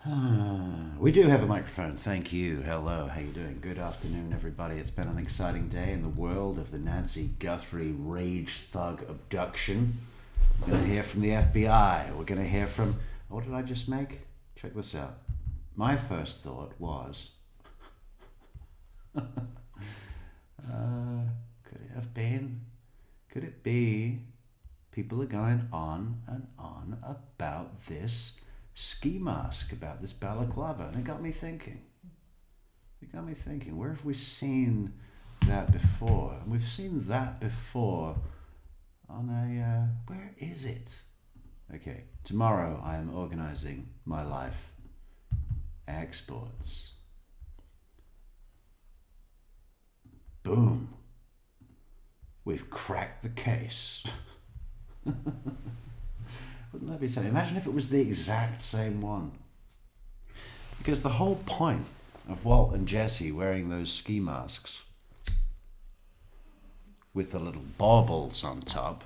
We do have a microphone. Thank you. Hello. How you doing? Good afternoon, everybody. It's been an exciting day in the world of the Nancy Guthrie rage thug abduction. We're going to hear from the FBI. We're going to hear from... What did I just make? Check this out. My first thought was... could it have been? Could it be people are going on and on about this ski mask, about this balaclava? And it got me thinking. Where have we seen that before? And we've seen that before on a... where is it? Okay, tomorrow I am organizing my life. Exports. Boom. We've cracked the case. Wouldn't that be something? Imagine if it was the exact same one. Because the whole point of Walt and Jesse wearing those ski masks with the little baubles on top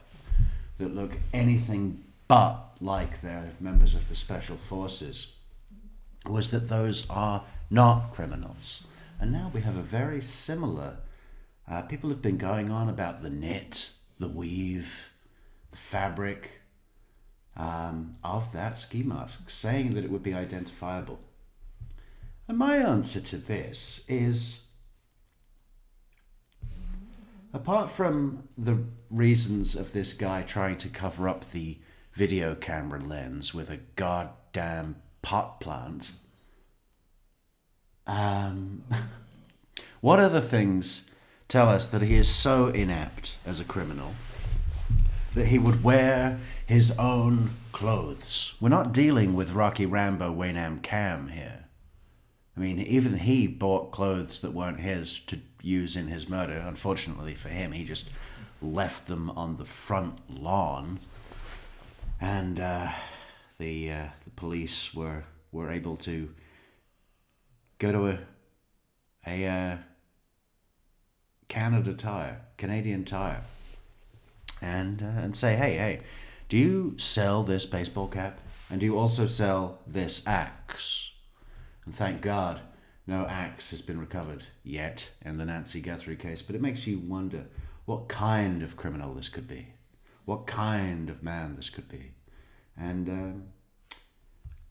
that look anything but like they're members of the special forces was that those are not criminals. And now we have a very similar... people have been going on about the knit, the weave, the fabric of that ski mask, saying that it would be identifiable. And my answer to this is, apart from the reasons of this guy trying to cover up the video camera lens with a goddamn pot plant, what other things tell us that he is so inept as a criminal that he would wear his own clothes? We're not dealing with Rocky Rambo Waynam Cam here. I mean, even he bought clothes that weren't his to use in his murder. Unfortunately for him, he just left them on the front lawn. And the police were able to go to a Canadian Tire, and say, hey, do you sell this baseball cap? And do you also sell this axe? And thank God, no axe has been recovered yet in the Nancy Guthrie case, but it makes you wonder what kind of criminal this could be, what kind of man this could be. And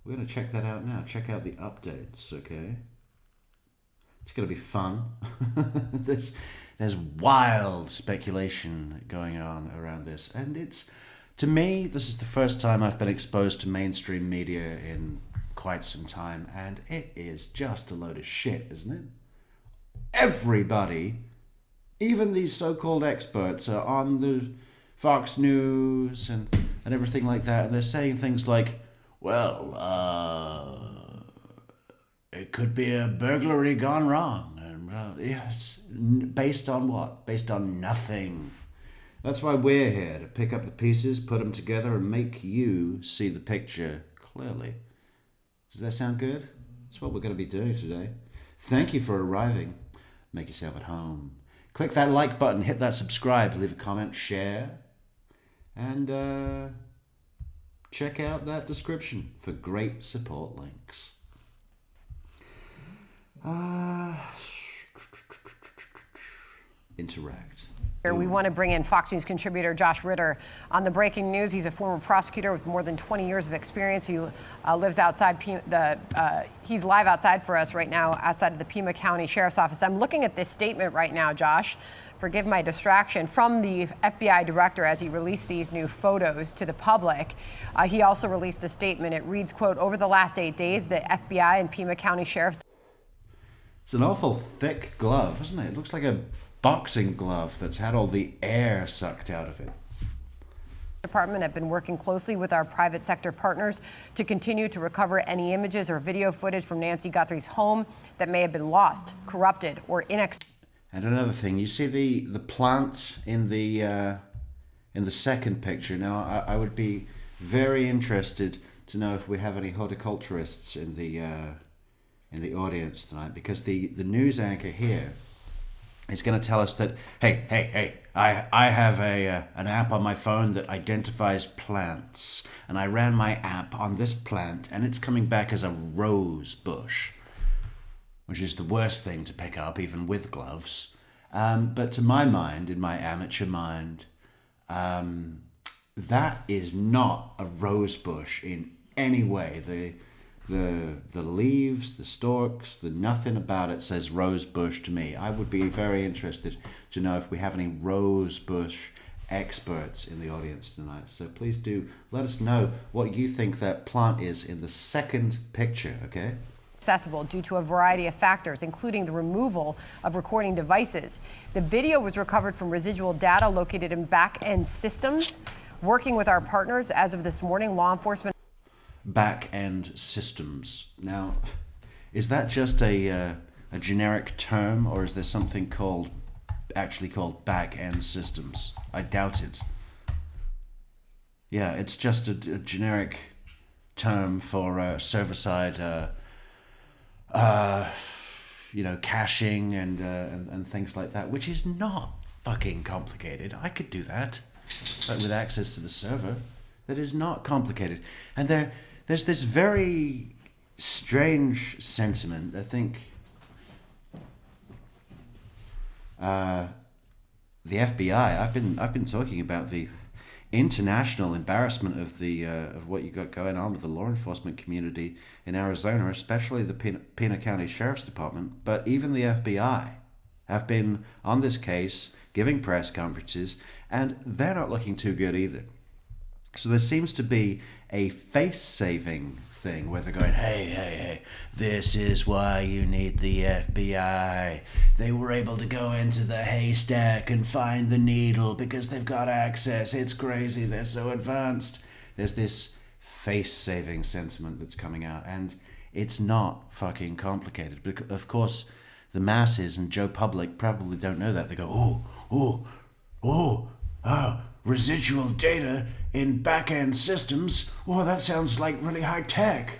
we're going to check that out now. Check out the updates, okay? It's going to be fun. There's wild speculation going on around this. And it's, to me, this is the first time I've been exposed to mainstream media in quite some time. And it is just a load of shit, isn't it? Everybody, even these so-called experts, are on the Fox News and everything like that. And they're saying things like, well, it could be a burglary gone wrong. And yes, based on what? Based on nothing. That's why we're here, to pick up the pieces, put them together, and make you see the picture clearly. Does that sound good? That's what we're going to be doing today. Thank you for arriving. Make yourself at home. Click that like button, hit that subscribe, leave a comment, share, and check out that description for great support links. Interact. We want to bring in Fox News contributor Josh Ritter on the breaking news. He's a former prosecutor with more than 20 years of experience. He lives outside he's live outside for us right now, outside of the Pima County Sheriff's Office. I'm looking at this statement right now, Josh. Forgive my distraction, from the FBI director as he released these new photos to the public. He also released a statement. It reads, quote, over the last 8 days, the FBI and Pima County Sheriff's... It's an awful thick glove, isn't it? It looks like a boxing glove that's had all the air sucked out of it. Department have been working closely with our private sector partners to continue to recover any images or video footage from Nancy Guthrie's home that may have been lost, corrupted, or inaccessible. And another thing, you see the plant in the second picture. Now, I would be very interested to know if we have any horticulturists in the audience tonight, because the news anchor here is going to tell us that, hey, I have an app on my phone that identifies plants, and I ran my app on this plant, and it's coming back as a rose bush, which is the worst thing to pick up, even with gloves. But to my mind, in my amateur mind, that is not a rose bush in any way. The leaves, the stalks, the nothing about it says rose bush to me. I would be very interested to know if we have any rose bush experts in the audience tonight. So please do let us know what you think that plant is in the second picture, okay? Accessible due to a variety of factors, including the removal of recording devices. The video was recovered from residual data located in Backend systems. Working with our partners, as of this morning, law enforcement. Back-end systems. Now, is that just a generic term, or is there something actually called back-end systems? I doubt it. Yeah, it's just a generic term for server-side, caching and things like that, which is not fucking complicated. I could do that, but with access to the server. That is not complicated. And there's this very strange sentiment. I think the FBI. I've been talking about the international embarrassment of what you got going on with the law enforcement community in Arizona, especially the Pena County Sheriff's Department. But even the FBI have been on this case, giving press conferences, and they're not looking too good either. So there seems to be a face-saving thing where they're going, hey, this is why you need the FBI. They were able to go into the haystack and find the needle because they've got access. It's crazy. They're so advanced. There's this face-saving sentiment that's coming out, and it's not fucking complicated. Because, of course, the masses and Joe Public probably don't know that. They go, residual data in back-end systems. Oh, that sounds like really high tech.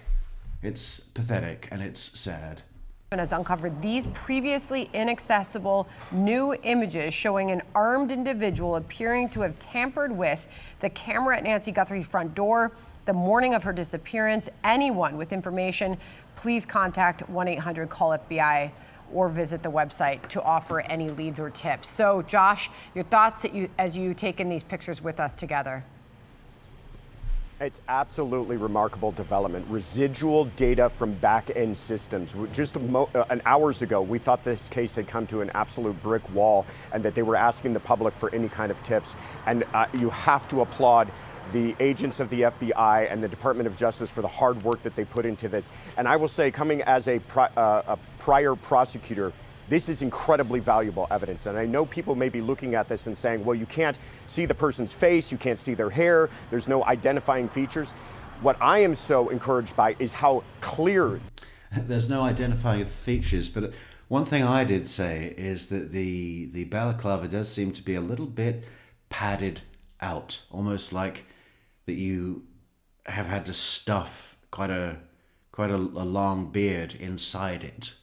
It's pathetic and it's sad. Has uncovered these previously inaccessible new images showing an armed individual appearing to have tampered with the camera at Nancy Guthrie's front door the morning of her disappearance. Anyone with information, please contact 1-800-CALL-FBI or visit the website to offer any leads or tips. So, Josh, your thoughts as you take in these pictures with us together? It's absolutely remarkable development. Residual data from back-end systems. Just an hours ago, we thought this case had come to an absolute brick wall and that they were asking the public for any kind of tips. And you have to applaud the agents of the FBI and the Department of Justice for the hard work that they put into this. And I will say, coming as a prior prosecutor, this is incredibly valuable evidence. And I know people may be looking at this and saying, well, you can't see the person's face, you can't see their hair, there's no identifying features. What I am so encouraged by is how clear. There's no identifying features, but one thing I did say is that the balaclava does seem to be a little bit padded out, almost like that you have had to stuff quite a long beard inside it.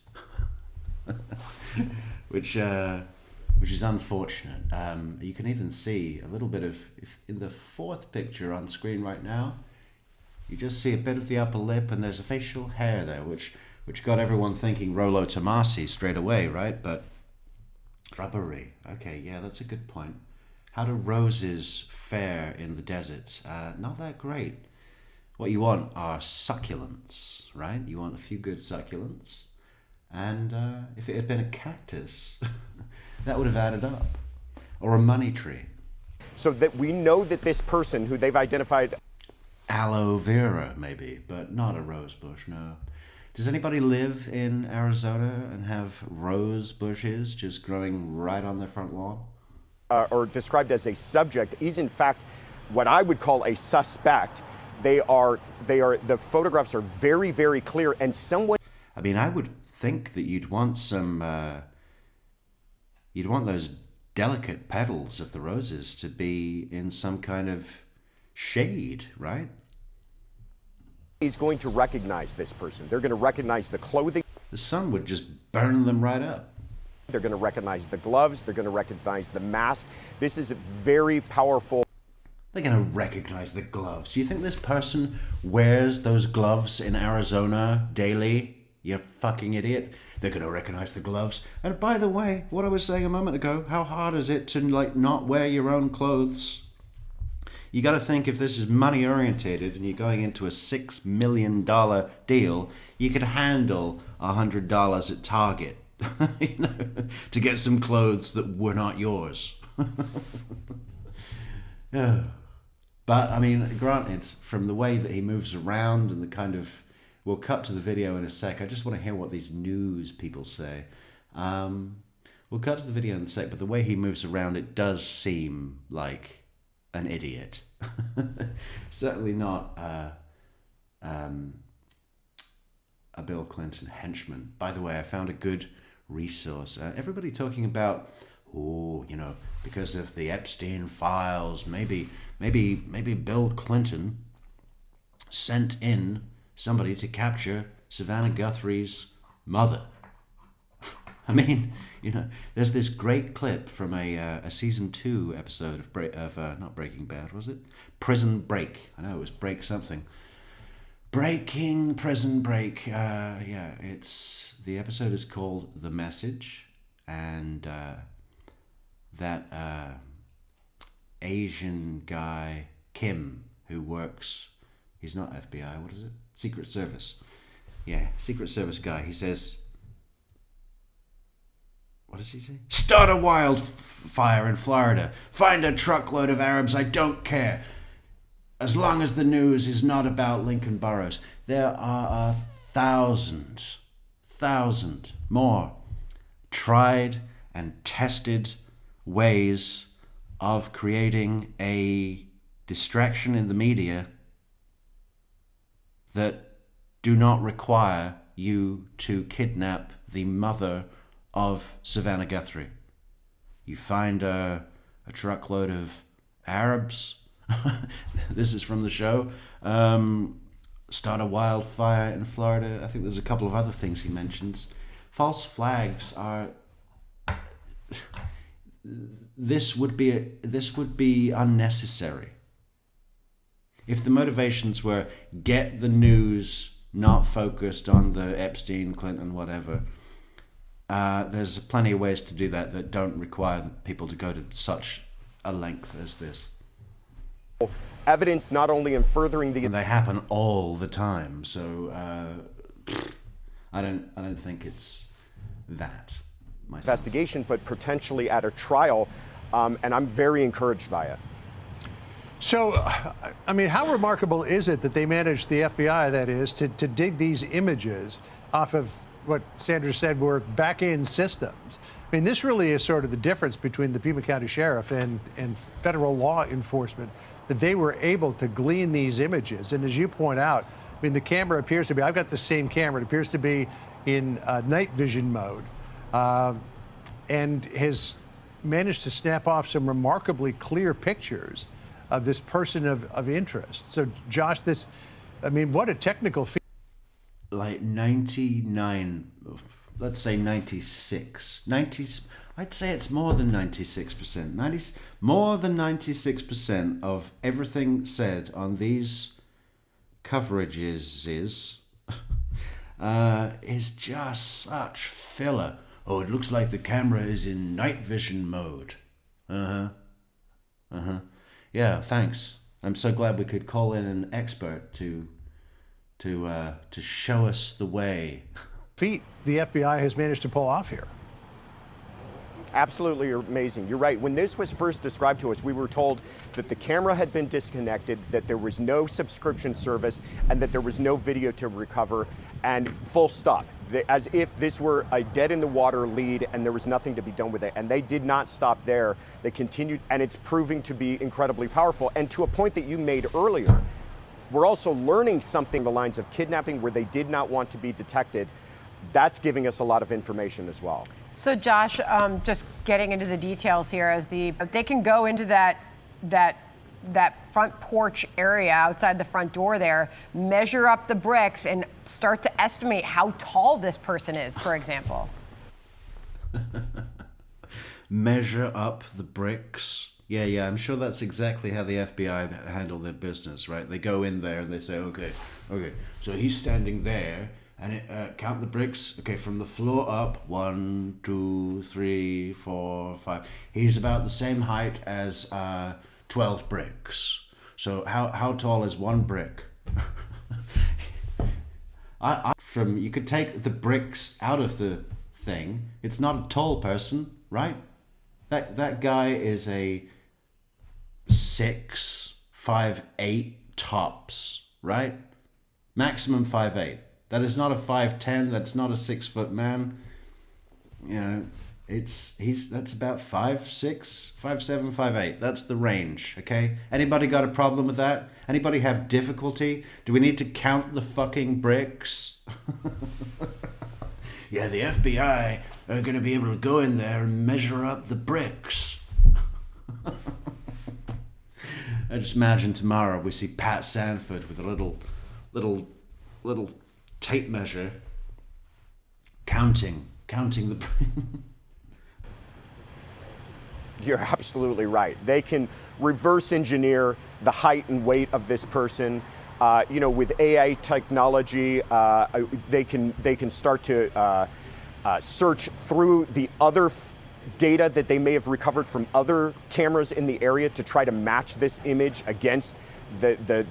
which is unfortunate. You can even see a little bit of, if in the fourth picture on screen right now, you just see a bit of the upper lip and there's a facial hair there, which got everyone thinking Rollo Tomasi straight away, right? But rubbery. Okay, yeah, that's a good point. How do roses fare in the deserts? Not that great. What you want are succulents, right? You want a few good succulents. And if it had been a cactus, that would have added up. Or a money tree. So that we know that this person who they've identified. Aloe vera, maybe, but not a rose bush, no. Does anybody live in Arizona and have rose bushes just growing right on their front lawn? Or described as a subject is in fact what I would call a suspect. The photographs are very, very clear, and someone. I mean, I would think that you'd want those delicate petals of the roses to be in some kind of shade, right? Is going to recognize this person. They're going to recognize the clothing. The sun would just burn them right up. They're going to recognize the gloves. They're going to recognize the mask. This is a very powerful. They're going to recognize the gloves. Do you think this person wears those gloves in Arizona daily? You fucking idiot. They're going to recognize the gloves. And by the way, what I was saying a moment ago, how hard is it to not wear your own clothes? You got to think, if this is money orientated and you're going into a $6 million deal, you could handle $100 at Target, to get some clothes that were not yours. Yeah. But I mean, granted, from the way that he moves around and the kind of, we'll cut to the video in a sec. I just want to hear what these news people say. We'll cut to the video in a sec, but the way he moves around, it does seem like an idiot. Certainly not a Bill Clinton henchman. By the way, I found a good resource. Everybody talking about, because of the Epstein files, maybe Bill Clinton sent in somebody to capture Savannah Guthrie's mother. I mean, there's this great clip from a season 2 episode of not Breaking Bad, was it? Prison Break. I know it was Break something. Breaking Prison Break. The episode is called The Message, and that Asian guy Kim, who works, he's not FBI, what is it? Secret Service. Yeah, Secret Service guy. He says, what does he say? Start a wildfire in Florida. Find a truckload of Arabs. I don't care. As long as the news is not about Lincoln Burrows. There are 1,000 more tried and tested ways of creating a distraction in the media that do not require you to kidnap the mother of Savannah Guthrie. You find a truckload of Arabs. This is from the show. Start a wildfire in Florida. I think there's a couple of other things he mentions. False flags are. This would be unnecessary. If the motivations were get the news not focused on the Epstein, Clinton, whatever, there's plenty of ways to do that don't require people to go to such a length as this. Evidence not only in furthering the... And they happen all the time, so I don't think it's that. Investigation, but potentially at a trial, and I'm very encouraged by it. So, I mean, how remarkable is it that they managed, the FBI that is, to dig these images off of what Sanders said were back-end systems? I mean, this really is sort of the difference between the Pima County Sheriff and federal law enforcement, that they were able to glean these images. And as you point out, I mean, the camera appears to be, I've got the same camera, it appears to be in night vision mode, and has managed to snap off some remarkably clear pictures of this person of interest. So, Josh, what a technical feat. Like 99, let's say 96, 90s. I'd say it's more than 96%. More than 96% of everything said on these coverages is just such filler. Oh, it looks like the camera is in night vision mode. Yeah, thanks. I'm so glad we could call in an expert to show us the way. Feat the FBI has managed to pull off here. Absolutely amazing. You're right. When this was first described to us, we were told that the camera had been disconnected, that there was no subscription service, and that there was no video to recover, and full stop. As if this were a dead-in-the-water lead and there was nothing to be done with it. And they did not stop there. They continued, and it's proving to be incredibly powerful. And to a point that you made earlier, we're also learning something along the lines of kidnapping where they did not want to be detected. That's giving us a lot of information as well. So, Josh, just getting into the details here, they can go into that front porch area outside the front door there, measure up the bricks, and start to estimate how tall this person is, for example. measure up the bricks. Yeah, I'm sure that's exactly how the FBI handle their business, right? They go in there and they say, okay, so he's standing there, and count the bricks. Okay, from the floor up, 1, 2, 3, 4, 5. He's about the same height as 12 bricks. So how tall is one brick? You could take the bricks out of the thing. It's not a tall person, right? That guy is a 6'5'8" tops, right? Maximum 5'8". That is not a 5'10". That's not a 6-foot man. You know, that's about 5'6", 5'7", 5'8". That's the range. Okay. Anybody got a problem with that? Anybody have difficulty? Do we need to count the fucking bricks? Yeah, the FBI are going to be able to go in there and measure up the bricks. I just imagine tomorrow we see Pat Sanford with a little tape measure counting the. You're absolutely right. They can reverse engineer the height and weight of this person. With AI technology, they can start to search through the other data that they may have recovered from other cameras in the area to try to match this image against the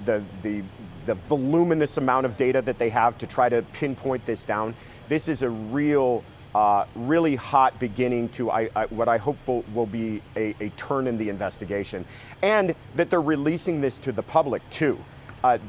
voluminous amount of data that they have to try to pinpoint this down. This is a really hot beginning to what I hope will be a turn in the investigation, and that they're releasing this to the public too.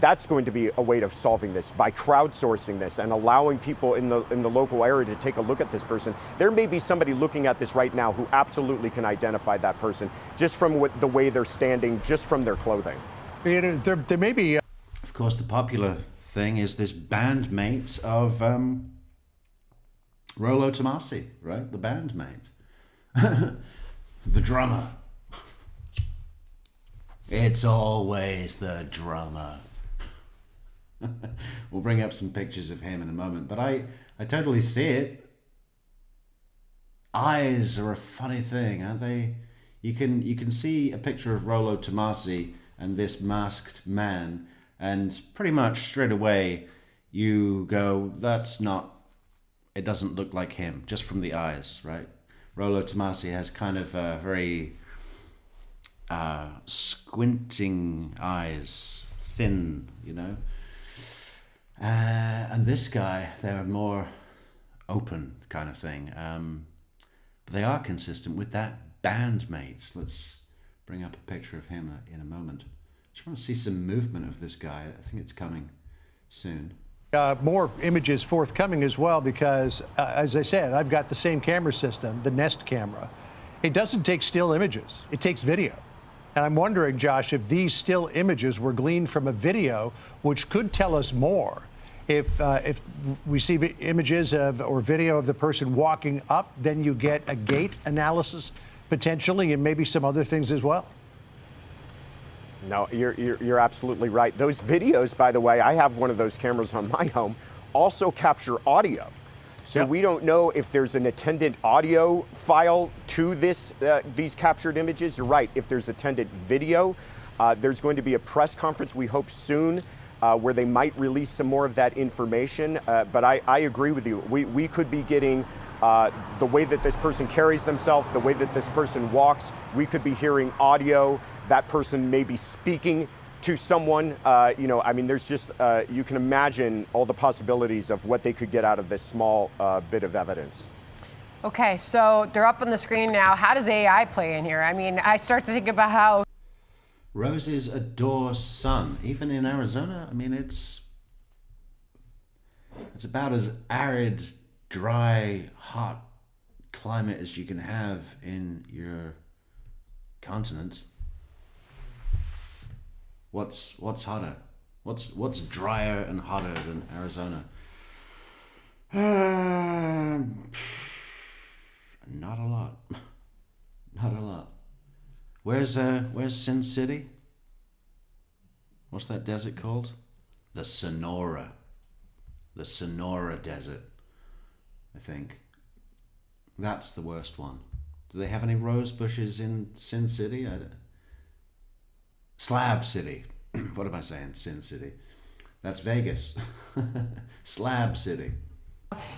That's going to be a way of solving this, by crowdsourcing this and allowing people in the local area to take a look at this person. There may be somebody looking at this right now who absolutely can identify that person just from the way they're standing, just from their clothing. There may be. Of course, the popular thing is this bandmate of Rollo Tomasi, right? The bandmate. The drummer. It's always the drummer. We'll bring up some pictures of him in a moment, but I totally see it. Eyes are a funny thing, aren't they? You can see a picture of Rollo Tomasi and this masked man, and pretty much straight away you go, it doesn't look like him, just from the eyes, right? Rollo Tomasi has kind of a very squinting eyes, thin, and this guy, they're more open kind of thing, but they are consistent with that bandmate. Let's bring up a picture of him in a moment. Just want to see some movement of this guy. I think it's coming soon. More images forthcoming as well, because as I said, I've got the same camera system, the Nest camera. It doesn't take still images, it takes video. And I'm wondering, Josh, if these still images were gleaned from a video, which could tell us more. If we see images or video of the person walking up, then you get a gait analysis potentially, and maybe some other things as well. No, you're absolutely right. Those videos, by the way, I have one of those cameras on my home, also capture audio. So we don't know if there's an attendant audio file to these captured images. You're right. If there's attendant video, there's going to be a press conference, we hope soon, where they might release some more of that information. But I agree with you. We could be getting the way that this person carries themselves, the way that this person walks. We could be hearing audio. That person may be speaking to someone. There's just, you can imagine all the possibilities of what they could get out of this small bit of evidence. Okay, so they're up on the screen now. How does AI play in here? I mean, I start to think about how roses adore sun, even in Arizona. I mean, it's about as arid, dry, hot climate as you can have in your continent. What's hotter? What's drier and hotter than Arizona? Not a lot. Not a lot. Where's Sin City? What's that desert called? The Sonora. The Sonora Desert, I think. That's the worst one. Do they have any rose bushes in Sin City? Slab City. What am I saying? Sin City. That's Vegas. Slab City.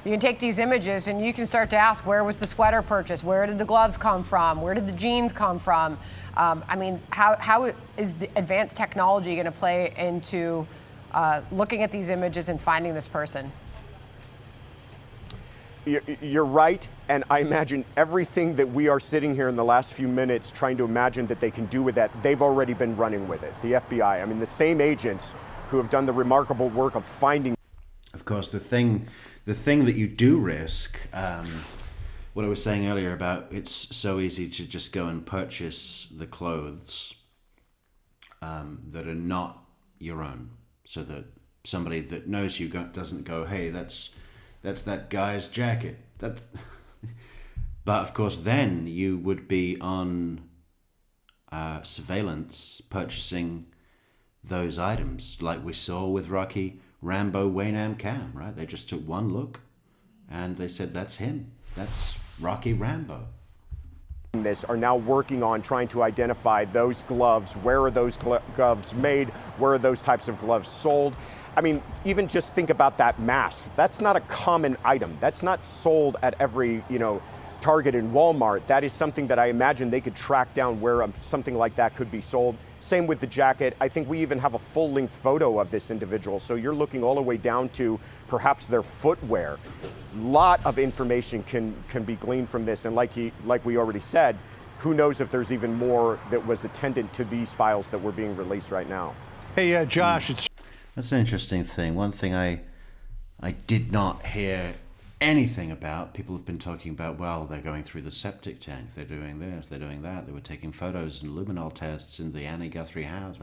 You can take these images and you can start to ask, where was the sweater purchased? Where did the gloves come from? Where did the jeans come from? I mean, how is the advanced technology going to play into looking at these images and finding this person? You're right, and I imagine everything that we are sitting here in the last few minutes trying to imagine that they can do with that, they've already been running with it. The FBI, I mean, the same agents who have done the remarkable work of finding. Of course, the thing that you do risk, what I was saying earlier about it's so easy to just go and purchase the clothes that are not your own, so that somebody that knows you doesn't go, hey, that's that guy's jacket. But of course, then you would be on surveillance purchasing those items, like we saw with Rocky Rambo Waynam Cam, right? They just took one look and they said, that's him. That's Rocky Rambo. This are now working on trying to identify those gloves. Where are those gloves made? Where are those types of gloves sold? I mean, even just think about that mask. That's not a common item. That's not sold at every, Target and Walmart. That is something that I imagine they could track down where something like that could be sold. Same with the jacket. I think we even have a full-length photo of this individual. So you're looking all the way down to perhaps their footwear. A lot of information can be gleaned from this. And like we already said, who knows if there's even more that was attendant to these files that were being released right now. Hey, Josh, That's an interesting thing. One thing I did not hear anything about. People have been talking about, well, they're going through the septic tank, they're doing this, they're doing that, they were taking photos and luminol tests in the Nancy Guthrie house.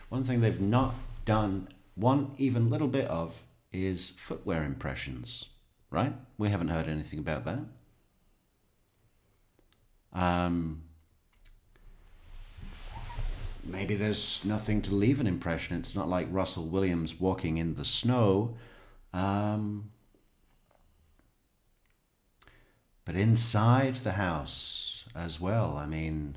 One thing they've not done one even little bit of is footwear impressions, right? We haven't heard anything about that. Maybe there's nothing to leave an impression. It's not like Russell Williams walking in the snow. But inside the house as well, I mean,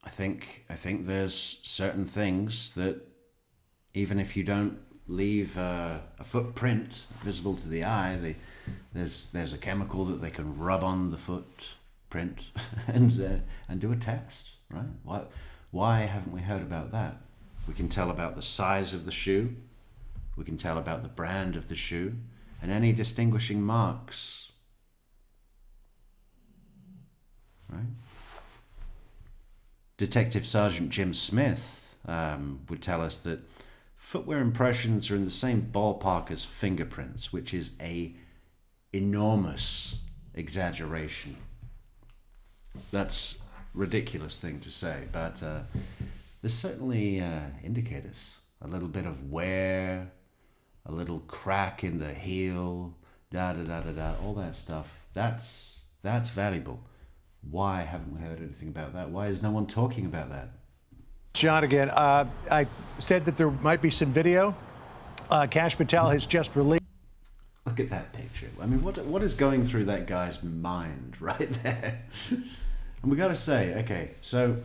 I think there's certain things that even if you don't leave a footprint visible to the eye, there's a chemical that they can rub on the footprint and do a test, right? Why haven't we heard about that? We can tell about the size of the shoe. We can tell about the brand of the shoe. And any distinguishing marks, right? Detective Sergeant Jim Smith would tell us that footwear impressions are in the same ballpark as fingerprints, which is a enormous exaggeration. That's a ridiculous thing to say, but there's certainly indicators, a little bit of wear, a little crack in the heel, all that stuff. That's valuable. Why haven't we heard anything about that? Why is no one talking about that? John again. I said that there might be some video. Kash Patel has just released. Look at that picture. I mean, what is going through that guy's mind right there? And we got to say, okay, so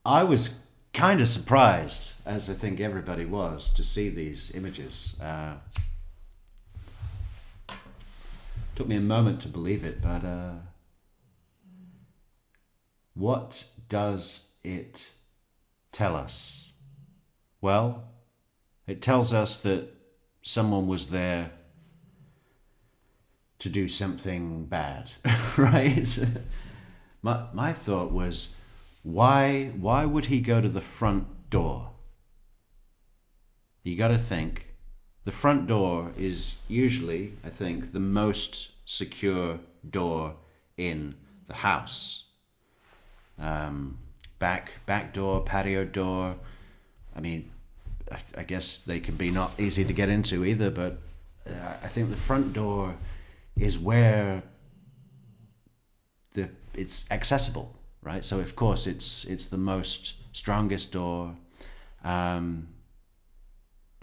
I was kind of surprised, as I think everybody was, to see these images. Took me a moment to believe it, but what does it tell us? Well, it tells us that someone was there to do something bad, right? My thought was, why would he go to the front door? You got to think, the front door is usually, I think, the most secure door in the house. Back door, patio door. I mean, I guess they can be not easy to get into either, but I think the front door is where it's accessible, right? So of course it's the most strongest door.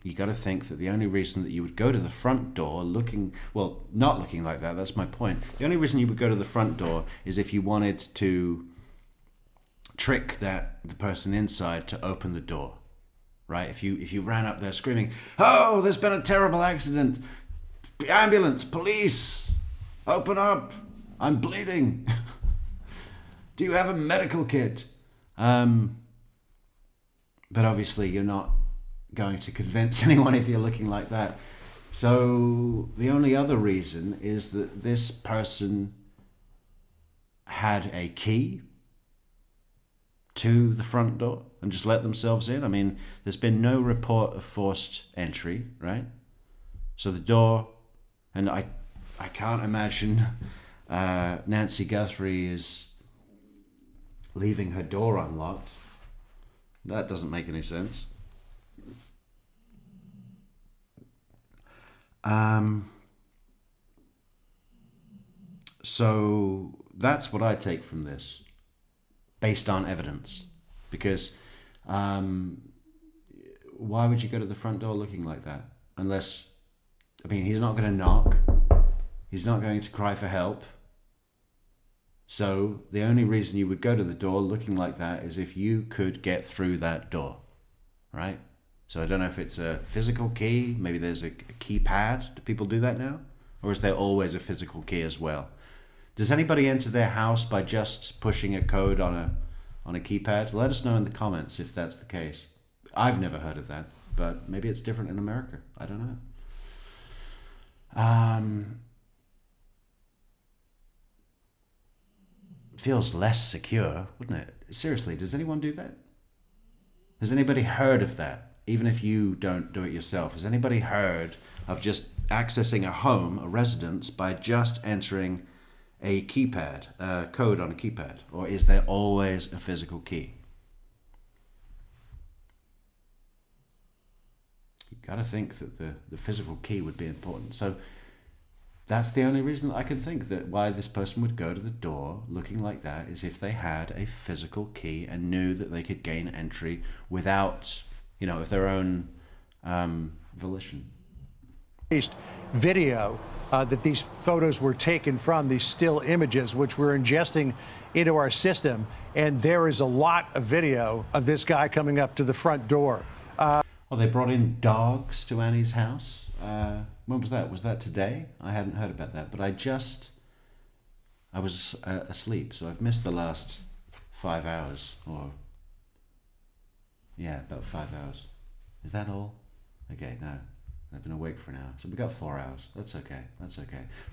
you got to think that the only reason that you would go to the front door looking, well, not looking like that, that's my point. The only reason you would go to the front door is if you wanted to trick the person inside to open the door, right? If you ran up there screaming, "Oh, there's been a terrible accident! Ambulance, police, open up! I'm bleeding. Do you have a medical kit?" But obviously you're not going to convince anyone if you're looking like that. So the only other reason is that this person had a key to the front door and just let themselves in. I mean, there's been no report of forced entry, right? So the door, and I can't imagine Nancy Guthrie is leaving her door unlocked. That doesn't make any sense. So that's what I take from this, based on evidence. Because why would you go to the front door looking like that? Unless, I mean, he's not going to knock. He's not going to cry for help. So the only reason you would go to the door looking like that is if you could get through that door, right? So I don't know if it's a physical key. Maybe there's a keypad. Do people do that now? Or is there always a physical key as well? Does anybody enter their house by just pushing a code on a keypad? Let us know in the comments if that's the case. I've never heard of that, but maybe it's different in America. I don't know. Feels less secure, wouldn't it? Seriously, does anyone do that? Has anybody heard of that? Even if you don't do it yourself, has anybody heard of just accessing a home, a residence, by just entering a keypad, a code on a keypad? Or is there always a physical key? You gotta think that the physical key would be important. So that's the only reason that I can think that why this person would go to the door looking like that is if they had a physical key and knew that they could gain entry without, of their own volition. Video that these photos were taken from, these still images, which we're ingesting into our system. And there is a lot of video of this guy coming up to the front door. Well, they brought in dogs to Annie's house. When was that? Was that today? I hadn't heard about that, but I was asleep, so I've missed the last 5 hours, about 5 hours. Is that all? Okay, no. I've been awake for an hour. So we got 4 hours. That's okay.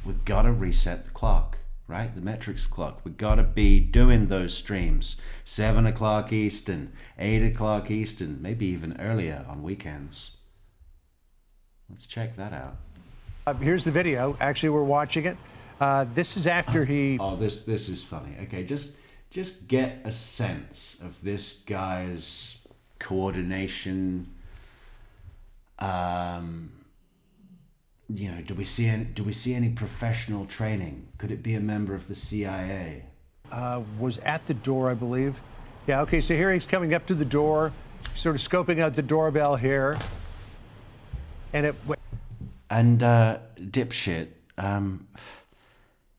We've got to reset the clock, right? The Metrix clock. We've got to be doing those streams. 7 o'clock Eastern, 8 o'clock Eastern, maybe even earlier on weekends. Let's check that out. Here's the video. Actually, we're watching it. This is after he... Oh, this is funny. Okay, just get a sense of this guy's coordination. Do we see any professional training? Could it be a member of the CIA? Was at the door, I believe. Yeah, okay, so here he's coming up to the door, sort of scoping out the doorbell here. And dipshit,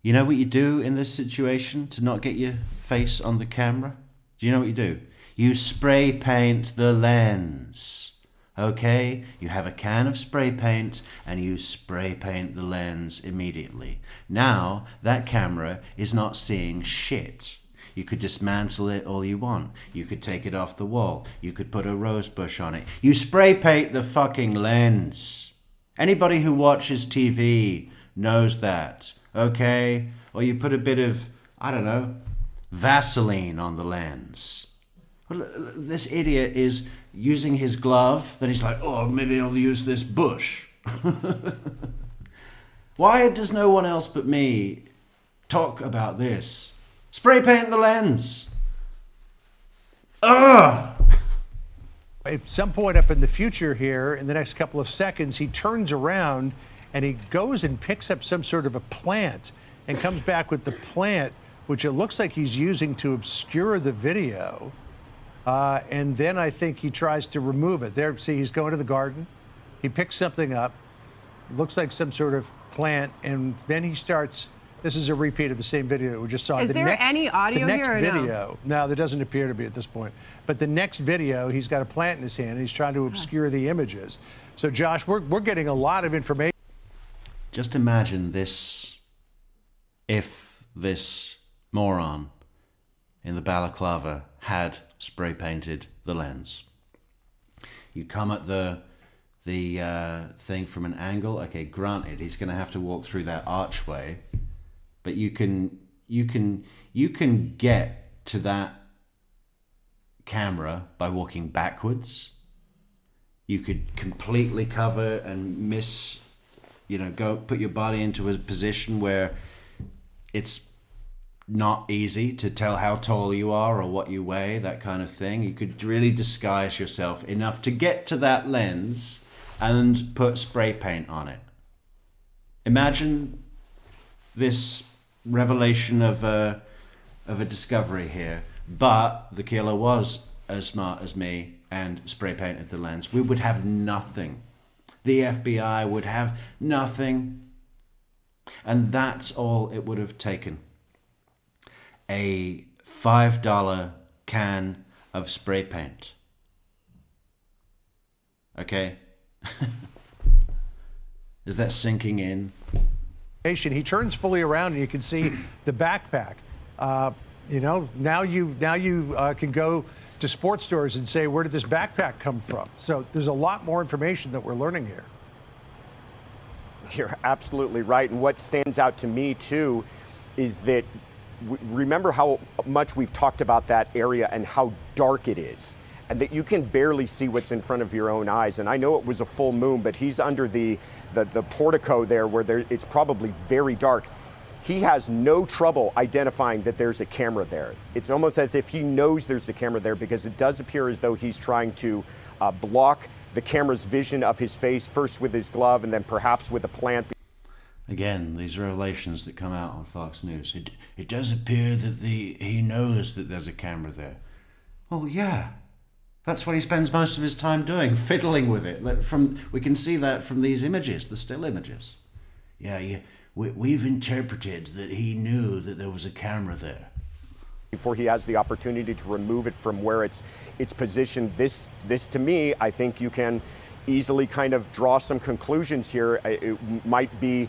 you know what you do in this situation to not get your face on the camera? Do you know what you do? You spray paint the lens. Okay? You have a can of spray paint and you spray paint the lens immediately. Now, that camera is not seeing shit. You could dismantle it all you want. You could take it off the wall. You could put a rose bush on it. You spray paint the fucking lens. Anybody who watches TV knows that, okay? Or you put a bit of, Vaseline on the lens. Well, this idiot is using his glove, then he's like, oh, maybe I'll use this bush. Why does no one else but me talk about this? Spray paint the lens. Ugh! At some point up in the future here, in the next couple of seconds, he turns around and he goes and picks up some sort of a plant and comes back with the plant, which it looks like he's using to obscure the video. And then I think he tries to remove it. There, see, he's going to the garden. He picks something up, looks like some sort of plant, and then he starts. This is a repeat of the same video that we just saw. Is there any audio here or no? The next video, no, there doesn't appear to be at this point. But the next video, he's got a plant in his hand, and he's trying to obscure the images. So, Josh, we're getting a lot of information. Just imagine this, if this moron in the balaclava had spray painted the lens. You come at the thing from an angle. Okay, granted, he's going to have to walk through that archway, but you can get to that camera by walking backwards. You could completely cover and miss, go put your body into a position where it's not easy to tell how tall you are or what you weigh, that kind of thing. You could really disguise yourself enough to get to that lens and put spray paint on it. Imagine this revelation of a discovery here, but the killer was as smart as me and spray painted the lens. We would have nothing. The FBI would have nothing. And that's all it would have taken. A $5 can of spray paint. Okay? Is that sinking in? He turns fully around, and you can see the backpack. Now you can go to sports stores and say, where did this backpack come from? So there's a lot more information that we're learning here. You're absolutely right. And what stands out to me, too, is that remember how much we've talked about that area and how dark it is, and that you can barely see what's in front of your own eyes. And I know it was a full moon, but he's under the portico there where it's probably very dark. He has no trouble identifying that there's a camera there. It's almost as if he knows there's a camera there, because it does appear as though he's trying to block the camera's vision of his face, first with his glove and then perhaps with a plant. Again, these revelations that come out on Fox News. It does appear that he knows that there's a camera there. Well, yeah. That's what he spends most of his time doing, fiddling with it. We can see that from these images, the still images. Yeah. We've interpreted that he knew that there was a camera there. Before he has the opportunity to remove it from where it's positioned, this to me, I think you can easily kind of draw some conclusions here. It might be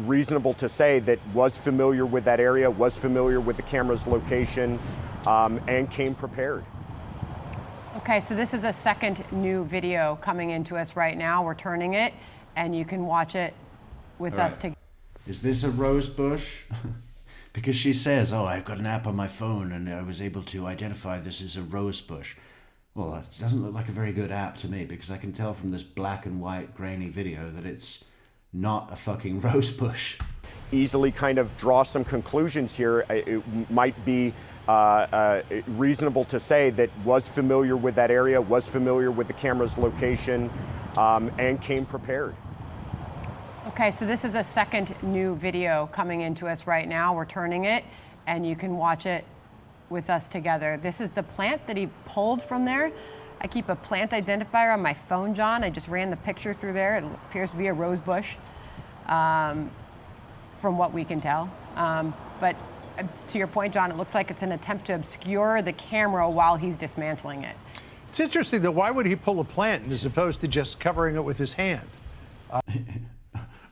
reasonable to say that was familiar with that area, was familiar with the camera's location, and came prepared. Okay, so this is a second new video coming into us right now. We're turning it, and you can watch it with us together. Is this a rose bush? Because she says, I've got an app on my phone and I was able to identify this as a rose bush. Well, it doesn't look like a very good app to me, because I can tell from this black and white grainy video that it's not a fucking rose bush. Easily kind of draw some conclusions here. It might be reasonable to say that was familiar with that area, was familiar with the camera's location, and came prepared. Okay, so this is a second new video coming into us right now. We're turning it, and you can watch it with us together. This is the plant that he pulled from there. I keep a plant identifier on my phone, John. I just ran the picture through there. It appears to be a rose bush, from what we can tell. But to your point, John, it looks like it's an attempt to obscure the camera while he's dismantling it. It's interesting, though. Why would he pull a plant as opposed to just covering it with his hand?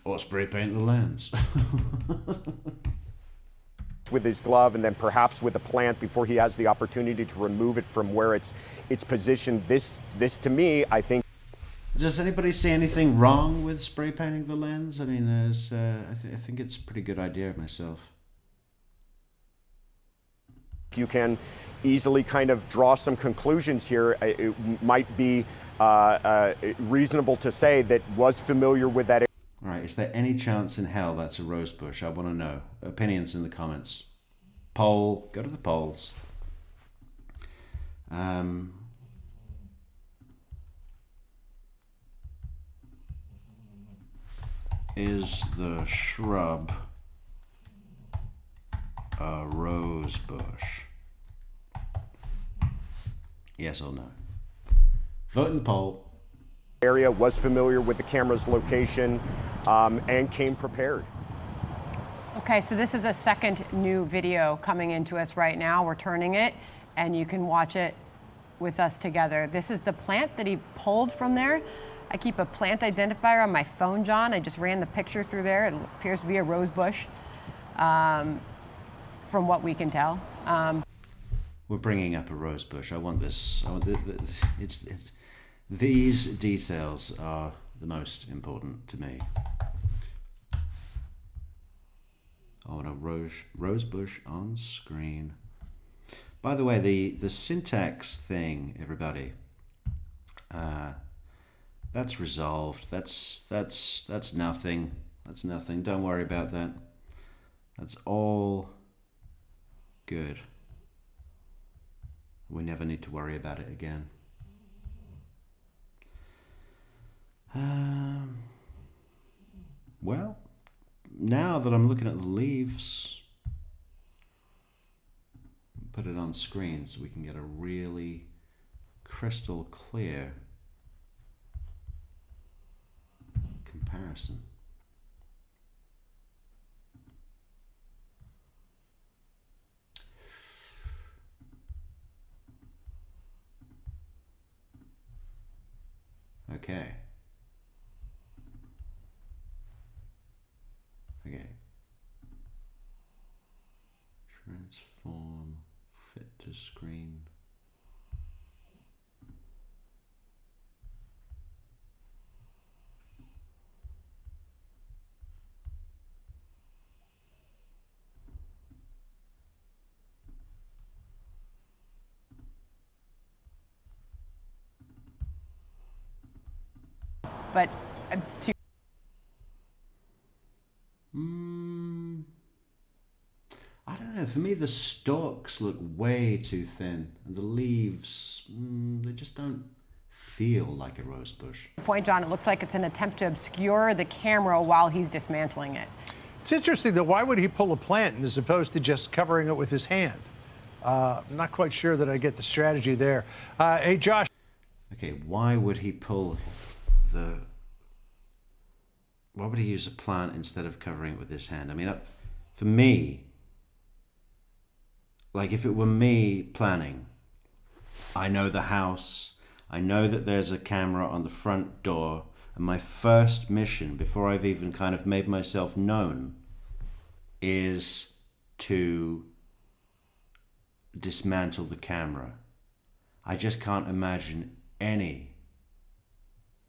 Or spray paint the lens. With his glove and then perhaps with a plant before he has the opportunity to remove it from where it's positioned. This to me, I think. Does anybody see anything wrong with spray painting the lens? I mean, I think it's a pretty good idea myself. You can easily kind of draw some conclusions here. It might be reasonable to say that was familiar with that area. All right, is there any chance in hell that's a rose bush? I want to know. Opinions in the comments. Poll. Go to the polls. Is the shrub a rose bush? Yes or no? Vote in the poll. area, was familiar with the camera's location, and came prepared. Okay, so this is a second new video coming into us right now. We're turning it, and you can watch it with us together. This is the plant that he pulled from there. I keep a plant identifier on my phone, John. I just ran the picture through there. It appears to be a rose bush, from what we can tell. We're bringing up a rose bush. I want this. These details are the most important to me. I want a rose bush on screen. By the way, the syntax thing, everybody, that's resolved. That's nothing. That's nothing. Don't worry about that. That's all good. We never need to worry about it again. Well, now that I'm looking at the leaves, put it on screen so we can get a really crystal clear comparison. Okay. Okay. Transform, fit to screen. But to I don't know. For me, the stalks look way too thin, and the leaves, they just don't feel like a rose bush. point, John, it looks like it's an attempt to obscure the camera while he's dismantling it. It's interesting, though. Why would he pull a plant as opposed to just covering it with his hand? I'm not quite sure that I get the strategy there. Hey, Josh. Okay, why would he pull the... Why would he use a plant instead of covering it with his hand? I mean, for me, like if it were me planning, I know the house, I know that there's a camera on the front door, and my first mission, before I've even kind of made myself known, is to dismantle the camera. I just can't imagine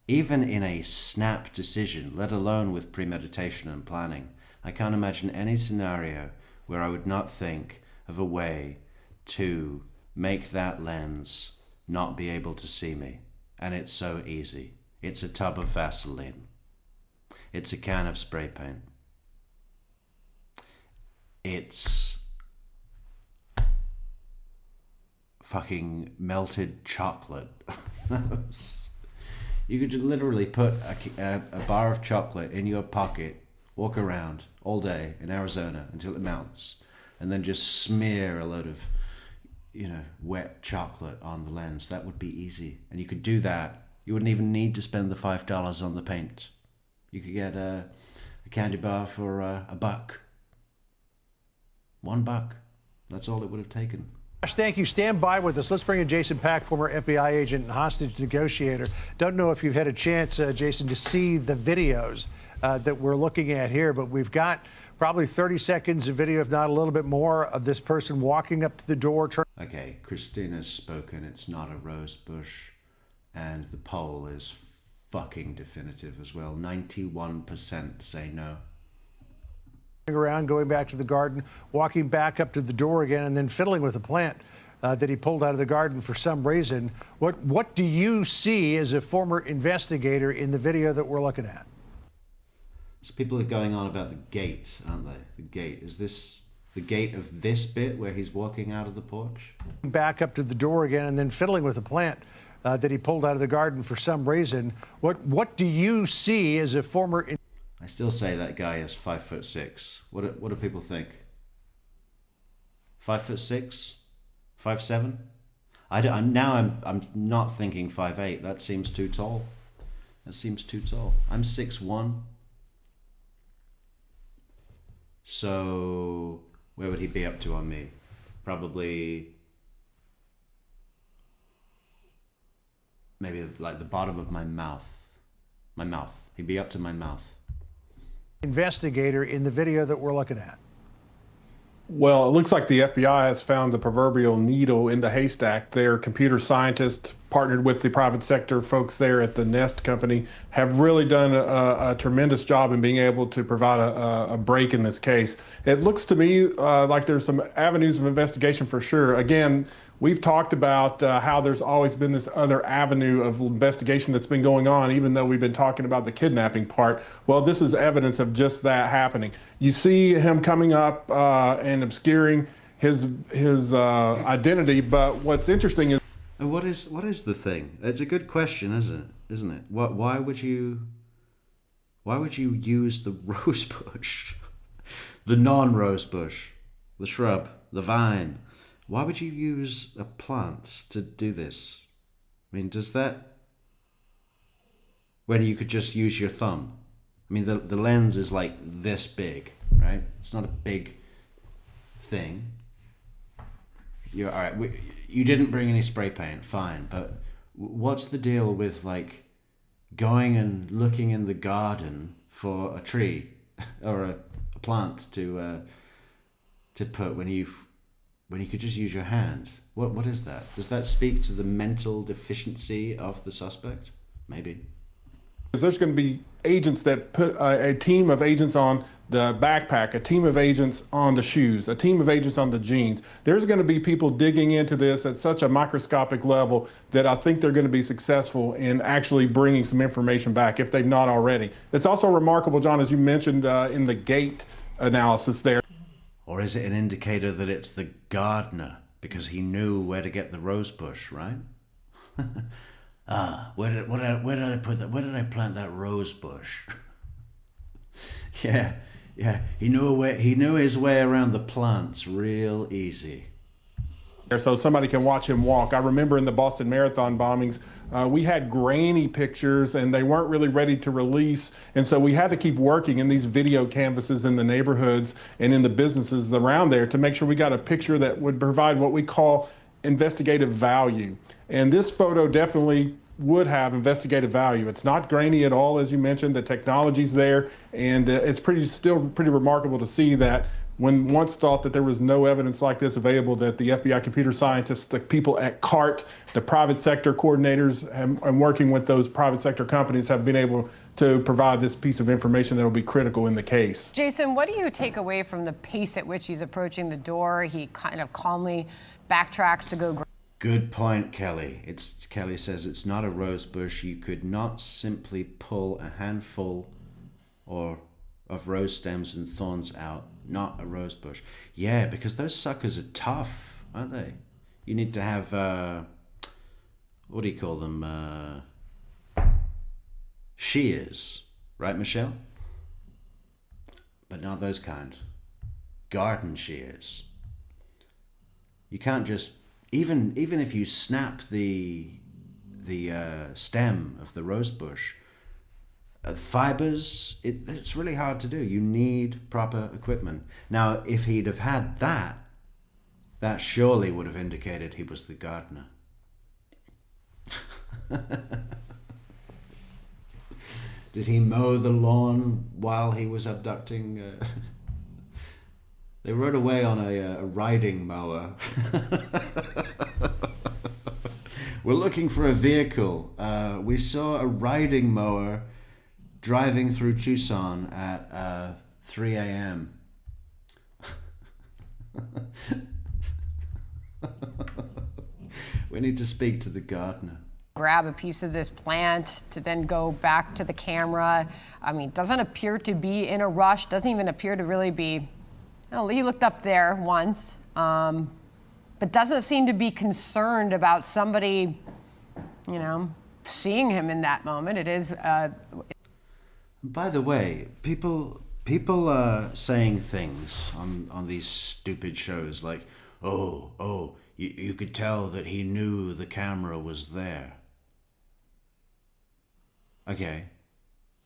even in a snap decision, let alone with premeditation and planning, I can't imagine any scenario where I would not think of a way to make that lens not be able to see me. And it's so easy. It's a tub of Vaseline. It's a can of spray paint. It's fucking melted chocolate. You could just literally put a bar of chocolate in your pocket, walk around all day in Arizona until it melts, and then just smear a load of, wet chocolate on the lens. That would be easy. And you could do that. You wouldn't even need to spend the $5 on the paint. You could get a candy bar for $1. $1. That's all it would have taken. Thank you. Stand by with us. Let's bring in Jason Pack, former FBI agent and hostage negotiator. Don't know if you've had a chance, Jason, to see the videos that we're looking at here, but we've got probably 30 seconds of video, if not a little bit more, of this person walking up to the door. Okay, Christina's spoken. It's not a rose bush, and the poll is fucking definitive as well. 91% say no. Around, going back to the garden, walking back up to the door again, and then fiddling with a plant that he pulled out of the garden for some reason. What do you see as a former investigator in the video that we're looking at? So people are going on about the gate, aren't they? The gate. Is this the gate of this bit where he's walking out of the porch? Back up to the door again, and then fiddling with a plant that he pulled out of the garden for some reason. What do you see as a former... I still say that guy is 5'6". What do people think? 5'6", 5'7"? I'm not thinking 5'8". That seems too tall. That seems too tall. I'm 6'1". So where would he be up to on me? Probably maybe like the bottom of my mouth. My mouth. He'd be up to my mouth. Investigator in the video that we're looking at. Well, it looks like the FBI has found the proverbial needle in the haystack. Their computer scientists, partnered with the private sector folks there at the Nest company, have really done a tremendous job in being able to provide a break in this case. It looks to me like there's some avenues of investigation for sure. Again, we've talked about how there's always been this other avenue of investigation that's been going on, even though we've been talking about the kidnapping part. Well, this is evidence of just that happening. You see him coming up and obscuring his identity, but what's interesting is... And what is the thing? It's a good question, isn't it? Why would you use the rose bush, the non-rose bush, the shrub, the vine? Why would you use a plant to do this? I mean, does that... when you could just use your thumb? I mean, the lens is like this big, right? It's not a big thing. You're all right. You didn't bring any spray paint, fine. But what's the deal with like going and looking in the garden for a tree or a plant to put when you could just use your hand? What is that? Does that speak to the mental deficiency of the suspect? Maybe. There's going to be agents that put a team of agents on the backpack, a team of agents on the shoes, a team of agents on the jeans. There's going to be people digging into this at such a microscopic level that I think they're going to be successful in actually bringing some information back if they've not already. It's also remarkable, John, as you mentioned in the gait analysis there. Or is it an indicator that it's the gardener because he knew where to get the rose bush, right? Where did I put that? Where did I plant that rose bush? Yeah. He knew his way around the plants real easy. So somebody can watch him walk. I remember in the Boston Marathon bombings, we had grainy pictures and they weren't really ready to release. And so we had to keep working in these video canvases in the neighborhoods and in the businesses around there to make sure we got a picture that would provide what we call investigative value. And this photo definitely would have investigative value. It's not grainy at all, as you mentioned. The technology's there, and it's still pretty remarkable to see that when once thought that there was no evidence like this available, that the FBI computer scientists, the people at CART, the private sector coordinators, and working with those private sector companies have been able to provide this piece of information that will be critical in the case. Jason, what do you take away from the pace at which he's approaching the door? He kind of calmly backtracks to go. Good point, Kelly. Kelly says it's not a rose bush. You could not simply pull a handful of rose stems and thorns out. Not a rose bush. Yeah, because those suckers are tough, aren't they? You need to have, what do you call them? Shears, right, Michelle? But not those kind. Garden shears. You can't just... Even if you snap the stem of the rose bush, fibers, it's really hard to do. You need proper equipment. Now, if he'd have had that surely would have indicated he was the gardener. Did he mow the lawn while he was abducting? They rode away on a riding mower. We're looking for a vehicle. We saw a riding mower driving through Tucson at 3 a.m. We need to speak to the gardener. Grab a piece of this plant to then go back to the camera. I mean, doesn't appear to be in a rush, doesn't even appear to really be... Oh, he looked up there once, but doesn't seem to be concerned about somebody, seeing him in that moment. It is... By the way, people are saying things on these stupid shows like, you could tell that he knew the camera was there. Okay.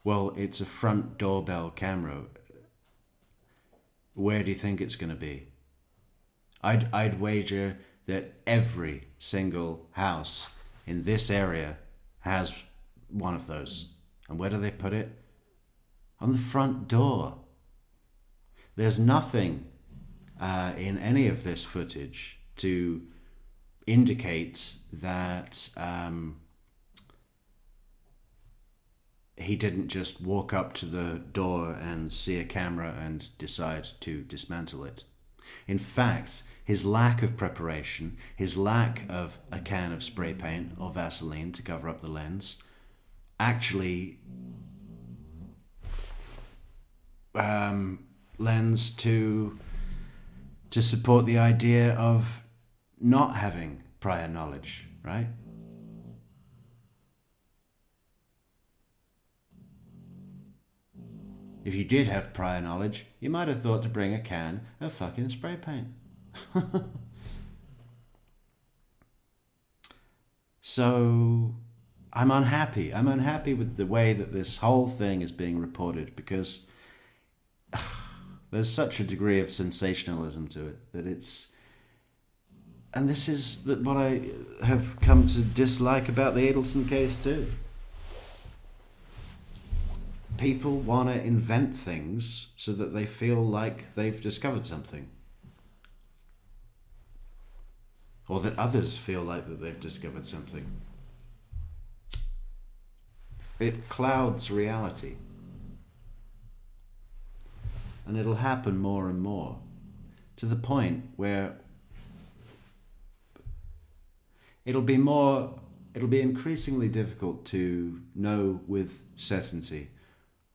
Well, it's a front doorbell camera. Where do you think it's going to be? I'd wager that every single house in this area has one of those. And where do they put it? On the front door. There's nothing in any of this footage to indicate that he didn't just walk up to the door and see a camera and decide to dismantle it. In fact, his lack of preparation, his lack of a can of spray paint or Vaseline to cover up the lens, actually lends to support the idea of not having prior knowledge, right? If you did have prior knowledge, you might have thought to bring a can of fucking spray paint. So I'm unhappy. I'm unhappy with the way that this whole thing is being reported because there's such a degree of sensationalism to it that it's... And this is what I have come to dislike about the Adelson case too. People want to invent things so that they feel like they've discovered something. Or that others feel like that they've discovered something. It clouds reality. And it'll happen more and more, to the point where it'll be increasingly difficult to know with certainty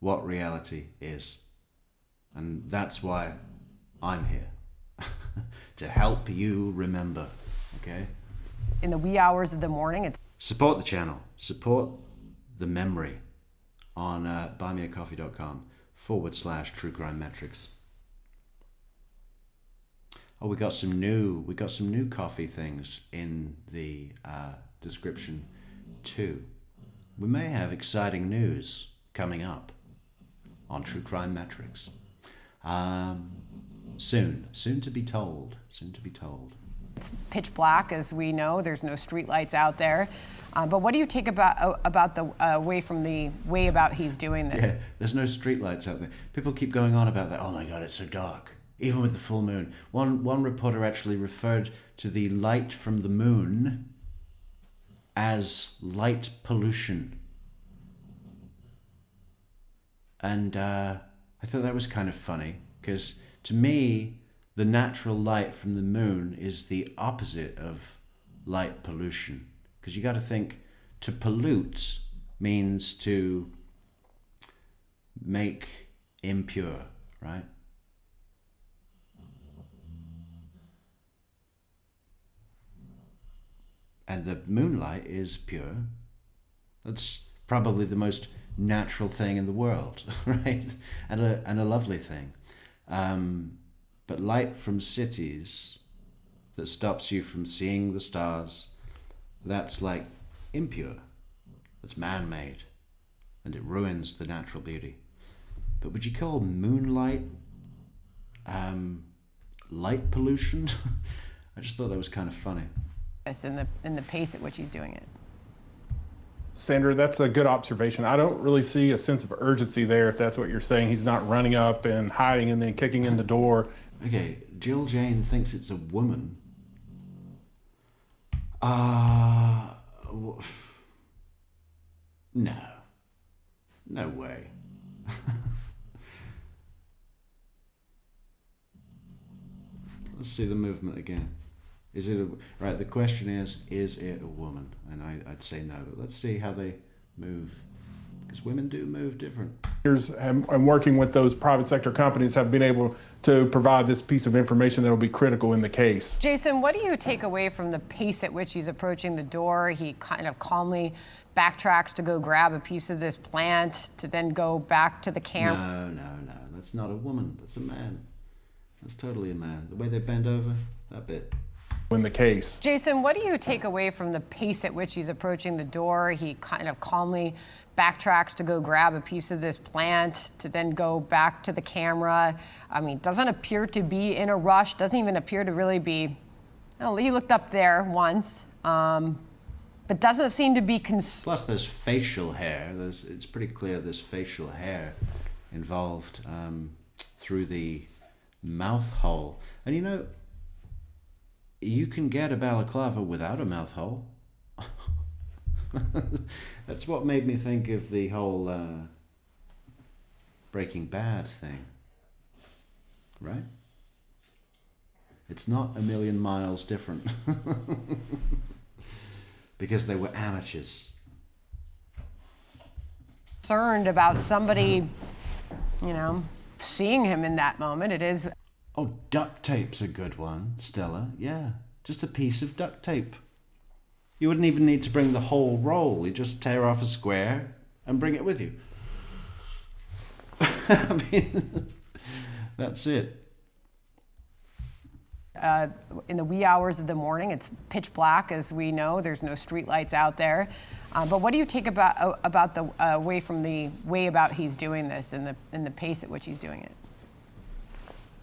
what reality is. And that's why I'm here, to help you remember, okay? In the wee hours of the morning, it's... Support the channel, support the memory on buymeacoffee.com/True Crime Metrix. Oh, we got some new coffee things in the description too. We may have exciting news coming up on True Crime Metrix. Soon to be told. It's pitch black, as we know. There's no street lights out there. But what do you take about the way about he's doing this? Yeah, there's no street lights out there. People keep going on about that. Oh my God, it's so dark. Even with the full moon. One reporter actually referred to the light from the moon as light pollution. And I thought that was kind of funny, because to me, the natural light from the moon is the opposite of light pollution. Because you got to think, to pollute means to make impure, right? And the moonlight is pure. That's probably the most natural thing in the world, right? And a lovely thing. But light from cities that stops you from seeing the stars, that's like impure. It's man-made. And it ruins the natural beauty. But would you call moonlight light pollution? I just thought that was kind of funny. In the pace at which he's doing it. Sandra, that's a good observation. I don't really see a sense of urgency there, if that's what you're saying. He's not running up and hiding and then kicking in the door. Okay, Jill Jane thinks it's a woman. No way. Let's see the movement again. Is it right? The question is it a woman? And I'd say no. But let's see how they move, because women do move different. And working with those private sector companies have been able to provide this piece of information that will be critical in the case. Jason, what do you take away from the pace at which he's approaching the door? He kind of calmly backtracks to go grab a piece of this plant to then go back to the camera. No. That's not a woman. That's a man. That's totally a man. The way they bend over, that bit. In the case. Jason, what do you take away from the pace at which he's approaching the door? He kind of calmly backtracks to go grab a piece of this plant, to then go back to the camera. I mean, doesn't appear to be in a rush, doesn't even appear to really be, oh, he looked up there once, but doesn't seem to be Plus there's facial hair. It's pretty clear there's facial hair involved through the mouth hole. And you know, you can get a balaclava without a mouth hole. That's what made me think of the whole Breaking Bad thing, right? It's not a million miles different because they were amateurs. concerned about somebody, you know, seeing him in that moment. It is. Oh, duct tape's a good one, Stella. Yeah, just a piece of duct tape. You wouldn't even need to bring the whole roll. You just tear off a square and bring it with you. I mean, that's it. In the wee hours of the morning, it's pitch black, as we know. There's no street lights out there. But what do you take about the way from the way about he's doing this and the pace at which he's doing it?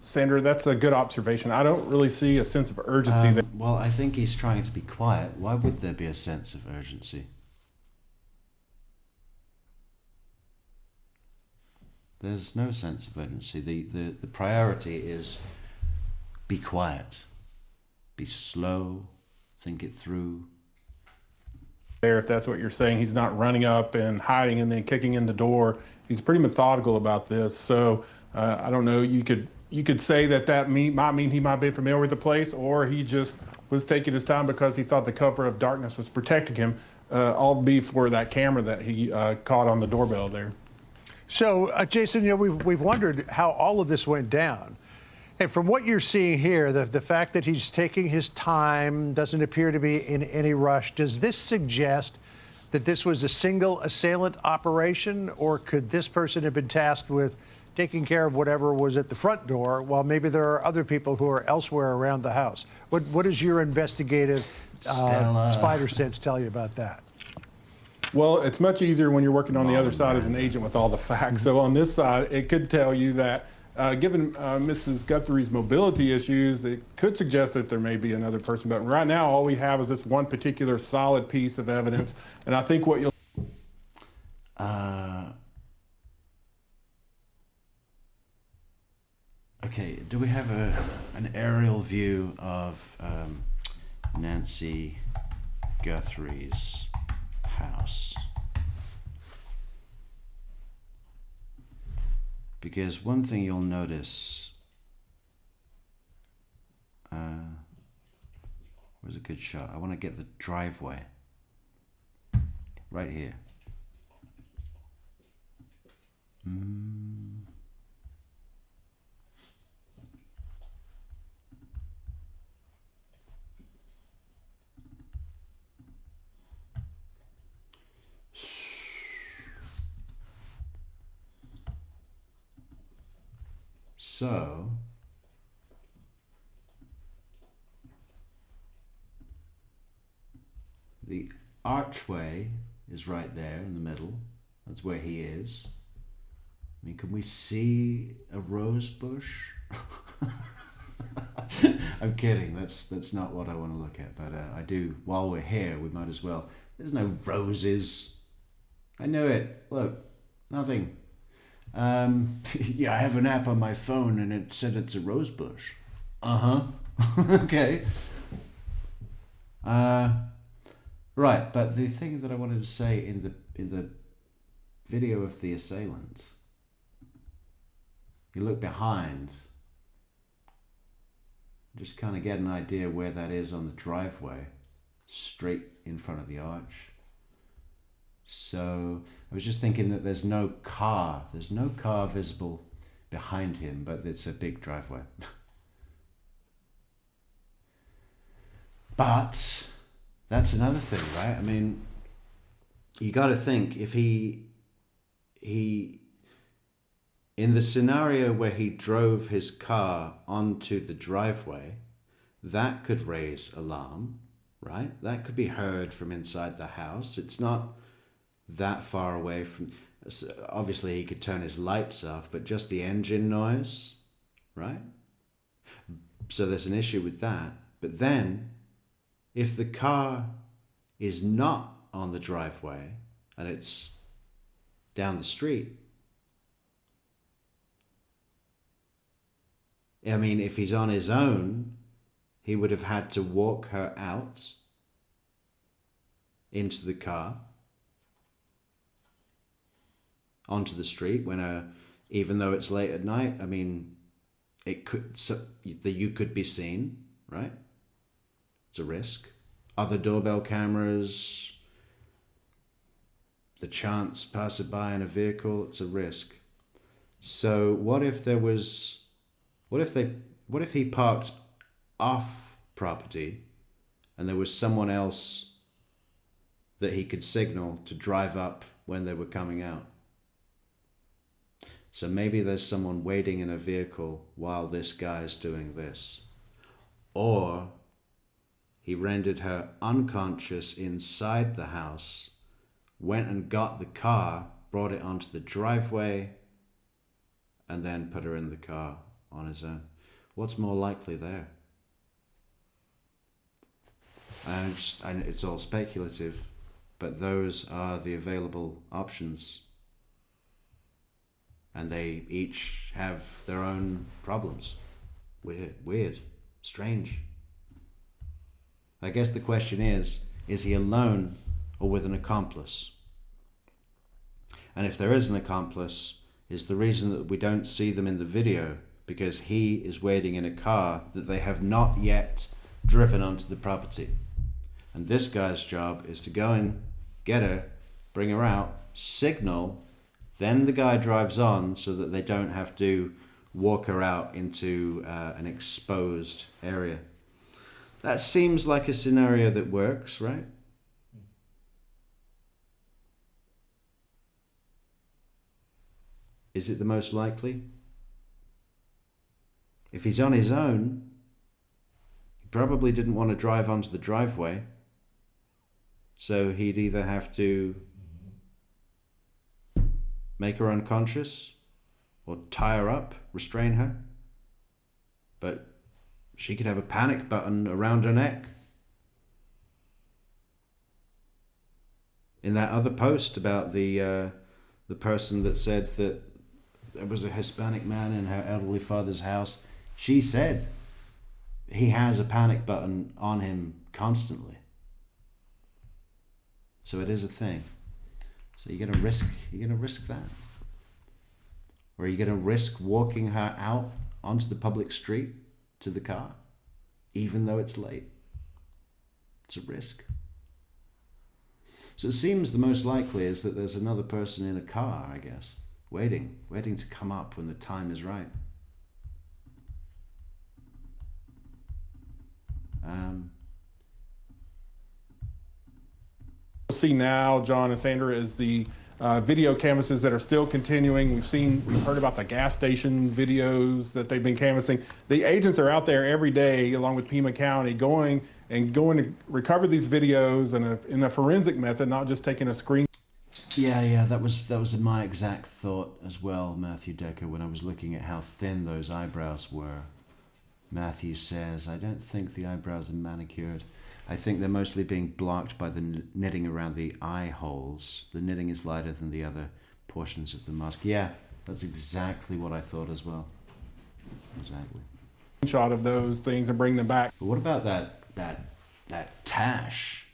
Sandra, that's a good observation. I don't really see a sense of urgency there. Well, I think he's trying to be quiet. Why would there be a sense of urgency? There's no sense of urgency. The priority is be quiet, be slow, think it through. There, if that's what you're saying, he's not running up and hiding and then kicking in the door. He's pretty methodical about this. So I don't know. You could say that might mean he might be familiar with the place, or he just was taking his time because he thought the cover of darkness was protecting him, all before that camera that he caught on the doorbell there. So, Jason, you know, we've wondered how all of this went down. And from what you're seeing here, the fact that he's taking his time, doesn't appear to be in any rush, does this suggest that this was a single assailant operation, or could this person have been tasked with taking care of whatever was at the front door, while maybe there are other people who are elsewhere around the house? What does your investigative spider sense tell you about that? Well, it's much easier when you're working on the other side as an agent with all the facts. So on this side, it could tell you that given Mrs. Guthrie's mobility issues, it could suggest that there may be another person. But right now, all we have is this one particular solid piece of evidence. And I think what you'll... Okay, do we have an aerial view of Nancy Guthrie's house? Because one thing you'll notice, where's a good shot? I want to get the driveway right here. So, the archway is right there in the middle. That's where he is. I mean, can we see a rose bush? I'm kidding. That's not what I want to look at. But I do. While we're here, we might as well. There's no roses. I knew it. Look, nothing. Yeah, I have an app on my phone and it said it's a rose bush. Okay. Right, but the thing that I wanted to say in the video of the assailant, you look behind, just kind of get an idea where that is on the driveway, straight in front of the arch. So I was just thinking that there's no car visible behind him, but it's a big driveway. But that's another thing, right? I mean, you got to think, if he in the scenario where he drove his car onto the driveway, that could raise alarm, right? That could be heard from inside the house. It's not that far away from, obviously he could turn his lights off, but just the engine noise, right? So there's an issue with that. But then if the car is not on the driveway and it's down the street, I mean, if he's on his own, he would have had to walk her out into the car, onto the street when even though it's late at night, I mean, it could, you could be seen, right? It's a risk. Other doorbell cameras, the chance passerby in a vehicle, it's a risk. So what if there was, what if he parked off property and there was someone else that he could signal to drive up when they were coming out? So maybe there's someone waiting in a vehicle while this guy's doing this. Or he rendered her unconscious inside the house, went and got the car, brought it onto the driveway, and then put her in the car on his own. What's more likely there? And it's all speculative, but those are the available options. And they each have their own problems. Weird, strange. I guess the question is he alone or with an accomplice? And if there is an accomplice, is the reason that we don't see them in the video because he is waiting in a car that they have not yet driven onto the property. And this guy's job is to go and get her, bring her out, signal, then the guy drives on so that they don't have to walk her out into an exposed area. That seems like a scenario that works, right? Is it the most likely? If he's on his own, he probably didn't want to drive onto the driveway, so he'd either have to make her unconscious or tie her up, restrain her. But she could have a panic button around her neck. In that other post about the person that said that there was a Hispanic man in her elderly father's house, she said he has a panic button on him constantly. So it is a thing. So you're gonna risk that? Or are you gonna risk walking her out onto the public street to the car, even though it's late? It's a risk. So it seems the most likely is that there's another person in a car, I guess, waiting to come up when the time is right. See now, John and Sandra, is the video canvases that are still continuing. We've heard about the gas station videos that they've been canvassing. The agents are out there every day, along with Pima County, going to recover these videos in a forensic method, not just taking a screen. Yeah, that was my exact thought as well, Matthew Decker, when I was looking at how thin those eyebrows were. Matthew says, I don't think the eyebrows are manicured. I think they're mostly being blocked by the knitting around the eye holes. The knitting is lighter than the other portions of the mask. Yeah, that's exactly what I thought as well. Exactly. Shot of those things and bring them back. But what about that tash?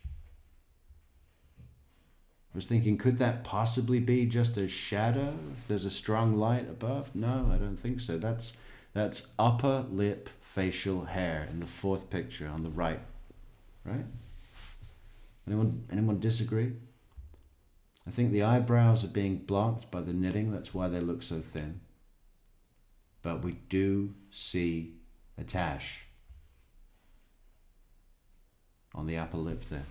I was thinking, could that possibly be just a shadow if there's a strong light above? No, I don't think so. That's upper lip facial hair in the fourth picture on the right. Right? Anyone disagree? I think the eyebrows are being blocked by the knitting. That's why they look so thin. But we do see a tash on the upper lip there.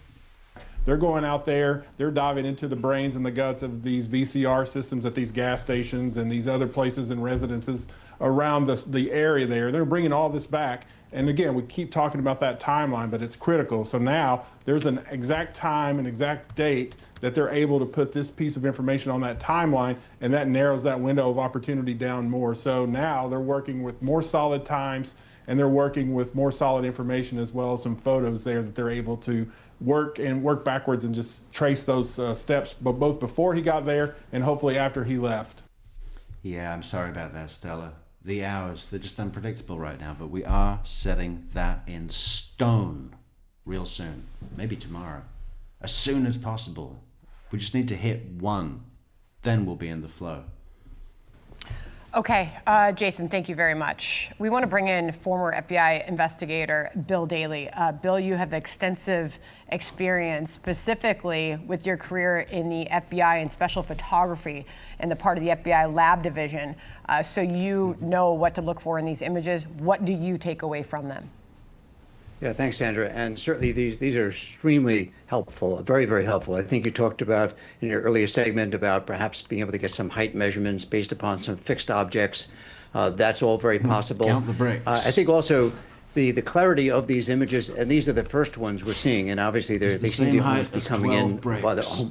They're going out there, they're diving into the brains and the guts of these VCR systems at these gas stations and these other places and residences around the area there. They're bringing all this back, And again, we keep talking about that timeline, but it's critical. So now there's an exact time, an exact date that they're able to put this piece of information on that timeline, and that narrows that window of opportunity down more. So now they're working with more solid times, and they're working with more solid information, as well as some photos there that they're able to work backwards and just trace those steps, but both before he got there and hopefully after he left. Yeah, I'm sorry about that, Stella. The hours, they're just unpredictable right now, but we are setting that in stone real soon. Maybe tomorrow. As soon as possible. We just need to hit 1. Then we'll be in the flow. Okay, Jason, thank you very much. We want to bring in former FBI investigator Bill Daley. Bill, you have extensive experience, specifically with your career in the FBI and special photography and the part of the FBI lab division. So you know what to look for in these images. What do you take away from them? Yeah, thanks, Sandra. And certainly these are extremely helpful, very, very helpful. I think you talked about in your earlier segment about perhaps being able to get some height measurements based upon some fixed objects. That's all very possible. Count the bricks. I think also the clarity of these images, and these are the first ones we're seeing, and obviously they seem to almost be coming in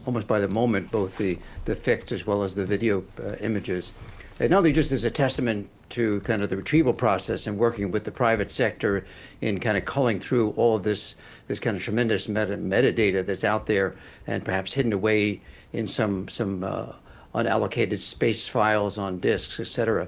almost by the moment, both the fixed as well as the video images. And not only just as a testament to kind of the retrieval process and working with the private sector in kind of culling through all of this kind of tremendous metadata that's out there and perhaps hidden away in some unallocated space files on disks, et cetera.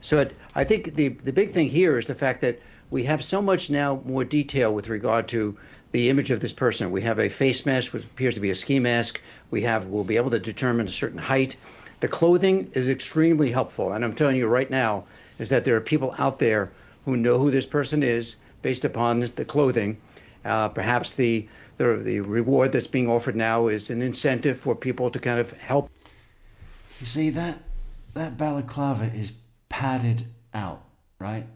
So I think the big thing here is the fact that we have so much now more detail with regard to the image of this person. We have a face mask, which appears to be a ski mask. We'll be able to determine a certain height. The clothing is extremely helpful, and I'm telling you right now is that there are people out there who know who this person is based upon the clothing. Perhaps the reward that's being offered now is an incentive for people to kind of help. You see, that balaclava is padded out, right?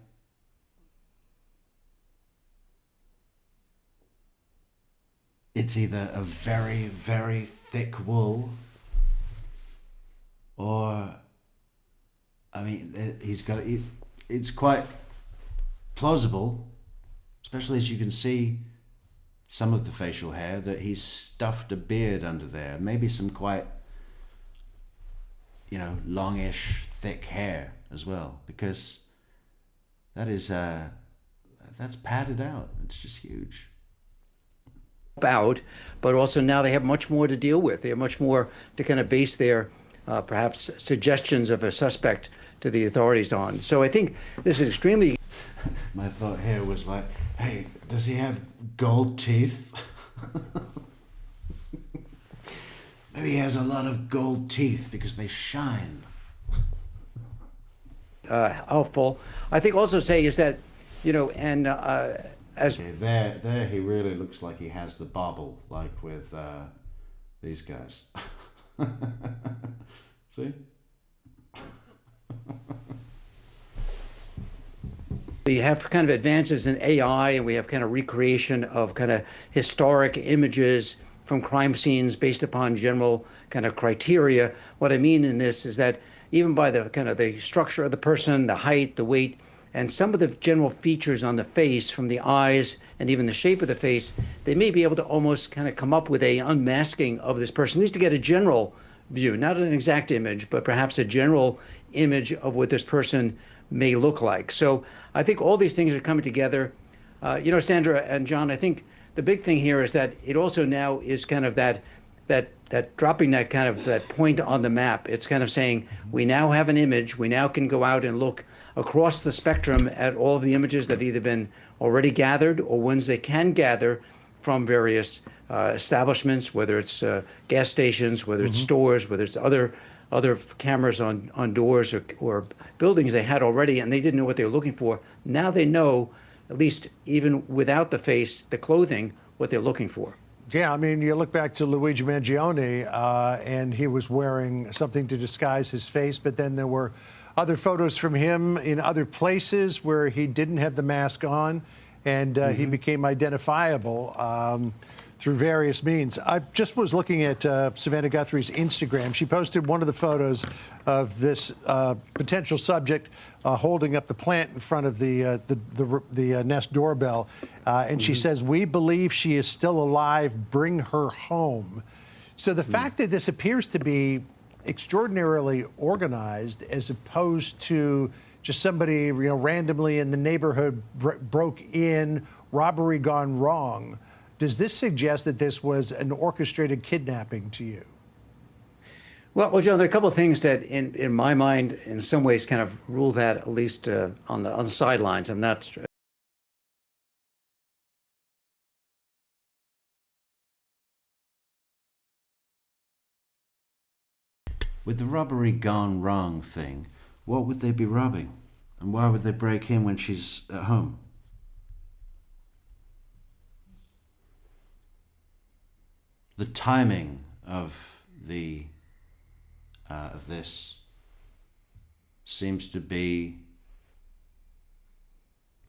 It's either a very, very thick wool, or, I mean, it's quite plausible, especially as you can see some of the facial hair, that he's stuffed a beard under there. Maybe some quite, longish, thick hair as well, because that's padded out. It's just huge. Out, but also now they have much more to deal with. They have much more to kind of base their perhaps suggestions of a suspect to the authorities on. So I think this is extremely... My thought here was like, hey, does he have gold teeth? Maybe he has a lot of gold teeth because they shine. Helpful. I think also say is that, and as... Okay, there he really looks like he has the bobble, like with these guys. See? We have kind of advances in AI, and we have kind of recreation of kind of historic images from crime scenes based upon general kind of criteria. What I mean in this is that even by the kind of the structure of the person, the height, the weight, and some of the general features on the face, from the eyes and even the shape of the face, they may be able to almost kind of come up with a unmasking of this person, at least to get a general view, not an exact image, but perhaps a general image of what this person may look like. So I think all these things are coming together. Sandra and John, I think the big thing here is that it also now is kind of that dropping that kind of that point on the map. It's kind of saying we now have an image. We now can go out and look across the spectrum at all of the images that have either been already gathered or ones they can gather from various establishments, whether it's gas stations, whether it's stores, whether it's other cameras on doors or buildings they had already, and they didn't know what they were looking for. Now they know, at least even without the face, the clothing, what they're looking for. Yeah, I mean, you look back to Luigi Mangione, and he was wearing something to disguise his face, but then there were other photos from him in other places where he didn't have the mask on, and he became identifiable. through various means. I just was looking at Savannah Guthrie's Instagram. She posted one of the photos of this potential subject holding up the plant in front of the Nest doorbell. And she says, "We believe she is still alive. Bring her home." So the fact that this appears to be extraordinarily organized as opposed to just somebody randomly in the neighborhood broke in, robbery gone wrong, does this suggest that this was an orchestrated kidnapping to you? Well, John, there are a couple of things that, in my mind, in some ways, kind of rule that at least on the sidelines. I'm not. With the robbery gone wrong thing, what would they be robbing? And why would they break in when she's at home? The timing of this seems to be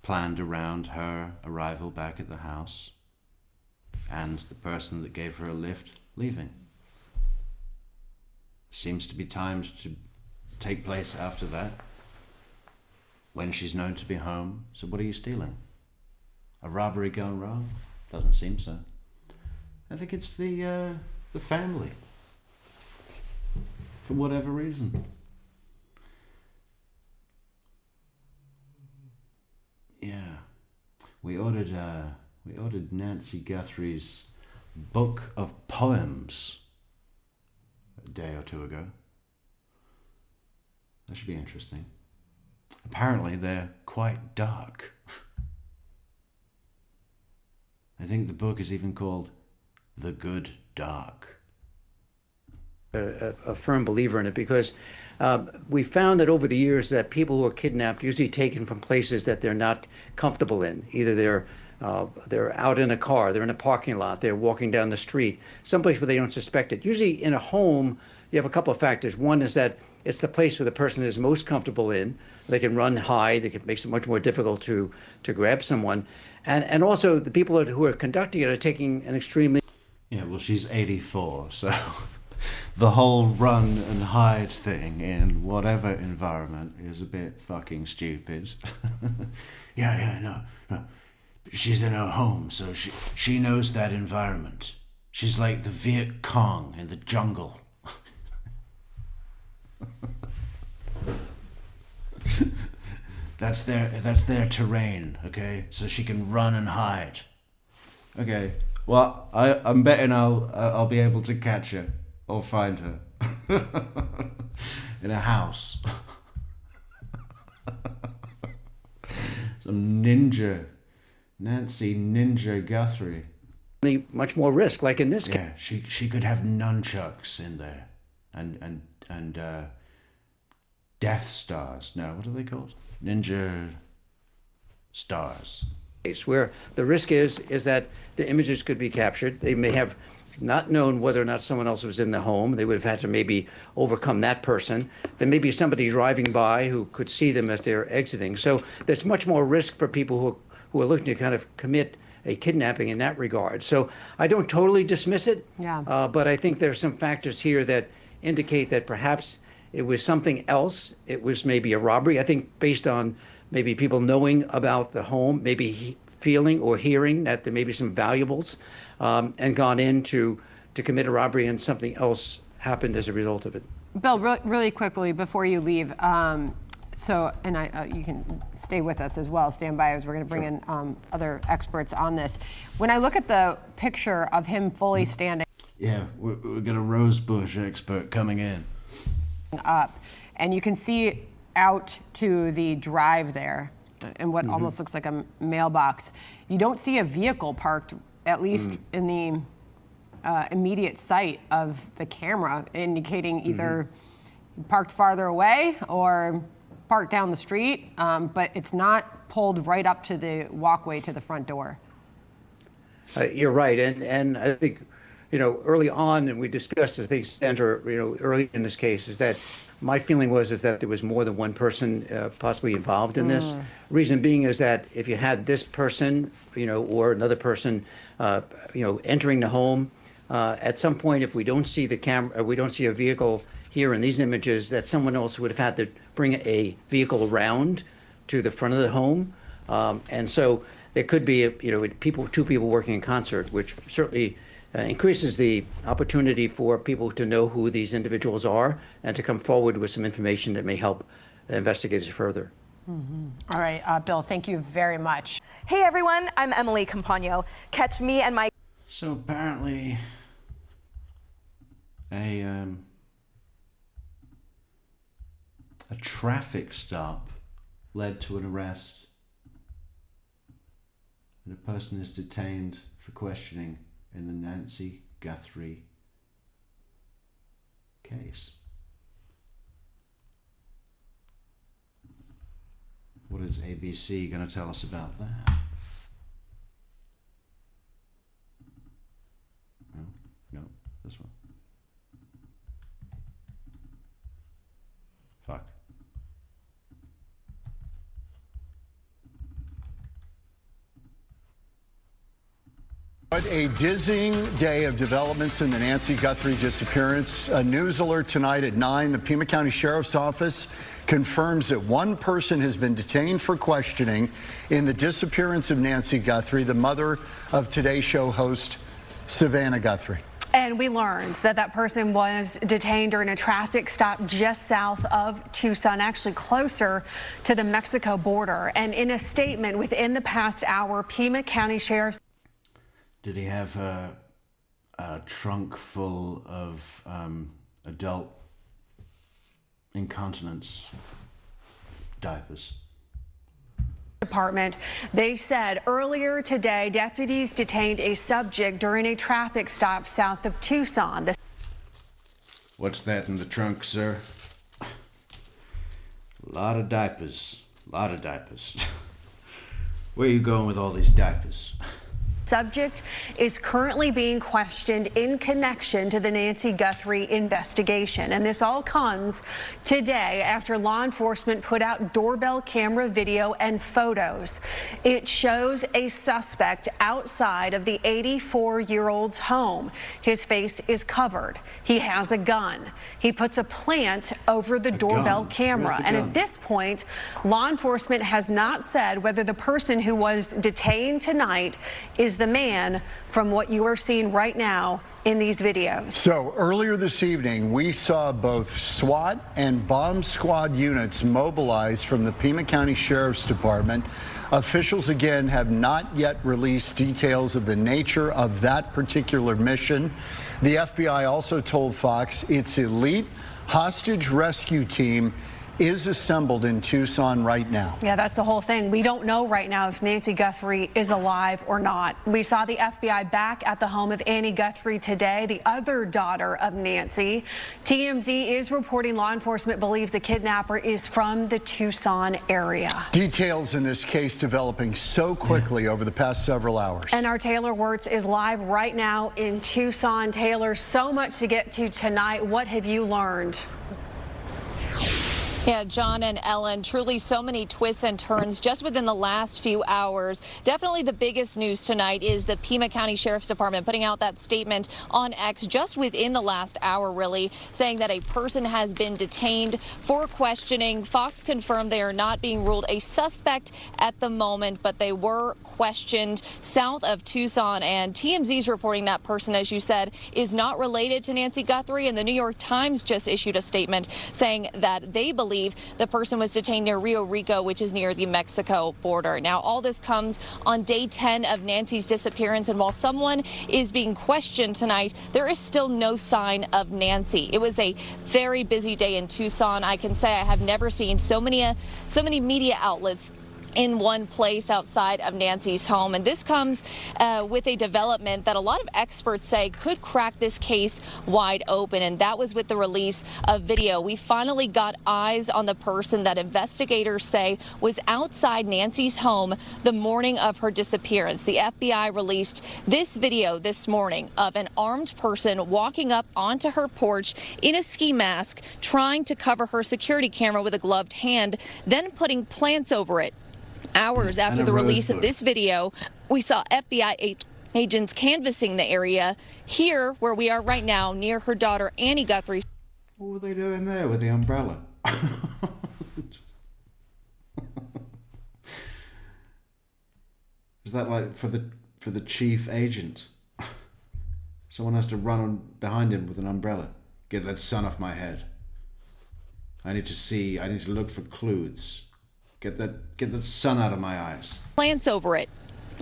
planned around her arrival back at the house and the person that gave her a lift leaving. Seems to be timed to take place after that, when she's known to be home. So what are you stealing? A robbery gone wrong? Doesn't seem so. I think it's the family, for whatever reason. Yeah, we ordered Nancy Guthrie's book of poems a day or two ago. That should be interesting. Apparently they're quite dark. I think the book is even called The Good Dark. A firm believer in it, because we found that over the years that people who are kidnapped usually taken from places that they're not comfortable in. Either they're out in a car, they're in a parking lot, they're walking down the street, someplace where they don't suspect it. Usually in a home, you have a couple of factors. One is that it's the place where the person is most comfortable in. They can run, hide. It makes it much more difficult to grab someone. And also the people who are conducting it are taking an extremely... Yeah, well, she's 84, so the whole run and hide thing in whatever environment is a bit fucking stupid. No. She's in her home, so she knows that environment. She's like the Viet Cong in the jungle. That's their terrain, okay? So she can run and hide. Okay. Well, I'm betting I'll be able to catch her or find her in a house. Some ninja, Nancy Ninja Guthrie. Much more risk, like in this case. Yeah, she could have nunchucks in there, and Death Stars. No, what are they called? Ninja Stars. Where the risk is that the images could be captured. They may have not known whether or not someone else was in the home. They would have had to maybe overcome that person. There may be somebody driving by who could see them as they're exiting. So there's much more risk for people who are looking to kind of commit a kidnapping in that regard. So I don't totally dismiss it, but I think there's some factors here that indicate that perhaps it was something else. It was maybe a robbery. I think based on maybe people knowing about the home, maybe feeling or hearing that there may be some valuables, and gone in to commit a robbery, and something else happened as a result of it. Bill, really quickly before you leave, you can stay with us as well, stand by, as we're going to bring in other experts on this. When I look at the picture of him fully standing... Yeah, we've got a rosebush expert coming in. ...up, and you can see out to the drive there in what almost looks like a mailbox. You don't see a vehicle parked, at least in the immediate sight of the camera, indicating either parked farther away or parked down the street, but it's not pulled right up to the walkway to the front door. You're right, and I think, early on, and we discussed, I think, Sandra, early in this case, is that My feeling is that there was more than one person possibly involved in this. Reason being is that if you had this person, or another person, entering the home, at some point, if we don't see the camera, we don't see a vehicle here in these images, that someone else would have had to bring a vehicle around to the front of the home, and so there could be, two people working in concert, which certainly increases the opportunity for people to know who these individuals are and to come forward with some information that may help investigators further. All right, Bill, thank you very much. Hey everyone, I'm Emily Campagno. Catch me and my... So apparently a traffic stop led to an arrest, and a person is detained for questioning in the Nancy Guthrie case. What is ABC going to tell us about that? No, this one. Fuck. What a dizzying day of developments in the Nancy Guthrie disappearance. A news alert tonight at 9. The Pima County Sheriff's Office confirms that one person has been detained for questioning in the disappearance of Nancy Guthrie, the mother of Today Show host Savannah Guthrie. And we learned that that person was detained during a traffic stop just south of Tucson, actually closer to the Mexico border. And in a statement within the past hour, Pima County Sheriff's... Did he have a trunk full of adult incontinence diapers? Department. They said earlier today deputies detained a subject during a traffic stop south of Tucson. What's that in the trunk, sir? A lot of diapers. Where are you going with all these diapers? Subject is currently being questioned in connection to the Nancy Guthrie investigation. And this all comes today after law enforcement put out doorbell camera video and photos. It shows a suspect outside of the 84-year-old's home. His face is covered. He has a gun. He puts a plant over the doorbell camera. And at this point, law enforcement has not said whether the person who was detained tonight is the man from what you are seeing right now in these videos. So earlier this evening, we saw both SWAT and bomb squad units mobilized from the Pima County Sheriff's Department. Officials again have not yet released details of the nature of that particular mission. The FBI also told Fox its elite hostage rescue team is assembled in Tucson right now. Yeah, that's the whole thing. We don't know right now if Nancy Guthrie is alive or not. We saw the FBI back at the home of Annie Guthrie today, the other daughter of Nancy. TMZ is reporting law enforcement believes the kidnapper is from the Tucson area. Details in this case developing so quickly over the past several hours. And our Taylor Wirtz is live right now in Tucson. Taylor, so much to get to tonight. What have you learned? Yeah, John and Ellen, truly so many twists and turns just within the last few hours. Definitely the biggest news tonight is the Pima County Sheriff's Department putting out that statement on X just within the last hour, really, saying that a person has been detained for questioning. Fox confirmed they are not being ruled a suspect at the moment, but they were questioned south of Tucson. And TMZ's reporting that person, as you said, is not related to Nancy Guthrie. And the New York Times just issued a statement saying that they believe the person was detained near Rio Rico, which is near the Mexico border. Now, all this comes on day 10 of Nancy's disappearance. And while someone is being questioned tonight, there is still no sign of Nancy. It was a very busy day in Tucson. I can say I have never seen so many media outlets in one place outside of Nancy's home. And this comes with a development that a lot of experts say could crack this case wide open. And that was with the release of video. We finally got eyes on the person that investigators say was outside Nancy's home the morning of her disappearance. The FBI released this video this morning of an armed person walking up onto her porch in a ski mask, trying to cover her security camera with a gloved hand, then putting plants over it. Hours after the release of this video, we saw FBI agents canvassing the area here where we are right now near her daughter Annie Guthrie. What were they doing there with the umbrella? Is that like for the chief agent? Someone has to run on behind him with an umbrella. Get that sun off my head. I need to look for clues. Get that sun out of my eyes. Plants over it.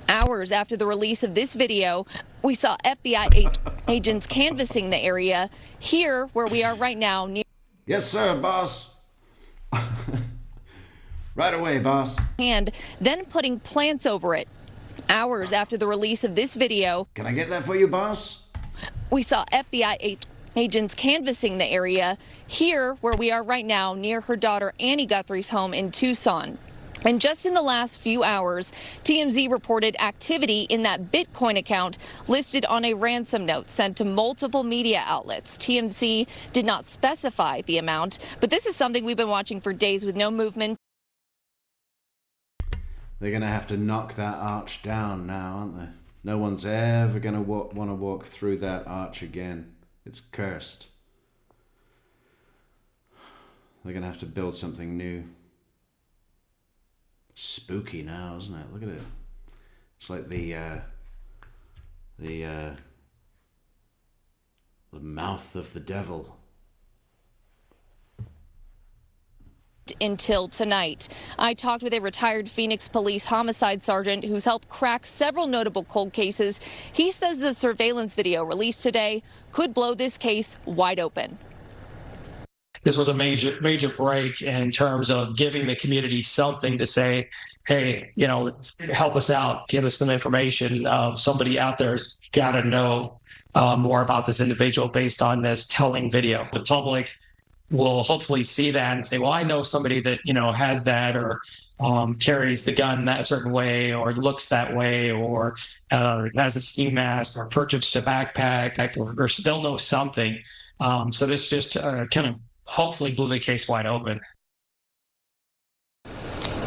Hours after the release of this video, we saw FBI agents canvassing the area here where we are right now near. Yes, sir, boss. Right away, boss. And then putting plants over it. Hours after the release of this video. Can I get that for you, boss? We saw FBI agents canvassing the area here where we are right now near her daughter Annie Guthrie's home in Tucson. And just in the last few hours, TMZ reported activity in that Bitcoin account listed on a ransom note sent to multiple media outlets. TMZ did not specify the amount, but this is something we've been watching for days with no movement. They're going to have to knock that arch down now, aren't they? No one's ever going to want to walk through that arch again. It's cursed. They're going to have to build something new. Spooky now, isn't it? Look at it. It's like the mouth of the devil. Until tonight. I talked with a retired Phoenix police homicide sergeant who's helped crack several notable cold cases. He says the surveillance video released today could blow this case wide open. This was a major break in terms of giving the community something to say, hey, help us out, give us some information. Somebody out there's got to know more about this individual based on this telling video. The public will hopefully see that and say, well, I know somebody that, has that or carries the gun that certain way or looks that way or has a ski mask or purchased a backpack or they'll know something. So this just kind of hopefully blew the case wide open.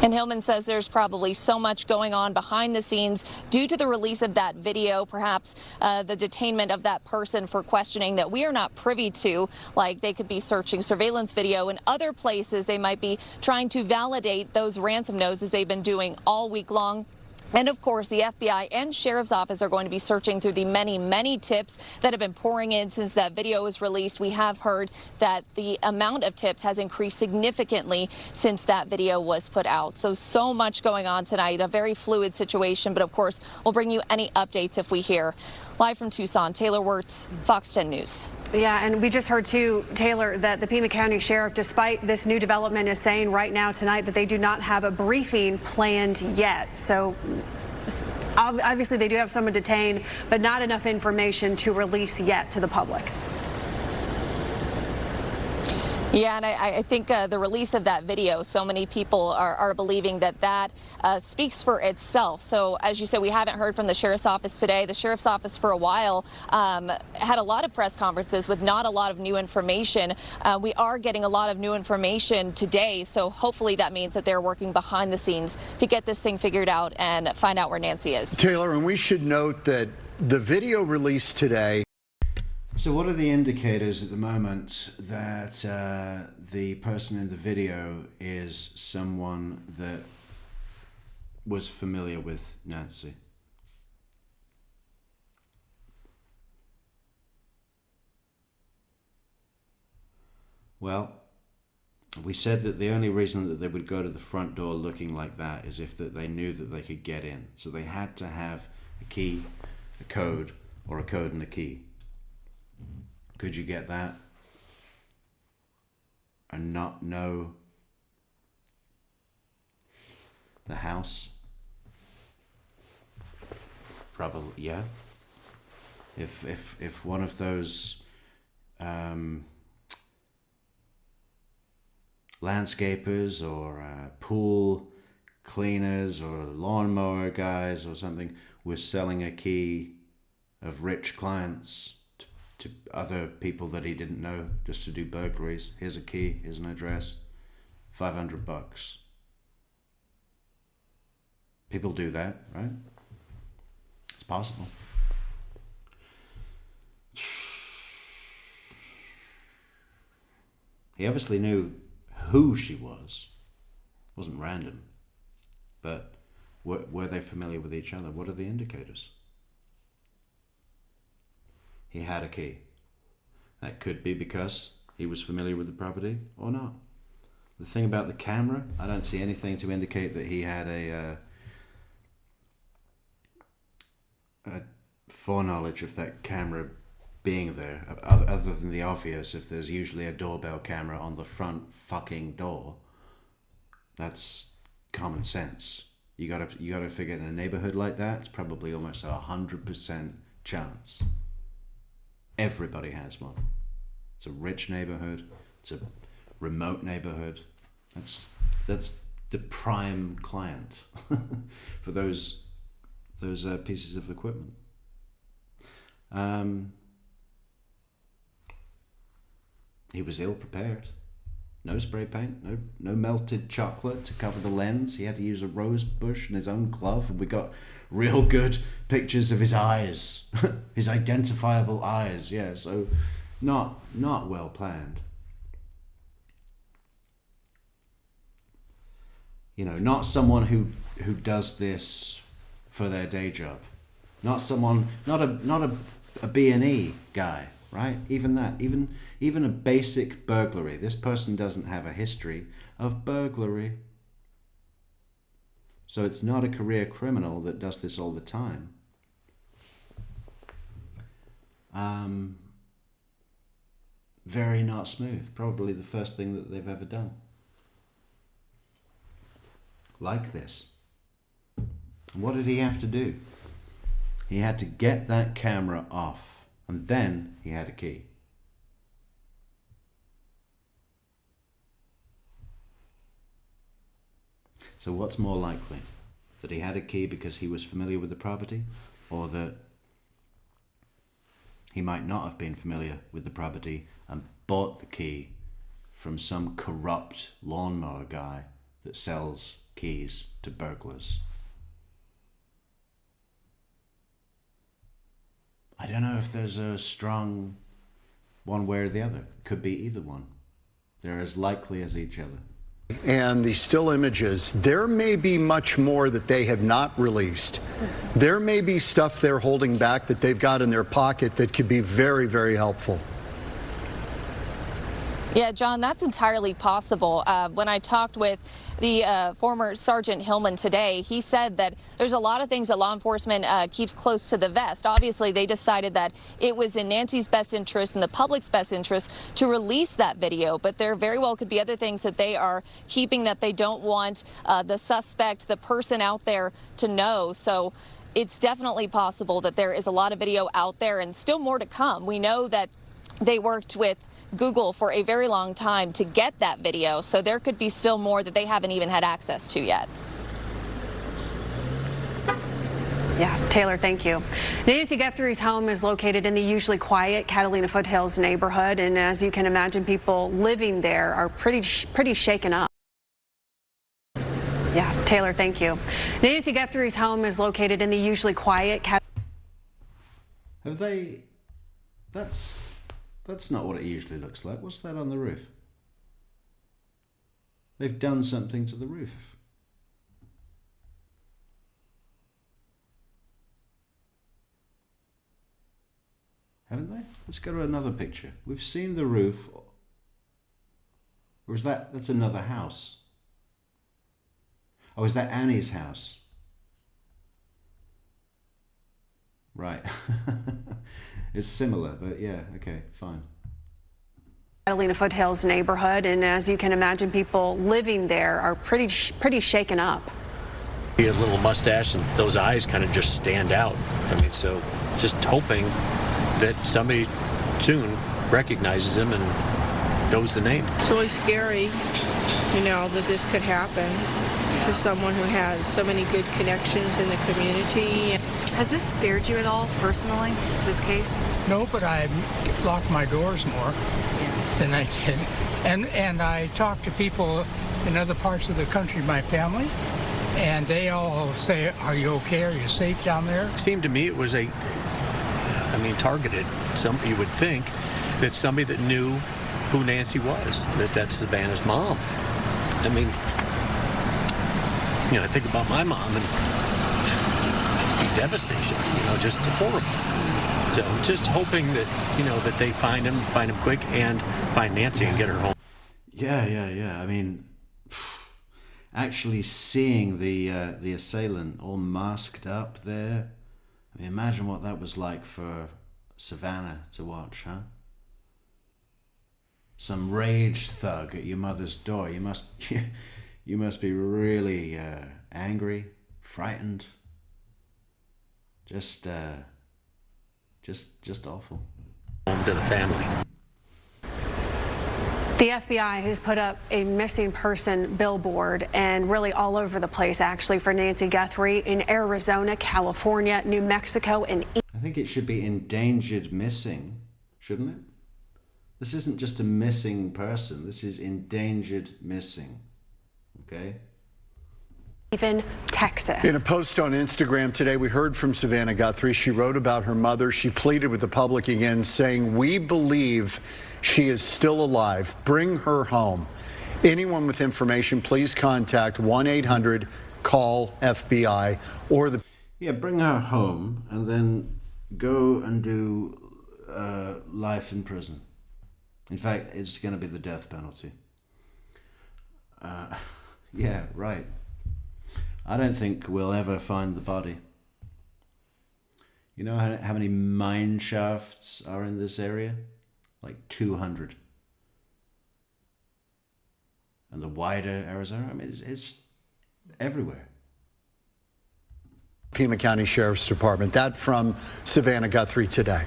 And Hillman says there's probably so much going on behind the scenes due to the release of that video, perhaps the detainment of that person for questioning that we are not privy to, like they could be searching surveillance video in other places. They might be trying to validate those ransom notes as they've been doing all week long. And of course, the FBI and Sheriff's Office are going to be searching through the many tips that have been pouring in since that video was released. We have heard that the amount of tips has increased significantly since that video was put out. So much going on tonight, a very fluid situation. But of course, we'll bring you any updates if we hear. Live from Tucson, Taylor Wirtz, Fox 10 News. Yeah, and we just heard too, Taylor, that the Pima County Sheriff, despite this new development, is saying right now tonight that they do not have a briefing planned yet. So obviously they do have someone detained, but not enough information to release yet to the public. Yeah, and I think the release of that video, so many people are believing that speaks for itself. So as you said, we haven't heard from the Sheriff's Office today. The Sheriff's Office for a while had a lot of press conferences with not a lot of new information. We are getting a lot of new information today, so hopefully that means that they're working behind the scenes to get this thing figured out and find out where Nancy is. Taylor, and we should note that the video released today. So what are the indicators at the moment that the person in the video is someone that was familiar with Nancy? Well, we said that the only reason that they would go to the front door looking like that is if that they knew that they could get in. So they had to have a key, a code, or a code and a key. Could you get that and not know The house? Probably, yeah. If one of those landscapers or pool cleaners or lawnmower guys or something were selling a key of rich clients to other people that he didn't know just to do burglaries. Here's a key, here's an address, $500. People do that, right? It's possible. He obviously knew who she was. It wasn't random. But were they familiar with each other? What are the indicators? He had a key. That could be because he was familiar with the property or not. The thing about the camera, I don't see anything to indicate that he had a foreknowledge of that camera being there, other than the obvious. If there's usually a doorbell camera on the front fucking door, that's common sense. You gotta figure in a neighborhood like that, it's probably almost 100% chance. Everybody has one. It's a rich neighborhood. It's a remote neighborhood. That's the prime client for those pieces of equipment. He was ill prepared. No spray paint, no melted chocolate to cover the lens. He had to use a rose bush and his own glove, and we got real good pictures of his eyes, his identifiable eyes. Yeah, so not well planned. You know, not someone who does this for their day job. Not a B&E guy, right? Even that, even a basic burglary. This person doesn't have a history of burglary. So it's not a career criminal that does this all the time. Very not smooth. Probably the first thing that they've ever done. Like this. And what did he have to do? He had to get that camera off, and then he had a key. So what's more likely? That he had a key because he was familiar with the property, or that he might not have been familiar with the property and bought the key from some corrupt lawnmower guy that sells keys to burglars? I don't know if there's a strong one way or the other. It could be either one. They're as likely as each other. And the still images, there may be much more that they have not released. There may be stuff they're holding back that they've got in their pocket that could be very, very helpful. Yeah, John, that's entirely possible. When I talked with the former Sergeant Hillman today, he said that there's a lot of things that law enforcement keeps close to the vest. Obviously, they decided that it was in Nancy's best interest and the public's best interest to release that video, but there very well could be other things that they are keeping that they don't want the suspect, the person out there to know. So it's definitely possible that there is a lot of video out there and still more to come. We know that they worked with Google for a very long time to get that video, so there could be still more that they haven't even had access to yet. Yeah, Taylor, thank you. Nancy Guthrie's home is located in the usually quiet Catalina Foothills neighborhood, and as you can imagine, people living there are pretty shaken up. Yeah, Taylor, thank you. Nancy Guthrie's home is located in the usually quiet Have they... That's not what it usually looks like. What's that on the roof? They've done something to the roof. Haven't they? Let's go to another picture. We've seen the roof. Or is that's another house? Oh, is that Annie's house? Right. It's similar, but yeah, okay, fine. Catalina Foothills neighborhood, and as you can imagine, people living there are pretty shaken up. He had a little mustache and those eyes kind of just stand out. I mean, so just hoping that somebody soon recognizes him and knows the name. It's really scary, that this could happen to someone who has so many good connections in the community. Has this scared you at all personally, this case? No, but I lock my doors more than I did. And I talk to people in other parts of the country, my family, and they all say, are you okay? Are you safe down there? It seemed to me it was targeted. You would think that somebody that knew who Nancy was, that's Savannah's mom. I mean, I think about my mom and devastation, just horrible. So just hoping that, that they find him quick and find Nancy and get her home. Yeah. I mean, actually seeing the assailant all masked up there, I mean, imagine what that was like for Savannah to watch, huh? Some rage thug at your mother's door. You must be really angry, frightened. Just awful. Home to the family. The FBI has put up a missing person billboard and really all over the place, actually, for Nancy Guthrie in Arizona, California, New Mexico, and I think it should be endangered missing, shouldn't it? This isn't just a missing person. This is endangered missing. Okay? Even Texas. In a post on Instagram today, we heard from Savannah Guthrie. She wrote about her mother. She pleaded with the public again, saying, "We believe she is still alive. Bring her home. Anyone with information, please contact 1-800-CALL-FBI or the..." Yeah, bring her home and then go and do life in prison. In fact, it's going to be the death penalty. Yeah, right. I don't think we'll ever find the body. You know how many mine shafts are in this area? Like 200. And the wider Arizona, I mean, it's everywhere. Pima County Sheriff's Department. That from Savannah Guthrie today.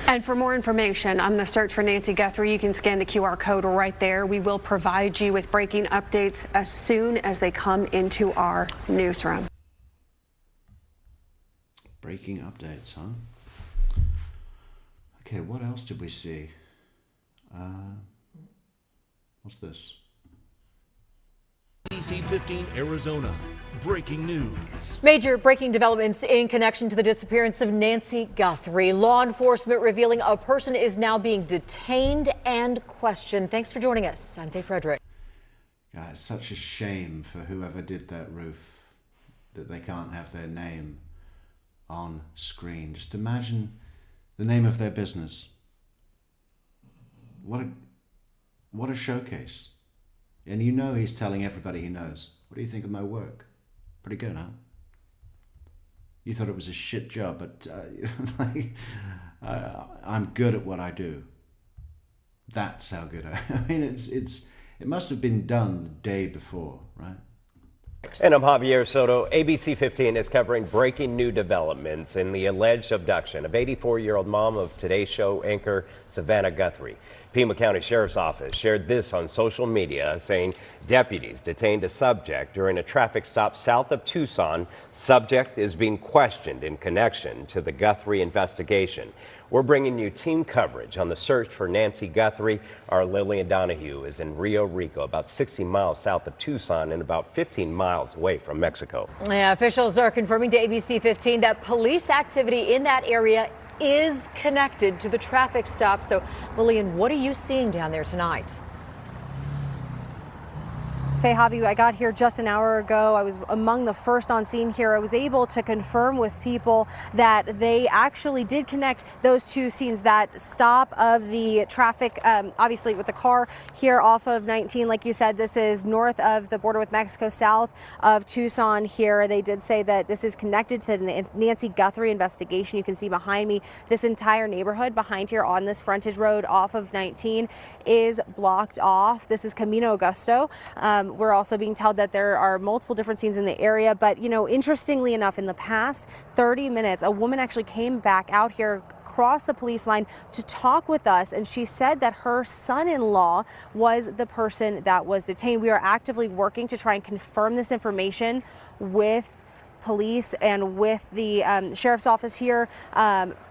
And for more information on the search for Nancy Guthrie, you can scan the QR code right there. We will provide you with breaking updates as soon as they come into our newsroom. Breaking updates, huh? Okay, what else did we see? What's this? ABC 15 Arizona. Breaking news. Major breaking developments in connection to the disappearance of Nancy Guthrie. Law enforcement revealing a person is now being detained and questioned. Thanks for joining us. I'm Faye Frederick. God, it's such a shame for whoever did that roof that they can't have their name on screen. Just imagine the name of their business. What a showcase. And he's telling everybody he knows. What do you think of my work? Pretty good, huh? You thought it was a shit job, but I'm good at what I do. That's how good I mean, it must have been done the day before, right? And I'm Javier Soto. ABC 15 is covering breaking new developments in the alleged abduction of 84-year-old mom of Today's Show anchor Savannah Guthrie. Pima County Sheriff's Office shared this on social media, saying deputies detained a subject during a traffic stop south of Tucson. Subject is being questioned in connection to the Guthrie investigation. We're bringing you team coverage on the search for Nancy Guthrie. Our Lillian Donahue is in Rio Rico, about 60 miles south of Tucson and about 15 miles away from Mexico. Yeah, officials are confirming to ABC 15 that police activity in that area is connected to the traffic stop. So, Lillian, what are you seeing down there tonight? Faye, Javi, I got here just an hour ago. I was among the first on scene here. I was able to confirm with people that they actually did connect those two scenes. That stop of the traffic, obviously with the car here off of 19, like you said, this is north of the border with Mexico, south of Tucson here. They did say that this is connected to the Nancy Guthrie investigation. You can see behind me, this entire neighborhood behind here on this frontage road off of 19 is blocked off. This is Camino Augusto, we're also being told that there are multiple different scenes in the area. But, you know, interestingly enough, in the past 30 minutes, a woman actually came back out here, crossed the police line to talk with us, and she said that her son-in-law was the person that was detained. We are actively working to try and confirm this information with police and with the sheriff's office here.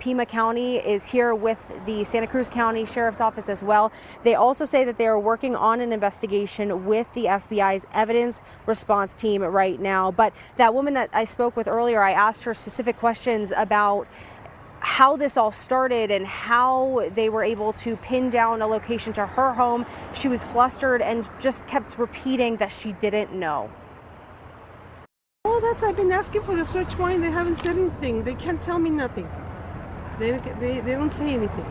Pima County is here with the Santa Cruz County Sheriff's Office as well. They also say that they are working on an investigation with the FBI's evidence response team right now. But that woman that I spoke with earlier, I asked her specific questions about how this all started and how they were able to pin down a location to her home. She was flustered and just kept repeating that she didn't know. Oh, I've been asking for the search warrant. They haven't said anything. They can't tell me nothing. They don't say anything.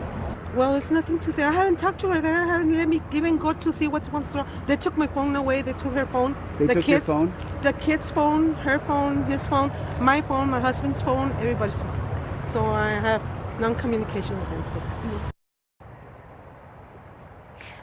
Well, it's nothing to say. I haven't talked to her. They haven't let me even go to see what's wrong. They took my phone away. They took her phone. They took your phone? The kid's phone, her phone, his phone, my phone, my husband's phone, everybody's phone. So I have non-communication with them. So.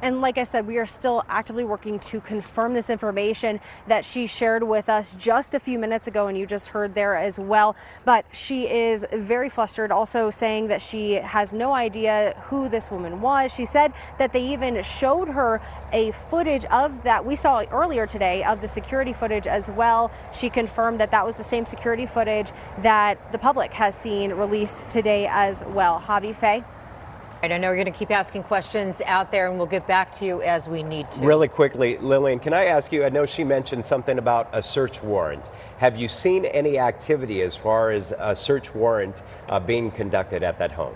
And like I said, we are still actively working to confirm this information that she shared with us just a few minutes ago, and you just heard there as well. But she is very flustered, also saying that she has no idea who this woman was. She said that they even showed her a footage of that we saw earlier today of the security footage as well. She confirmed that that was the same security footage that the public has seen released today as well. Javi, Faye? I know you're going to keep asking questions out there, and we'll get back to you as we need to. Really quickly, Lillian, can I ask you, I know she mentioned something about a search warrant. Have you seen any activity as far as a search warrant being conducted at that home?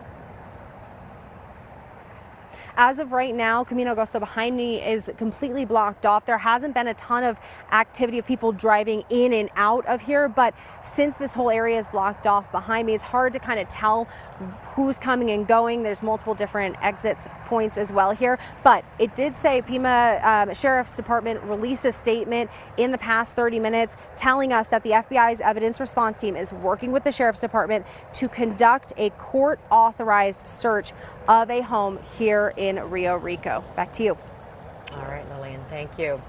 As of right now, Camino Augusto behind me is completely blocked off. There hasn't been a ton of activity of people driving in and out of here, but since this whole area is blocked off behind me, it's hard to kind of tell who's coming and going. There's multiple different exits points as well here, but it did say Pima Sheriff's Department released a statement in the past 30 minutes telling us that the FBI's evidence response team is working with the Sheriff's Department to conduct a court-authorized search of a home here in Rio Rico. Back to you. All right, Lillian, thank you.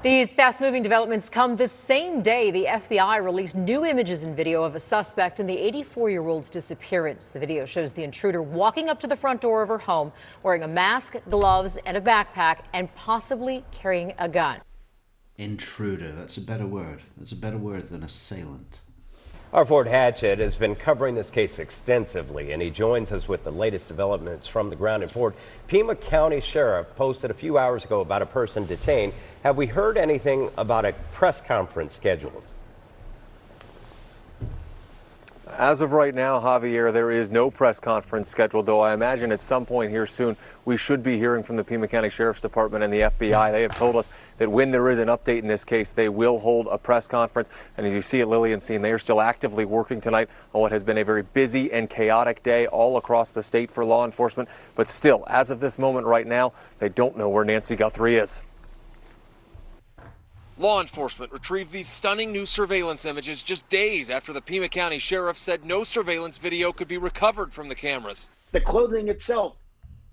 These fast-moving developments come the same day the FBI released new images and video of a suspect in the 84-year-old's disappearance. The video shows the intruder walking up to the front door of her home wearing a mask, gloves, and a backpack, and possibly carrying a gun. Intruder, that's a better word. That's a better word than assailant. Our Fort Hatchett has been covering this case extensively, and he joins us with the latest developments from the ground in Fort. Pima County Sheriff posted a few hours ago about a person detained. Have we heard anything about a press conference scheduled? As of right now, Javier, there is no press conference scheduled, though I imagine at some point here soon we should be hearing from the Pima County Sheriff's Department and the FBI. They have told us that when there is an update in this case, they will hold a press conference. And as you see at Lillian's scene, they are still actively working tonight on what has been a very busy and chaotic day all across the state for law enforcement. But still, as of this moment right now, they don't know where Nancy Guthrie is. Law enforcement retrieved these stunning new surveillance images just days after the Pima County Sheriff said no surveillance video could be recovered from the cameras. The clothing itself,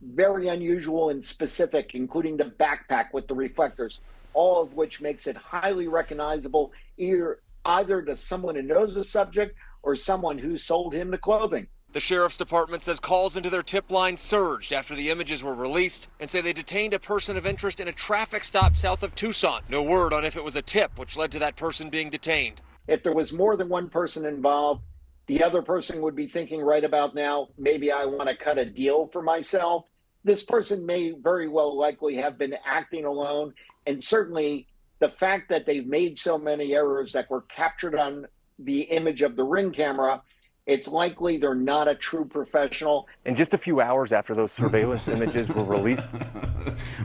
very unusual and specific, including the backpack with the reflectors, all of which makes it highly recognizable either to someone who knows the subject or someone who sold him the clothing. The Sheriff's Department says calls into their tip line surged after the images were released and say they detained a person of interest in a traffic stop south of Tucson. No word on if it was a tip which led to that person being detained. If there was more than one person involved, the other person would be thinking right about now, maybe I want to cut a deal for myself. This person may very well likely have been acting alone, and certainly the fact that they've made so many errors that were captured on the image of the Ring camera, it's likely they're not a true professional. And just a few hours after those surveillance images were released.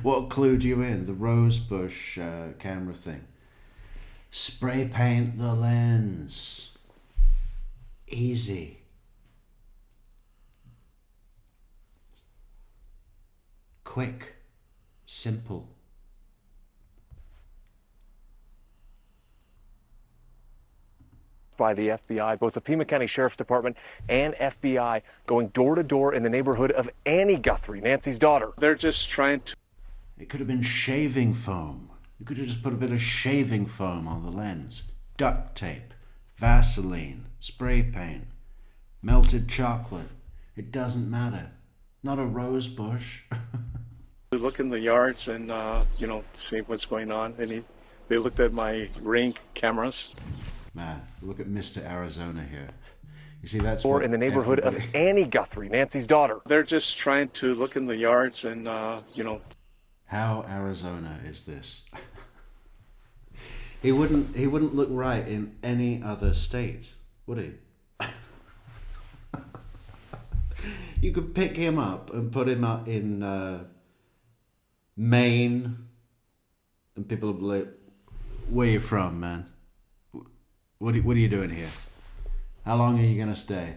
What clued you in? The rosebush camera thing. Spray paint the lens. Easy. Quick. Simple. By the FBI, both the Pima County Sheriff's Department and FBI going door to door in the neighborhood of Annie Guthrie, Nancy's daughter. They're just trying to... It could have been shaving foam. You could have just put a bit of shaving foam on the lens, duct tape, Vaseline, spray paint, melted chocolate. It doesn't matter. Not a rose bush. We look in the yards and, see what's going on. And they looked at my Ring cameras. Man, look at Mr. Arizona here. You see, that's Or in the neighborhood of Annie Guthrie, Nancy's daughter. They're just trying to look in the yards and, How Arizona is this? He wouldn't look right in any other state, would he? You could pick him up and put him up in Maine, and people would be like, "Where you from, man? What are you doing here? How long are you gonna stay?"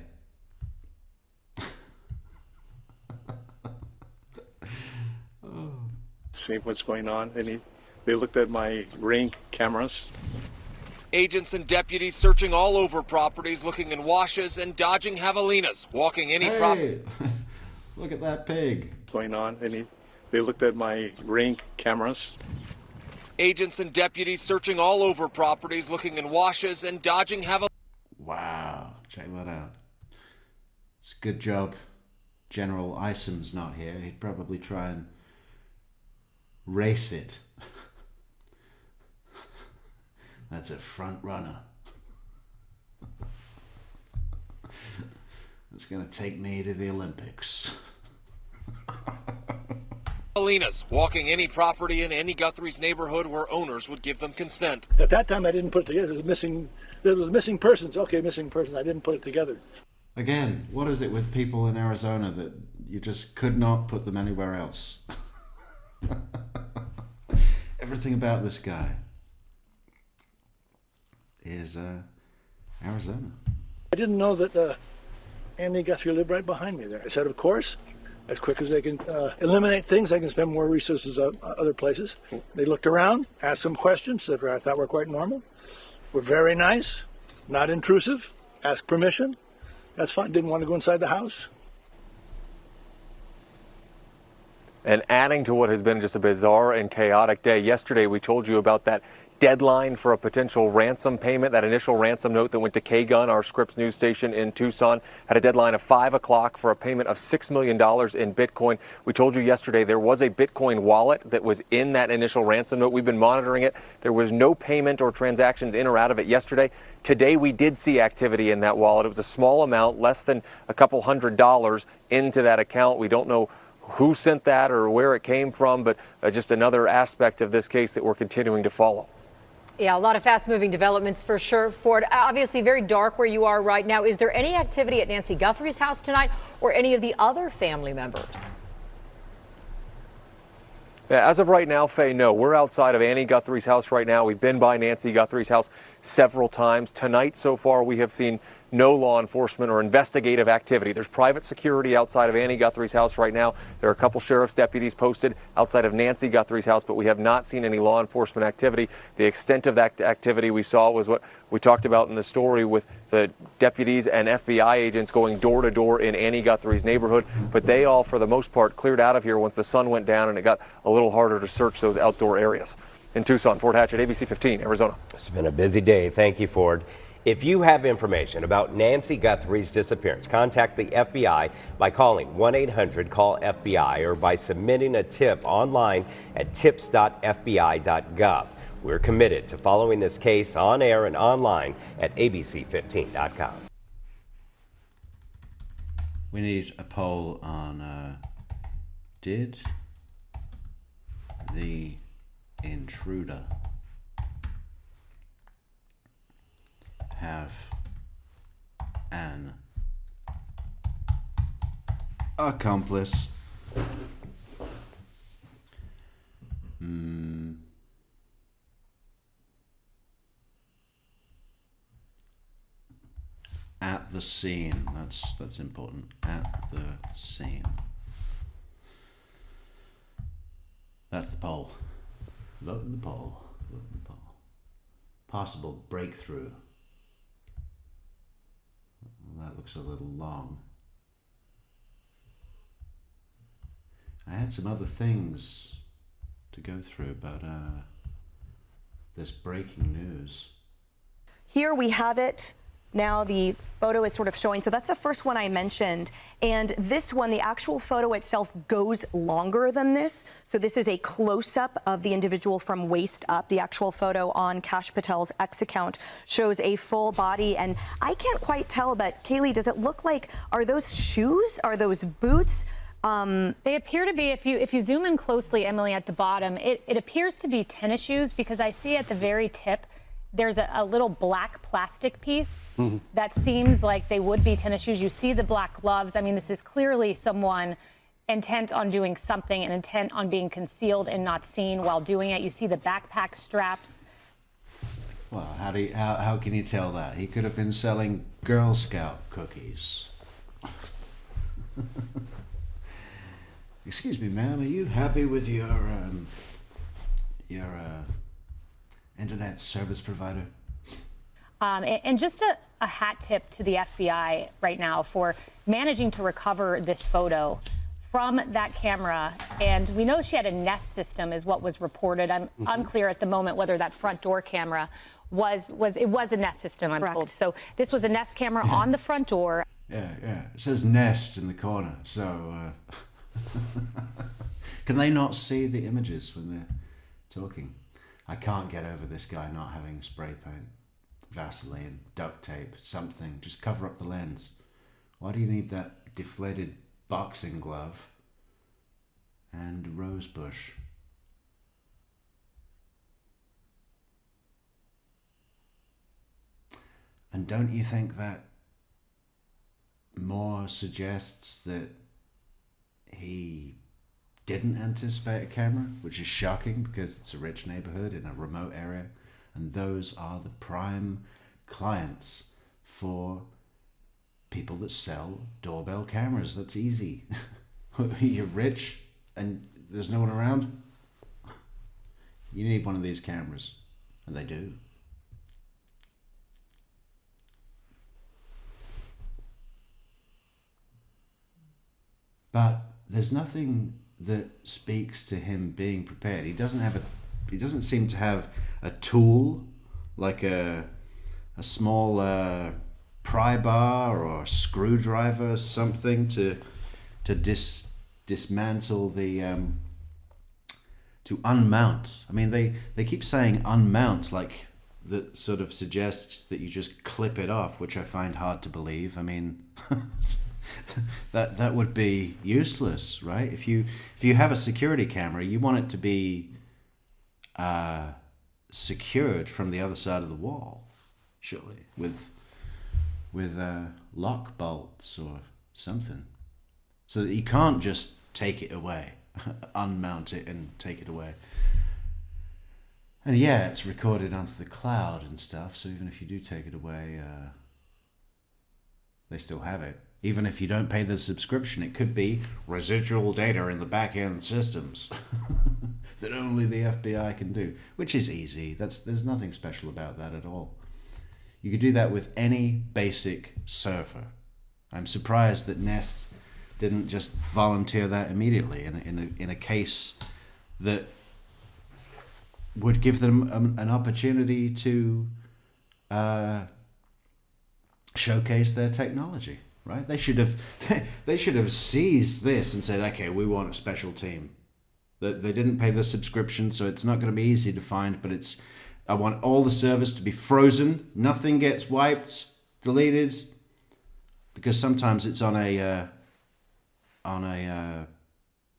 See what's going on. And they looked at my Ring cameras. Agents and deputies searching all over properties, looking in washes and dodging javelinas, walking any property. Look at that pig. Going on. And they looked at my Ring cameras. Agents and deputies searching all over properties, looking in washes and dodging javelinas. Wow, check that out. It's a good job General Isom's not here. He'd probably try and race it. That's a front runner. It's going to take me to the Olympics. Javelinas, walking any property in Annie Guthrie's neighborhood where owners would give them consent. At that time, I didn't put it together. There was missing persons. Okay, missing persons. I didn't put it together. Again, what is it with people in Arizona that you just could not put them anywhere else? Everything about this guy is Arizona. I didn't know that Annie Guthrie lived right behind me there. I said, of course, as quick as they can eliminate things, I can spend more resources on other places. They looked around, asked some questions that I thought were quite normal. Were very nice, not intrusive, asked permission. That's fine, didn't want to go inside the house. And adding to what has been just a bizarre and chaotic day, yesterday we told you about that deadline for a potential ransom payment. That initial ransom note that went to K-Gun, our Scripps news station in Tucson, had a deadline of 5 o'clock for a payment of $6 million in Bitcoin. We told you yesterday there was a Bitcoin wallet that was in that initial ransom note. We've been monitoring it. There was no payment or transactions in or out of it yesterday. Today we did see activity in that wallet. It was a small amount, less than a couple $100 into that account. We don't know who sent that or where it came from, but just another aspect of this case that we're continuing to follow. Yeah, a lot of fast-moving developments for sure, Ford. Obviously very dark where you are right now. Is there any activity at Nancy Guthrie's house tonight or any of the other family members? Yeah, as of right now, Faye, no. We're outside of Annie Guthrie's house right now. We've been by Nancy Guthrie's house several times. Tonight, so far, we have seen no law enforcement or investigative activity. There's private security outside of Annie Guthrie's house right now. There are a couple sheriff's deputies posted outside of Nancy Guthrie's house, but we have not seen any law enforcement activity. The extent of that activity we saw was what we talked about in the story with the deputies and FBI agents going door to door in Annie Guthrie's neighborhood, but they all, for the most part, cleared out of here once the sun went down and it got a little harder to search those outdoor areas. In Tucson, Ford Hatchett, ABC 15, Arizona. It's been a busy day. Thank you, Ford. If you have information about Nancy Guthrie's disappearance, contact the FBI by calling 1-800-CALL-FBI or by submitting a tip online at tips.fbi.gov. We're committed to following this case on air and online at abc15.com. We need a poll on did the intruder have an accomplice? At the scene. That's important. At the scene. That's the poll. Vote in the poll. Vote in the poll. Possible breakthrough. That looks a little long. I had some other things to go through, but this breaking news. Here we have it. Now the photo is sort of showing. So that's the first one I mentioned. And this one, the actual photo itself goes longer than this. So this is a close-up of the individual from waist up. The actual photo on Kash Patel's X account shows a full body. And I can't quite tell, but Kaylee, does it look like, are those shoes? Are those boots? They appear to be, if you zoom in closely, Emily, at the bottom, it appears to be tennis shoes, because I see at the very tip, there's a little black plastic piece that seems like they would be tennis shoes. You see the black gloves. I mean, this is clearly someone intent on doing something and intent on being concealed and not seen while doing it. You see the backpack straps. Well, how can you tell that? He could have been selling Girl Scout cookies. Excuse me, ma'am, are you happy with your internet service provider? And just a hat tip to the FBI right now for managing to recover this photo from that camera. And we know she had a Nest system is what was reported. I'm unclear at the moment whether that front door camera was a Nest system, I'm told. So this was a Nest camera on the front door. Yeah. It says Nest in the corner, so can they not see the images when they're talking? I can't get over this guy not having spray paint, Vaseline, duct tape, something. Just cover up the lens. Why do you need that deflated boxing glove and rose bush? And don't you think that more suggests that he didn't anticipate a camera, which is shocking because it's a rich neighborhood in a remote area, and those are the prime clients for people that sell doorbell cameras. That's easy. You're rich and there's no one around. You need one of these cameras, and they do. But there's nothing that speaks to him being prepared. He doesn't seem to have a tool like a small pry bar or a screwdriver or something to dismantle the to unmount. I mean, they keep saying unmount, like that sort of suggests that you just clip it off, which I find hard to believe. I mean, that would be useless, right? If you have a security camera, you want it to be secured from the other side of the wall, surely, with lock bolts or something, so that you can't just take it away, unmount it and take it away. And yeah, it's recorded onto the cloud and stuff, so even if you do take it away, they still have it. Even if you don't pay the subscription, it could be residual data in the back-end systems that only the FBI can do, which is easy. There's nothing special about that at all. You could do that with any basic server. I'm surprised that Nest didn't just volunteer that immediately in a case that would give them an opportunity to showcase their technology. Right? They should have seized this and said, okay, we want a special team. They didn't pay the subscription, so it's not going to be easy to find, but I want all the servers to be frozen. Nothing gets wiped, deleted, because sometimes it's on a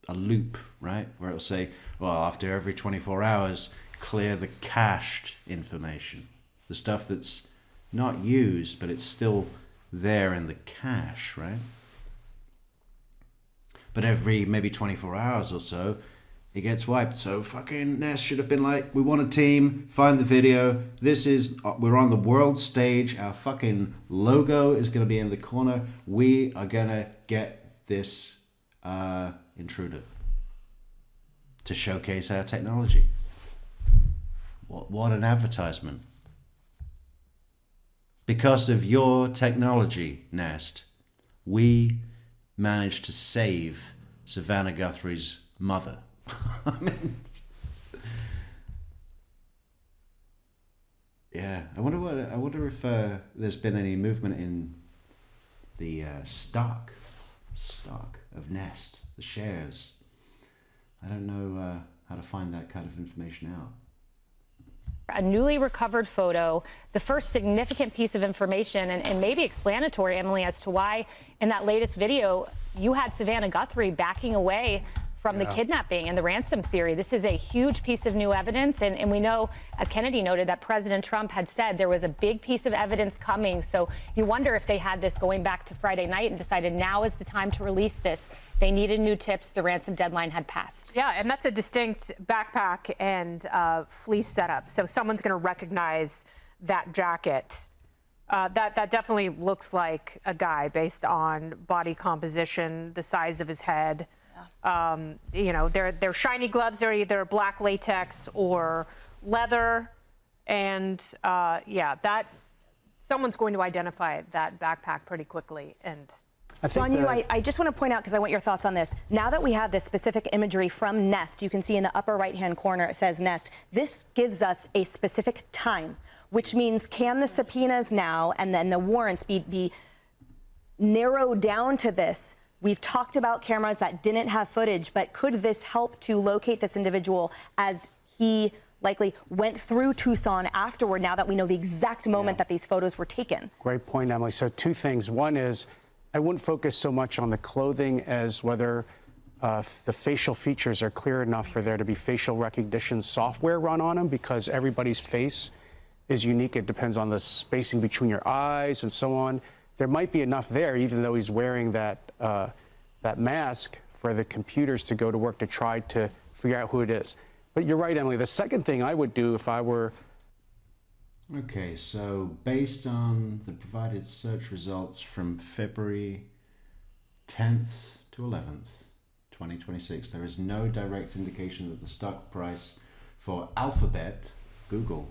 loop, right? Where it'll say, well, after every 24 hours, clear the cached information. The stuff that's not used, but it's still there in the cache, right? But every maybe 24 hours or so, it gets wiped. So fucking Nest should have been like, we want a team, find the video. We're on the world stage. Our fucking logo is going to be in the corner. We are going to get this intruder to showcase our technology. What an advertisement. Because of your technology, Nest, we managed to save Savannah Guthrie's mother. I mean, Yeah, I wonder if there's been any movement in the stock of Nest, the shares. I don't know how to find that kind of information out. A newly recovered photo, the first significant piece of information, and maybe explanatory, Emily, as to why in that latest video you had Savannah Guthrie backing away from the kidnapping and the ransom theory. This is a huge piece of new evidence, and we know, as Kennedy noted, that President Trump had said there was a big piece of evidence coming. So you wonder if they had this going back to Friday night and decided now is the time to release this. They needed new tips. The ransom deadline had passed. Yeah, and that's a distinct backpack and fleece setup. So someone's going to recognize that jacket. That definitely looks like a guy based on body composition, the size of his head. You know, they're shiny gloves. They're either black latex or leather. And yeah, that someone's going to identify that backpack pretty quickly. And John, I just want to point out, because I want your thoughts on this. Now that we have this specific imagery from Nest, you can see in the upper right-hand corner it says Nest. This gives us a specific time, which means can the subpoenas now and then the warrants be narrowed down to this? We've talked about cameras that didn't have footage, but could this help to locate this individual as he likely went through Tucson afterward, now that we know the exact moment that these photos were taken? Great point, Emily. So two things. One is I wouldn't focus so much on the clothing as whether the facial features are clear enough for there to be facial recognition software run on them, because everybody's face is unique. It depends on the spacing between your eyes and so on. There might be enough there, even though he's wearing that mask, for the computers to go to work to try to figure out who it is. But you're right, Emily. The second thing I would do if I were... Okay, so based on the provided search results from February 10th to 11th, 2026, there is no direct indication that the stock price for Alphabet, Google,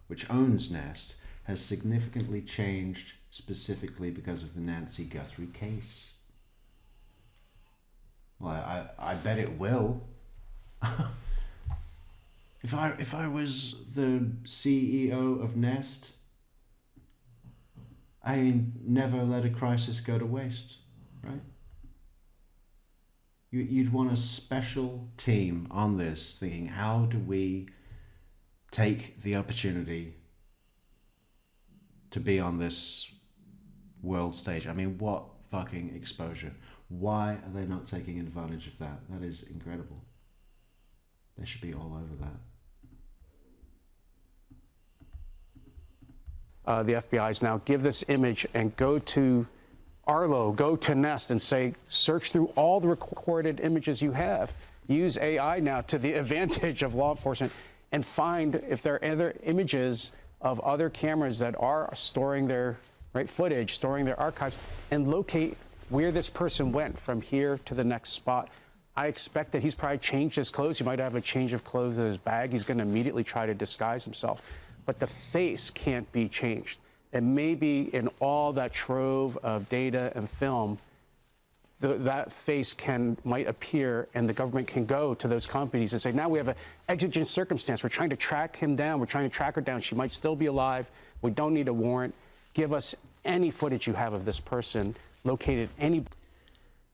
which owns Nest, has significantly changed specifically because of the Nancy Guthrie case. Well, I bet it will. If I was the CEO of Nest, I never let a crisis go to waste, right? You'd want a special team on this, thinking, how do we take the opportunity to be on this world stage? I mean, what fucking exposure. Why are they not taking advantage of that? That is incredible. They should be all over that. The FBI's now give this image and go to Arlo, go to Nest and say, search through all the recorded images you have. Use AI now to the advantage of law enforcement and find if there are other images of other cameras that are storing their footage, storing their archives, and locate where this person went from here to the next spot. I expect that he's probably changed his clothes. He might have a change of clothes in his bag. He's going to immediately try to disguise himself. But the face can't be changed. And maybe in all that trove of data and film, that face might appear, and the government can go to those companies and say, now we have an exigent circumstance. We're trying to track him down. We're trying to track her down. She might still be alive. We don't need a warrant. Give us any footage you have of this person located any.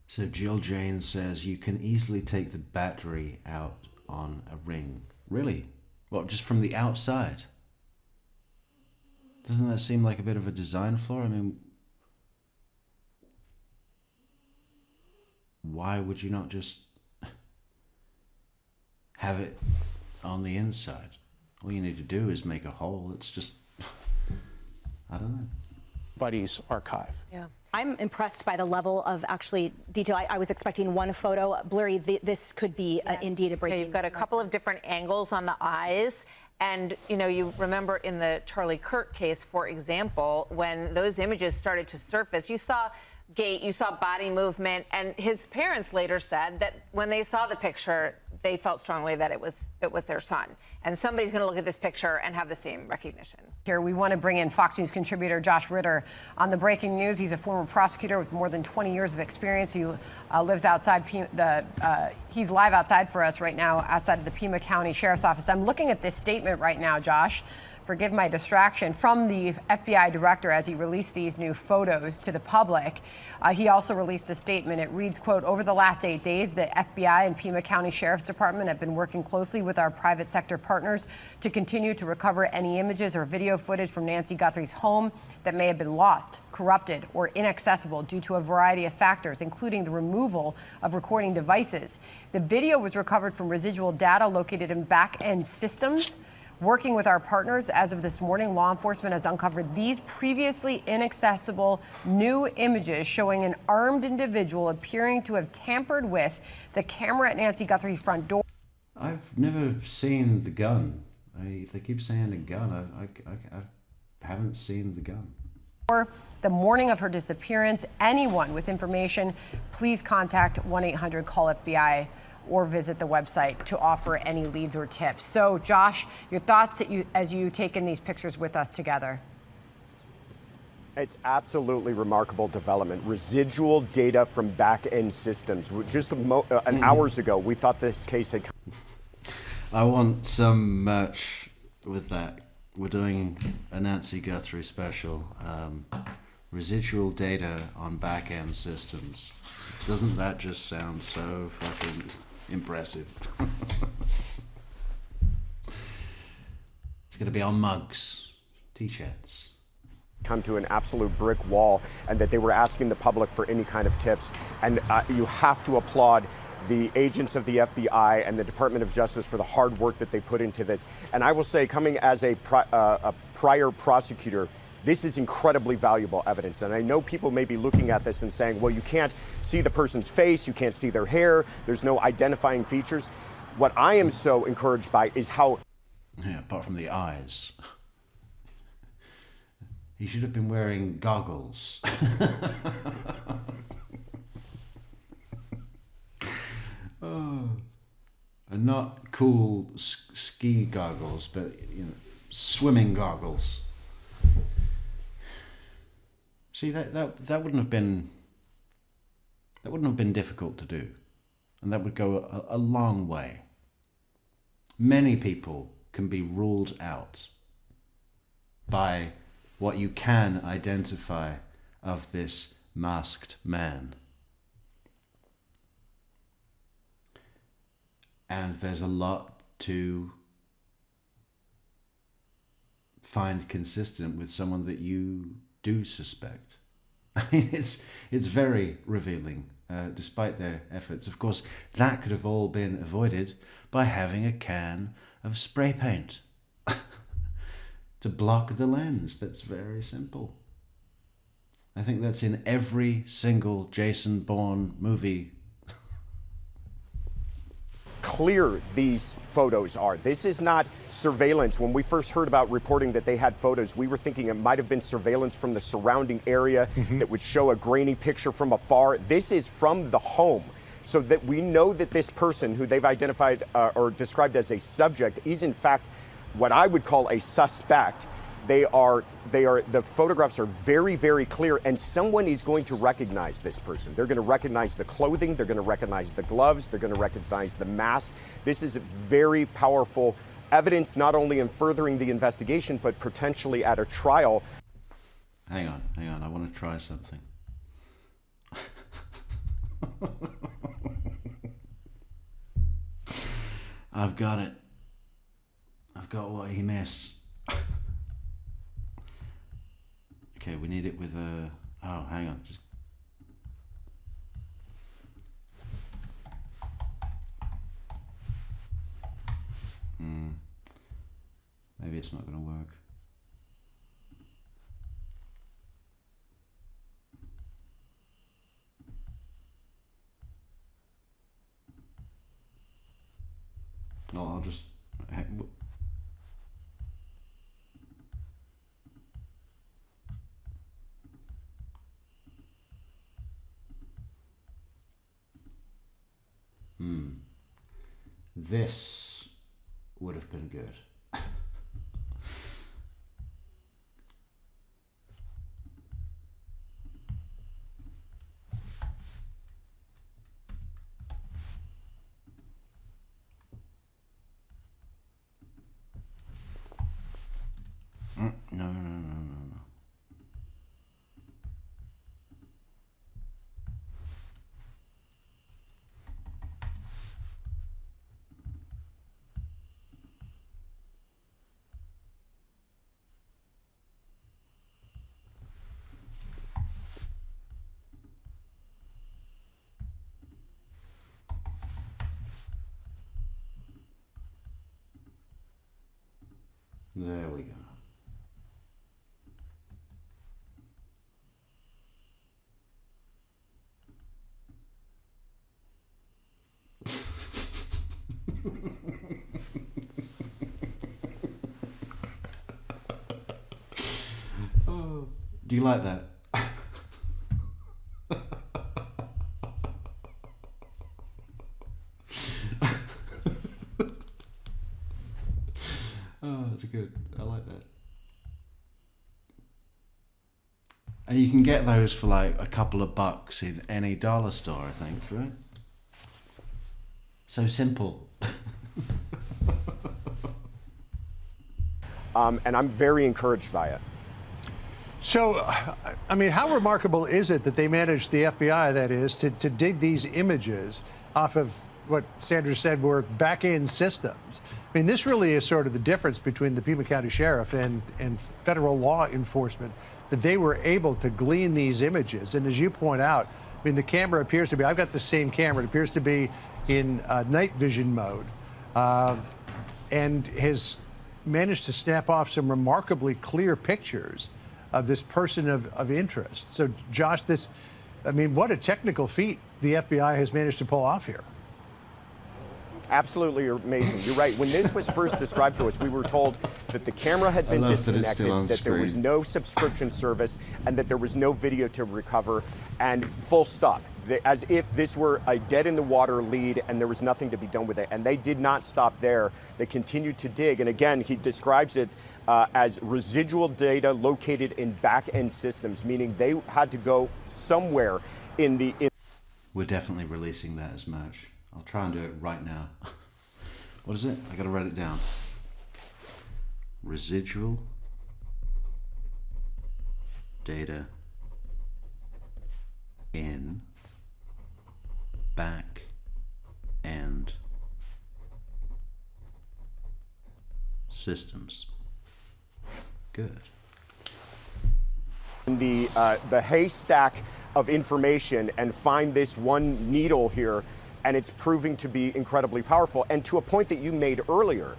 So Jill Jane says you can easily take the battery out on a ring. Really? What, just from the outside? Doesn't that seem like a bit of a design flaw? I mean, why would you not just have it on the inside? All you need to do is make a hole. It's just, I don't know. Buddy's archive. Yeah. I'm impressed by the level of actually detail. I was expecting one photo. Blurry, this could be indeed a breaking. You've got a couple of different angles on the eyes. And, you know, you remember in the Charlie Kirk case, for example, when those images started to surface, you saw gait, you saw body movement, and his parents later said that when they saw the picture, they felt strongly that it was their son. And somebody's going to look at this picture and have the same recognition. Here, we want to bring in Fox News contributor Josh Ritter on the breaking news. He's a former prosecutor with more than 20 years of experience. He lives outside he's live outside for us right now, outside of the Pima County Sheriff's Office. I'm looking at this statement right now, Josh, forgive my distraction, from the FBI director as he released these new photos to the public. He also released a statement. It reads, quote, "Over the last 8 days, the FBI and Pima County Sheriff's Department have been working closely with our private sector partners to continue to recover any images or video footage from Nancy Guthrie's home that may have been lost, corrupted, or inaccessible due to a variety of factors, including the removal of recording devices. The video was recovered from residual data located in Backend systems. Working with our partners, as of this morning, law enforcement has uncovered these previously inaccessible new images showing an armed individual appearing to have tampered with the camera at Nancy Guthrie's front door." I've never seen the gun. They keep saying a gun. I haven't seen the gun. The morning of her disappearance, anyone with information, please contact 1-800-CALL-FBI or visit the website to offer any leads or tips. So, Josh, your thoughts as you take in these pictures with us together? It's absolutely remarkable development. Residual data from back-end systems. Just hours ago, we thought this case had come. I want some merch with that. We're doing a Nancy Guthrie special. Residual data on back-end systems. Doesn't that just sound so fucking impressive? It's going to be on mugs, t-shirts. Come to an absolute brick wall, and that they were asking the public for any kind of tips. And you have to applaud the agents of the FBI and the Department of Justice for the hard work that they put into this. And I will say, coming as a prior prosecutor, this is incredibly valuable evidence. And I know people may be looking at this and saying, well, you can't see the person's face, you can't see their hair, there's no identifying features. What I am so encouraged by is how... Yeah, apart from the eyes. He should have been wearing goggles. Oh. And not cool ski goggles, but swimming goggles. See, that wouldn't have been difficult to do, and that would go a long way. Many people can be ruled out by what you can identify of this masked man. And there's a lot to find consistent with someone that you do suspect. I mean, it's very revealing, despite their efforts. Of course, that could have all been avoided by having a can of spray paint to block the lens. That's very simple. I think that's in every single Jason Bourne movie. Clear these photos are. This is not surveillance. When we first heard about reporting that they had photos, we were thinking it might have been surveillance from the surrounding area that would show a grainy picture from afar. This is from the home, so that we know that this person, who they've identified or described as a subject, is in fact what I would call a suspect. The photographs are very, very clear, and someone is going to recognize this person. They're going to recognize the clothing, they're going to recognize the gloves, they're going to recognize the mask. This is very powerful evidence, not only in furthering the investigation, but potentially at a trial. Hang on, I want to try something. I've got it. I've got what he missed. Okay, we need it with a... Oh, hang on. Just... Maybe it's not going to work. No, I'll just... This would have been good. There we go. Oh, do you like that? Oh, that's good. I like that. And you can get those for like a couple of bucks in any dollar store, I think, right? So simple. And I'm very encouraged by it. So, I mean, how remarkable is it that they managed, the FBI that is, to dig these images off of what Sandra said were back-end systems? I mean, this really is sort of the difference between the Pima County Sheriff and federal law enforcement, that they were able to glean these images. And as you point out, I mean, the camera appears to be, I've got the same camera, it appears to be in night vision mode, and has managed to snap off some remarkably clear pictures of this person of interest. So, Josh, this, I mean, what a technical feat the FBI has managed to pull off here. Absolutely amazing. You're right. When this was first described to us, we were told that the camera had been disconnected, that there was no subscription service, and that there was no video to recover, and full stop. As if this were a dead-in-the-water lead and there was nothing to be done with it. And they did not stop there. They continued to dig. And again, he describes it as residual data located in back-end systems, meaning they had to go somewhere in the... We're definitely releasing that as merch. I'll try and do it right now. What is it? I gotta write it down. Residual data in back end systems. Good. The haystack of information and find this one needle here, and it's proving to be incredibly powerful. And to a point that you made earlier,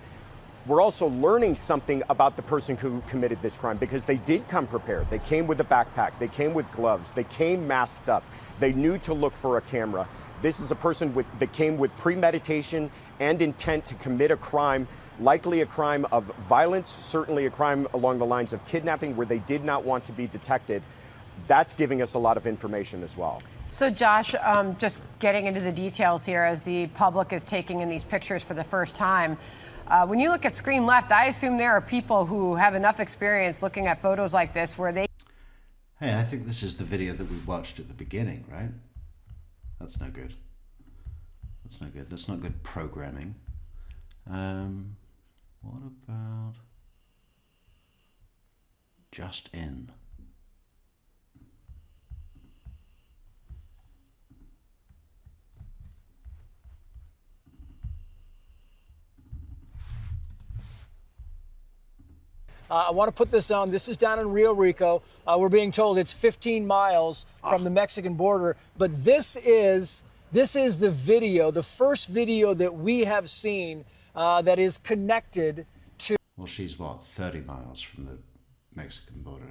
we're also learning something about the person who committed this crime, because they did come prepared. They came with a backpack, they came with gloves, they came masked up, they knew to look for a camera. This is a person that came with premeditation and intent to commit a crime, likely a crime of violence, certainly a crime along the lines of kidnapping, where they did not want to be detected. That's giving us a lot of information as well. So, Josh, just getting into the details here as the public is taking in these pictures for the first time. When you look at screen left, I assume there are people who have enough experience looking at photos like this where they... Hey, I think this is the video that we watched at the beginning, right? That's no good. That's no good. That's not good programming. What about just in? I want to put this on. This is down in Rio Rico. We're being told it's 15 miles from the Mexican border. But this is the video, the first video that we have seen that is connected to... Well, she's what, 30 miles from the Mexican border?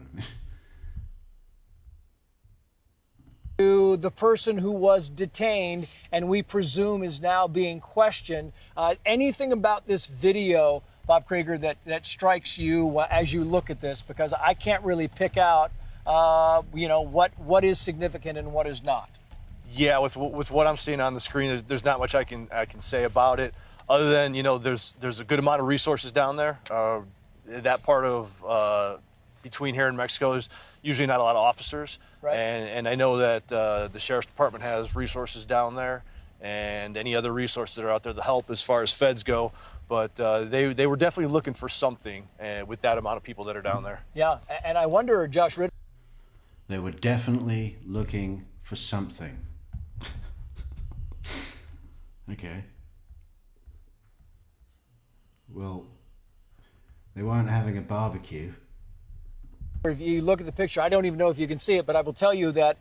To the person who was detained and we presume is now being questioned. Anything about this video, Bob Krieger, that strikes you as you look at this? Because I can't really pick out, what is significant and what is not. Yeah, with what I'm seeing on the screen, there's not much I can say about it, other than there's a good amount of resources down there. That part of between here and Mexico, there's usually not a lot of officers, right. And I know that the sheriff's department has resources down there, and any other resources that are out there to help as far as feds go. But they were definitely looking for something with that amount of people that are down there. Yeah, and I wonder, Josh. They were definitely looking for something. Okay. Well, they weren't having a barbecue. If you look at the picture, I don't even know if you can see it, but I will tell you that...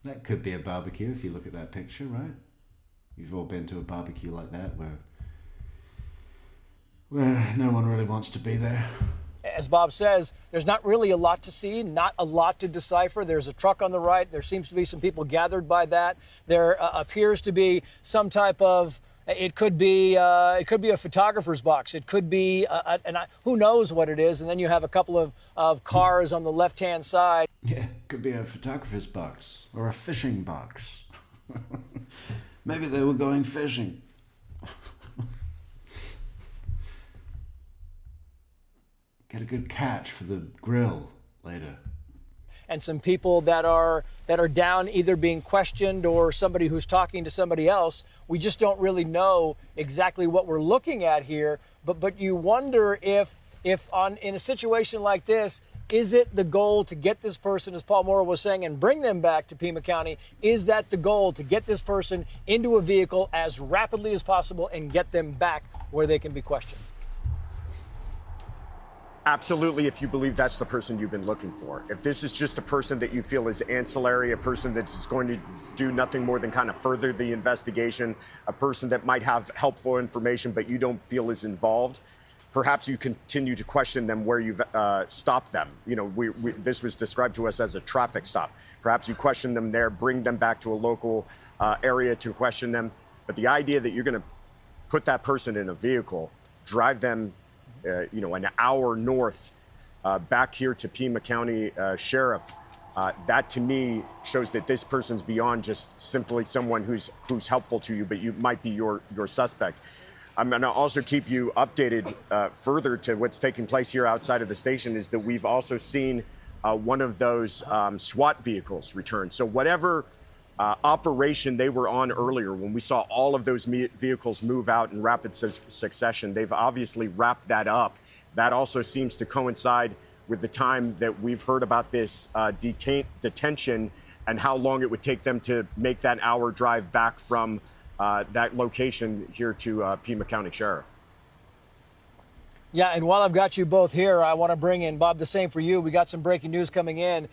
That could be a barbecue if you look at that picture, right? You've all been to a barbecue like that where where no one really wants to be there. As Bob says, there's not really a lot to see, not a lot to decipher. There's a truck on the right. There seems to be some people gathered by that. There appears to be some type of, it could be a photographer's box. It could be, who knows what it is. And then you have a couple of cars on the left-hand side. Yeah, it could be a photographer's box or a fishing box. Maybe they were going fishing. Get a good catch for the grill later. And some people that are down, either being questioned or somebody who's talking to somebody else. We just don't really know exactly what we're looking at here. But you wonder if in a situation like this, is it the goal to get this person, as Paul Morrow was saying, and bring them back to Pima County? Is that the goal, to get this person into a vehicle as rapidly as possible and get them back where they can be questioned? Absolutely, if you believe that's the person you've been looking for. If this is just a person that you feel is ancillary, a person that's going to do nothing more than kind of further the investigation, a person that might have helpful information but you don't feel is involved, perhaps you continue to question them where you've stopped them. You know, this was described to us as a traffic stop. Perhaps you question them there, bring them back to a local area to question them. But the idea that you're going to put that person in a vehicle, drive them an hour north back here to Pima County Sheriff, that to me shows that this person's beyond just simply someone who's helpful to you, but you might be your suspect. I'm going to also keep you updated further to what's taking place here outside of the station, is that we've also seen one of those SWAT vehicles return. So whatever operation they were on earlier, when we saw all of those vehicles move out in rapid succession, they've obviously wrapped that up. That also seems to coincide with the time that we've heard about this detention and how long it would take them to make that hour drive back from that location here to Pima County Sheriff. Yeah, and while I've got you both here, I want to bring in, Bob, the same for you. We got some breaking news coming in.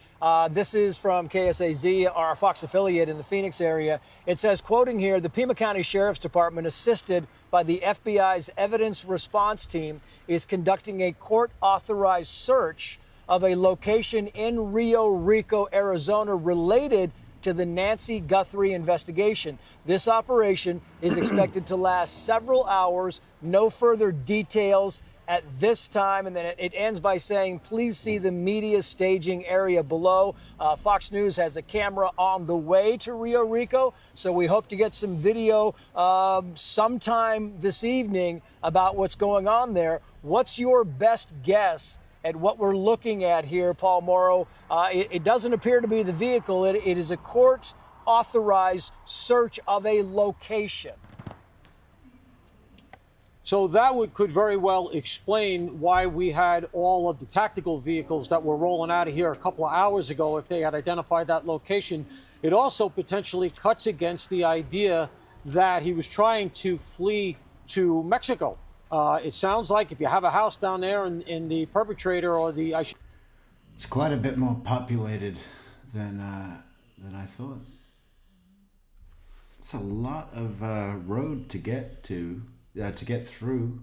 This is from KSAZ, our Fox affiliate in the Phoenix area. It says, quoting here, the Pima County Sheriff's Department, assisted by the FBI's evidence response team, is conducting a court-authorized search of a location in Rio Rico, Arizona, related to the Nancy Guthrie investigation. This operation is expected to last several hours. No further details at this time. And then it ends by saying, please see the media staging area below. Fox News has a camera on the way to Rio Rico, so we hope to get some video sometime this evening about what's going on there. What's your best guess at what we're looking at here, Paul Morrow? It doesn't appear to be the vehicle. It is a court-authorized search of a location. So that could very well explain why we had all of the tactical vehicles that were rolling out of here a couple of hours ago, if they had identified that location. It also potentially cuts against the idea that he was trying to flee to Mexico. It sounds like if you have a house down there and the perpetrator or the... It's quite a bit more populated than I thought. It's a lot of road to get to get through.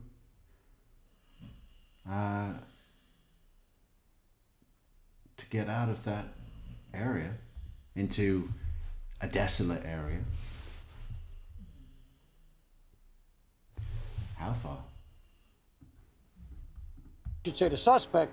To get out of that area into a desolate area. How far? Should say the suspect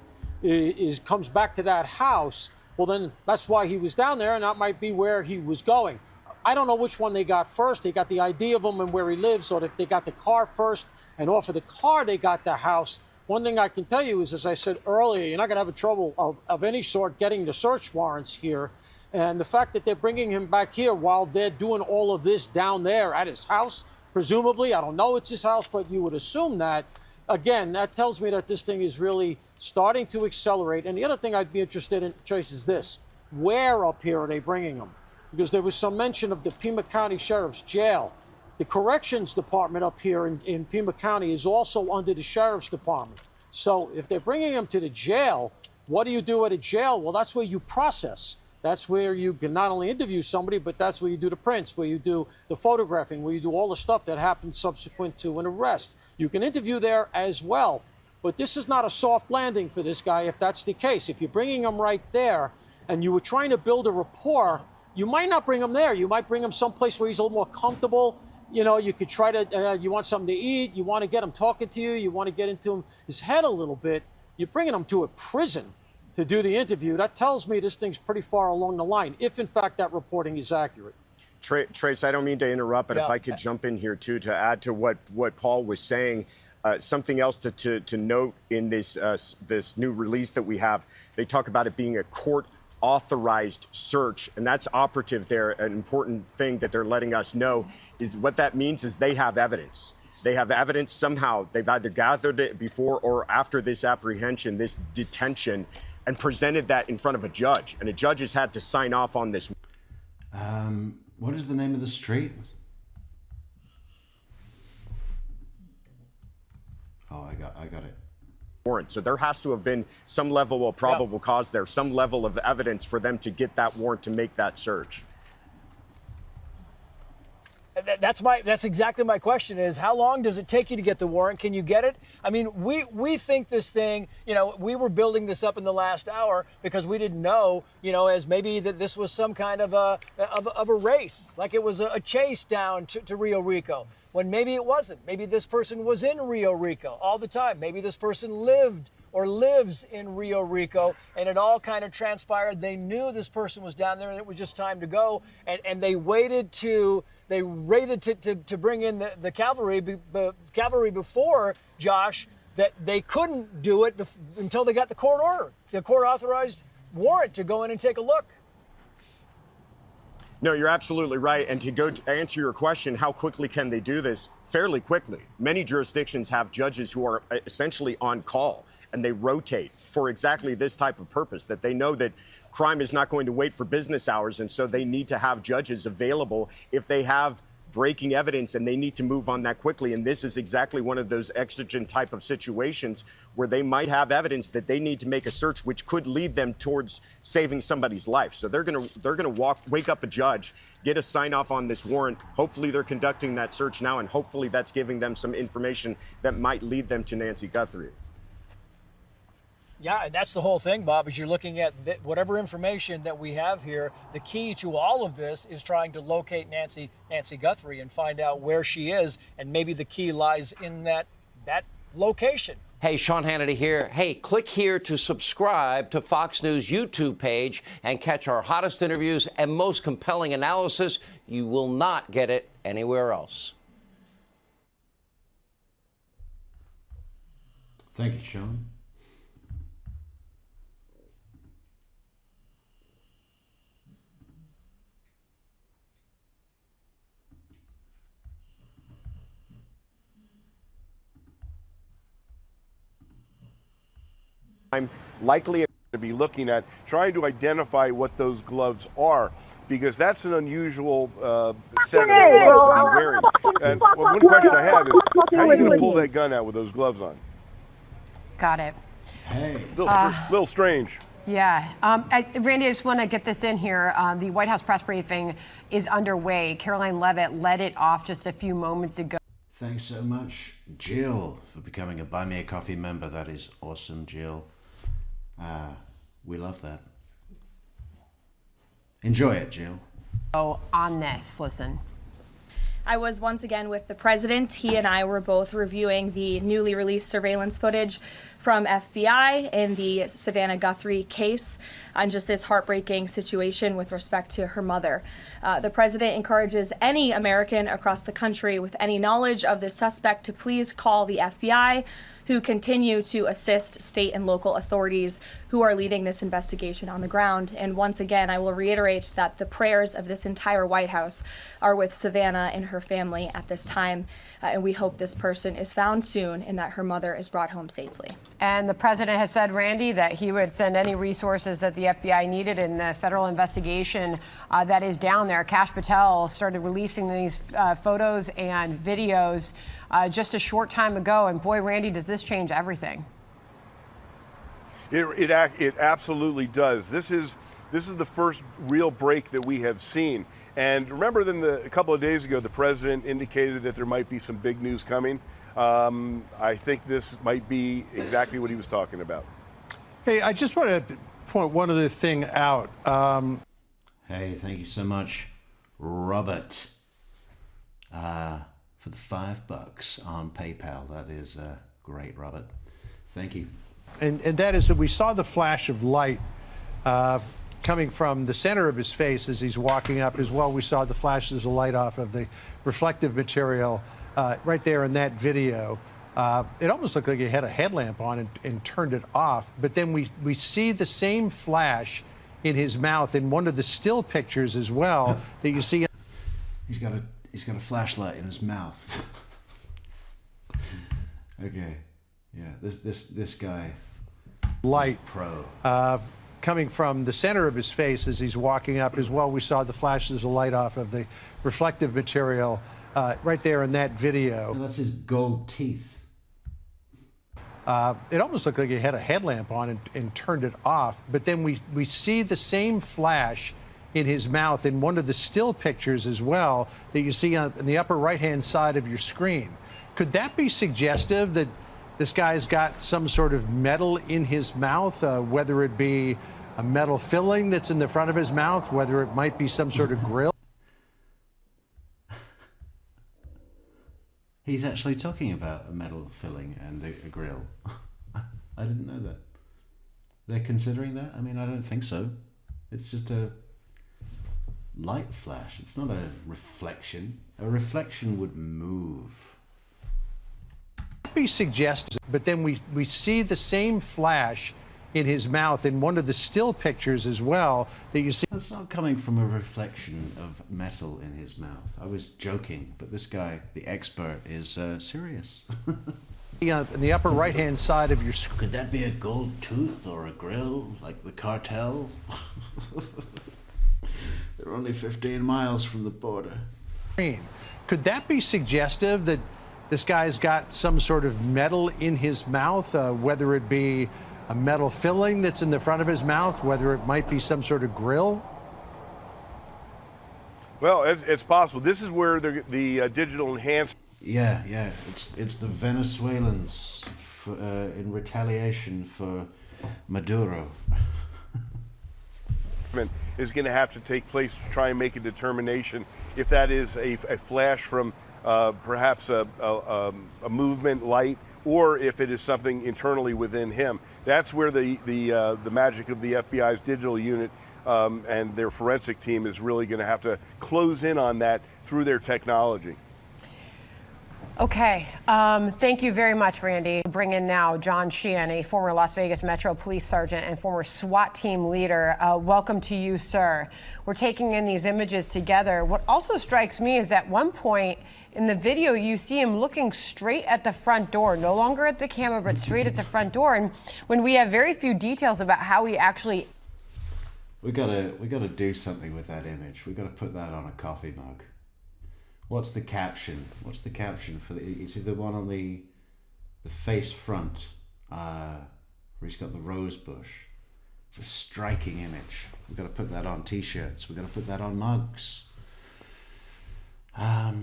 comes back to that house. Well, then that's why he was down there, and that might be where he was going. I don't know which one they got first. They got the ID of him and where he lives, or if they got the car first, and off of the car they got the house. One thing I can tell you is, as I said earlier, you're not going to have a trouble of any sort getting the search warrants here. And the fact that they're bringing him back here while they're doing all of this down there at his house, presumably, I don't know it's his house, but you would assume that. Again, that tells me that this thing is really starting to accelerate. And the other thing I'd be interested in, Chase, is this. Where up here are they bringing him? Because there was some mention of the Pima County Sheriff's Jail. The Corrections Department up here in Pima County is also under the Sheriff's Department. So if they're bringing him to the jail, what do you do at a jail? Well, that's where you process. That's where you can not only interview somebody, but that's where you do the prints, where you do the photographing, where you do all the stuff that happens subsequent to an arrest. You can interview there as well. But this is not a soft landing for this guy if that's the case. If you're bringing him right there and you were trying to build a rapport, you might not bring him there. You might bring him someplace where he's a little more comfortable. You know, you could try to, you want something to eat, you want to get him talking to you, you want to get into his head a little bit. You're bringing him to a prison to do the interview. That tells me this thing's pretty far along the line, if in fact that reporting is accurate. Trace, I don't mean to interrupt, but if I could jump in here too to add to what Paul was saying, something else to note in this this new release that we have. They talk about it being a court-authorized search, and that's operative there. An important thing that they're letting us know is what that means is they have evidence. They have evidence somehow. They've either gathered it before or after this apprehension, this detention, and presented that in front of a judge. And a judge has had to sign off on this. What is the name of the street? Oh, I got it. Warrant. So there has to have been some level of probable cause there, some level of evidence for them to get that warrant to make that search. That's exactly my question is, how long does it take you to get the warrant? Can you get it? I mean, we think this thing, you know, we were building this up in the last hour because we didn't know, you know, as maybe that this was some kind of a race, like it was a chase down to Rio Rico, when maybe it wasn't. Maybe this person was in Rio Rico all the time. Maybe this person lived or lives in Rio Rico, and it all kind of transpired. They knew this person was down there and it was just time to go, and they waited to bring in the cavalry before, Josh, that they couldn't do it until they got the court order, the court authorized warrant to go in and take a look. No, you're absolutely right. And to answer your question, how quickly can they do this? Fairly quickly. Many jurisdictions have judges who are essentially on call, and they rotate for exactly this type of purpose, that they know that crime is not going to wait for business hours, and so they need to have judges available if they have breaking evidence and they need to move on that quickly. And this is exactly one of those exigent type of situations where they might have evidence that they need to make a search which could lead them towards saving somebody's life. So they're gonna wake up a judge, get a sign off on this warrant. Hopefully they're conducting that search now, and hopefully that's giving them some information that might lead them to Nancy Guthrie. Yeah, and that's the whole thing, Bob, is you're looking at whatever information that we have here. The key to all of this is trying to locate Nancy Guthrie and find out where she is, and maybe the key lies in that location. Hey, Sean Hannity here. Hey, click here to subscribe to Fox News YouTube page and catch our hottest interviews and most compelling analysis. You will not get it anywhere else. Thank you, Sean. I'm likely to be looking at trying to identify what those gloves are, because that's an unusual set of gloves to be wearing. And one question I have is, how are you going to pull that gun out with those gloves on? Got it. Hey. Little strange. Yeah. Randy, I just want to get this in here. The White House press briefing is underway. Caroline Leavitt led it off just a few moments ago. Thanks so much, Jill, for becoming a Buy Me a Coffee member. That is awesome, Jill. We love that. Enjoy it, Jill. Oh, on this, listen. I was once again with the president. He and I were both reviewing the newly released surveillance footage from FBI in the Savannah Guthrie case on just this heartbreaking situation with respect to her mother. The president encourages any American across the country with any knowledge of this suspect to please call the FBI, who continue to assist state and local authorities who are leading this investigation on the ground. And once again, I will reiterate that the prayers of this entire White House are with Savannah and her family at this time. And we hope this person is found soon and that her mother is brought home safely. And the president has said, Randy, that he would send any resources that the FBI needed in the federal investigation that is down there. Kash Patel started releasing these photos and videos just a short time ago. And boy, Randy, does this change everything? It absolutely does. This is This is the first real break that we have seen. And remember then a couple of days ago, the president indicated that there might be some big news coming. I think this might be exactly what he was talking about. Hey, I just want to point one other thing out. Hey, thank you so much, Robert, for the $5 on PayPal. That is great, Robert. Thank you. And that is that we saw the flash of light coming from the center of his face as he's walking up. As well, we saw the flashes of light off of the reflective material right there in that video. It almost looked like he had a headlamp on and turned it off. But then we see the same flash in his mouth in one of the still pictures as well that you see. He's got a flashlight in his mouth. Okay, yeah, this guy. Light pro. Coming from the center of his face as he's walking up. As well, we saw the flashes of light off of the reflective material right there in that video. No, that's his gold teeth. It almost looked like he had a headlamp on and turned it off. But then we see the same flash in his mouth in one of the still pictures as well that you see on the upper right-hand side of your screen. Could that be suggestive that this guy's got some sort of metal in his mouth, whether it be a metal filling that's in the front of his mouth, whether it might be some sort of grill? He's actually talking about a metal filling and a grill. I didn't know that. They're considering that? I mean, I don't think so. It's just a light flash. It's not a reflection. A reflection would move. Be suggestive, but then we see the same flash in his mouth in one of the still pictures as well that you see. That's not coming from a reflection of metal in his mouth. I was joking, but this guy, the expert, is serious. In the upper right-hand side of your screen. Could that be a gold tooth or a grill, like the cartel? They're only 15 miles from the border. Could that be suggestive that this guy's got some sort of metal in his mouth, whether it be a metal filling that's in the front of his mouth, whether it might be some sort of grill? Well, it's possible. This is where the digital enhancement. Yeah. It's the Venezuelans in retaliation for Maduro. Is going to have to take place to try and make a determination if that is a flash from perhaps a movement light, or if it is something internally within him. That's where the magic of the FBI's digital unit and their forensic team is really going to have to close in on that through their technology. Okay, thank you very much, Randy. Bring in now John Sheehan, a former Las Vegas Metro Police Sergeant and former SWAT team leader. Welcome to you, sir. We're taking in these images together. What also strikes me is at one point in the video, you see him looking straight at the front door, no longer at the camera, but straight at the front door. And when we have very few details about how he actually... We gotta do something with that image. We gotta put that on a coffee mug. What's the caption? What's the caption for the? You see the one on the face front, where he's got the rose bush. It's a striking image. We've got to put that on T-shirts. We've got to put that on mugs. But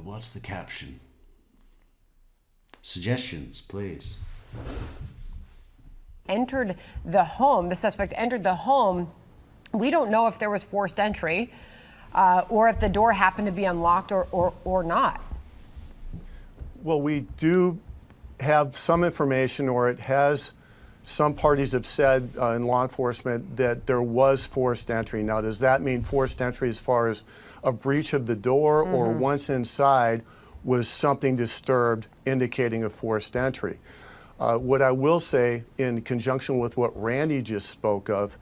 what's the caption? Suggestions, please. Entered the home. The suspect entered the home. We don't know if there was forced entry. Or if the door happened to be unlocked or not. Well, we do have some information, or it has, some parties have said in law enforcement that there was forced entry. Now, does that mean forced entry as far as a breach of the door, or once inside was something disturbed indicating a forced entry? What I will say in conjunction with what Randy just spoke of,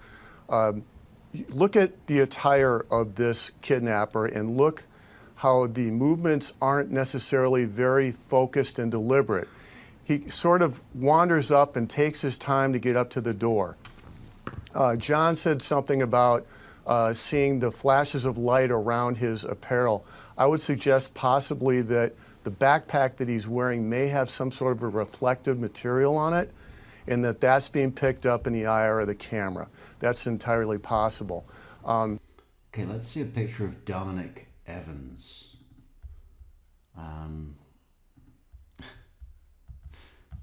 look at the attire of this kidnapper and look how the movements aren't necessarily very focused and deliberate. He sort of wanders up and takes his time to get up to the door. John said something about seeing the flashes of light around his apparel. I would suggest possibly that the backpack that he's wearing may have some sort of a reflective material on it. and that that's being picked up in the IR of the camera. That's entirely possible. Okay, let's see a picture of Dominic Evans. I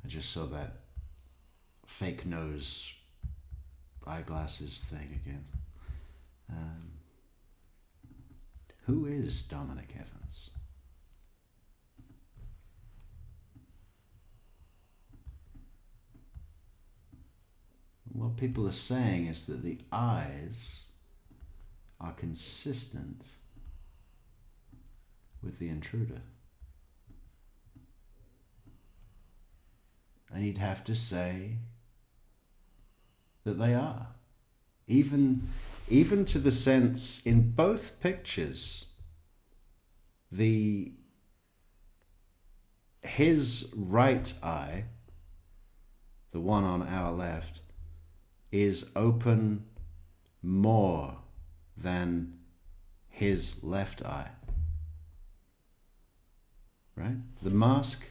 just saw that fake nose eyeglasses thing again. Who is Dominic Evans? What people are saying is that the eyes are consistent with the intruder. And you'd have to say that they are. Even to the sense in both pictures, his right eye, the one on our left, is open more than his left eye. Right? The mask,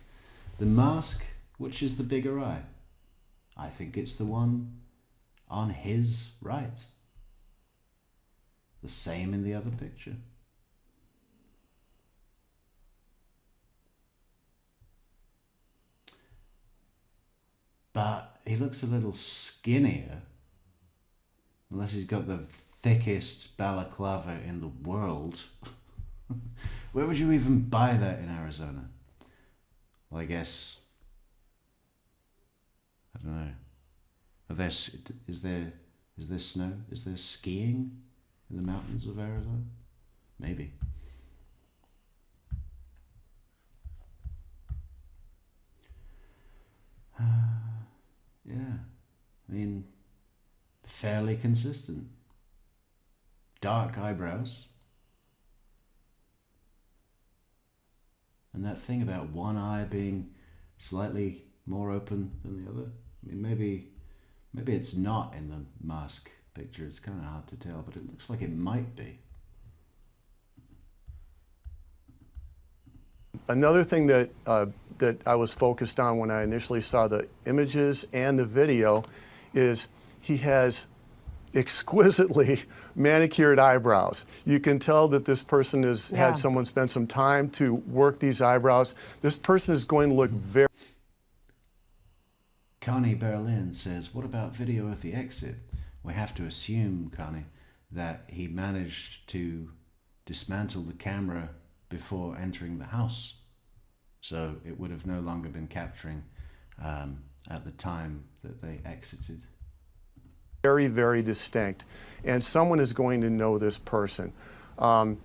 which is the bigger eye? I think it's the one on his right. The same in the other picture. But he looks a little skinnier, unless he's got the thickest balaclava in the world. Where would you even buy that in Arizona? Well, I guess, I don't know. Is there snow? Is there skiing in the mountains of Arizona? Maybe. Yeah, I mean, fairly consistent. Dark eyebrows. And that thing about one eye being slightly more open than the other. I mean, maybe it's not in the mask picture. It's kind of hard to tell, but it looks like it might be. Another thing that I was focused on when I initially saw the images and the video is he has exquisitely manicured eyebrows. You can tell that this person has had someone spend some time to work these eyebrows. This person is going to look very... Connie Berlin says, what about video of the exit? We have to assume, Connie, that he managed to dismantle the camera before entering the house. So it would have no longer been capturing at the time that they exited. Very, very distinct. And someone is going to know this person. When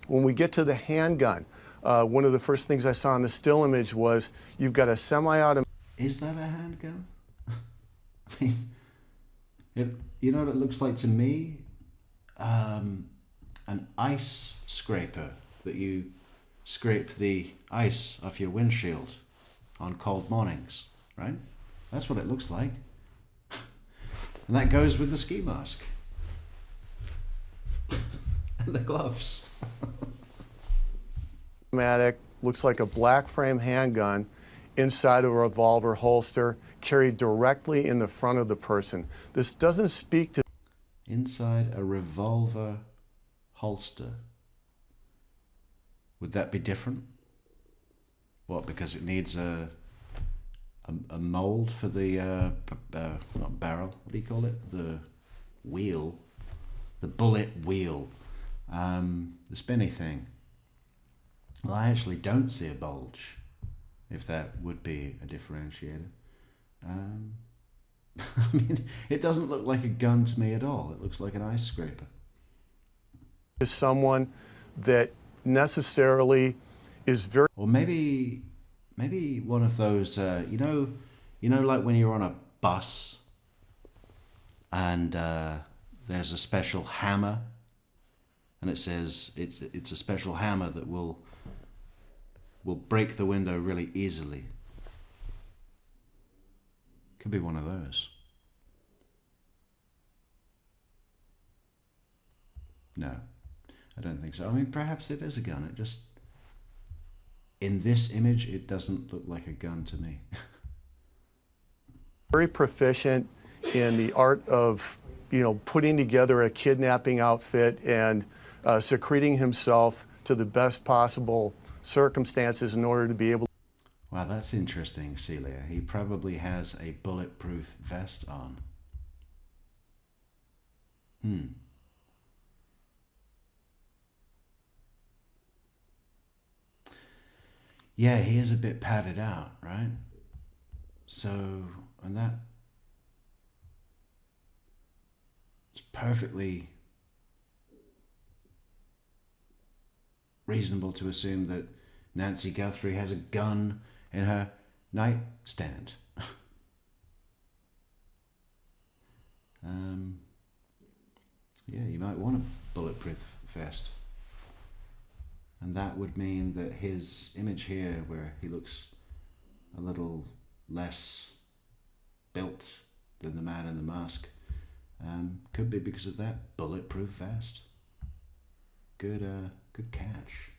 we get to the handgun, one of the first things I saw in the still image was you've got a semi-automatic... Is that a handgun? I mean, you know what it looks like to me? An ice scraper that you scrape the ice off your windshield on cold mornings, right? That's what it looks like. And that goes with the ski mask. And the gloves. Looks like a black frame handgun inside of a revolver holster carried directly in the front of the person. This doesn't speak to... Inside a revolver holster. Would that be different? What, because it needs a mold for the, not barrel, what do you call it? The wheel, the bullet wheel, the spinny thing. Well, I actually don't see a bulge, if that would be a differentiator. I mean, it doesn't look like a gun to me at all. It looks like an ice scraper. Is someone that necessarily is very... Or maybe one of those, you know, like when you're on a bus and there's a special hammer, and it says it's a special hammer that will break the window really easily. Could be one of those. No, I don't think so. I mean, perhaps it is a gun. It just, in this image, it doesn't look like a gun to me. Very proficient in the art of, putting together a kidnapping outfit and secreting himself to the best possible circumstances in order to be able. Wow, that's interesting, Celia. He probably has a bulletproof vest on. Yeah, he is a bit padded out, right? So, and that is perfectly reasonable to assume that Nancy Guthrie has a gun in her nightstand. Yeah, you might want a bulletproof vest. And that would mean that his image here, where he looks a little less built than the man in the mask, could be because of that bulletproof vest. Good catch.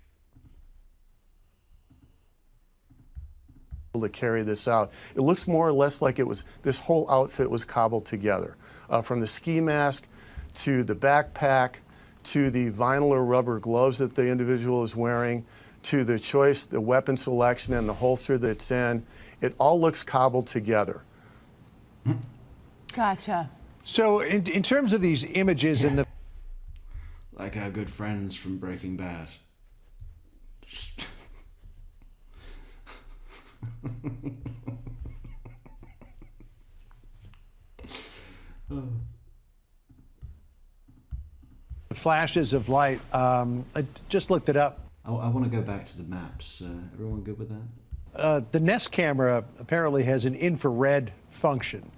To carry this out. It looks more or less like this whole outfit was cobbled together, from the ski mask to the backpack to the vinyl or rubber gloves that the individual is wearing, to the choice, the weapon selection, and the holster that's in. It all looks cobbled together. Gotcha. So in terms of these images and the... Like our good friends from Breaking Bad. Flashes of light. I just looked it up. I want to go back to the maps. Everyone good with that? The Nest camera apparently has an infrared function.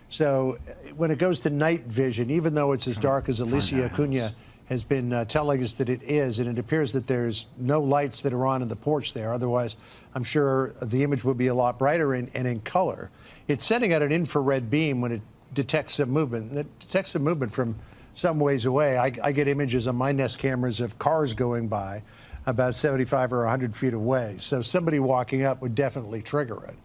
So when it goes to night vision, even though it's as dark as Alicia Acuna has been telling us that it is, and it appears that there's no lights that are on in the porch there. Otherwise, I'm sure the image would be a lot brighter and in color. It's sending out an infrared beam when it detects some movement. It detects some movement from some ways away. I get images on my Nest cameras of cars going by about 75 or 100 feet away. So somebody walking up would definitely trigger it.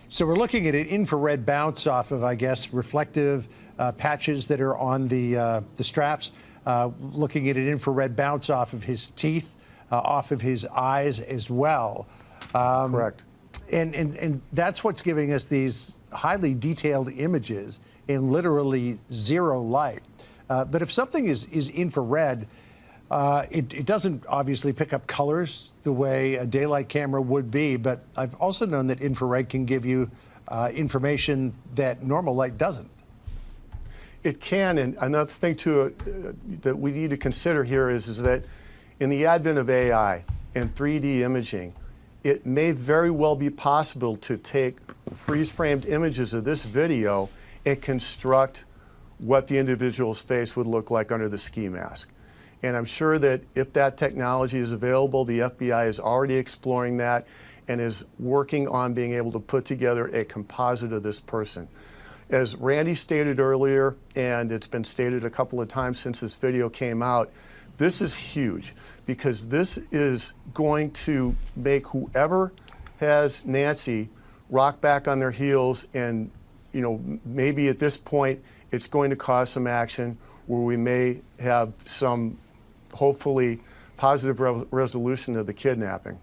So we're looking at an infrared bounce off of, I guess, reflective patches that are on the straps. Looking at an infrared bounce off of his teeth, off of his eyes as well. Correct. And that's what's giving us these highly detailed images in literally zero light. But if something is infrared, it doesn't obviously pick up colors the way a daylight camera would be, but I've also known that infrared can give you information that normal light doesn't. It can, and another thing too that we need to consider here is that in the advent of AI and 3D imaging, it may very well be possible to take freeze-framed images of this video and construct what the individual's face would look like under the ski mask. And I'm sure that if that technology is available, the FBI is already exploring that and is working on being able to put together a composite of this person. As Randy stated earlier, and it's been stated a couple of times since this video came out, this is huge because this is going to make whoever has Nancy rock back on their heels, and maybe at this point it's going to cause some action where we may have some hopefully positive resolution of the kidnapping.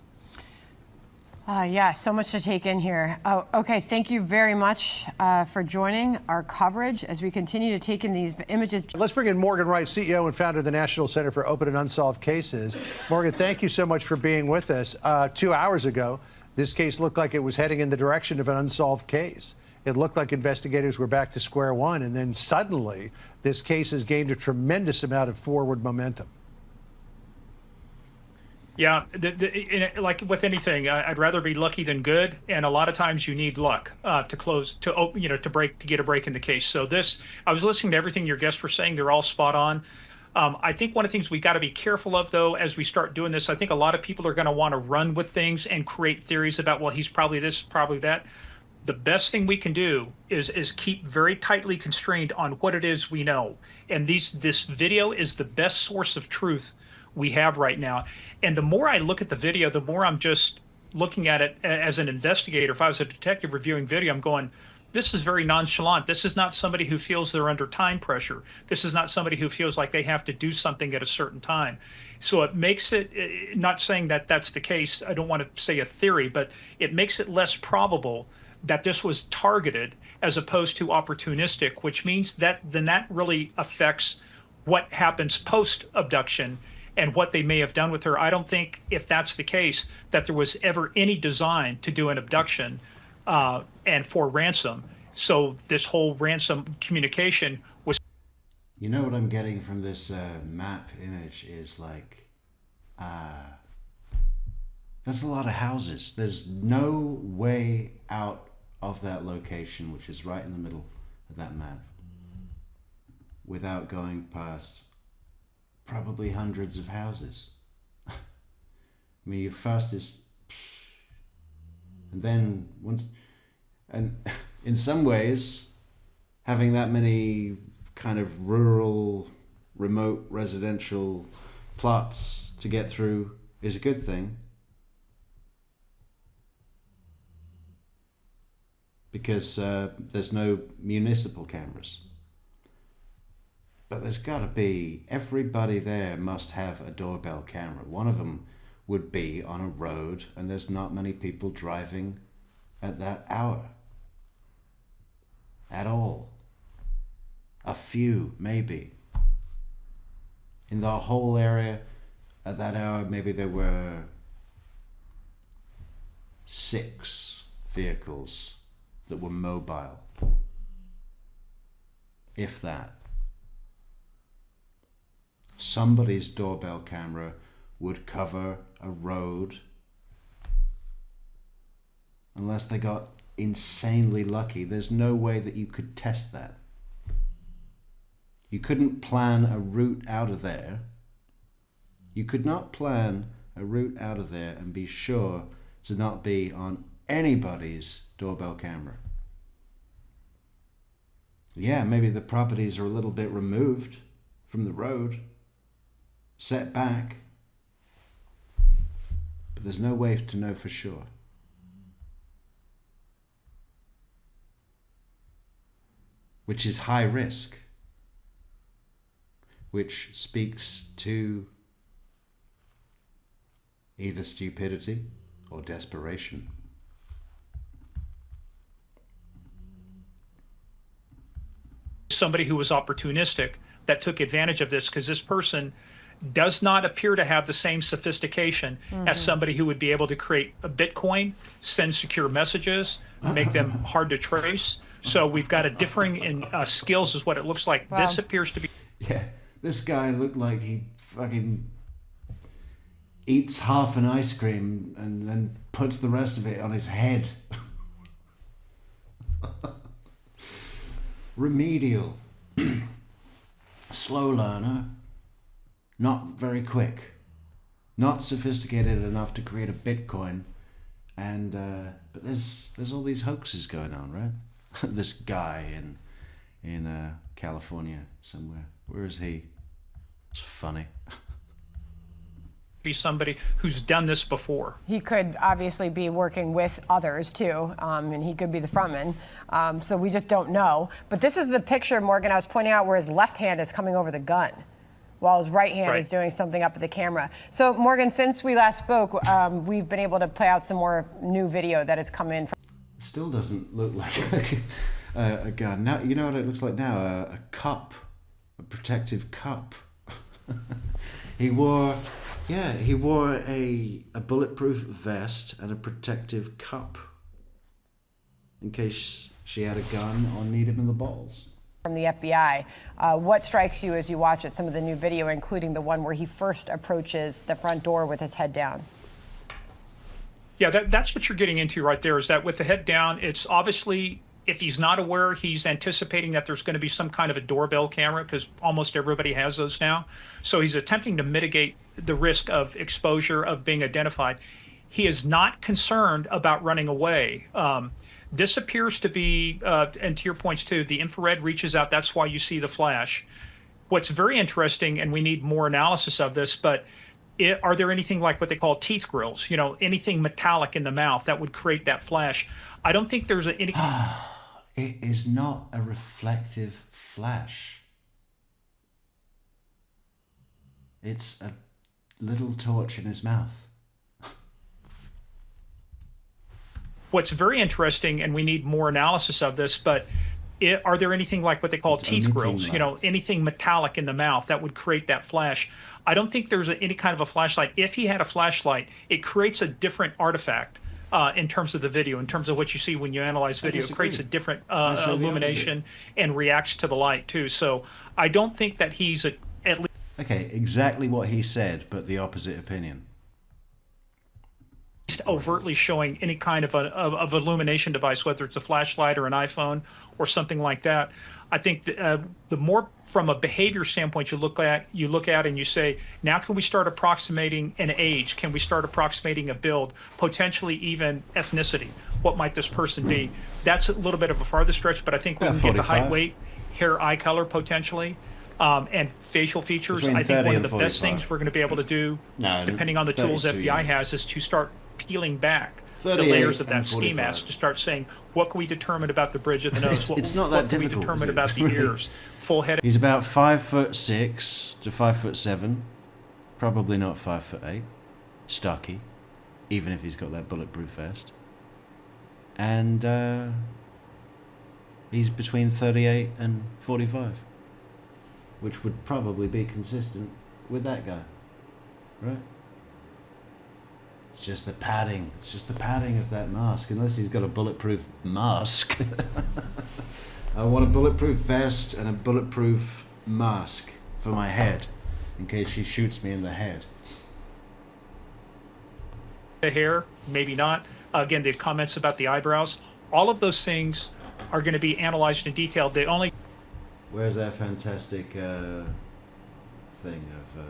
Yeah, so much to take in here. Oh, okay, thank you very much for joining our coverage as we continue to take in these images. Let's bring in Morgan Wright, CEO and founder of the National Center for Open and Unsolved Cases. Morgan, thank you so much for being with us. 2 hours ago, this case looked like it was heading in the direction of an unsolved case. It looked like investigators were back to square one, and then suddenly this case has gained a tremendous amount of forward momentum. Yeah, like with anything, I'd rather be lucky than good, and a lot of times you need luck to get a break in the case. So I was listening to everything your guests were saying; they're all spot on. I think one of the things we got to be careful of, though, as we start doing this, I think a lot of people are going to want to run with things and create theories about, well, he's probably this, probably that. The best thing we can do is keep very tightly constrained on what it is we know, and this video is the best source of truth we have right now. And the more I look at the video, the more I'm just looking at it as an investigator. If I was a detective reviewing video, I'm going, this is very nonchalant. This is not somebody who feels they're under time pressure. This is not somebody who feels like they have to do something at a certain time. So it makes it, not saying that that's the case, I don't want to say a theory, but it makes it less probable that this was targeted as opposed to opportunistic, which means that then that really affects what happens post abduction and what they may have done with her. I don't think, if that's the case, that there was ever any design to do an abduction and for ransom. So this whole ransom communication was. You know what I'm getting from this map image is like, there's a lot of houses. There's no way out of that location, which is right in the middle of that map, without going past probably hundreds of houses. I mean, your fastest, and then once, and in some ways, having that many kind of rural, remote residential plots to get through is a good thing, because there's no municipal cameras. But there's got to be, everybody there must have a doorbell camera. One of them would be on a road and there's not many people driving at that hour at all. A few, maybe. In the whole area at that hour, maybe there were 6 vehicles that were mobile, if that. Somebody's doorbell camera would cover a road, unless they got insanely lucky. There's no way that you could test that. You couldn't plan a route out of there. You could not plan a route out of there and be sure to not be on anybody's doorbell camera. Yeah, maybe the properties are a little bit removed from the road, set back, but there's no way to know for sure. Which is high risk, which speaks to either stupidity or desperation. Somebody who was opportunistic that took advantage of this, because this person does not appear to have the same sophistication as somebody who would be able to create a Bitcoin, send secure messages, make them hard to trace. So we've got a differing in skills is what it looks like. Wow. This appears to be. Yeah, this guy looked like he fucking eats half an ice cream and then puts the rest of it on his head. Remedial. Slow learner. Not very quick. Not sophisticated enough to create a Bitcoin. And but there's all these hoaxes going on, right? This guy in California somewhere. Where is he? It's funny. Be somebody who's done this before. He could obviously be working with others too, and he could be the frontman. So we just don't know. But this is the picture, Morgan, I was pointing out, where his left hand is coming over the gun, while his right hand is doing something up at the camera. So Morgan, since we last spoke, we've been able to play out some more new video that has come in. Still doesn't look like a gun. Now, you know what it looks like now? A cup, a protective cup. He wore a bulletproof vest and a protective cup in case she had a gun or need him in the balls. From the FBI, what strikes you as you watch it, some of the new video, including the one where he first approaches the front door with his head down? Yeah, that's what you're getting into right there, is that with the head down, it's obviously, if he's not aware, he's anticipating that there's going to be some kind of a doorbell camera, because almost everybody has those now. So he's attempting to mitigate the risk of exposure, of being identified. He is not concerned about running away. This appears to be, and to your points too, the infrared reaches out. That's why you see the flash. What's very interesting, and we need more analysis of this, but are there anything like what they call teeth grills? You know, anything metallic in the mouth that would create that flash? I don't think there's any. It is not a reflective flash. It's a little torch in his mouth. What's very interesting, and we need more analysis of this, but are there anything like what they call teeth grills, you know, anything metallic in the mouth that would create that flash? I don't think there's any kind of a flashlight. If he had a flashlight, it creates a different artifact in terms of the video, in terms of what you see when you analyze video. It creates a different illumination and reacts to the light too. So I don't think that he's at least... Okay, exactly what he said, but the opposite opinion. Overtly showing any kind of illumination device, whether it's a flashlight or an iPhone or something like that. I think the more from a behavior standpoint you look at and you say, now can we start approximating an age? Can we start approximating a build, potentially even ethnicity? What might this person be? That's a little bit of a farther stretch, but I think we can get the height, weight, hair, eye color potentially. And facial features. Between I think one of the 30 and best things we're going to be able to do, depending on the tools FBI has, is to start peeling back the layers of that ski mask to start saying, what can we determine about the bridge of the nose? It's not that difficult. What can we determine about the ears? Full head. He's about 5'6" to 5'7", probably not 5'8", stocky, even if he's got that bulletproof vest. And he's between 38 and 45, which would probably be consistent with that guy, right? It's just the padding. It's just the padding of that mask. Unless he's got a bulletproof mask. I want a bulletproof vest and a bulletproof mask for my head, in case she shoots me in the head. The hair, maybe not. Again, the comments about the eyebrows. All of those things are going to be analyzed in detail. The only... Where's that fantastic thing of...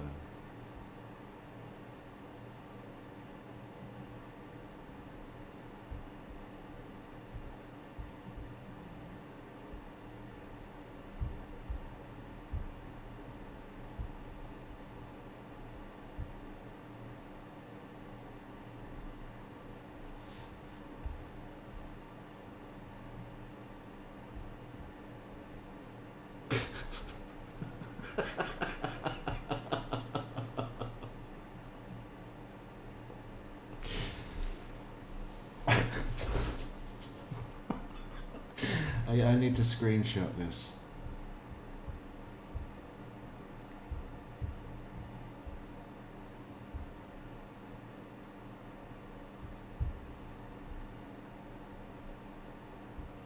I need to screenshot this.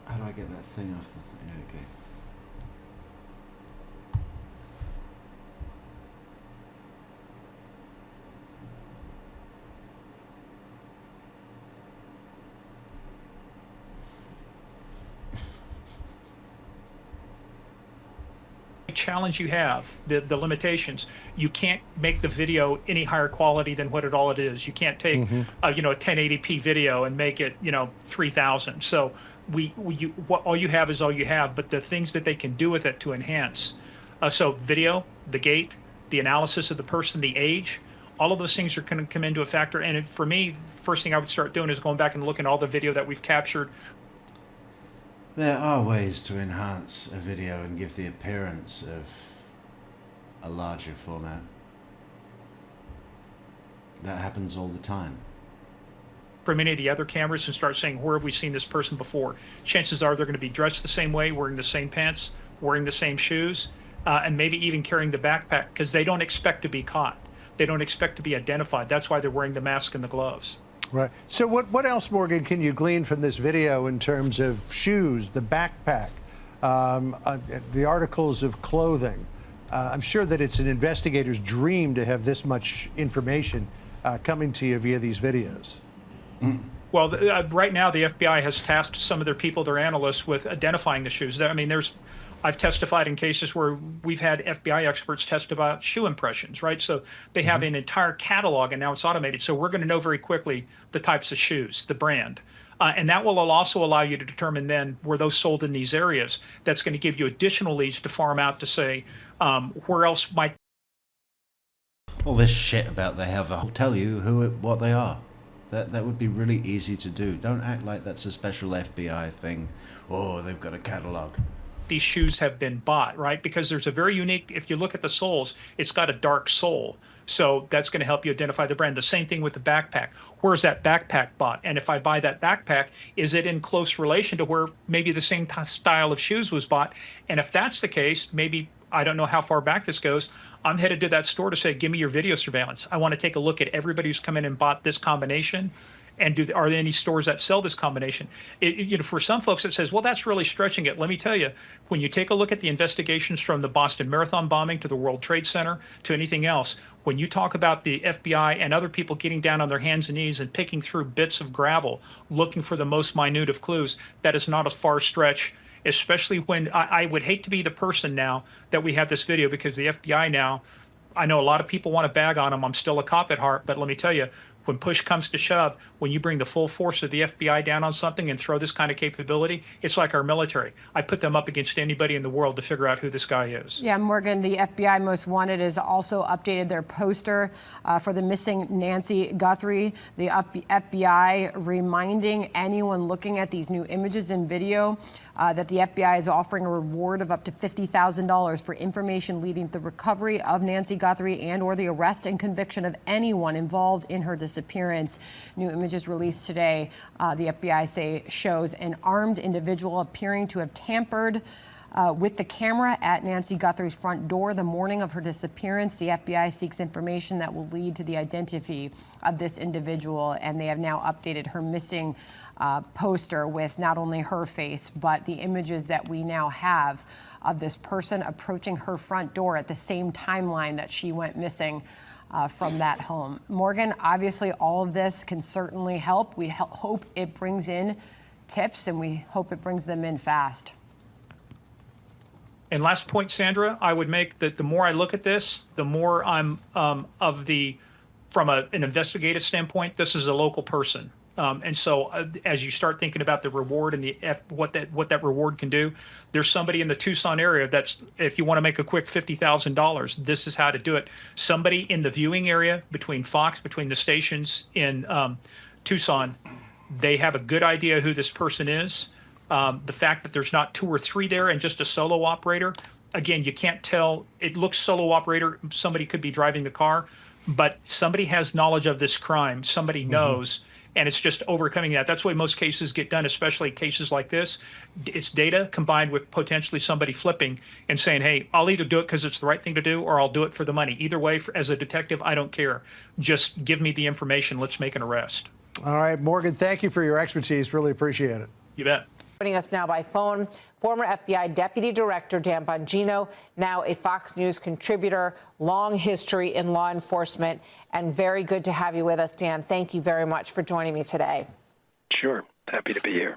How do I get that thing off the thing? Okay. challenge you have, the limitations, you can't make the video any higher quality than what it is. You can't take a 1080p video and make it 3000. So all you have is all you have, but the things that they can do with it to enhance. So video, the gait, the analysis of the person, the age, all of those things are going to come into a factor. And for me, first thing I would start doing is going back and looking at all the video that we've captured. There are ways to enhance a video and give the appearance of a larger format. That happens all the time. For many of the other cameras and start saying, where have we seen this person before? Chances are they're going to be dressed the same way, wearing the same pants, wearing the same shoes, and maybe even carrying the backpack, because they don't expect to be caught. They don't expect to be identified. That's why they're wearing the mask and the gloves. Right. So what else, Morgan, can you glean from this video in terms of shoes, the backpack, the articles of clothing? I'm sure that it's an investigator's dream to have this much information coming to you via these videos. Well, right now the FBI has tasked some of their people, their analysts, with identifying the shoes. I mean, I've testified in cases where we've had FBI experts test about shoe impressions, right? So they have an entire catalog, and now it's automated. So we're going to know very quickly the types of shoes, the brand. And that will also allow you to determine then were those sold in these areas. That's going to give you additional leads to farm out to say where else might. All this shit about they have, I'll tell you what they are. That would be really easy to do. Don't act like that's a special FBI thing. Oh, they've got a catalog. These shoes have been bought, right? Because there's a very unique, if you look at the soles, it's got a dark sole. So that's going to help you identify the brand. The same thing with the backpack. Where's that backpack bought? And if I buy that backpack, is it in close relation to where maybe the same style of shoes was bought? And if that's the case, maybe, I don't know how far back this goes, I'm headed to that store to say, give me your video surveillance. I want to take a look at everybody who's come in and bought this combination. And are there any stores that sell this combination? For some folks, it says, well, that's really stretching it. Let me tell you, when you take a look at the investigations from the Boston Marathon bombing to the World Trade Center to anything else, when you talk about the FBI and other people getting down on their hands and knees and picking through bits of gravel, looking for the most minute of clues, that is not a far stretch, especially when I would hate to be the person now that we have this video, because the FBI now, I know a lot of people want to bag on them. I'm still a cop at heart, but let me tell you, when push comes to shove, when you bring the full force of the FBI down on something and throw this kind of capability, it's like our military. I put them up against anybody in the world to figure out who this guy is. Yeah, Morgan, the FBI Most Wanted has also updated their poster for the missing Nancy Guthrie. The FBI reminding anyone looking at these new images and video that the FBI is offering a reward of up to $50,000 for information leading to the recovery of Nancy Guthrie and or the arrest and conviction of anyone involved in her disappearance. New images released today, the FBI say, shows an armed individual appearing to have tampered with the camera at Nancy Guthrie's front door the morning of her disappearance. The FBI seeks information that will lead to the identity of this individual, and they have now updated her missing poster with not only her face, but the images that we now have of this person approaching her front door at the same timeline that she went missing from that home. Morgan, obviously all of this can certainly help. We hope it brings in tips, and we hope it brings them in fast. And last point, Sandra, I would make that the more I look at this, the more I'm from an investigative standpoint, this is a local person. And so as you start thinking about the reward and what that reward can do, there's somebody in the Tucson area that's, if you want to make a quick $50,000, this is how to do it. Somebody in the viewing area between the stations in Tucson, they have a good idea who this person is. The fact that there's not 2 or 3 there and just a solo operator, again, you can't tell. It looks solo operator. Somebody could be driving the car, but somebody has knowledge of this crime. Somebody knows. And it's just overcoming that. That's why most cases get done, especially cases like this. It's data combined with potentially somebody flipping and saying, hey, I'll either do it because it's the right thing to do, or I'll do it for the money. Either way, as a detective, I don't care. Just give me the information. Let's make an arrest. All right, Morgan, thank you for your expertise. Really appreciate it. You bet. Joining us now by phone, former FBI Deputy Director Dan Bongino, now a Fox News contributor, long history in law enforcement, and very good to have you with us, Dan. Thank you very much for joining me today. Sure. Happy to be here.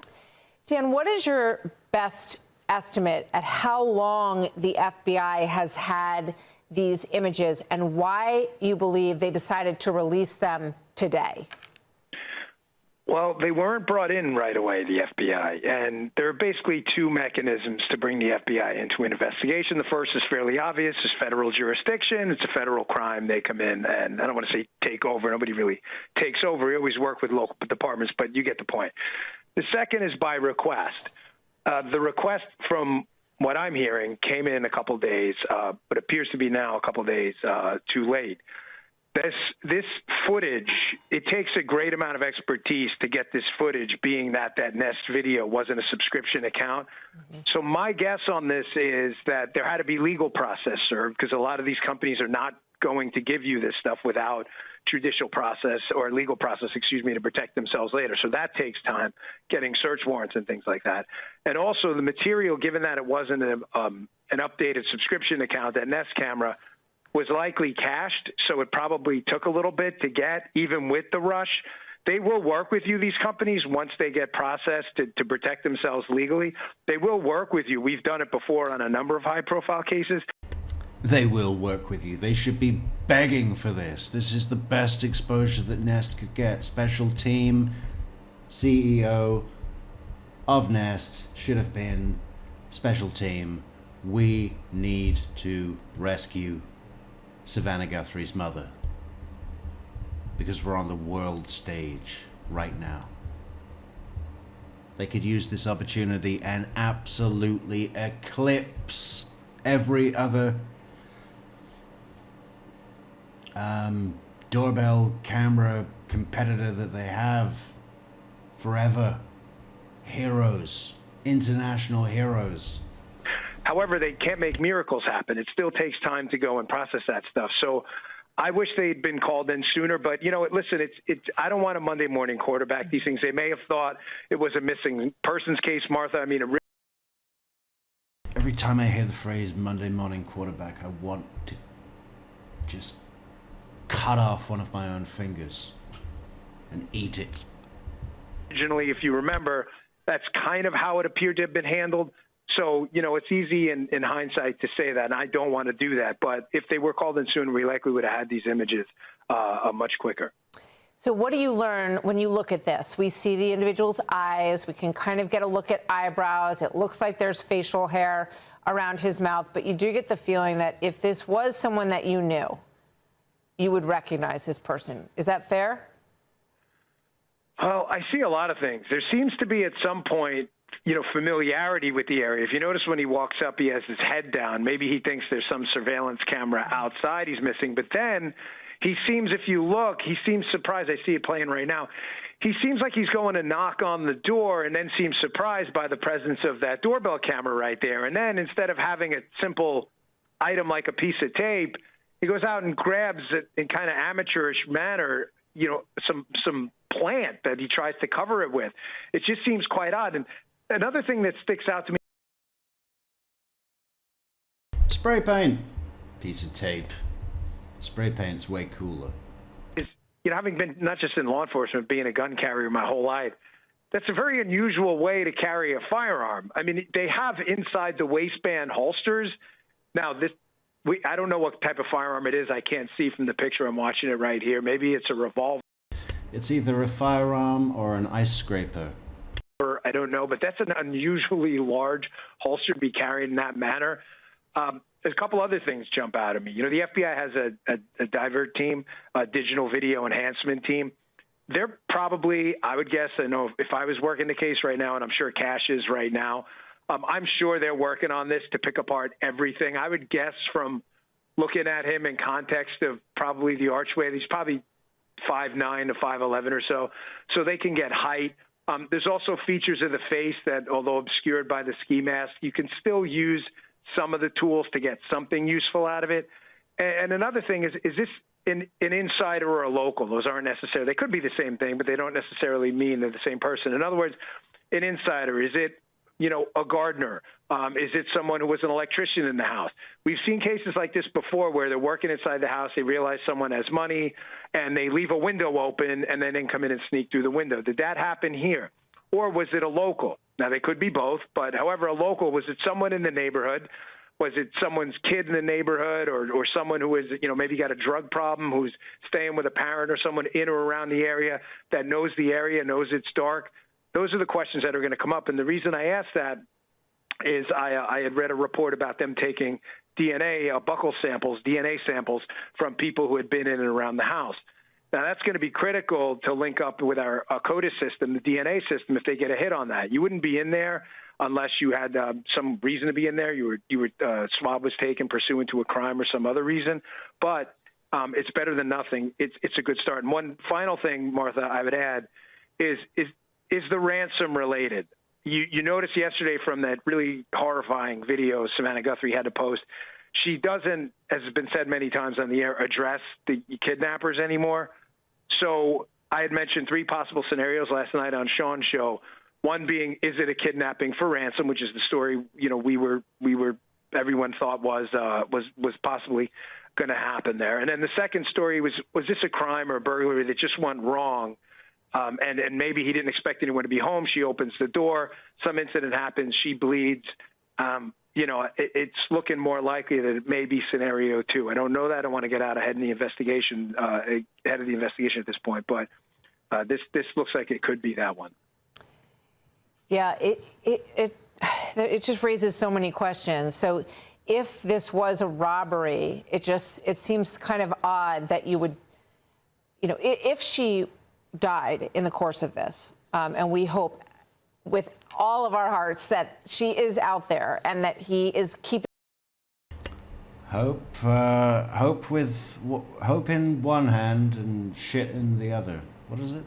Dan, what is your best estimate at how long the FBI has had these images and why you believe they decided to release them today? Well, they weren't brought in right away, the FBI, and there are basically 2 mechanisms to bring the FBI into an investigation. The first is fairly obvious, is federal jurisdiction. It's a federal crime. They come in, and I don't want to say take over. Nobody really takes over. We always work with local departments, but you get the point. The second is by request. The request, from what I'm hearing, came in a couple days, but appears to be now a couple days too late. This footage, it takes a great amount of expertise to get this footage, being that Nest video wasn't a subscription account. So my guess on this is that there had to be legal process served, because a lot of these companies are not going to give you this stuff without judicial process or legal process, to protect themselves later. So that takes time, getting search warrants and things like that. And also the material, given that it wasn't an updated subscription account, that Nest camera was likely cached, so it probably took a little bit to get, even with the rush. They will work with you, these companies, once they get processed to protect themselves legally. They will work with you. We've done it before on a number of high-profile cases. They will work with you. They should be begging for this. This is the best exposure that Nest could get. Special team, CEO of Nest should have been special team. We need to rescue Savannah Guthrie's mother. because we're on the world stage right now. They could use this opportunity and absolutely eclipse every other doorbell camera competitor that they have forever. Heroes, international heroes. However, they can't make miracles happen. It still takes time to go and process that stuff. So I wish they'd been called in sooner, but you know, listen, I don't want a Monday morning quarterback. These things, they may have thought it was a missing persons case, Martha. I mean, every time I hear the phrase Monday morning quarterback, I want to just cut off one of my own fingers and eat it. Originally, if you remember, that's kind of how it appeared to have been handled. So, you know, it's easy in hindsight to say that, and I don't want to do that. But if they were called in sooner, we likely would have had these images much quicker. So what do you learn when you look at this? We see the individual's eyes. We can kind of get a look at eyebrows. It looks like there's facial hair around his mouth. But you do get the feeling that if this was someone that you knew, you would recognize this person. Is that fair? Well, I see a lot of things. There seems to be at some point, you know, familiarity with the area. If you notice when he walks up, he has his head down. Maybe he thinks there's some surveillance camera outside he's missing. But then he seems, if you look, he seems surprised. I see it playing right now. He seems like he's going to knock on the door and then seems surprised by the presence of that doorbell camera right there. And then instead of having a simple item like a piece of tape, he goes out and grabs it in kind of amateurish manner, you know, some plant that he tries to cover it with. It just seems quite odd. And another thing that sticks out to me. Spray paint. Piece of tape. Spray paint's way cooler. Is, you know, having been not just in law enforcement, being a gun carrier my whole life, that's a very unusual way to carry a firearm. I mean, they have inside the waistband holsters. Now, I don't know what type of firearm it is. I can't see from the picture. I'm watching it right here. Maybe it's a revolver. It's either a firearm or an ice scraper. I don't know, but that's an unusually large holster to be carried in that manner. There's a couple other things jump out at me. You know, the FBI has a divert team, a digital video enhancement team. They're probably, I would guess, I know if I was working the case right now, and I'm sure Cash is right now, I'm sure they're working on this to pick apart everything. I would guess from looking at him in context of probably the archway, he's probably 5'9" to 5'11" or so they can get height. There's also features of the face that, although obscured by the ski mask, you can still use some of the tools to get something useful out of it. And another thing is this an insider or a local? Those aren't necessarily, they could be the same thing, but they don't necessarily mean they're the same person. In other words, an insider, is it, you know, a gardener? Is it someone who was an electrician in the house? We've seen cases like this before where they're working inside the house, they realize someone has money, and they leave a window open and then come in and sneak through the window. Did that happen here? Or was it a local? Now, they could be both, but however, a local, was it someone in the neighborhood? Was it someone's kid in the neighborhood, or someone who is, you know, maybe got a drug problem, who's staying with a parent, or someone in or around the area that knows the area, knows it's dark? Those are the questions that are going to come up. And the reason I ask that is I had read a report about them taking DNA, buccal samples, DNA samples from people who had been in and around the house. Now, that's going to be critical to link up with our CODIS system, the DNA system, if they get a hit on that. You wouldn't be in there unless you had some reason to be in there. Swab was taken pursuant to a crime or some other reason. But it's better than nothing. It's a good start. And one final thing, Martha, I would add is the ransom related? You noticed yesterday from that really horrifying video Savannah Guthrie had to post, she doesn't, as has been said many times on the air, address the kidnappers anymore. So I had mentioned 3 possible scenarios last night on Sean's show. One being, is it a kidnapping for ransom, which is the story, you know, everyone thought was possibly going to happen there. And then the second story was this a crime or a burglary that just went wrong? And maybe he didn't expect anyone to be home. She opens the door. Some incident happens. She bleeds. You know, it's looking more likely that it may be scenario 2. I don't know that. I don't want to get out ahead of the investigation at this point. But this looks like it could be that one. Yeah, it just raises so many questions. So if this was a robbery, it seems kind of odd that you would if she died in the course of this, and we hope with all of our hearts that she is out there and that he is keeping. Hope in one hand and shit in the other. What is it?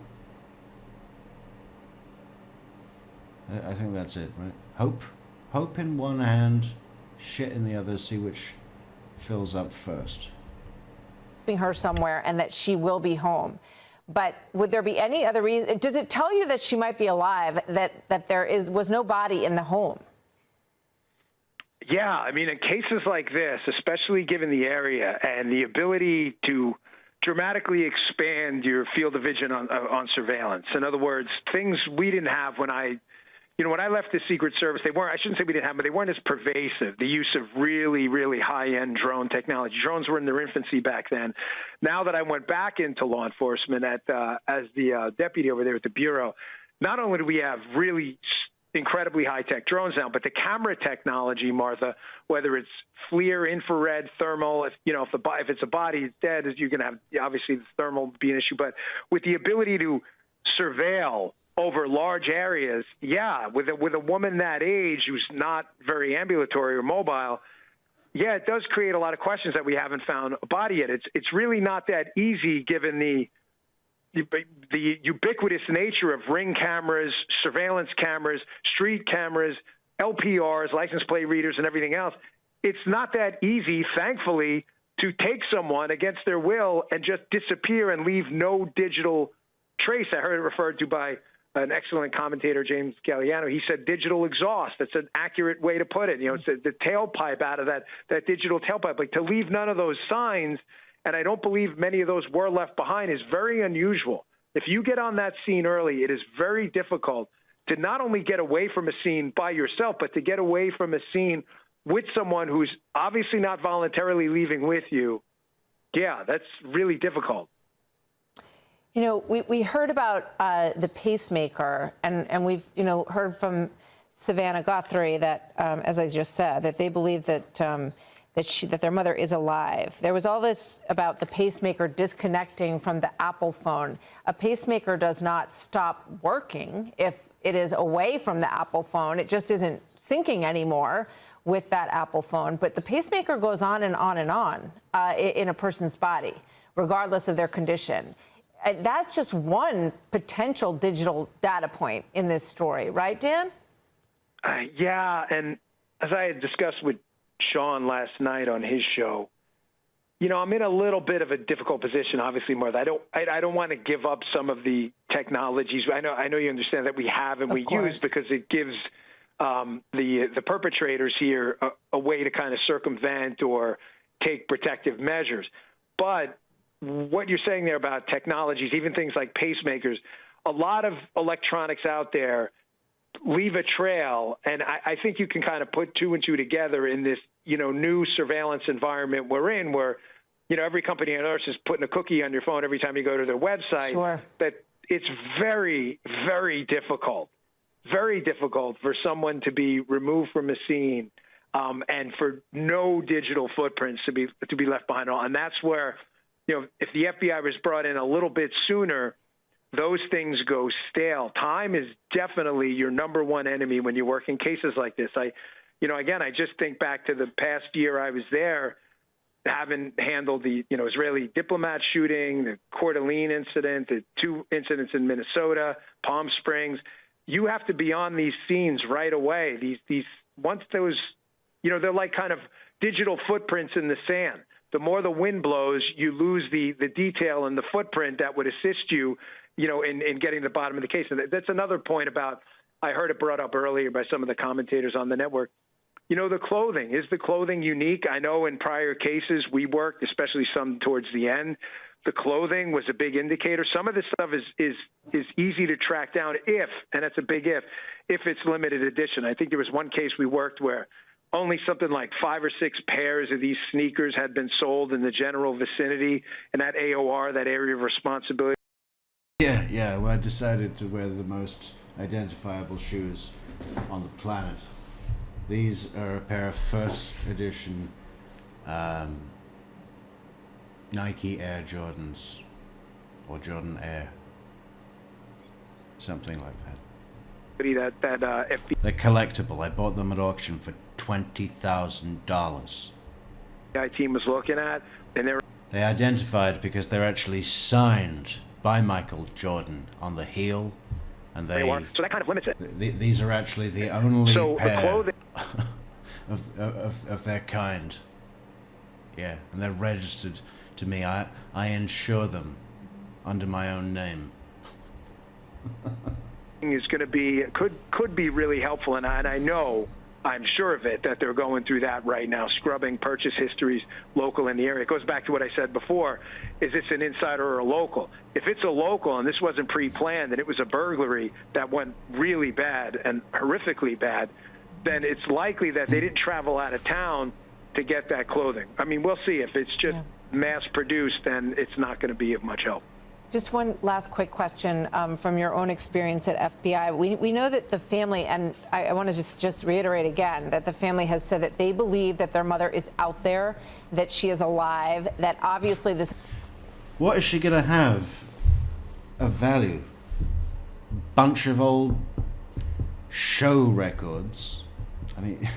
I think that's it, right? Hope in one hand, shit in the other. See which fills up first. Her somewhere and that she will be home. But would there be any other reason? Does it tell you that she might be alive, that there was no body in the home? Yeah, I mean, in cases like this, especially given the area and the ability to dramatically expand your field of vision on surveillance. In other words, things we didn't have when I left the Secret Service, I shouldn't say we didn't have, but they weren't as pervasive. The use of really, really high-end drone technology. Drones were in their infancy back then. Now that I went back into law enforcement as the deputy over there at the Bureau, not only do we have really incredibly high-tech drones now, but the camera technology, Martha, whether it's FLIR, infrared, thermal, if it's a body, it's dead, you're going to have, obviously, the thermal be an issue. But with the ability to surveil over large areas, yeah, with a woman that age who's not very ambulatory or mobile, yeah, it does create a lot of questions that we haven't found a body yet. It's really not that easy given the ubiquitous nature of ring cameras, surveillance cameras, street cameras, LPRs, license plate readers, and everything else. It's not that easy, thankfully, to take someone against their will and just disappear and leave no digital trace. I heard it referred to by an excellent commentator, James Galliano. He said digital exhaust. That's an accurate way to put it. It's the tailpipe out of that digital tailpipe. Like, to leave none of those signs, and I don't believe many of those were left behind, is very unusual. If you get on that scene early, it is very difficult to not only get away from a scene by yourself, but to get away from a scene with someone who's obviously not voluntarily leaving with you. Yeah, that's really difficult. We heard about the pacemaker, and we've, heard from Savannah Guthrie that, as I just said, that they believe that that their mother is alive. There was all this about the pacemaker disconnecting from the Apple phone. A pacemaker does not stop working if it is away from the Apple phone. It just isn't syncing anymore with that Apple phone. But the pacemaker goes on and on and on in a person's body, regardless of their condition. That's just one potential digital data point in this story, right, Dan? Yeah, and as I had discussed with Sean last night on his show, I'm in a little bit of a difficult position, obviously, Martha. I don't want to give up some of the technologies. I know you understand that we have and we use, because it gives the perpetrators here a way to kind of circumvent or take protective measures. But what you're saying there about technologies, even things like pacemakers, a lot of electronics out there leave a trail, and I think you can kind of put two and two together in this, new surveillance environment we're in, where, every company on earth is putting a cookie on your phone every time you go to their website. Sure. But it's very, very difficult for someone to be removed from a scene, and for no digital footprints to be left behind. And that's where, if the FBI was brought in a little bit sooner, those things go stale. Time is definitely your number one enemy when you work in cases like this. I just think back to the past year I was there, having handled the, Israeli diplomat shooting, the Coeur d'Alene incident, the two incidents in Minnesota, Palm Springs. You have to be on these scenes right away. These once those, they're like kind of digital footprints in the sand. The more the wind blows, you lose the detail and the footprint that would assist you, in getting to the bottom of the case. And that's another point about, I heard it brought up earlier by some of the commentators on the network. The clothing. Is the clothing unique? I know in prior cases we worked, especially some towards the end, the clothing was a big indicator. Some of this stuff is easy to track down if, and that's a big if it's limited edition. I think there was one case we worked where only something like 5 or 6 pairs of these sneakers had been sold in the general vicinity, and that AOR, that area of responsibility. Yeah. Well, I decided to wear the most identifiable shoes on the planet. These are a pair of first edition Nike Air Jordans. or Jordan Air. Something like that. They're collectible. I bought them at auction for $20,000. FBI team was looking at, and they identified because they're actually signed by Michael Jordan on the heel, and so that kind of limits it. These are actually the only pair the clothing of their kind. Yeah, and they're registered to me. I insure them under my own name. is going to be could be really helpful, and I know, I'm sure of it, that they're going through that right now, scrubbing purchase histories local in the area. It goes back to what I said before: is this an insider or a local? If it's a local and this wasn't pre-planned and it was a burglary that went really bad and horrifically bad, then it's likely that they didn't travel out of town to get that clothing. I mean, we'll see. If it's just mass-produced, then it's not going to be of much help. Just one last quick question from your own experience at FBI. We know that the family, and I want to just reiterate again, that the family has said that they believe that their mother is out there, that she is alive, that obviously this... What is she going to have of value? Bunch of old show records. I mean...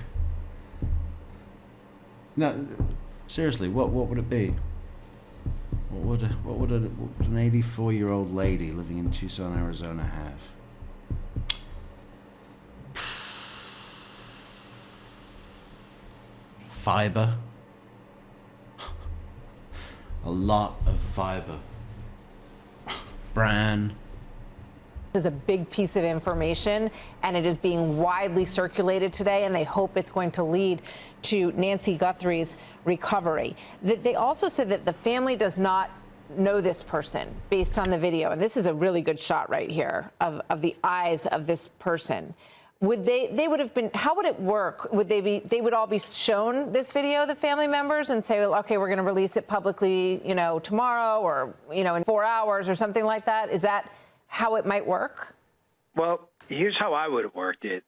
No, seriously, what would it be? What would an 84-year-old lady living in Tucson, Arizona have? Fiber. A lot of fiber. Bran. This is a big piece of information, and it is being widely circulated today, and they hope it's going to lead to Nancy Guthrie's recovery. They also said that the family does not know this person based on the video, and this is a really good shot right here of the eyes of this person. Would they would have been, how would it work? Would they would all be shown this video, the family members, and say, well, okay, we're going to release it publicly, tomorrow, or, in 4 hours or something like that? Is that how it might work? Well, here's how I would have worked it.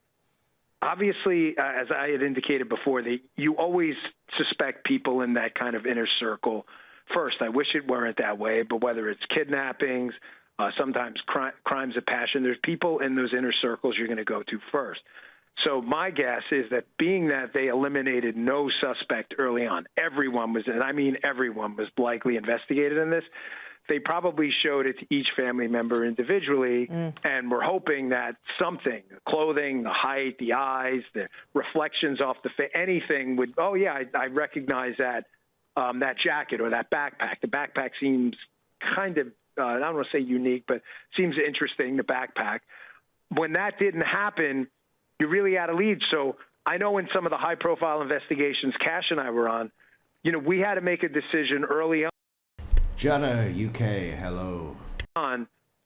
Obviously, as I had indicated before, you always suspect people in that kind of inner circle first. I wish it weren't that way, but whether it's kidnappings, sometimes crimes of passion, there's people in those inner circles you're going to go to first. So my guess is that being that they eliminated no suspect early on, everyone was, and I mean everyone was likely investigated in this, they probably showed it to each family member individually, and we're hoping that something, clothing, the height, the eyes, the reflections off the face, anything would, oh yeah, I recognize that that jacket or that backpack. The backpack seems kind of, I don't want to say unique, but seems interesting, the backpack. When that didn't happen, you really had a lead. So I know in some of the high-profile investigations Cash and I were on, we had to make a decision early on. Jutta, UK, hello.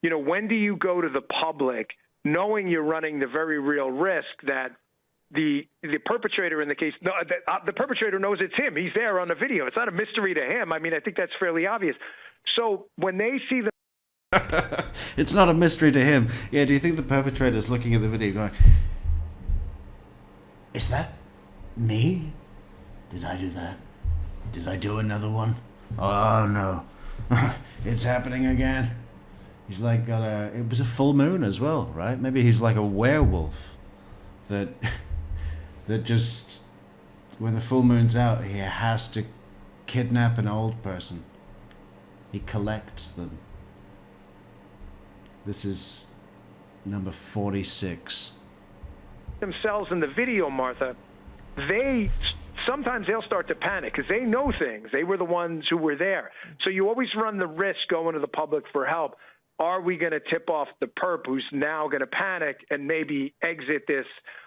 When do you go to the public knowing you're running the very real risk that the perpetrator in the case, the perpetrator knows it's him. He's there on the video. It's not a mystery to him. I mean, I think that's fairly obvious. So when they see the... It's not a mystery to him. Yeah, do you think the perpetrator's looking at the video going, is that me? Did I do that? Did I do another one? Oh, no. It's happening again. He's like it was a full moon as well, right? Maybe he's like a werewolf that just, when the full moon's out, he has to kidnap an old person. He collects them. This is number 46. Themselves in the video, Martha, sometimes they'll start to panic because they know things. They were the ones who were there. So you always run the risk going to the public for help. Are we going to tip off the perp who's now going to panic and maybe exit this,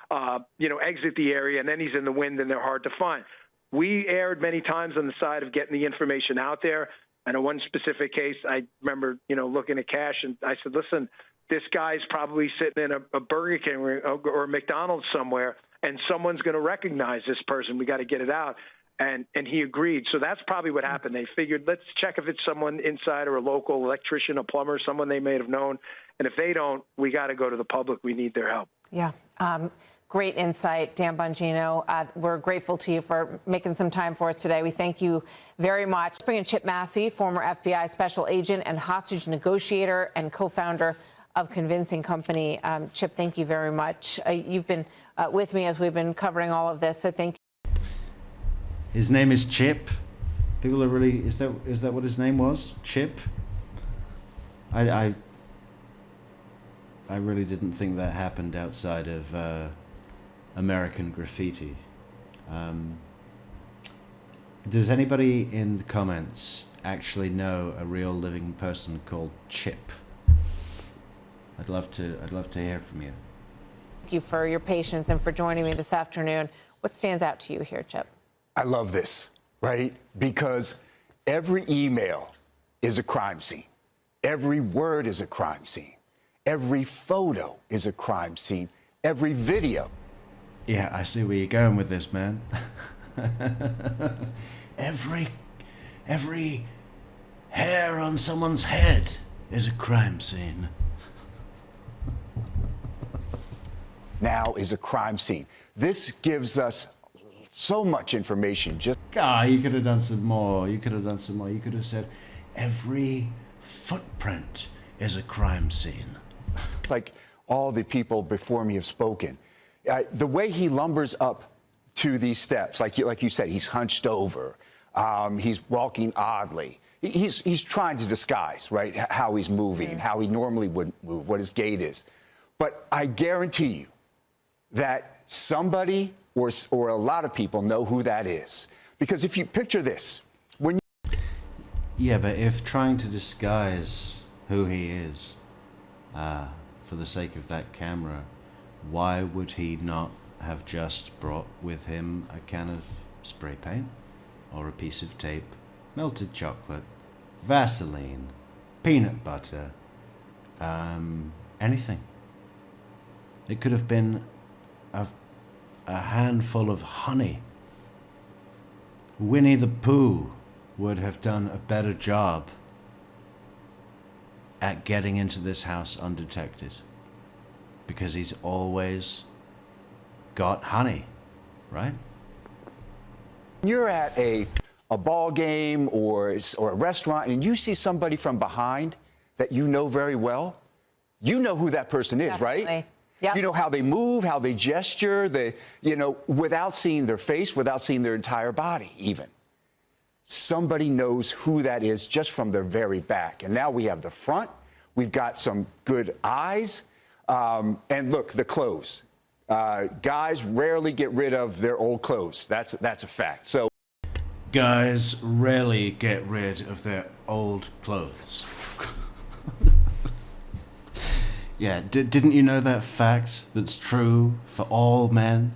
exit the area, and then he's in the wind and they're hard to find? We erred many times on the side of getting the information out there. And in one specific case, I remember, looking at Cash, and I said, listen, this guy's probably sitting in a Burger King or a McDonald's somewhere, and someone's going to recognize this person. We got to get it out. And he agreed. So that's probably what happened. They figured, let's check if it's someone inside or a local electrician, a plumber, someone they may have known. And if they don't, we got to go to the public. We need their help. Yeah. Great insight, Dan Bongino. We're grateful to you for making some time for us today. We thank you very much. Bring in Chip Massey, former FBI special agent and hostage negotiator and co-founder of Convincing Company. Chip, thank you very much. You've been with me as we've been covering all of this, so thank you. His name is Chip. People are really, is that what his name was? Chip? I really didn't think that happened outside of American Graffiti. Does anybody in the comments actually know a real living person called Chip? I'd love to hear from you. Thank you for your patience and for joining me this afternoon. What stands out to you here, Chip? I love this, right? Because every email is a crime scene. Every word is a crime scene. Every photo is a crime scene. Every video. Yeah, I see where you're going with this, man. every hair on someone's head is a crime scene. Now is a crime scene. This gives us so much information. Just you could have done some more. You could have said every footprint is a crime scene. It's like all the people before me have spoken. The way he lumbers up to these steps, like you said, he's hunched over. He's walking oddly. He's trying to disguise, right, how he's moving, how he normally would move, what his gait is. But I guarantee you that somebody or a lot of people know who that is. Because if you picture this, when you... Yeah, but if trying to disguise who he is for the sake of that camera, why would he not have just brought with him a can of spray paint or a piece of tape, melted chocolate, Vaseline, peanut butter, anything? It could have been a handful of honey. Winnie the Pooh would have done a better job at getting into this house undetected, because he's always got honey, right? You're at a ball game or a restaurant and you see somebody from behind that you know very well, you know who that person is, Definitely. right? Yep. You know how they move, how they gesture, without seeing their face, without seeing their entire body even. Somebody knows who that is just from their very back. And now we have the front, we've got some good eyes, and look, the clothes. Guys rarely get rid of their old clothes. That's a fact. So guys rarely get rid of their old clothes. Yeah, didn't you know that fact that's true for all men?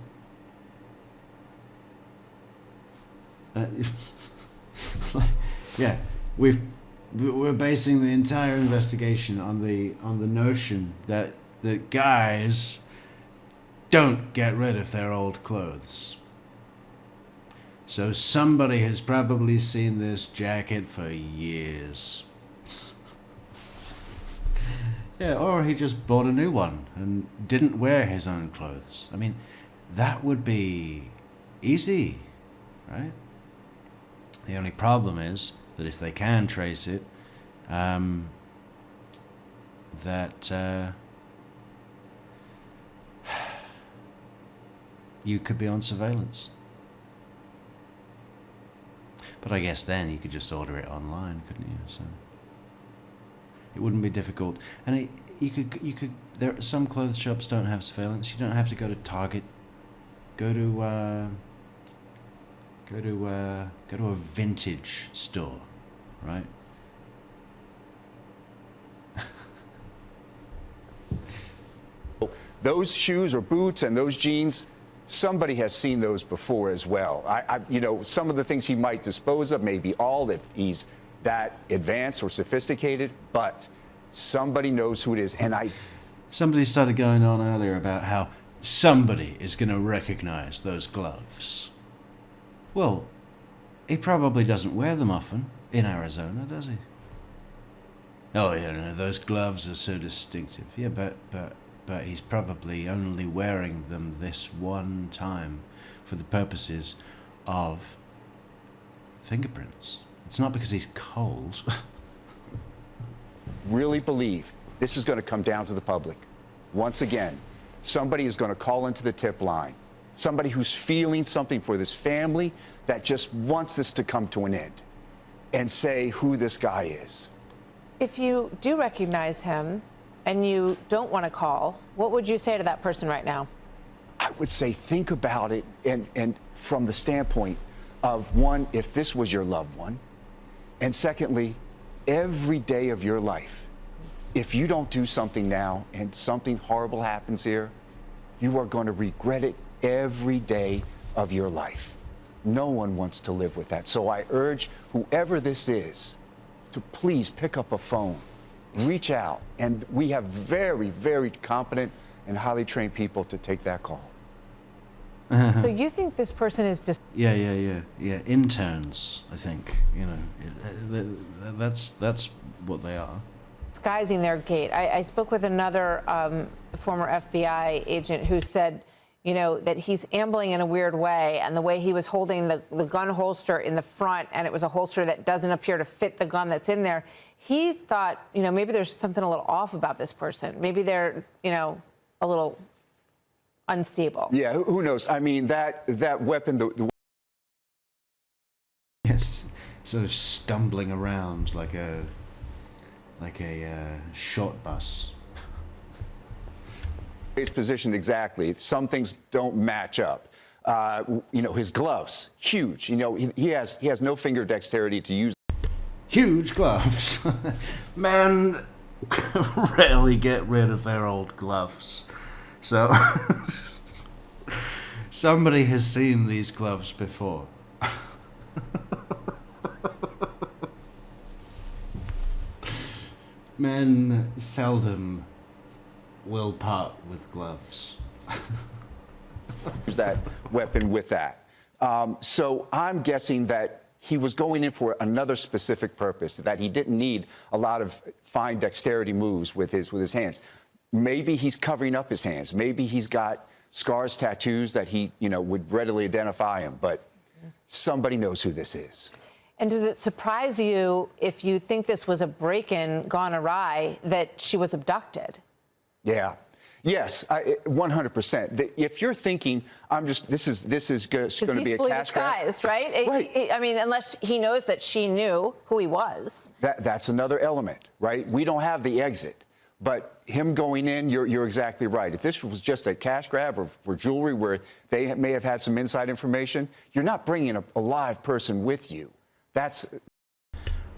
Yeah, we're basing the entire investigation on the notion that guys don't get rid of their old clothes. So somebody has probably seen this jacket for years. Yeah, or he just bought a new one and didn't wear his own clothes. I mean, that would be easy, right? The only problem is that if they can trace it, you could be on surveillance. But I guess then you could just order it online, couldn't you? So it wouldn't be difficult. And you could. Some clothes shops don't have surveillance. You don't have to go to Target. Go to a vintage store, right? those shoes or boots and those jeans, somebody has seen those before as well. Some of the things he might dispose of, maybe all if he's that advanced or sophisticated, but somebody knows who it is. And somebody started going on earlier about how somebody is going to recognize those gloves. Well, he probably doesn't wear them often in Arizona, does he? Oh, yeah, no, those gloves are so distinctive. Yeah, but but he's probably only wearing them this one time for the purposes of fingerprints. It's not because he's cold. Really believe this is going to come down to the public. Once again, somebody is going to call into the tip line. Somebody who's feeling something for this family that just wants this to come to an end and say who this guy is. If you do recognize him and you don't want to call, what would you say to that person right now? I would say think about it and from the standpoint of, one, if this was your loved one, and secondly, every day of your life, if you don't do something now and something horrible happens here, you are going to regret it every day of your life. No one wants to live with that. So I urge whoever this is to please pick up a phone, reach out, and we have very, very competent and highly trained people to take that call. So you think this person is just... Yeah. Interns, I think. You know, that's what they are. disguising their gait. I spoke with another former FBI agent who said, you know, that he's ambling in a weird way, and the way he was holding the gun holster in the front, and it was a holster that doesn't appear to fit the gun that's in there. He thought, you know, maybe there's something a little off about this person. Maybe they're, you know, a little unstable. Yeah, who knows? I mean, that weapon, Yes, sort of stumbling around like a short bus. It's positioned exactly. Some things don't match up. You know, his gloves, huge. You know, he has no finger dexterity to use. Huge gloves. Men rarely get rid of their old gloves. So somebody has seen these gloves before. Men seldom will part with gloves. Use that weapon with that. So I'm guessing that he was going in for another specific purpose, that he didn't need a lot of fine dexterity moves with his hands. Maybe he's covering up his hands. Maybe he's got scars, tattoos that he, you know, would readily identify him, but somebody knows who this is. And does it surprise you, if you think this was a break-in gone awry, that she was abducted? Yeah. Yes, 100%. If you're thinking, this is just going to be a cash grab. Disguised, right? Right. I mean, unless he knows that she knew who he was. That's another element, right? We don't have the exit, but him going in, you're exactly right. If this was just a cash grab or for jewelry where they may have had some inside information, you're not bringing a live person with you.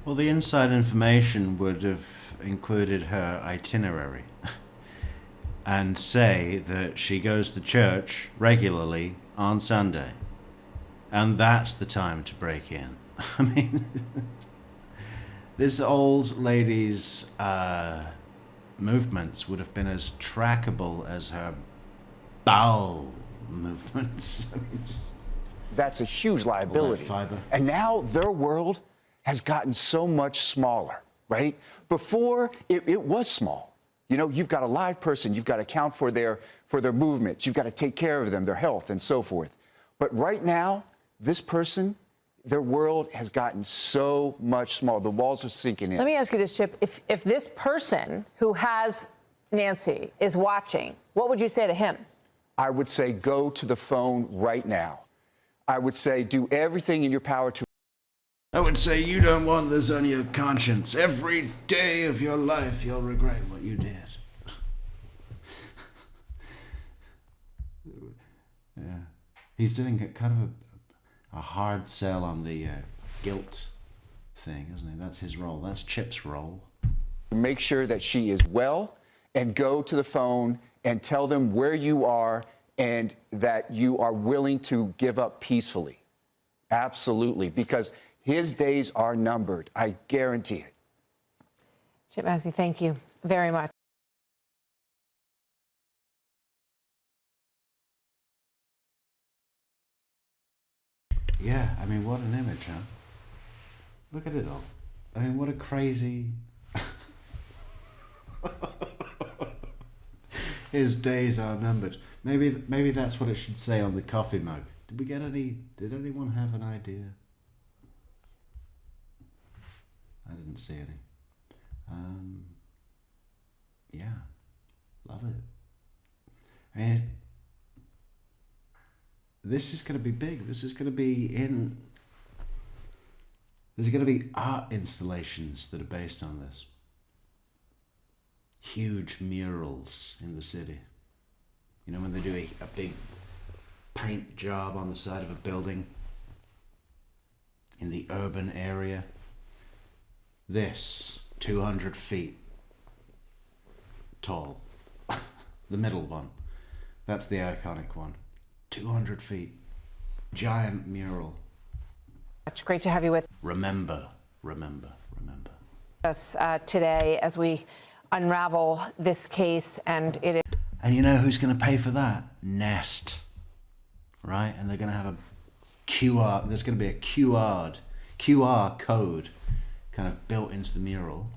Well, the inside information would have included her itinerary. And say that she goes to church regularly on Sunday. And that's the time to break in. I mean, this old lady's movements would have been as trackable as her bowel movements. I mean, that's a huge liability. Fiber. And now their world has gotten so much smaller, right? Before, it was small. You know, you've got a live person, you've got to account for their movements, you've got to take care of them, their health, and so forth. But right now, this person, their world has gotten so much smaller. The walls are sinking in. Let me ask you this, Chip. If this person who has Nancy is watching, what would you say to him? I would say go to the phone right now. I would say do everything in your power to... I would say you don't want this on your conscience. Every day of your life you'll regret what you did. Yeah. He's doing kind of a hard sell on the guilt thing, isn't he? That's his role. That's Chip's role. Make sure that she is well and go to the phone and tell them where you are and that you are willing to give up peacefully. Absolutely. Because his days are numbered. I guarantee it. Chip Massey, thank you very much. Yeah, I mean, what an image, huh? Look at it all. I mean, what a crazy... His days are numbered. Maybe that's what it should say on the coffee mug. Did anyone have an idea? I didn't see any. Yeah, love it. And this is going to be big. This is going to be there's going to be art installations that are based on this. Huge murals in the city. You know, when they do a big paint job on the side of a building in the urban area. This, 200 feet tall. The middle one. That's the iconic one. 200 feet. Giant mural. It's great to have you with Remember. us today as we unravel this case, and it is. And you know who's going to pay for that? Nest. Right? And they're going to have a QR. There's going to be a QR code kind of built into the mural.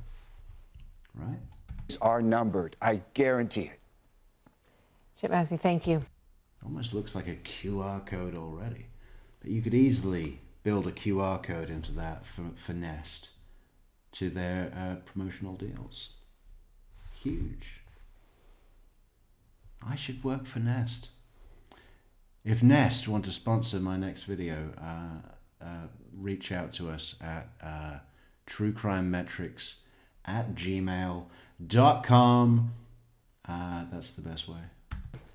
Right? Are numbered. I guarantee it. Chip Massey, thank you. Almost looks like a QR code already. But you could easily build a QR code into that for Nest to their promotional deals. Huge. I should work for Nest. If Nest want to sponsor my next video, reach out to us at truecrimemetrics@gmail.com. That's the best way.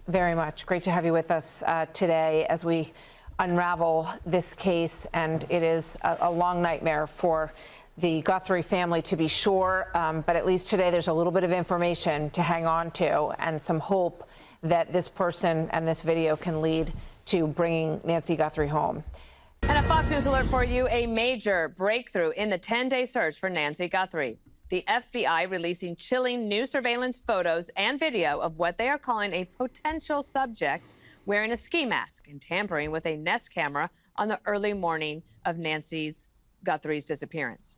Very much. Great to have you with us today as we unravel this case, and it is a long nightmare for the Guthrie family, to be sure, but at least today there's a little bit of information to hang on to and some hope that this person and this video can lead to bringing Nancy Guthrie home. And a Fox News alert for you, a major breakthrough in the 10-day search for Nancy Guthrie. The FBI releasing chilling new surveillance photos and video of what they are calling a potential subject wearing a ski mask and tampering with a Nest camera on the early morning of Nancy Guthrie's disappearance.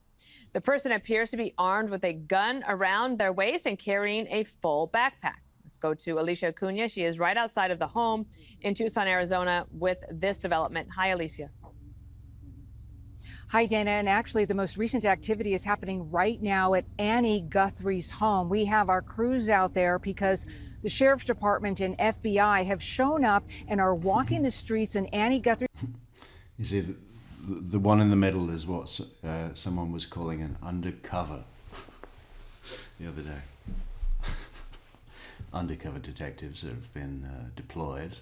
The person appears to be armed with a gun around their waist and carrying a full backpack. Let's go to Alicia Acuna. She is right outside of the home in Tucson, Arizona, with this development. Hi, Alicia. Hi, Dana. And actually, the most recent activity is happening right now at Annie Guthrie's home. We have our crews out there because the Sheriff's Department and FBI have shown up and are walking the streets in Annie Guthrie. You see, the one in the middle is what someone was calling an undercover the other day. Undercover detectives have been deployed.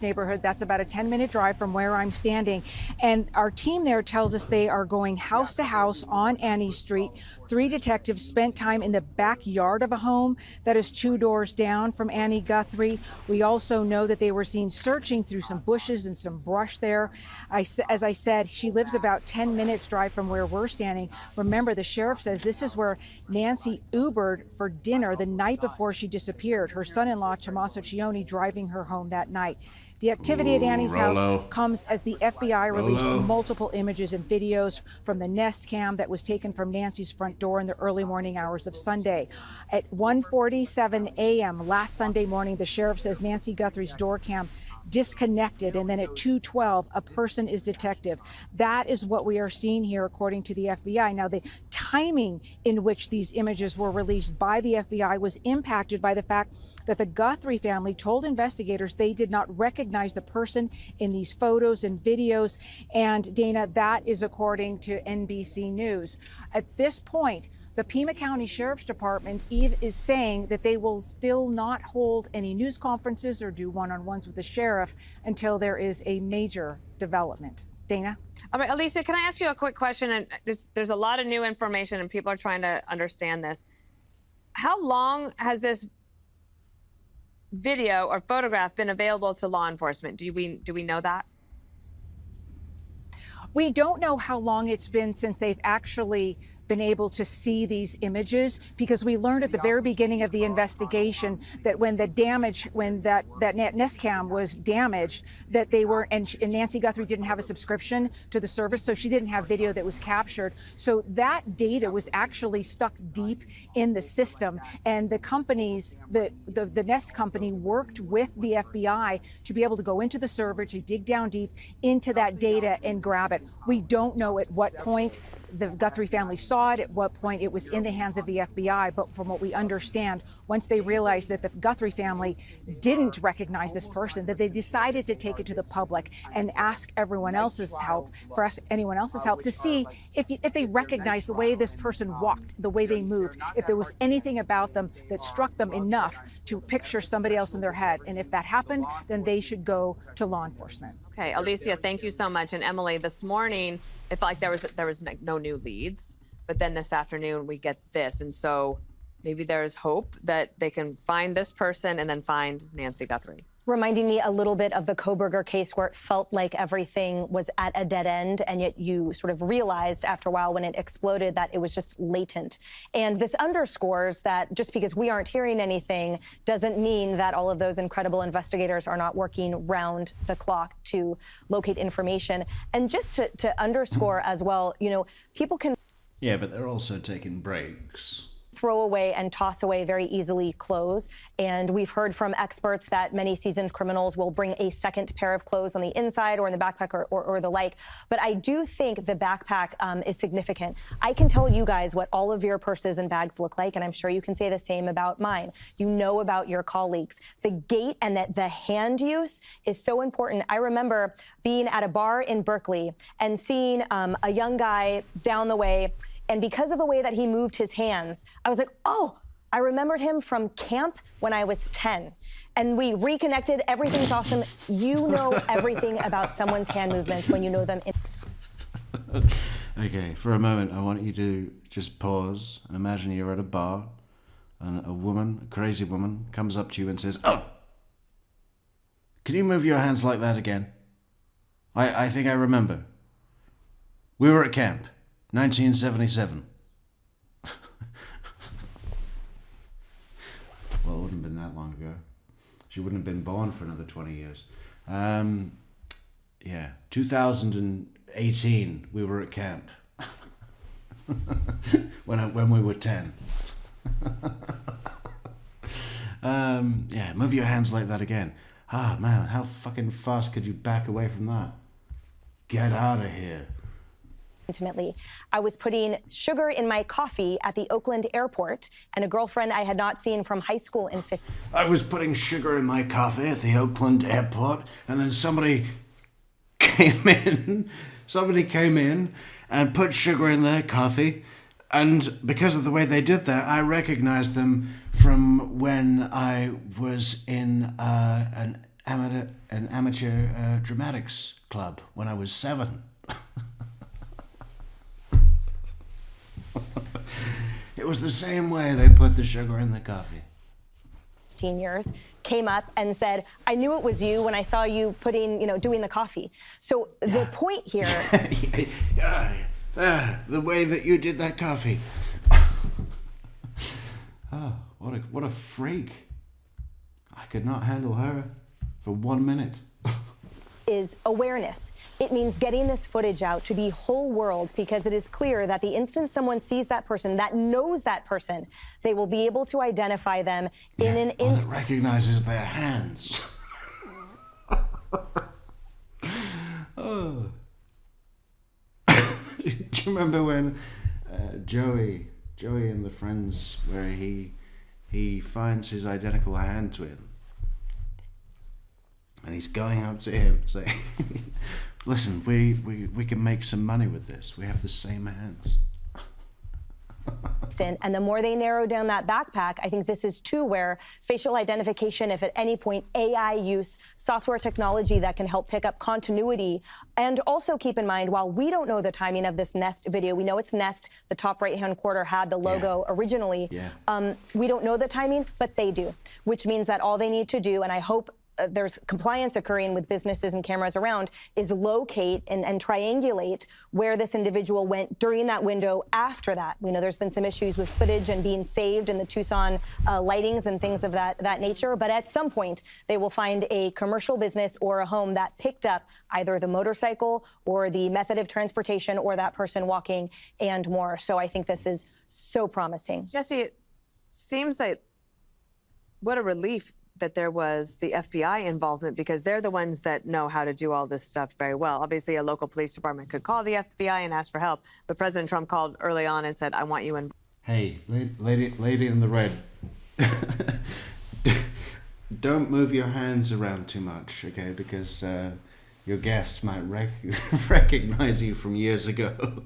Neighborhood. That's about a 10-minute drive from where I'm standing. And our team there tells us they are going house to house on Annie Street. 3 detectives spent time in the backyard of a home that is 2 doors down from Annie Guthrie. We also know that they were seen searching through some bushes and some brush there. As I said, she lives about 10 minutes drive from where we're standing. Remember, the sheriff says this is where Nancy Ubered for dinner the night before she disappeared. Her son-in-law, Tommaso Cioni, driving her home that night. The activity at Annie's house comes as the FBI released multiple images and videos from the Nest cam that was taken from Nancy's front door in the early morning hours of Sunday. At 1:47 a.m. last Sunday morning, the sheriff says Nancy Guthrie's door cam disconnected, and then at 2:12 a person is detected. That is what we are seeing here according to the FBI. Now, the timing in which these images were released by the FBI was impacted by the fact that the Guthrie family told investigators they did not recognize the person in these photos and videos. And Dana, that is according to NBC News. At this point, the Pima County Sheriff's Department is saying that they will still not hold any news conferences or do one-on-ones with the sheriff until there is a major development. Dana? All right, Alicia, can I ask you a quick question? And there's a lot of new information and people are trying to understand this. How long has this video or photograph been available to law enforcement? Do we know that? We don't know how long it's been since they've actually been able to see these images, because we learned at the very beginning of the investigation that when that Nest Cam was damaged, that they were, and Nancy Guthrie didn't have a subscription to the service, so she didn't have video that was captured. So that data was actually stuck deep in the system, and the companies, the Nest company worked with the FBI to be able to go into the server, to dig down deep into that data and grab it. We don't know at what point the Guthrie family saw it, at what point it was in the hands of the FBI, but from what we understand, once they realized that the Guthrie family didn't recognize this person, that they decided to take it to the public and ask everyone else's help, anyone else's help, to see if they recognized the way this person walked, the way they moved, if there was anything about them that struck them enough to picture somebody else in their head. And if that happened, then they should go to law enforcement. Okay, Alicia, thank you so much. And Emily, this morning, it felt like there was no new leads, but then this afternoon we get this, and so maybe there's hope that they can find this person and then find Nancy Guthrie. Reminding me a little bit of the Koberger case, where it felt like everything was at a dead end, and yet you sort of realized after a while when it exploded that it was just latent. And this underscores that just because we aren't hearing anything doesn't mean that all of those incredible investigators are not working round the clock to locate information. And just to underscore as well, you know, people can... Yeah, but they're also taking breaks. Throw away and toss away very easily clothes. And we've heard from experts that many seasoned criminals will bring a second pair of clothes on the inside or in the backpack or the like. But I do think the backpack is significant. I can tell you guys what all of your purses and bags look like, and I'm sure you can say the same about mine. You know about your colleagues. The gait and the hand use is so important. I remember being at a bar in Berkeley and seeing a young guy down the way, and because of the way that he moved his hands, I was like, oh, I remembered him from camp when I was 10. And we reconnected. Everything's awesome. You know everything about someone's hand movements when you know them. Okay, for a moment, I want you to just pause and imagine you're at a bar and a crazy woman, comes up to you and says, oh, can you move your hands like that again? I think I remember. We were at camp. 1977. Well, it wouldn't have been that long ago. She wouldn't have been born for another 20 years. Yeah, 2018, we were at camp. when we were 10. Yeah, move your hands like that again. Ah, man, how fucking fast could you back away from that? Get out of here. Intimately. I was putting sugar in my coffee at the Oakland airport, and a girlfriend I had not seen from high school in 50. I was putting sugar in my coffee at the Oakland airport, and then somebody came in and put sugar in their coffee, and because of the way they did that, I recognized them from when I was in an amateur dramatics club when I was 7. It was the same way they put the sugar in the coffee. 15 years, came up and said, I knew it was you when I saw you doing the coffee. So the point here... the way that you did that coffee. Oh, what a freak. I could not handle her for 1 minute. Is awareness. It means getting this footage out to the whole world, because it is clear that the instant someone sees that person, that knows that person, they will be able to identify them in an instant. That recognizes their hands. Oh. Do you remember when Joey and the Friends, where he finds his identical hand twin? And he's going up to him saying, listen, we can make some money with this. We have the same hands. And the more they narrow down that backpack, I think this is too where facial identification, if at any point AI use, software technology that can help pick up continuity. And also keep in mind, while we don't know the timing of this Nest video, we know it's Nest, the top right-hand corner had the logo originally. We don't know the timing, but they do, which means that all they need to do, and I hope there's compliance occurring with businesses and cameras around, is locate and triangulate where this individual went during that window after that. We know there's been some issues with footage and being saved in the Tucson lightings and things of that nature, but at some point they will find a commercial business or a home that picked up either the motorcycle or the method of transportation or that person walking and more. So I think this is so promising. Jesse, it seems like what a relief that there was the FBI involvement, because they're the ones that know how to do all this stuff very well. Obviously, a local police department could call the FBI and ask for help, but President Trump called early on and said, I want you involved. Hey, lady in the red, don't move your hands around too much, okay? Because your guest might recognize you from years ago.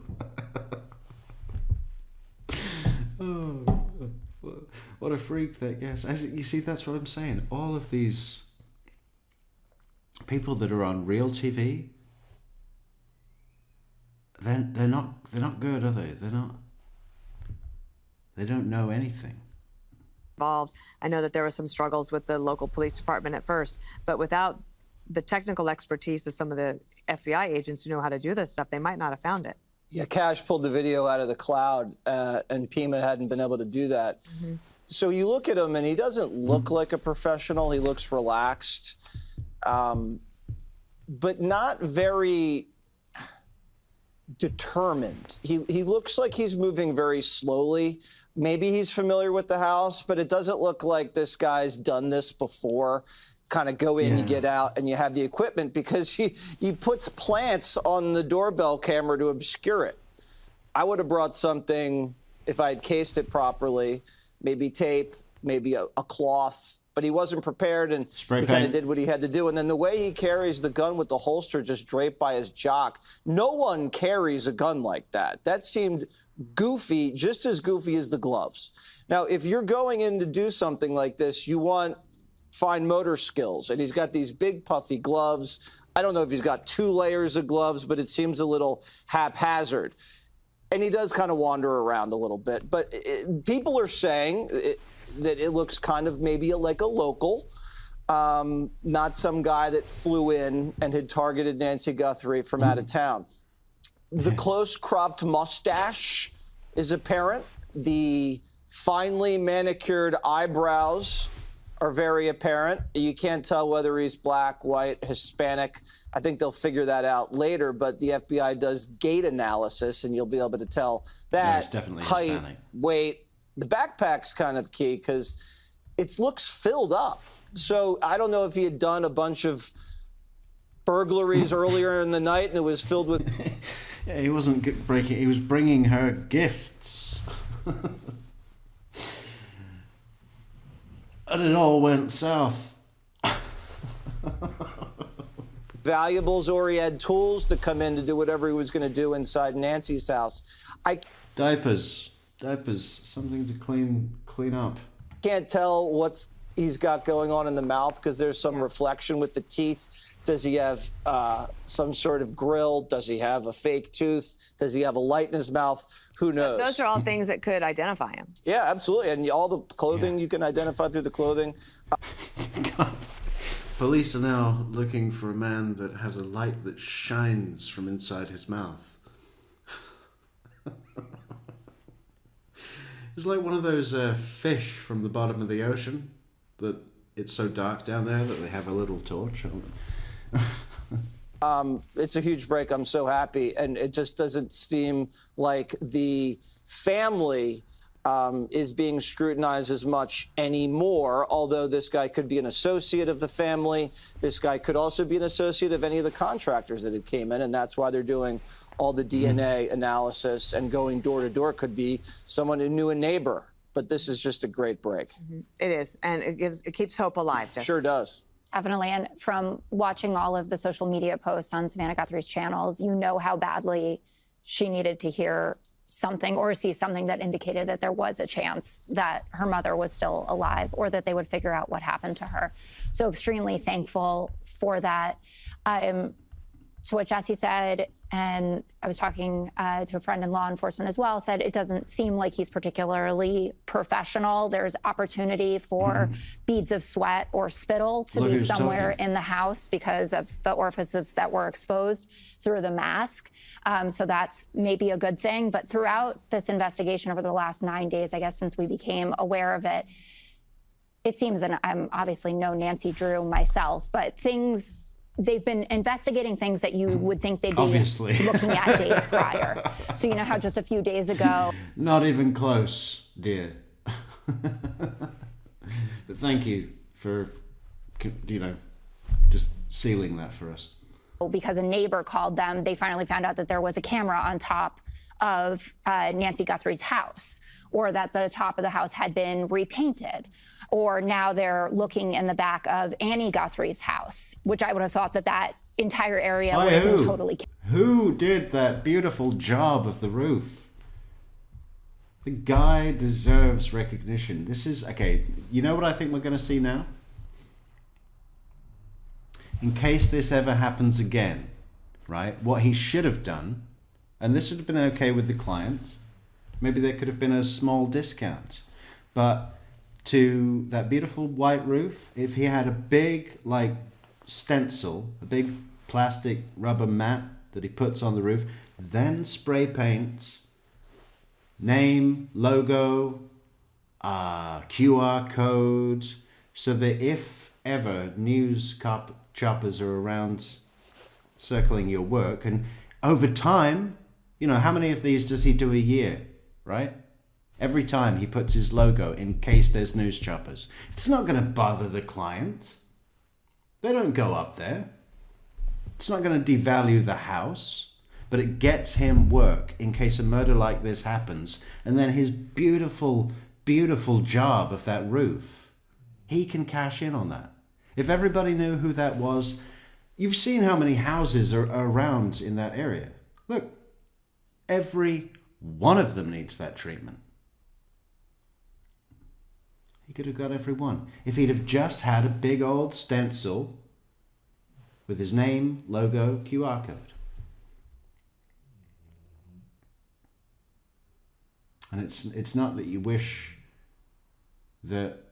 Oh, what a freak that guest. You see, that's what I'm saying. All of these people that are on real TV, they're not good, are they? They don't know anything. Involved. I know that there were some struggles with the local police department at first, but without the technical expertise of some of the FBI agents who know how to do this stuff, they might not have found it. Yeah, Cash pulled the video out of the cloud, and Pima hadn't been able to do that. Mm-hmm. So you look at him, and he doesn't look like a professional. He looks relaxed, but not very determined. He looks like he's moving very slowly. Maybe he's familiar with the house, but it doesn't look like this guy's done this before. Kind of go in, you get out, and you have the equipment, because he puts plants on the doorbell camera to obscure it. I would have brought something, if I had cased it properly, maybe tape, maybe a cloth, but he wasn't prepared, and he kind of did what he had to do. And then the way he carries the gun with the holster just draped by his jock, no one carries a gun like that. That seemed goofy, just as goofy as the gloves. Now, if you're going in to do something like this, you want fine motor skills, and he's got these big puffy gloves. I don't know if he's got 2 layers of gloves, but it seems a little haphazard. And he does kind of wander around a little bit, but people are saying that it looks kind of maybe like a local, not some guy that flew in and had targeted Nancy Guthrie from out of town. The close cropped mustache is apparent. The finely manicured eyebrows are very apparent. You can't tell whether he's black, white, Hispanic. I think they'll figure that out later, but the FBI does gait analysis, and you'll be able to tell that. Yeah, it's definitely height, Hispanic. weight. The backpack's kind of key because it looks filled up. So I don't know if he had done a bunch of burglaries earlier in the night and it was filled with... Yeah, he wasn't breaking, he was bringing her gifts. And it all went south. Valuables, or he had tools to come in to do whatever he was going to do inside Nancy's house. Diapers, something to clean up. Can't tell what he's got going on in the mouth because there's some reflection with the teeth. Does he have some sort of grill? Does he have a fake tooth? Does he have a light in his mouth? Who knows? Those are all things that could identify him. Yeah, absolutely. And all the clothing you can identify through the clothing. Police are now looking for a man that has a light that shines from inside his mouth. It's like one of those fish from the bottom of the ocean that it's so dark down there that they have a little torch on it. It's a huge break. I'm so happy. And it just doesn't seem like the family is being scrutinized as much anymore, although this guy could be an associate of the family. This guy could also be an associate of any of the contractors that had came in, and that's why they're doing all the DNA analysis and going door to door. Could be someone who knew a neighbor. But this is just a great break. It is, and it keeps hope alive, Jessica. Sure does. Definitely, and from watching all of the social media posts on Savannah Guthrie's channels, you know how badly she needed to hear something or see something that indicated that there was a chance that her mother was still alive or that they would figure out what happened to her. So extremely thankful for that. to what Jesse said, and I was talking to a friend in law enforcement as well, said it doesn't seem like he's particularly professional. There's opportunity for beads of sweat or spittle to be somewhere in the house because of the orifices that were exposed through the mask. So that's maybe a good thing. But throughout this investigation over the last 9 days, I guess since we became aware of it, it seems, and I'm obviously no Nancy Drew myself, but they've been investigating things that you would think they'd be looking at days prior. So you know how just a few days ago... Not even close, dear. But thank you for, just sealing that for us. Because a neighbor called them, they finally found out that there was a camera on top of Nancy Guthrie's house, or that the top of the house had been repainted. Or now they're looking in the back of Annie Guthrie's house, which I would have thought that entire area would have been totally... Who did that beautiful job of the roof? The guy deserves recognition. This is, okay, you know what I think we're going to see now? In case this ever happens again, right? What he should have done, and this would have been okay with the client, maybe there could have been a small discount, but to that beautiful white roof, if he had a big stencil, a big plastic rubber mat that he puts on the roof, then spray paint, name, logo, QR code, so that if ever news choppers are around circling your work, and over time, how many of these does he do a year, right? Every time he puts his logo in case there's news choppers. It's not going to bother the client. They don't go up there. It's not going to devalue the house, but it gets him work in case a murder like this happens. And then his beautiful, beautiful job of that roof, he can cash in on that. If everybody knew who that was, you've seen how many houses are around in that area. Look, every one of them needs that treatment. He could have got every one. If he'd have just had a big old stencil with his name, logo, QR code. And it's not that you wish that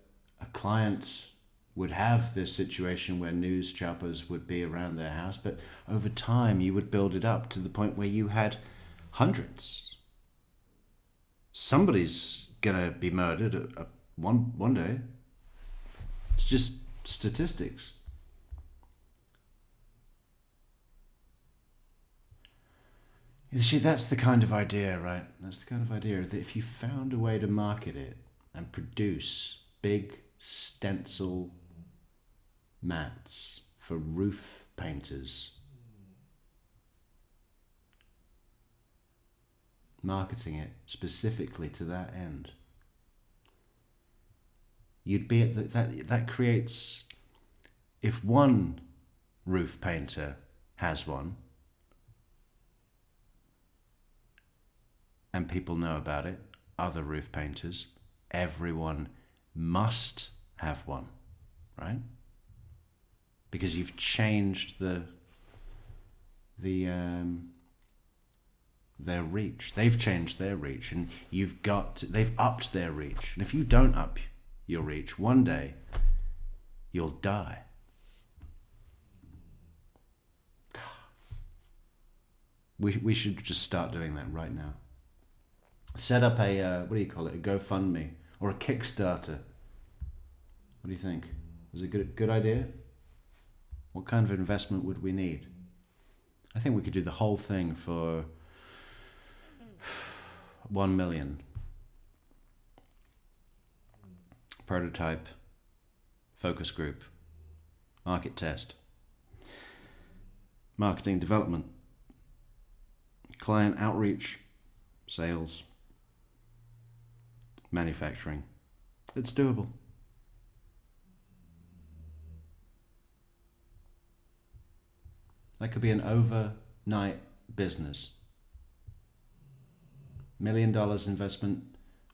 a client would have this situation where news choppers would be around their house, but over time you would build it up to the point where you had hundreds. Somebody's gonna be murdered one day. It's just statistics. You see, that's the kind of idea, right? That's the kind of idea that if you found a way to market it and produce big stencil mats for roof painters, marketing it specifically to that end, you'd be at that creates, if one roof painter has one and people know about it, other roof painters, everyone must have one, right? Because you've changed their reach. They've changed their reach, and they've upped their reach. And if you don't up your reach, one day you'll die. We should just start doing that right now. Set up a what do you call it? A GoFundMe or a Kickstarter. What do you think? Is it a good idea? What kind of investment would we need? I think we could do the whole thing for $1 million. Prototype, focus group, market test, marketing development, client outreach, sales, manufacturing. It's doable. That could be an overnight business. $1 million investment,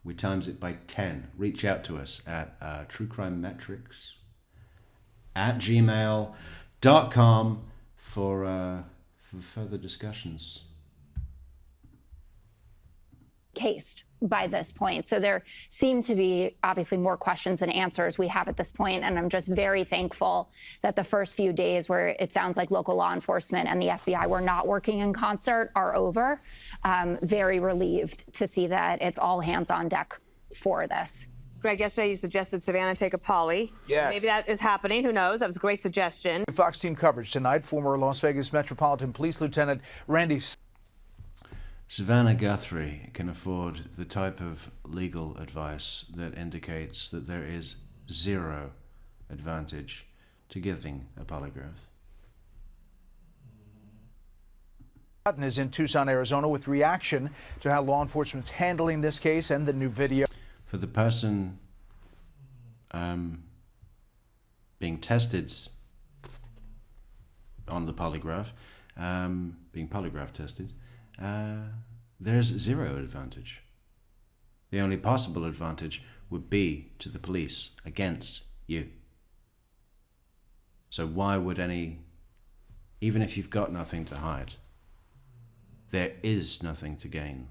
we times it by 10. Reach out to us at truecrimemetrics@gmail.com for for further discussions. Cased by this point. So there seem to be obviously more questions than answers we have at this point. And I'm just very thankful that the first few days where it sounds like local law enforcement and the FBI were not working in concert are over. Very relieved to see that it's all hands on deck for this. Greg, yesterday you suggested Savannah take a poly. Yes. Maybe that is happening. Who knows? That was a great suggestion. Fox team coverage tonight. Former Las Vegas Metropolitan Police Lieutenant Randy Savannah Guthrie can afford the type of legal advice that indicates that there is zero advantage to giving a polygraph. Sutton is in Tucson, Arizona, with reaction to how law enforcement's handling this case and the new video. For the person being tested on the polygraph, being polygraph tested, there's zero advantage. The only possible advantage would be to the police against you. So why would even if you've got nothing to hide, there is nothing to gain.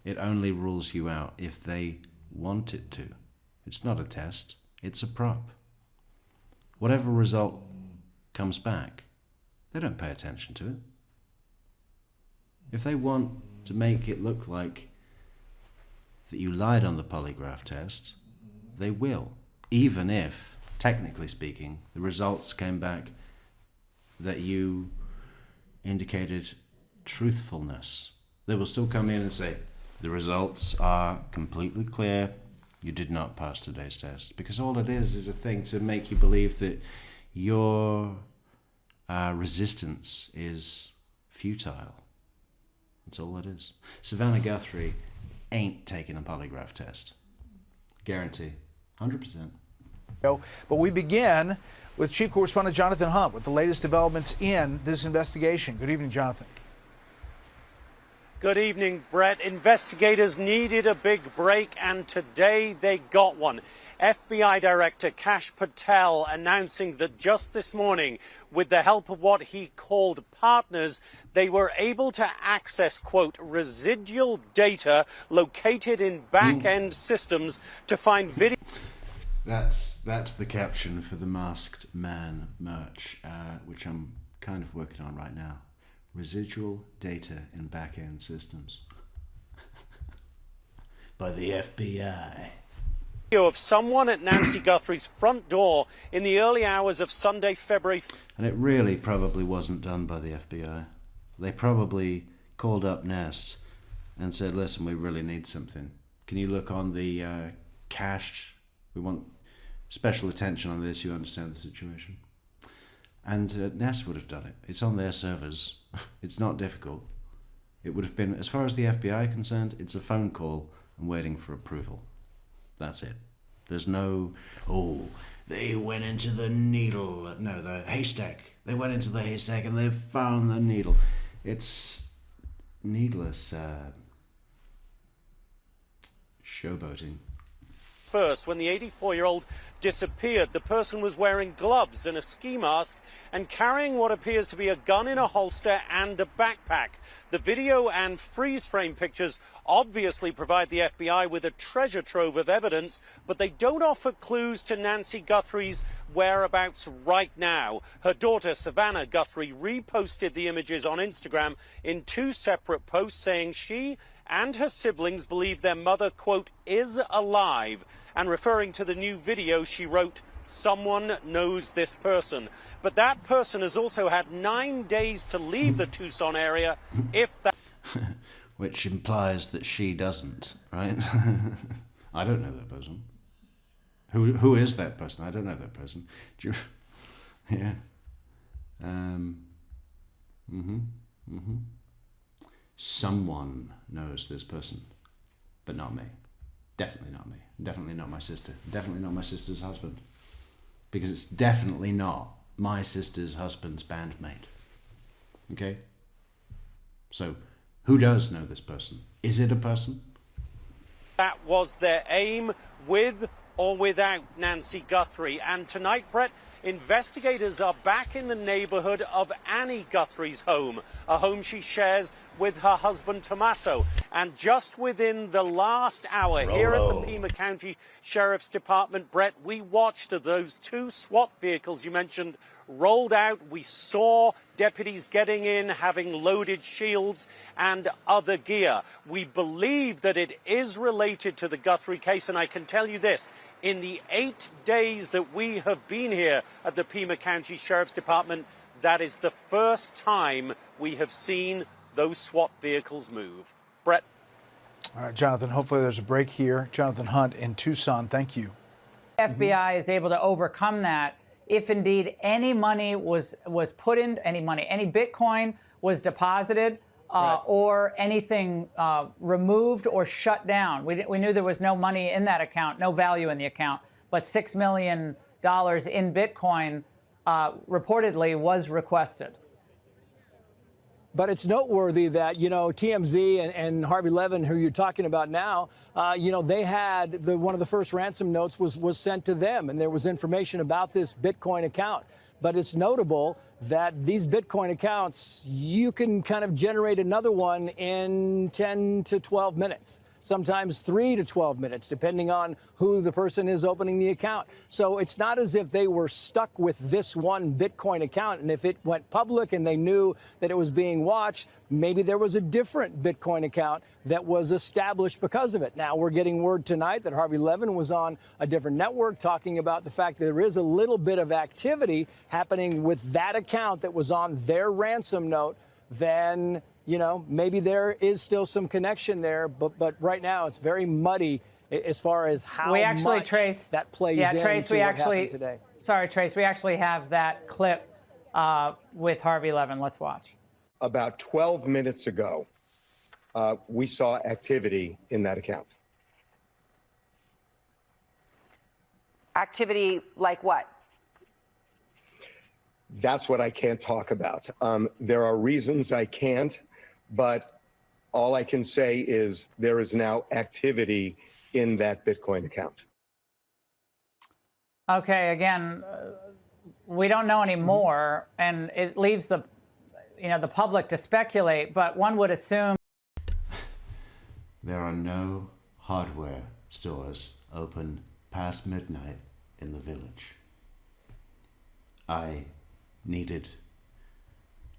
It only rules you out if they want it to. It's not a test, it's a prop. Whatever result comes back, they don't pay attention to it. If they want to make it look like that you lied on the polygraph test, they will, even if, technically speaking, the results came back that you indicated truthfulness. They will still come in and say, the results are completely clear, you did not pass today's test. Because all it is a thing to make you believe that your resistance is futile. That's all it is. Savannah Guthrie ain't taking a polygraph test. Guarantee. 100%. But we begin with Chief Correspondent Jonathan Hunt with the latest developments in this investigation. Good evening, Jonathan. Good evening, Brett. Investigators needed a big break, and today they got one. FBI Director Kash Patel announcing that just this morning, with the help of what he called partners, they were able to access, quote, residual data located in back-end systems to find video. That's the caption for the Masked Man merch, which I'm kind of working on right now. Residual data in back-end systems. By the FBI. Of someone at Nancy Guthrie's front door in the early hours of Sunday, February. And it really probably wasn't done by the FBI. They probably called up Nest and said, listen, we really need something. Can you look on the cache? We want special attention on this. You understand the situation. And Nest would have done it. It's on their servers. It's not difficult. It would have been, as far as the FBI concerned, it's a phone call and waiting for approval. That's it. There's no, oh, they went into the needle. No, the haystack. They went into the haystack and they found the needle. It's needless showboating. First, when the 84-year-old disappeared, the person was wearing gloves and a ski mask and carrying what appears to be a gun in a holster and a backpack. The video and freeze-frame pictures obviously provide the FBI with a treasure trove of evidence, but they don't offer clues to Nancy Guthrie's whereabouts right now. Her daughter, Savannah Guthrie, reposted the images on Instagram in 2 separate posts, saying she and her siblings believe their mother, quote, is alive. And referring to the new video, she wrote, someone knows this person. But that person has also had 9 days to leave the Tucson area, if that... Which implies that she doesn't, right? I don't know that person. Who is that person? I don't know that person. Do you... Yeah. Someone knows this person, but not me. Definitely not me. Definitely not my sister. Definitely not my sister's husband. Because it's definitely not my sister's husband's bandmate. Okay? So, who does know this person? Is it a person? That was their aim, with or without Nancy Guthrie. And tonight, Brett, investigators are back in the neighborhood of Annie Guthrie's home, a home she shares with her husband Tommaso. And just within the last hour here at the Pima County Sheriff's Department, Brett, we watched those two SWAT vehicles you mentioned rolled out. We saw deputies getting in, having loaded shields and other gear. We believe that it is related to the Guthrie case, and I can tell you this, in the 8 days that we have been here at the Pima County Sheriff's Department, that is the first time we have seen those SWAT vehicles move. Brett. All right, Jonathan, hopefully there's a break here. Jonathan Hunt in Tucson, thank you. FBI is able to overcome that if indeed any money was put in, any Bitcoin was deposited, or anything removed or shut down. We knew there was no money in that account, no value in the account, but $6 million in Bitcoin reportedly was requested. But it's noteworthy that, you know, TMZ and Harvey Levin, who you're talking about now, you know, they had one of the first ransom notes was sent to them, and there was information about this Bitcoin account. But it's notable that these Bitcoin accounts, you can kind of generate another one in 10 to 12 minutes. Sometimes 3 to 12 minutes, depending on who the person is opening the account. So it's not as if they were stuck with this one Bitcoin account, and if it went public and they knew that it was being watched, maybe there was a different Bitcoin account that was established because of it. Now, we're getting word tonight that Harvey Levin was on a different network talking about the fact that there is a little bit of activity happening with that account that was on their ransom note. Then, you know, maybe there is still some connection there, but right now it's very muddy as far as how much Trace, that plays yeah, into Trace, what happened today. Sorry, Trace, we actually have that clip with Harvey Levin. Let's watch. About 12 minutes ago, we saw activity in that account. Activity like what? That's what I can't talk about. There are reasons I can't, but all I can say is there is now activity in that Bitcoin account. Okay, again, we don't know any more, and it leaves the public to speculate, but one would assume there are no hardware stores open past midnight in the village. I needed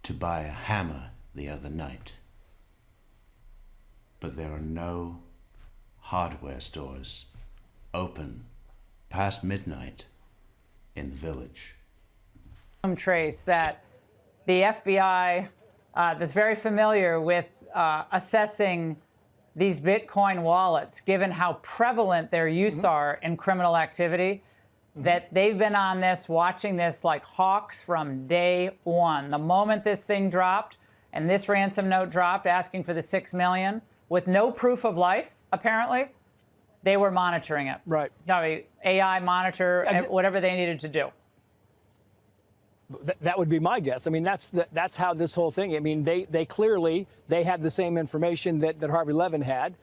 to buy a hammer the other night, but there are no hardware stores open past midnight in the village. Trace, that the FBI that's very familiar with assessing these Bitcoin wallets, given how prevalent their use are in criminal activity, that they've been on this, watching this like hawks from day one. The moment this thing dropped and this ransom note dropped asking for the $6 million with no proof of life, apparently, they were monitoring it. Right. AI monitor, whatever they needed to do. That would be my guess. I mean, that's how this whole thing, I mean, they clearly had the same information that Harvey Levin had.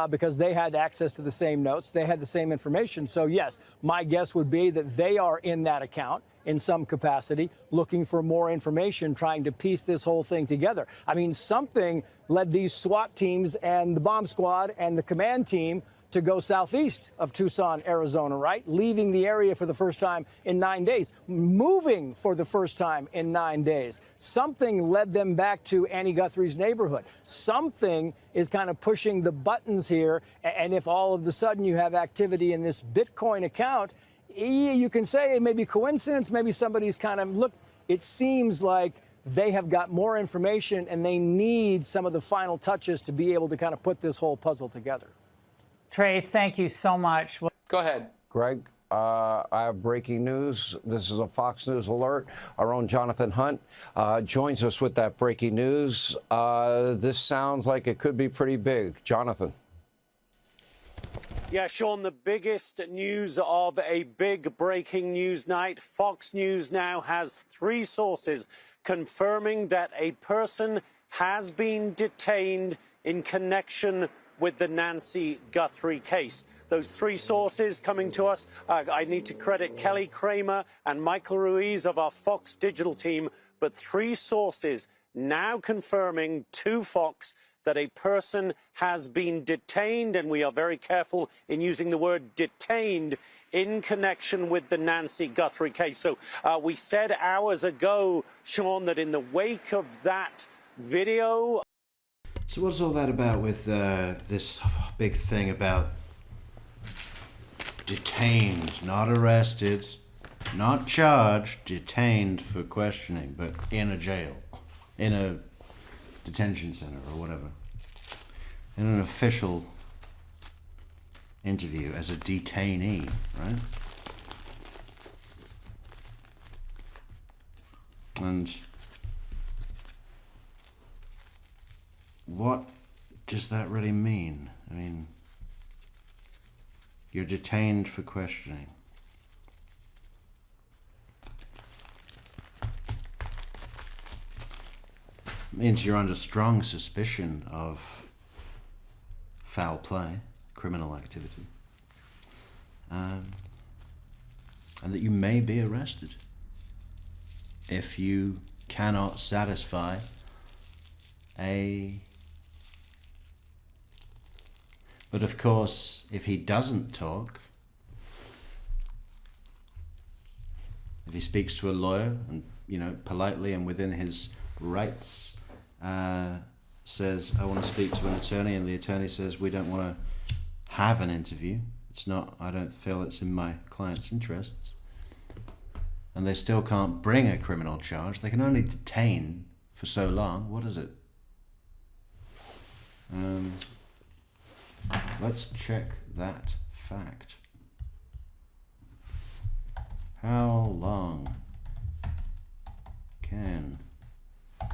Because they had access to the same notes, they had the same information. So yes, my guess would be that they are in that account in some capacity, looking for more information, trying to piece this whole thing together. I mean, something led these SWAT teams and the bomb squad and the command team to go southeast of Tucson, Arizona, right? Leaving the area for the first time in 9 days, moving for the first time in 9 days. Something led them back to Annie Guthrie's neighborhood. Something is kind of pushing the buttons here. And if all of a sudden you have activity in this Bitcoin account, you can say it may be coincidence, maybe somebody's kind of, look, it seems like they have got more information and they need some of the final touches to be able to kind of put this whole puzzle together. Trace, thank you so much. Go ahead. Greg, I have breaking news. This is a Fox News alert. Our own Jonathan Hunt joins us with that breaking news. This sounds like it could be pretty big. Jonathan. Yeah, Sean, the biggest news of a big breaking news night. Fox News now has 3 sources confirming that a person has been detained in connection with the Nancy Guthrie case. Those three sources coming to us, I need to credit Kelly Kramer and Michael Ruiz of our Fox Digital team, but three sources now confirming to Fox that a person has been detained, and we are very careful in using the word detained, in connection with the Nancy Guthrie case. So we said hours ago, Sean, that in the wake of that video... So what's all that about with this big thing about detained, not arrested, not charged, detained for questioning, but in a jail, in a detention center or whatever, in an official interview as a detainee, right? And what does that really mean? I mean, you're detained for questioning. It means you're under strong suspicion of foul play, criminal activity, and that you may be arrested if you cannot satisfy But of course, if he doesn't talk, if he speaks to a lawyer and, you know, politely and within his rights, says, I want to speak to an attorney, and the attorney says, we don't want to have an interview. It's not, I don't feel it's in my client's interests. And they still can't bring a criminal charge. They can only detain for so long. What is it? Let's check that fact. How long can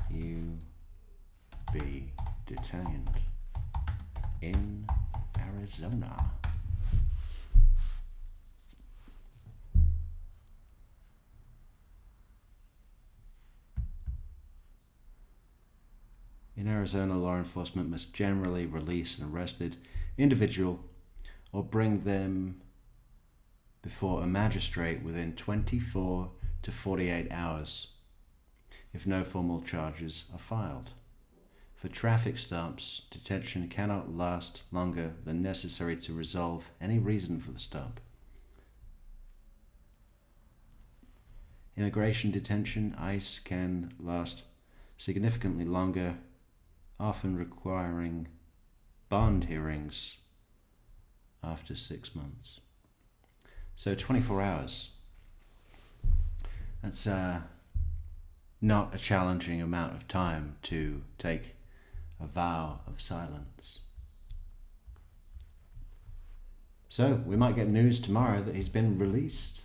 you be detained in Arizona? In Arizona, law enforcement must generally release an arrested individual or bring them before a magistrate within 24 to 48 hours if no formal charges are filed. For traffic stops, detention cannot last longer than necessary to resolve any reason for the stop. Immigration detention, ICE, can last significantly longer, often requiring bond hearings after 6 months. So 24 hours. That's not a challenging amount of time to take a vow of silence. So we might get news tomorrow that he's been released.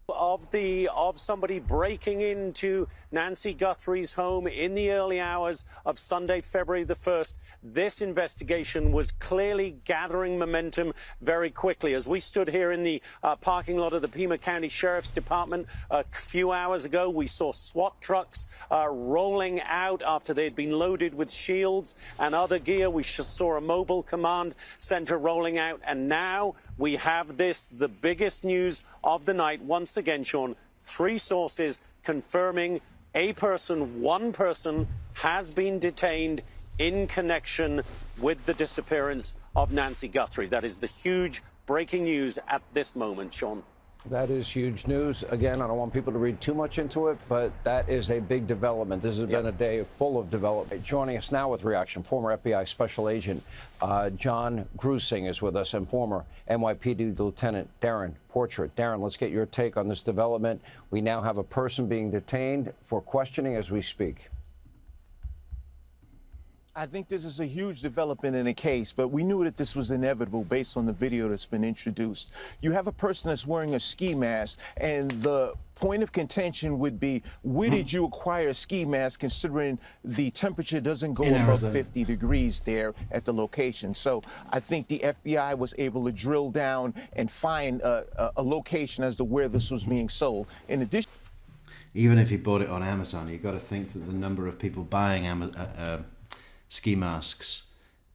Of somebody breaking into Nancy Guthrie's home in the early hours of Sunday, February the 1st. This investigation was clearly gathering momentum very quickly. As we stood here in the parking lot of the Pima County Sheriff's Department a few hours ago, we saw SWAT trucks rolling out after they'd been loaded with shields and other gear. We saw a mobile command center rolling out, and now we have this, the biggest news of the night. Once again, Sean, three sources confirming one person has been detained in connection with the disappearance of Nancy Guthrie. That is the huge breaking news at this moment, Sean. That is huge news. Again, I don't want people to read too much into it, but that is a big development. This has been a day full of development. Joining us now with reaction, former FBI Special Agent John Grusing is with us, and former NYPD Lieutenant Darren Portrait. Darren, let's get your take on this development. We now have a person being detained for questioning as we speak. I think this is a huge development in the case, but we knew that this was inevitable based on the video that's been introduced. You have a person that's wearing a ski mask, and the point of contention would be, where did you acquire a ski mask, considering the temperature doesn't go above 50 degrees there at the location? So I think the FBI was able to drill down and find a location as to where this was being sold. In addition, even if he bought it on Amazon, you've got to think that the number of people buying ski masks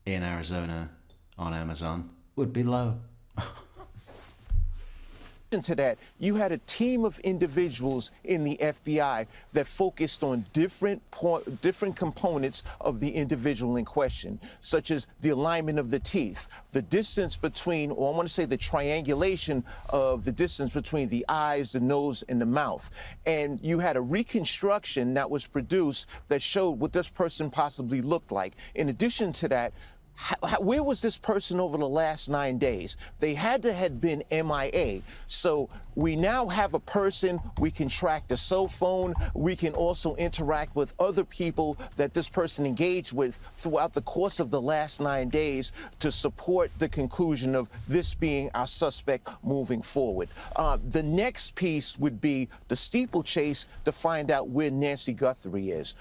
in Arizona on Amazon would be low. To that, you had a team of individuals in the FBI that focused on different components of the individual in question, such as the alignment of the teeth, the distance between, or I want to say the triangulation of the distance between the eyes, the nose, and the mouth. And you had a reconstruction that was produced that showed what this person possibly looked like. In addition to that, where was this person over the last 9 days? They had to have been MIA. So we now have a person, we can track the cell phone, we can also interact with other people that this person engaged with throughout the course of the last 9 days to support the conclusion of this being our suspect moving forward. The next piece would be the steeplechase to find out where Nancy Guthrie is.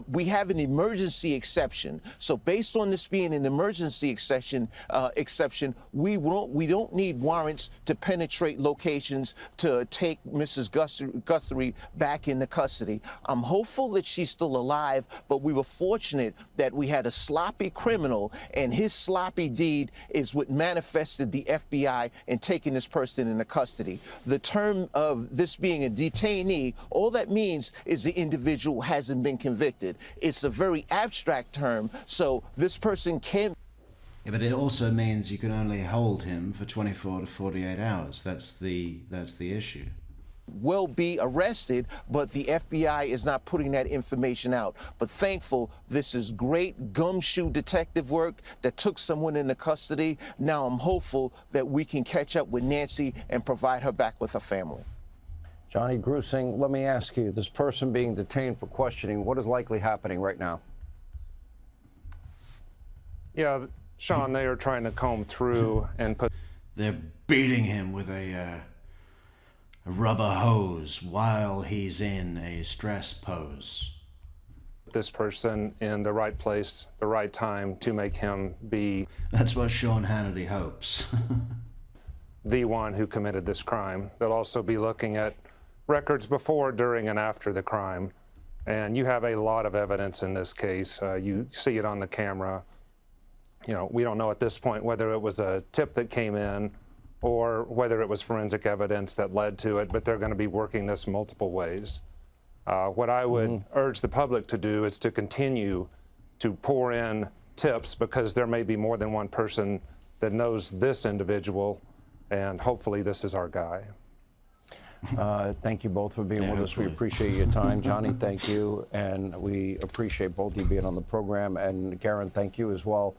We have an emergency exception. So based on this being an emergency exception, we don't need warrants to penetrate locations to take Mrs. Guthrie back into custody. I'm hopeful that she's still alive, but we were fortunate that we had a sloppy criminal, and his sloppy deed is what manifested the FBI in taking this person into custody. The term of this being a detainee, all that means is the individual hasn't been convicted. It's a very abstract term, so this person can. Yeah, but it also means you can only hold him for 24 to 48 hours. That's the issue. Will be arrested, but the FBI is not putting that information out. But thankful, this is great gumshoe detective work that took someone into custody. Now I'm hopeful that we can catch up with Nancy and provide her back with her family. Johnny Grusing, let me ask you, this person being detained for questioning, what is likely happening right now? Yeah, Sean, they are trying to comb through and put... They're beating him with a rubber hose while he's in a stress pose. This person in the right place, the right time to make him be... That's what Sean Hannity hopes. the one who committed this crime. They'll also be looking at records before, during, and after the crime. And you have a lot of evidence in this case. You see it on the camera. You know, we don't know at this point whether it was a tip that came in or whether it was forensic evidence that led to it, but they're going to be working this multiple ways. What I would urge the public to do is to continue to pour in tips, because there may be more than one person that knows this individual, and hopefully this is our guy. Thank you both for being with us. We appreciate your time. Johnny, thank you. And we appreciate both of you being on the program. And Karen, thank you as well.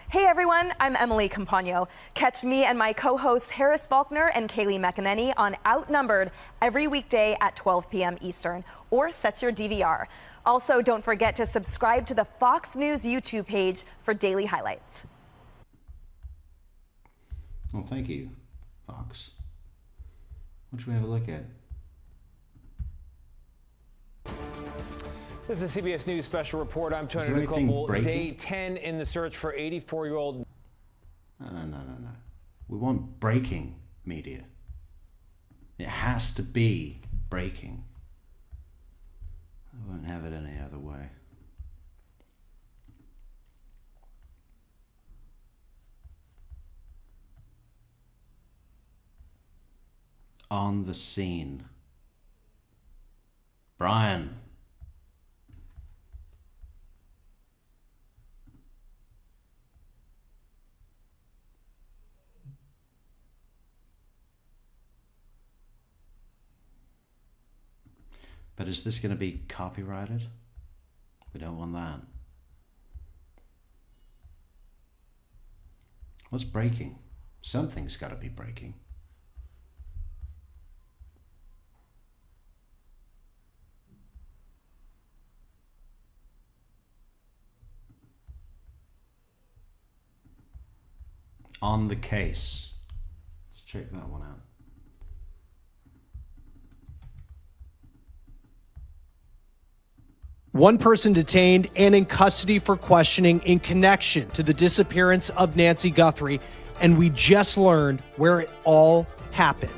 Hey everyone, I'm Emily Campagno. Catch me and my co-hosts Harris Faulkner and Kaylee McEnany on Outnumbered every weekday at 12 p.m. Eastern, or set your DVR. Also, don't forget to subscribe to the Fox News YouTube page for daily highlights. Well, thank you, Fox. What should we have a look at? This is a CBS News special report. I'm Tony Nicole. Day 10 in the search for 84-year-old. No. We want breaking media. It has to be breaking. I won't have it any other way. On the scene. Brian. But is this going to be copyrighted? We don't want that. What's breaking? Something's got to be breaking. On the case. Let's check that one out. One person detained and in custody for questioning in connection to the disappearance of Nancy Guthrie, and we just learned where it all happened.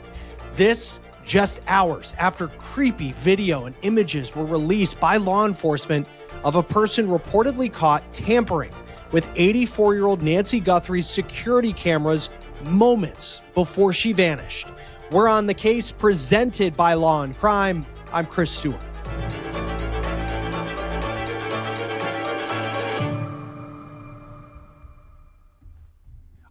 This just hours after creepy video and images were released by law enforcement of a person reportedly caught tampering with 84-year-old Nancy Guthrie's security cameras moments before she vanished. We're on the case presented by Law and Crime. I'm Chris Stewart.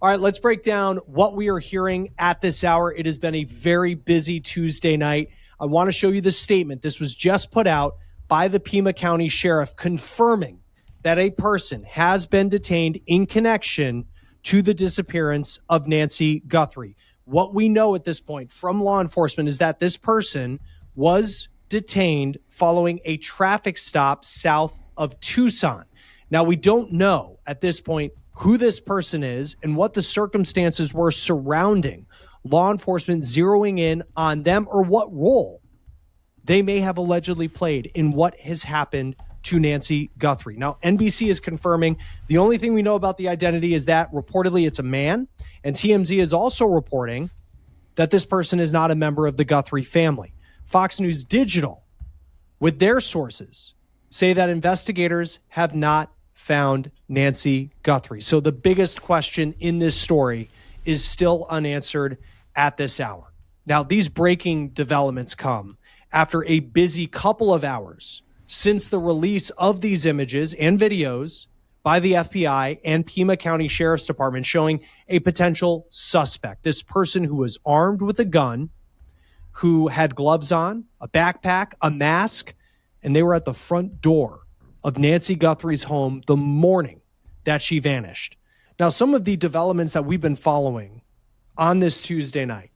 All right, let's break down what we are hearing at this hour. It has been a very busy Tuesday night. I want to show you the statement. This was just put out by the Pima County Sheriff confirming that a person has been detained in connection to the disappearance of Nancy Guthrie. What we know at this point from law enforcement is that this person was detained following a traffic stop south of Tucson. Now, we don't know at this point who this person is and what the circumstances were surrounding law enforcement zeroing in on them or what role they may have allegedly played in what has happened to Nancy Guthrie. Now, NBC is confirming the only thing we know about the identity is that reportedly it's a man, and TMZ is also reporting that this person is not a member of the Guthrie family. Fox News Digital, with their sources, say that investigators have not found Nancy Guthrie. So the biggest question in this story is still unanswered at this hour. Now, these breaking developments come after a busy couple of hours since the release of these images and videos by the FBI and Pima County Sheriff's Department showing a potential suspect. This person who was armed with a gun, who had gloves on, a backpack, a mask, and they were at the front door of Nancy Guthrie's home the morning that she vanished. Now, some of the developments that we've been following on this Tuesday night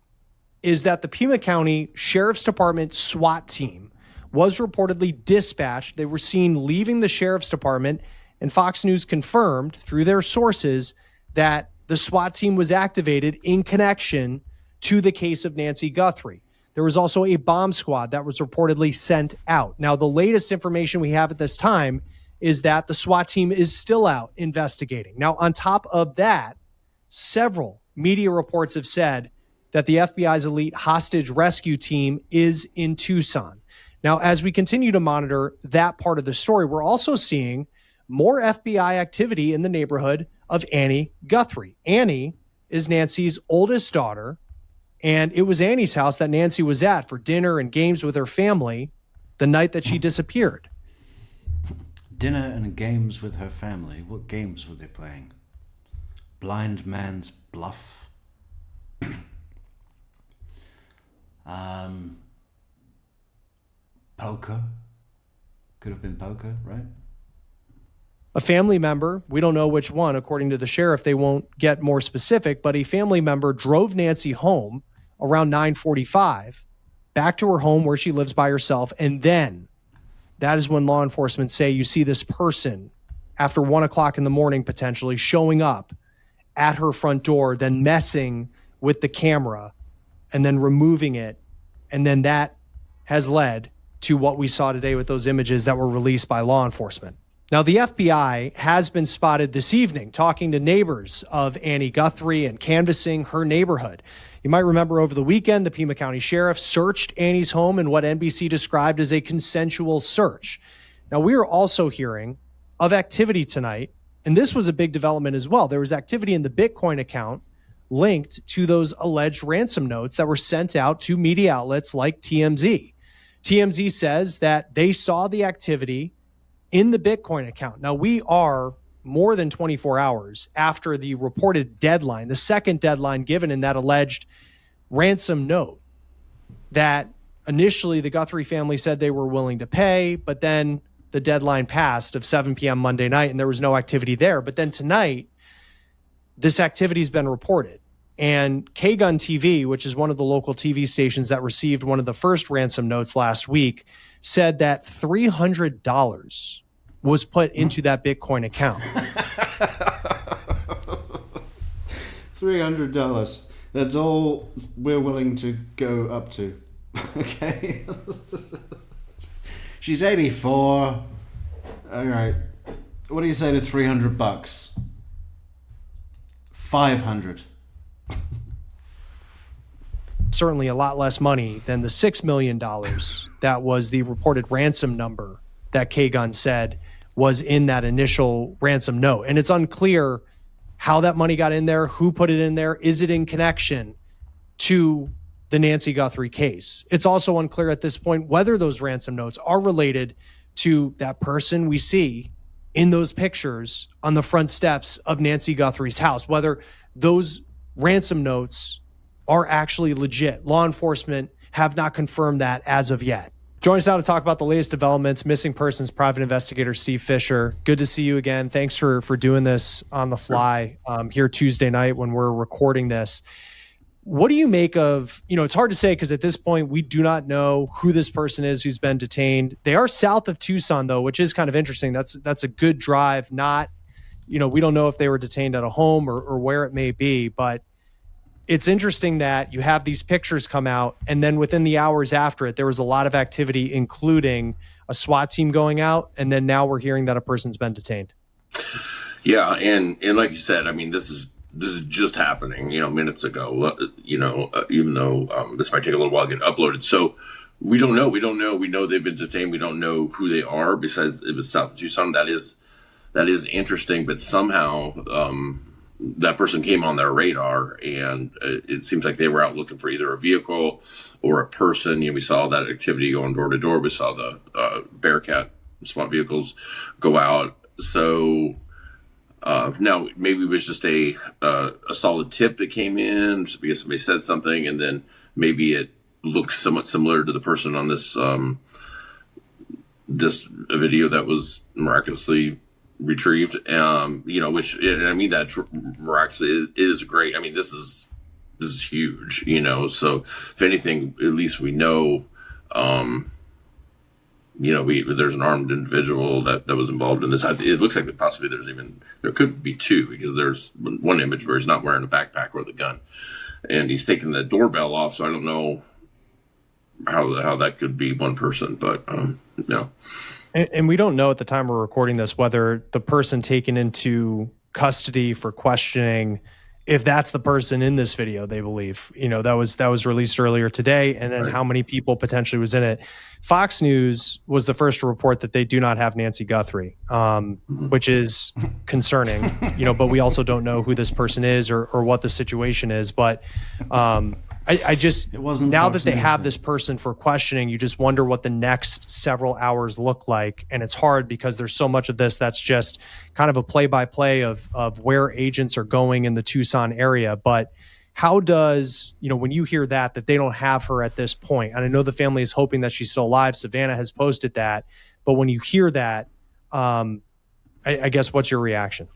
is that the Pima County Sheriff's Department SWAT team was reportedly dispatched. They were seen leaving the Sheriff's Department, and Fox News confirmed through their sources that the SWAT team was activated in connection to the case of Nancy Guthrie. There was also a bomb squad that was reportedly sent out. Now, the latest information we have at this time is that the SWAT team is still out investigating. Now, on top of that, several media reports have said that the FBI's elite hostage rescue team is in Tucson. Now, as we continue to monitor that part of the story, we're also seeing more FBI activity in the neighborhood of Annie Guthrie. Annie is Nancy's oldest daughter, and it was Annie's house that Nancy was at for dinner and games with her family the night that she disappeared. Dinner and games with her family? What games were they playing? Blind Man's Bluff? Poker? Could have been poker, right? A family member, we don't know which one, according to the sheriff, they won't get more specific, but a family member drove Nancy home around 9:45 back to her home where she lives by herself. And then that is when law enforcement say you see this person after 1 o'clock in the morning, potentially showing up at her front door, then messing with the camera and then removing it. And then that has led to what we saw today with those images that were released by law enforcement. Now, the FBI has been spotted this evening talking to neighbors of Annie Guthrie and canvassing her neighborhood. You might remember over the weekend, the Pima County Sheriff searched Annie's home in what NBC described as a consensual search. Now, we are also hearing of activity tonight, and this was a big development as well. There was activity in the Bitcoin account linked to those alleged ransom notes that were sent out to media outlets like TMZ. TMZ says that they saw the activity in the Bitcoin account. Now, we are more than 24 hours after the reported deadline, the second deadline given in that alleged ransom note that initially the Guthrie family said they were willing to pay, but then the deadline passed of 7 p.m. Monday night and there was no activity there. But then tonight, this activity has been reported. And K-Gun TV, which is one of the local TV stations that received one of the first ransom notes last week, said that $300 was put into that Bitcoin account. $300. That's all we're willing to go up to. Okay. She's 84. All right. What do you say to $300? 500. Certainly a lot less money than the $6 million that was the reported ransom number that K-Gun said was in that initial ransom note. And it's unclear how that money got in there, who put it in there. Is it in connection to the Nancy Guthrie case? It's also unclear at this point whether those ransom notes are related to that person we see in those pictures on the front steps of Nancy Guthrie's house, whether those ransom notes are actually legit. Law enforcement have not confirmed that as of yet. Join us now to talk about the latest developments. Missing persons private investigator Steve Fisher. Good to see you again. Thanks for doing this on the fly here Tuesday night when we're recording this. What do you make of, it's hard to say because at this point we do not know who this person is who's been detained. They are south of Tucson though, which is kind of interesting. That's a good drive. Not, we don't know if they were detained at a home or where it may be, but it's interesting that you have these pictures come out and then within the hours after it, there was a lot of activity, including a SWAT team going out. And then now we're hearing that a person's been detained. Yeah. And like you said, I mean, this is just happening, minutes ago, even though this might take a little while to get uploaded. So we don't know. We know they've been detained. We don't know who they are besides it was south of Tucson. That is interesting, but somehow that person came on their radar, and it seems like they were out looking for either a vehicle or a person. We saw that activity going door to door. We saw the Bearcat SWAT vehicles go out. So now maybe it was just a solid tip that came in because somebody said something, and then maybe it looks somewhat similar to the person on this this video that was miraculously retrieved, which, and I mean, that's miraculously is great. I mean, this is huge, so if anything, at least we know, there's an armed individual that was involved in this. It looks like possibly there could be two, because there's one image where he's not wearing a backpack or the gun, and he's taking the doorbell off. So I don't know how that could be one person, but no. And we don't know at the time we're recording this whether the person taken into custody for questioning, if that's the person in this video, they believe, that was released earlier today, and then how many people potentially was in it. Fox News was the first to report that they do not have Nancy Guthrie, which is concerning, but we also don't know who this person is or what the situation is. But I just, now that they have this person for questioning, you just wonder what the next several hours look like. And it's hard because there's so much of this that's just kind of a play-by-play of where agents are going in the Tucson area. But how does, when you hear that they don't have her at this point, and I know the family is hoping that she's still alive. Savannah has posted that. But when you hear that, I guess, what's your reaction?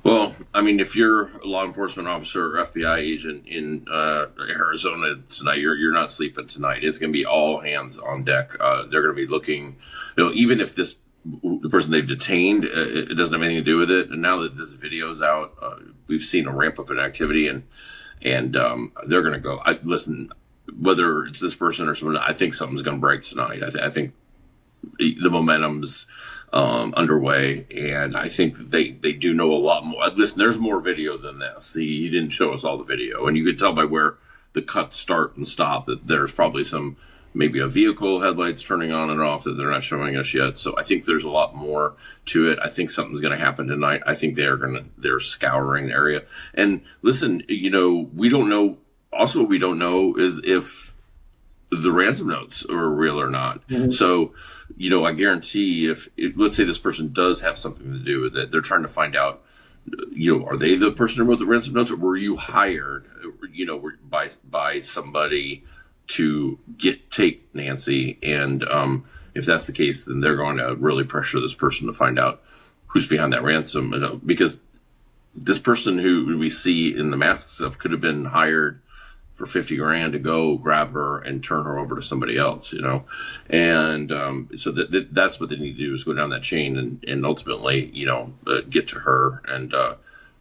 Well, I mean, if you're a law enforcement officer or FBI agent in Arizona tonight, you're not sleeping tonight. It's going to be all hands on deck. They're going to be looking, even if the person they've detained, it doesn't have anything to do with it. And now that this video's out, we've seen a ramp up in activity, and they're going to go. Listen, whether it's this person or someone, I think something's going to break tonight. I think the momentum's underway, and I think they do know a lot more. Listen, there's more video than this. He didn't show us all the video, and you could tell by where the cuts start and stop that there's probably maybe a vehicle headlights turning on and off that they're not showing us yet. So I think there's a lot more to it. I think something's going to happen tonight. I think they're scouring the area. And listen, we don't know. Also, what we don't know is if the ransom notes are real or not. Mm-hmm. So, I guarantee if let's say this person does have something to do with it, they're trying to find out, are they the person who wrote the ransom notes, or were you hired, by somebody to take Nancy? And if that's the case, then they're going to really pressure this person to find out who's behind that ransom, because this person who we see in the mask stuff could have been hired for $50,000 to go grab her and turn her over to somebody else, and so that's what they need to do, is go down that chain and ultimately, get to her and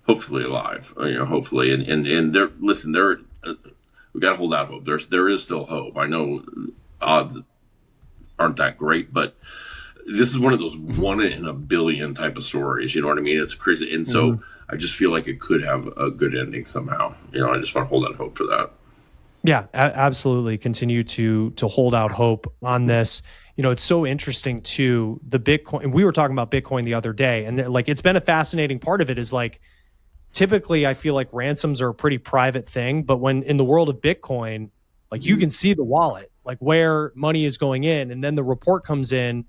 hopefully alive, hopefully. And there, listen, we got to hold out hope. There is still hope. I know odds aren't that great, but this is one of those 1 in a billion type of stories. You know what I mean? It's crazy. And so I just feel like it could have a good ending somehow. I just want to hold out hope for that. Yeah, absolutely. Continue to hold out hope on this. It's so interesting too, the Bitcoin. We were talking about Bitcoin the other day, and it's been a fascinating part of it is typically I feel like ransoms are a pretty private thing, but when in the world of Bitcoin, like you can see the wallet, like where money is going in. And then the report comes in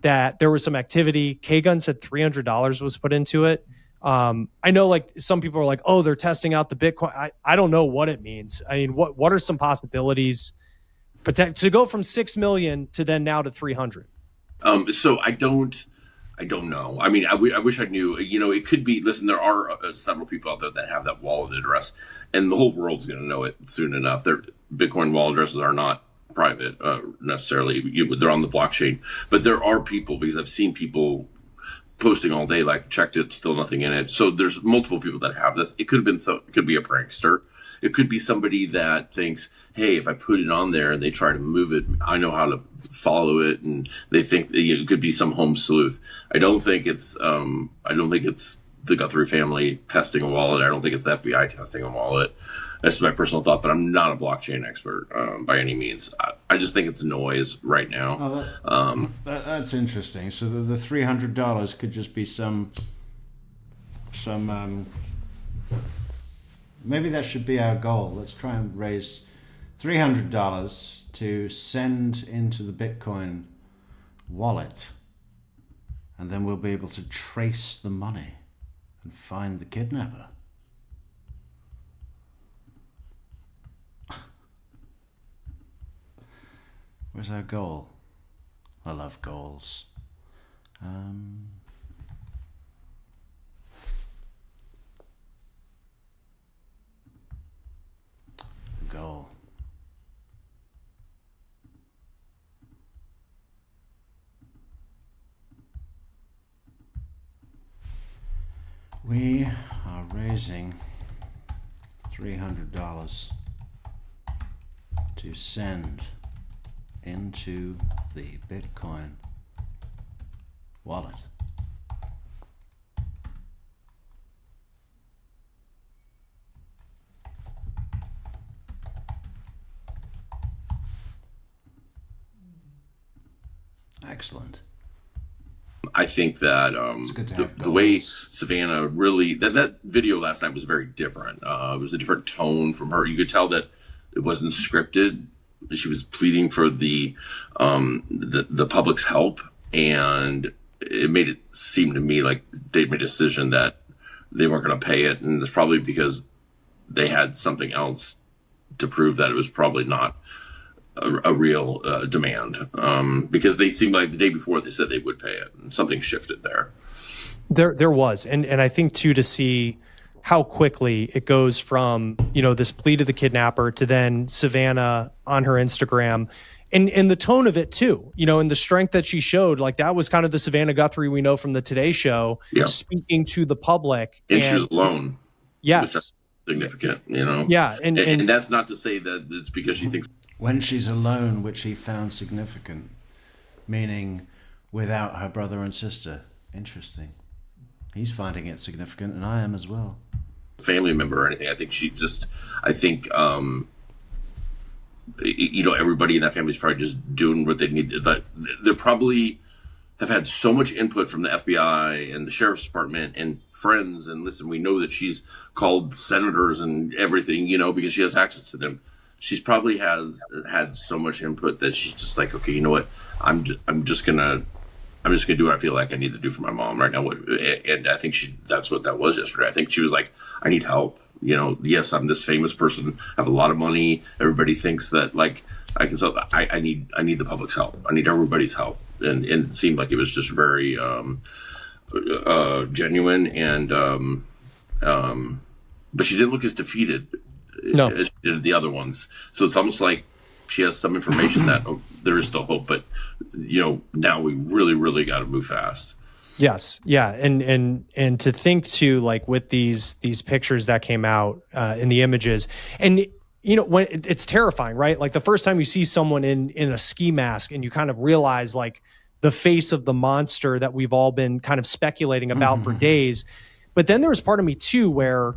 that there was some activity. K-Gun said $300 was put into it. I know like some people are like, oh, they're testing out the Bitcoin. I don't know what it means. I mean, what are some possibilities to go from 6 million to then now to 300? So I don't know. I mean, I wish I knew. You know, it could be. Listen, there are several people out there that have that wallet address, and the whole world's going to know it soon enough. Their Bitcoin wallet addresses are not private necessarily. They're on the blockchain, but there are people, because I've seen people posting all day, like, checked it, still nothing in it. So there's multiple people that have this. It could have been it could be a prankster. It could be somebody that thinks, hey, if I put it on there and they try to move it, I know how to follow it, and they think it could be some home sleuth. I don't think it's the Guthrie family testing a wallet. I don't think it's the FBI testing a wallet. That's my personal thought, but I'm not a blockchain expert by any means. I just think it's noise right now. That's interesting. So the $300 could just be some maybe that should be our goal. Let's try and raise $300 to send into the Bitcoin wallet, and then we'll be able to trace the money and find the kidnapper. Where's our goal? I love goals. Goal. We are raising $300 to send into the Bitcoin wallet. Excellent. I think that the way Savannah really that video last night was very different. It was a different tone from her. You could tell that it wasn't scripted. She was pleading for the public's help, and it made it seem to me like they made a decision that they weren't going to pay it, and it's probably because they had something else to prove that it was probably not a real demand, because they seemed like the day before they said they would pay it, and something shifted there. There was, and I think too, to see how quickly it goes from, you know, this plea to the kidnapper to then Savannah on her Instagram, and the tone of it too, you know, and the strength that she showed, like that was kind of the Savannah Guthrie we know from the Today Show, speaking to the public. And she was alone. Yes. Significant, you know? Yeah. And that's not to say that it's because she thinks. When she's alone, which he found significant, meaning without her brother and sister. Interesting. He's finding it significant, and I am as well. Family member or anything. I think you know, everybody in that family is probably just doing what they need. They probably have had so much input from the FBI and the sheriff's department and friends. And listen, we know that she's called senators and everything, you know, because she has access to them. She's probably has had so much input that she's just like, okay, you know what? I'm just gonna do what I feel like I need to do for my mom right now. And I think that's what that was yesterday. I think she was like, I need help. You know, yes, I'm this famous person, I have a lot of money. Everybody thinks that like I can sell. I need the public's help. I need everybody's help. And it seemed like it was just very genuine, and but she didn't look as defeated as she did the other ones. So it's almost like she has some information that there is still hope, but you know, now we really, really got to move fast. Yes. Yeah. And to think too, like with these pictures that came out in the images, and you know, when it's terrifying, right? Like the first time you see someone in a ski mask and you kind of realize like the face of the monster that we've all been kind of speculating about for days. But then there was part of me too, where,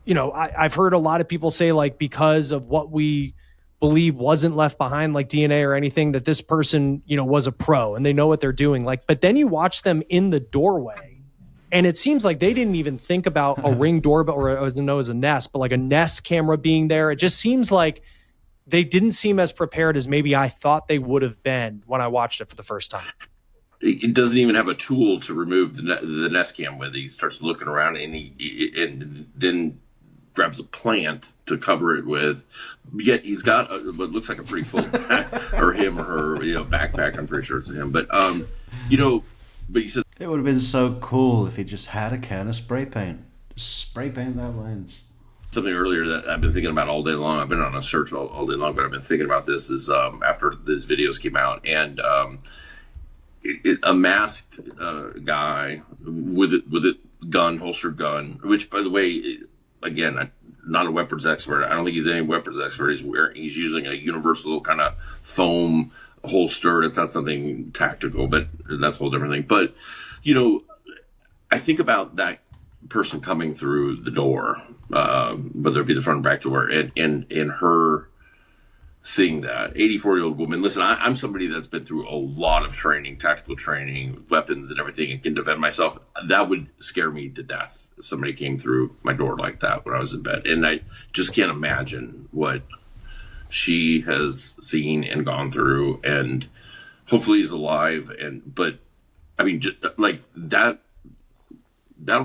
you know, I've heard a lot of people say like, because of what we believe wasn't left behind, like DNA or anything, that this person, you know, was a pro and they know what they're doing. Like, but then you watch them in the doorway And it seems like they didn't even think about a Ring doorbell, or as known as a Nest, but like a Nest camera being there. It just seems like they didn't seem as prepared as maybe I thought they would have been when I watched it for the first time. It doesn't even have a tool to remove the Nest cam with. He starts looking around and then grabs a plant to cover it with. Yet he's got what looks like a pretty full or him or her, backpack. I'm pretty sure it's him. But but you said it would have been so cool if he just had a can of spray paint. Just spray paint that lens. Something earlier that I've been thinking about all day long. I've been on a search all day long, but I've been thinking about this is after these videos came out, and a masked guy with a gun, holstered gun, which, by the way, again, I'm not a weapons expert. I don't think he's any weapons expert. He's using a universal kind of foam holster. It's not something tactical, but that's a whole different thing. But, I think about that person coming through the door, whether it be the front or back door, and her seeing that 84-year-old woman. Listen, I'm somebody that's been through a lot of training, tactical training, weapons and everything, and can defend myself. That would scare me to death if somebody came through my door like that when I was in bed. And I just can't imagine what she has seen and gone through, and hopefully is alive. But I mean, just like that'll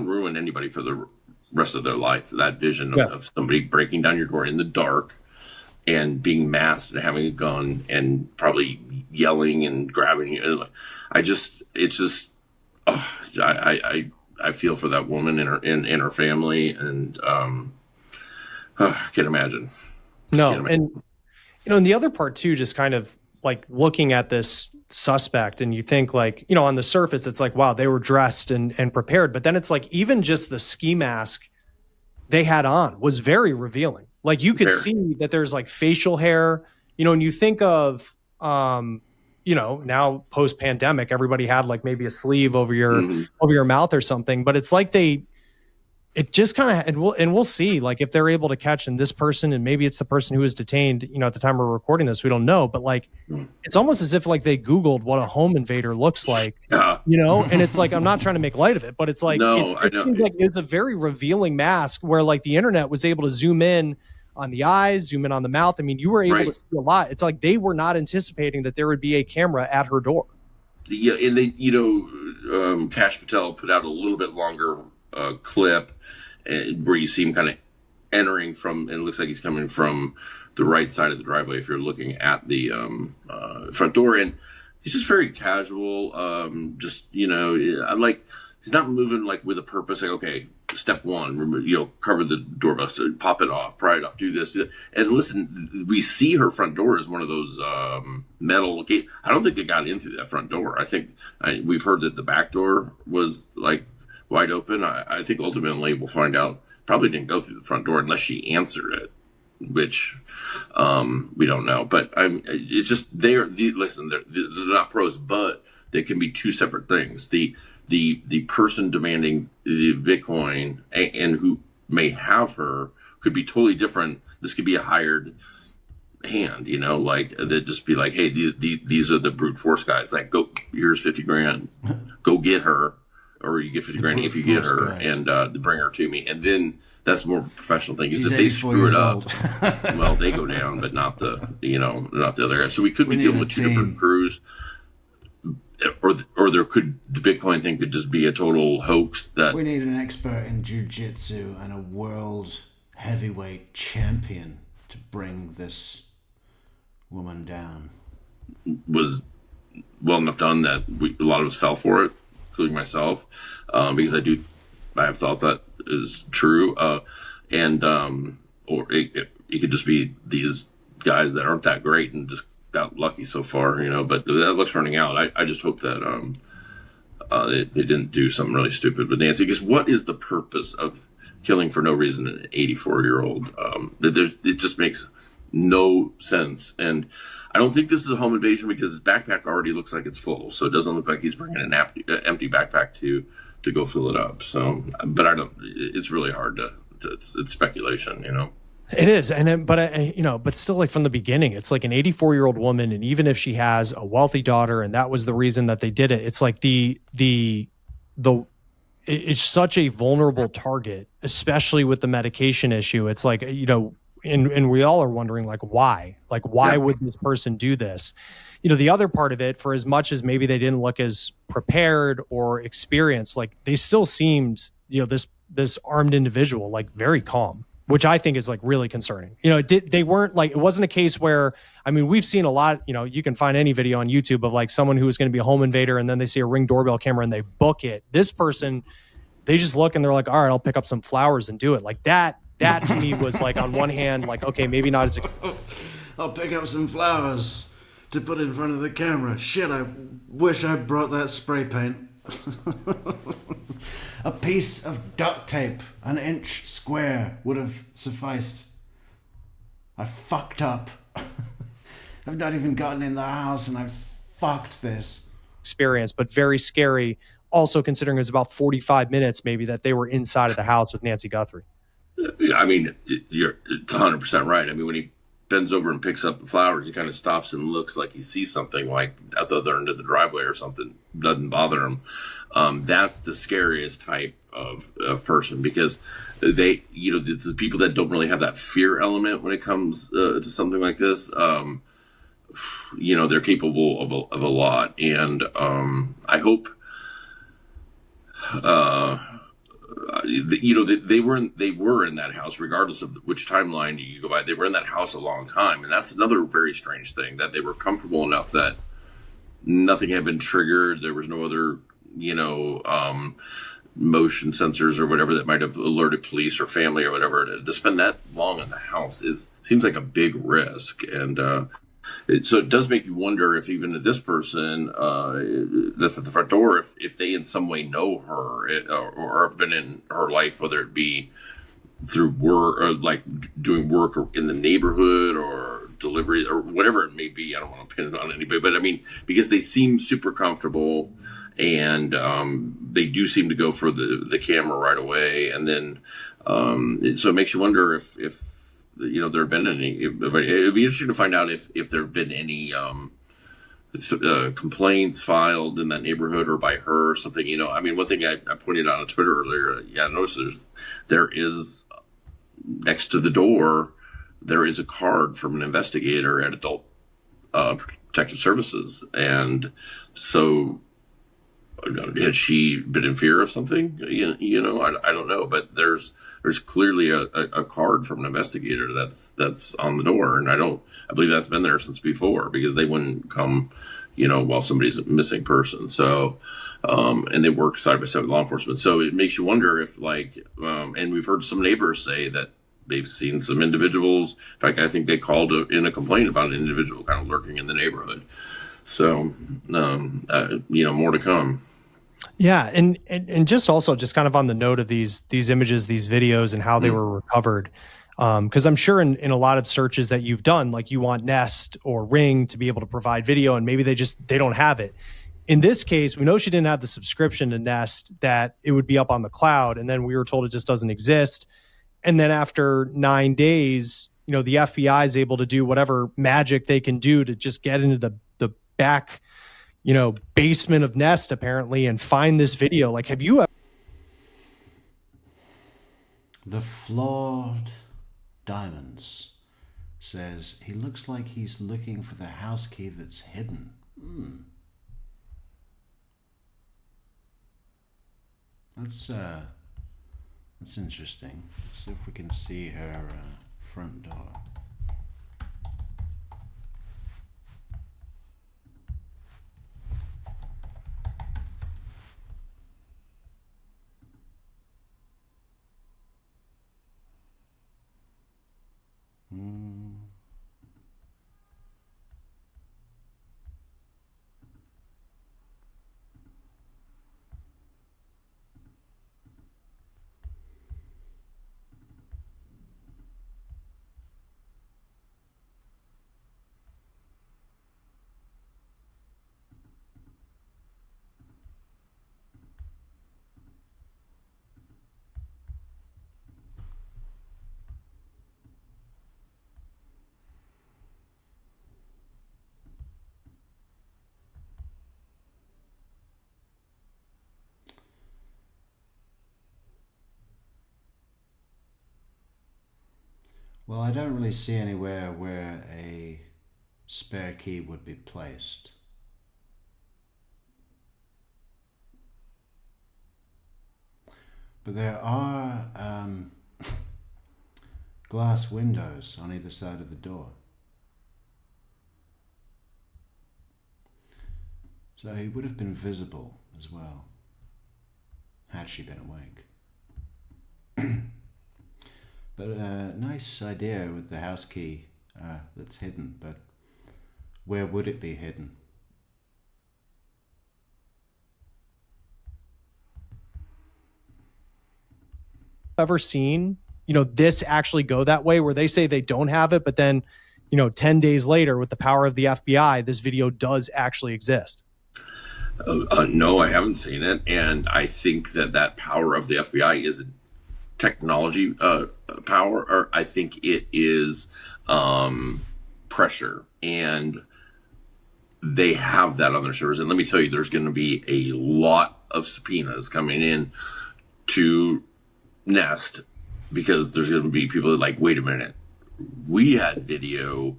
ruin anybody for the rest of their life. That vision of somebody breaking down your door in the dark and being masked and having a gun and probably yelling and grabbing you. I feel for that woman and her family, and can't imagine. And the other part too, just kind of like looking at this suspect, and you think like, on the surface, it's like, wow, they were dressed and prepared. But then it's like, even just the ski mask they had on was very revealing. Like you could see that there's like facial hair, and you think of, now post pandemic, everybody had like maybe a sleeve over your mouth or something, but it's like it just kind of, and we'll see like if they're able to catch in this person, and maybe it's the person who was detained, at the time we're recording this, we don't know, but like, it's almost as if like they Googled what a home invader looks like, and it's like, I'm not trying to make light of it, but it's like, it seems like it's a very revealing mask where like the internet was able to zoom in on the eyes, zoom in on the mouth. I mean, you were able to see a lot. It's like they were not anticipating that there would be a camera at her door. Yeah, and they, Kash Patel put out a little bit longer clip where you see him kind of entering from, and it looks like he's coming from the right side of the driveway if you're looking at the front door, and he's just very casual. He's not moving like with a purpose. Like, okay, step one, cover the doorbell, pop it off, pry it off, do this. And listen, we see her front door is one of those metal gate. I don't think they got in through that front door. I think we've heard that the back door was like wide open. I think ultimately we'll find out probably didn't go through the front door unless she answered it, which we don't know. But it's just they're not pros, but they can be two separate things. The person demanding the Bitcoin and who may have her could be totally different. This could be a hired hand, like they'd just be like, hey, these are the brute force guys. Like, go, here's 50 grand, go get her, or you get 50 grand if you get her, and bring her to me. And then that's more of a professional thing. Is if they screw it up, well, they go down, but not the other guy. So we could be dealing with two different crews. Or there could, the Bitcoin thing could just be a total hoax. That we need an expert in jiu-jitsu and a world heavyweight champion to bring this woman down. Was well enough done that a lot of us fell for it, including myself, because I have thought that is true, or it could just be these guys that aren't that great and just got lucky so far, but that looks running out. I just hope that they didn't do something really stupid with Nancy, because what is the purpose of killing for no reason an 84-year-old? It just makes no sense. And I don't think this is a home invasion because his backpack already looks like it's full, so it doesn't look like he's bringing an empty backpack to go fill it up. So, but it's really hard it's speculation, It is, but still, like from the beginning, it's like an 84-year-old woman, and even if she has a wealthy daughter, and that was the reason that they did it, it's like the it's such a vulnerable target, especially with the medication issue. It's like, you know, and we all are wondering, like, why? Like, why would this person do this? You know, the other part of it, for as much as maybe they didn't look as prepared or experienced, like, they still seemed, you know, this armed individual, like, very calm, which I think is like really concerning. You know, they weren't like, it wasn't a case where, I mean, we've seen a lot, you know, you can find any video on YouTube of like someone who was going to be a home invader and then they see a Ring doorbell camera and they book it. This person, they just look and they're like, all right, I'll pick up some flowers and do it. Like that to me was like, on one hand, like, okay, maybe not as I'll pick up some flowers to put in front of the camera. Shit, I wish I brought that spray paint. A piece of duct tape, an inch square, would have sufficed. I fucked up. I've not even gotten in the house and I've fucked this. experience, but very scary. Also considering it was about 45 minutes maybe that they were inside of the house with Nancy Guthrie. Yeah, I mean, it's 100% right. I mean, when he bends over and picks up the flowers, he kind of stops and looks like he sees something like at the other end of the driveway or something. Doesn't bother him. That's the scariest type of person, because they, you know, the people that don't really have that fear element when it comes to something like this, you know, they're capable of a lot. And I hope, you know, they were in that house, regardless of which timeline you go by. They were in that house a long time, and that's another very strange thing, that they were comfortable enough that nothing had been triggered. There was no other, you know, motion sensors or whatever that might have alerted police or family or whatever. To spend that long in the house seems like a big risk, and so it does make you wonder if even this person that's at the front door, if they in some way know her or have been in her life, whether it be through work or like doing work or in the neighborhood or delivery or whatever it may be. I don't want to pin it on anybody, but I mean, because they seem super comfortable, and they do seem to go for the camera right away. And then so it makes you wonder if you know, there have been any. It'd be interesting to find out if there have been any complaints filed in that neighborhood or by her or something. You know, I mean, one thing I pointed out on Twitter earlier, I noticed there is next to the door, there is a card from an investigator at Adult Protective Services, and so had she been in fear of something? You know, I don't know, but there's clearly a card from an investigator that's on the door, and I believe that's been there since before, because they wouldn't come, you know, while somebody's a missing person. So, and they work side by side with law enforcement. So it makes you wonder if, like, and we've heard some neighbors say that they've seen some individuals. In fact, I think they called in a complaint about an individual kind of lurking in the neighborhood. So, you know, more to come. Yeah, and just also just kind of on the note of these images, these videos, and how they were recovered, because I'm sure in a lot of searches that you've done, like you want Nest or Ring to be able to provide video, and maybe they don't have it. In this case, we know she didn't have the subscription to Nest, that it would be up on the cloud, and then we were told it just doesn't exist. And then after 9 days, you know, the FBI is able to do whatever magic they can do to just get into the back, you know, basement of Nest apparently and find this video. Like, have you ever? The Flawed Diamonds says he looks like he's looking for the house key that's hidden. That's interesting. Let's see if we can see her front door. Well, I don't really see anywhere where a spare key would be placed. But there are glass windows on either side of the door. So he would have been visible as well, had she been awake. But nice idea with the house key that's hidden, but where would it be hidden? Ever seen, this actually go that way where they say they don't have it, but then, 10 days later with the power of the FBI, this video does actually exist? No, I haven't seen it. And I think that power of the FBI is technology power, or I think it is pressure. And they have that on their servers. And let me tell you, there's going to be a lot of subpoenas coming in to Nest, because there's going to be people that are like, wait a minute, we had video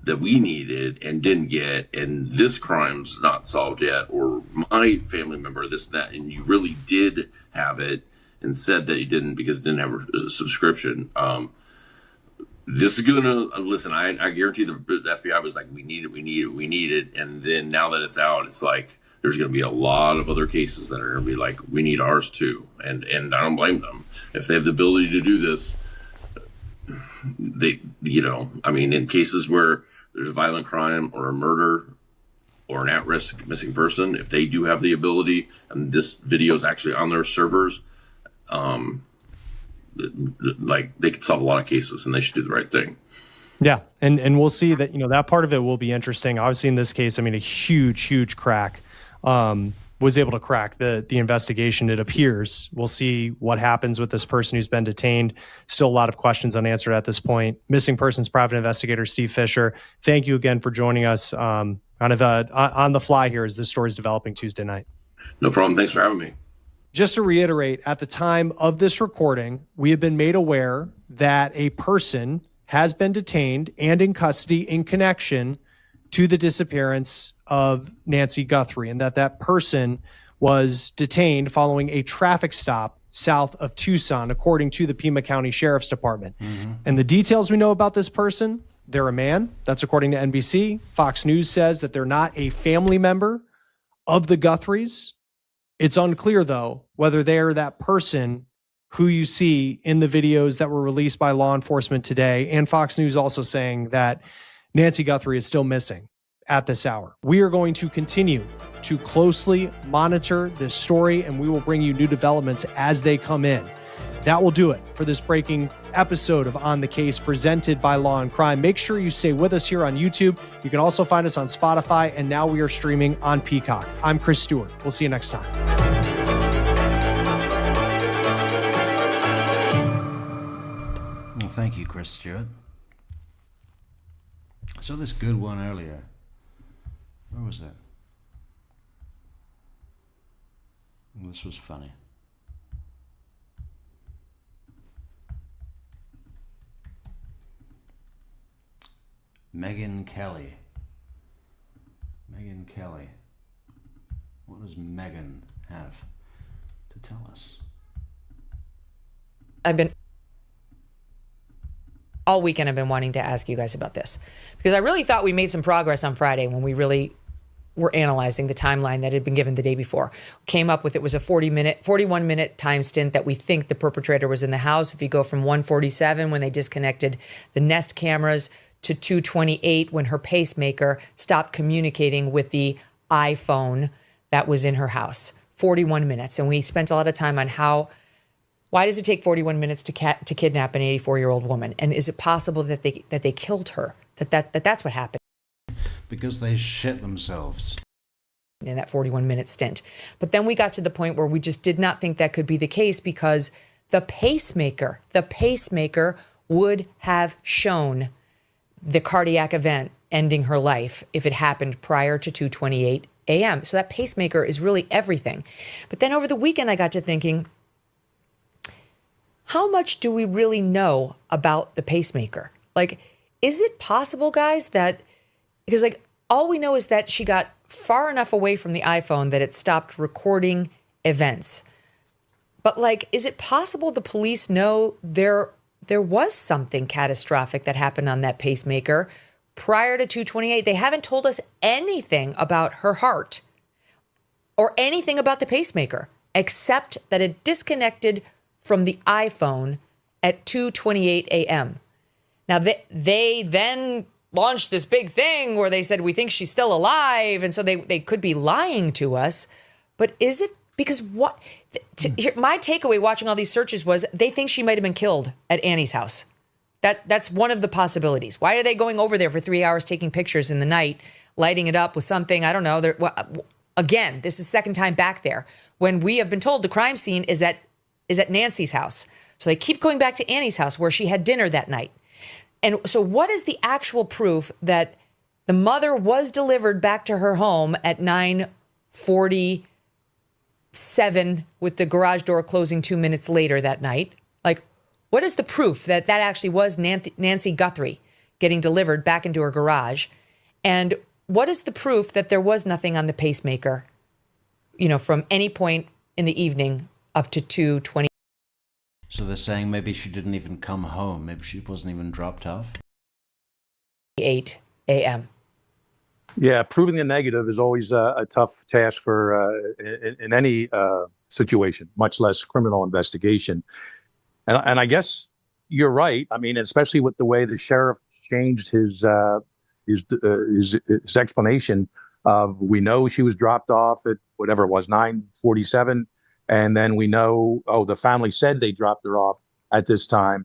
that we needed and didn't get, and this crime's not solved yet, or my family member, this and that, and you really did have it and said that you didn't because it didn't have a subscription. This is going to, listen, I guarantee the FBI was like, we need it. And then now that it's out, it's like, there's going to be a lot of other cases that are going to be like, we need ours too. And I don't blame them. If they have the ability to do this, they, in cases where there's a violent crime or a murder or an at-risk missing person, if they do have the ability and this video is actually on their servers, they could solve a lot of cases, and they should do the right thing. Yeah. And we'll see that, that part of it will be interesting. Obviously in this case, a huge crack, was able to crack the investigation, it appears. We'll see what happens with this person who's been detained. Still a lot of questions unanswered at this point. Missing persons private investigator Steve Fisher, thank you again for joining us on the fly here as this story is developing Tuesday night. No problem. Thanks for having me. Just to reiterate, at the time of this recording, we have been made aware that a person has been detained and in custody in connection to the disappearance of Nancy Guthrie, and that person was detained following a traffic stop south of Tucson, according to the Pima County Sheriff's Department. Mm-hmm. And the details we know about this person, they're a man. That's according to NBC. Fox News says that they're not a family member of the Guthries. It's unclear, though, whether they're that person who you see in the videos that were released by law enforcement today, and Fox News also saying that Nancy Guthrie is still missing at this hour. We are going to continue to closely monitor this story, and we will bring you new developments as they come in. That will do it for this breaking episode of On the Case presented by Law and Crime. Make sure you stay with us here on YouTube. You can also find us on Spotify, and now we are streaming on Peacock. I'm Chris Stewart. We'll see you next time. Well, thank you, Chris Stewart. I saw this good one earlier. Where was that? Well, this was funny. Megyn Kelly. Megyn Kelly. What does Megyn have to tell us? All weekend I've been wanting to ask you guys about this, because I really thought we made some progress on Friday when we really were analyzing the timeline that had been given the day before. Came up with, it was a 41 minute time stint that we think the perpetrator was in the house. If you go from 1:47 when they disconnected the Nest cameras to 2:28 when her pacemaker stopped communicating with the iPhone that was in her house. 41 minutes. And we spent a lot of time on why does it take 41 minutes to kidnap an 84-year-old woman? And is it possible that they killed her? That's what happened? Because they shit themselves in that 41-minute stint. But then we got to the point where we just did not think that could be the case, because the pacemaker would have shown the cardiac event ending her life if it happened prior to 2:28 a.m. So that pacemaker is really everything. But then over the weekend, I got to thinking, how much do we really know about the pacemaker? Like, is it possible, guys, that, because like all we know is that she got far enough away from the iPhone that it stopped recording events. But like, is it possible the police know there was something catastrophic that happened on that pacemaker prior to 2:28? They haven't told us anything about her heart or anything about the pacemaker, except that it disconnected from the iPhone at 2:28 a.m. Now, they then launched this big thing where they said, we think she's still alive. And so they could be lying to us. But is it because my takeaway watching all these searches was they think she might have been killed at Annie's house. That's one of the possibilities. Why are they going over there for 3 hours taking pictures in the night, lighting it up with something? I don't know. Again, this is second time back there when we have been told the crime scene is at Nancy's house. So they keep going back to Annie's house where she had dinner that night. And so what is the actual proof that the mother was delivered back to her home at 9:47 with the garage door closing 2 minutes later that night? Like, what is the proof that that actually was Nancy Guthrie getting delivered back into her garage? And what is the proof that there was nothing on the pacemaker, from any point in the evening up to 2:20? So they're saying maybe she didn't even come home. Maybe she wasn't even dropped off. 8 a.m. Yeah, proving the negative is always a tough task for in any situation, much less criminal investigation. And I guess you're right. I mean, especially with the way the sheriff changed his explanation of, we know she was dropped off at whatever it was, 9:47. And then we know, the family said they dropped her off at this time.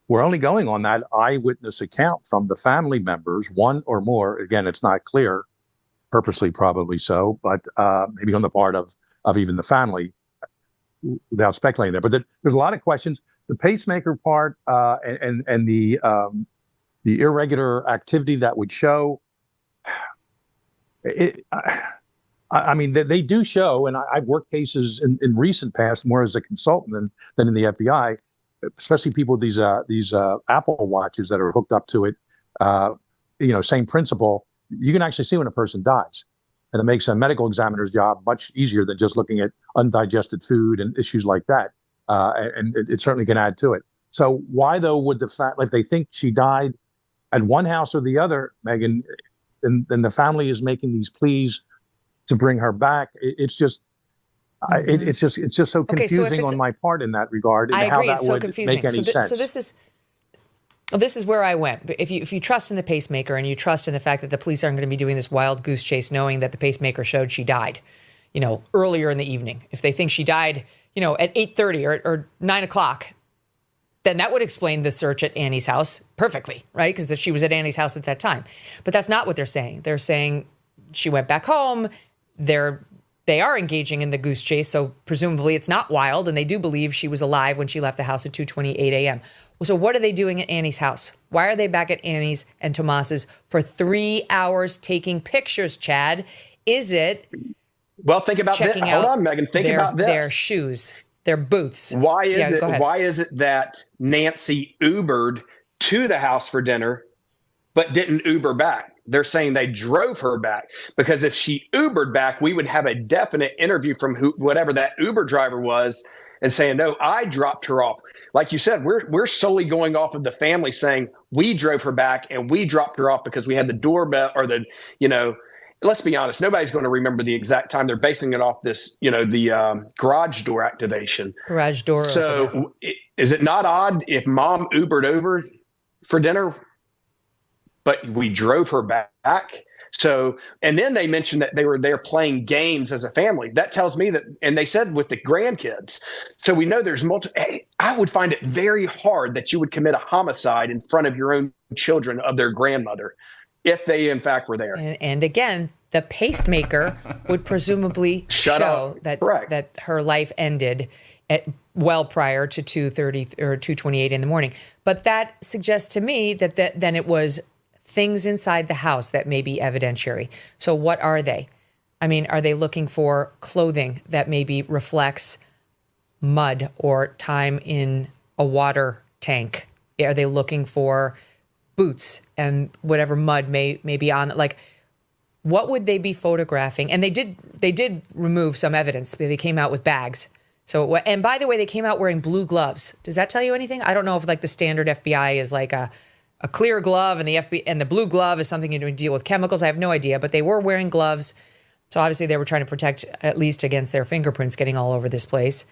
We're only going on that eyewitness account from the family members, one or more. Again, it's not clear, purposely probably so, but maybe on the part of even the family, without speculating there. But there's a lot of questions. The pacemaker part and the irregular activity that would show, I mean, they do show, and I've worked cases in recent past more as a consultant than in the FBI, especially people with these Apple watches that are hooked up to it. Same principle. You can actually see when a person dies, and it makes a medical examiner's job much easier than just looking at undigested food and issues like that. And it certainly can add to it. So why though would if they think she died at one house or the other, Megan, and the family is making these pleas to bring her back? It's just so confusing on my part in that regard. I agree. How It's that so would confusing. make any sense. So this is where I went. If you trust in the pacemaker and you trust in the fact that the police aren't going to be doing this wild goose chase, knowing that the pacemaker showed she died, earlier in the evening. If they think she died, at 8:30 or 9 o'clock, then that would explain the search at Annie's house perfectly, right? Because she was at Annie's house at that time. But that's not what they're saying. They're saying she went back home. They are engaging in the goose chase, so presumably it's not wild, and they do believe she was alive when she left the house at 2:28 a.m. So what are they doing at Annie's house? Why are they back at Annie's and Tomas's for 3 hours taking pictures, Chad? Is it think about this. Hold on, Megan. Think about this. Their shoes, their boots. Why is it that Nancy Ubered to the house for dinner but didn't Uber back? They're saying they drove her back, because if she Ubered back, we would have a definite interview from whatever that Uber driver was and saying, no, I dropped her off. Like you said, we're solely going off of the family saying we drove her back and we dropped her off because we had the doorbell or let's be honest, nobody's going to remember the exact time. They're basing it off this, the garage door activation. Garage door. So is it not odd if mom Ubered over for dinner, but we drove her back? So, and then they mentioned that they were there playing games as a family. That tells me that, and they said with the grandkids. So we know there's I would find it very hard that you would commit a homicide in front of your own children of their grandmother, if they in fact were there. And again, the pacemaker would presumably show that her life ended well prior to 2:30 or 2:28 in the morning. But that suggests to me that then it was things inside the house that may be evidentiary. So what are they? I mean, are they looking for clothing that maybe reflects mud or time in a water tank? Are they looking for boots and whatever mud may be on? Like, what would they be photographing? And they did remove some evidence. They came out with bags. So, and by the way, they came out wearing blue gloves. Does that tell you anything? I don't know if like the standard FBI is like a clear glove and the blue glove is something you deal with chemicals. I have no idea, but they were wearing gloves. So obviously they were trying to protect at least against their fingerprints getting all over this place.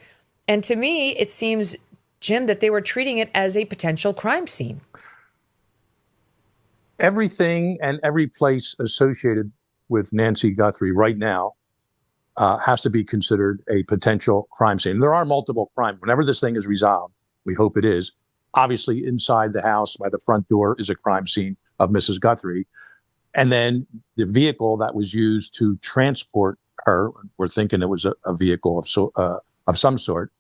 And to me, it seems, Jim, that they were treating it as a potential crime scene. Everything and every place associated with Nancy Guthrie right now has to be considered a potential crime scene. There are multiple crimes. Whenever this thing is resolved, we hope it is, obviously inside the house by the front door is a crime scene of Mrs. Guthrie. And then the vehicle that was used to transport her, we're thinking it was a vehicle of some sort.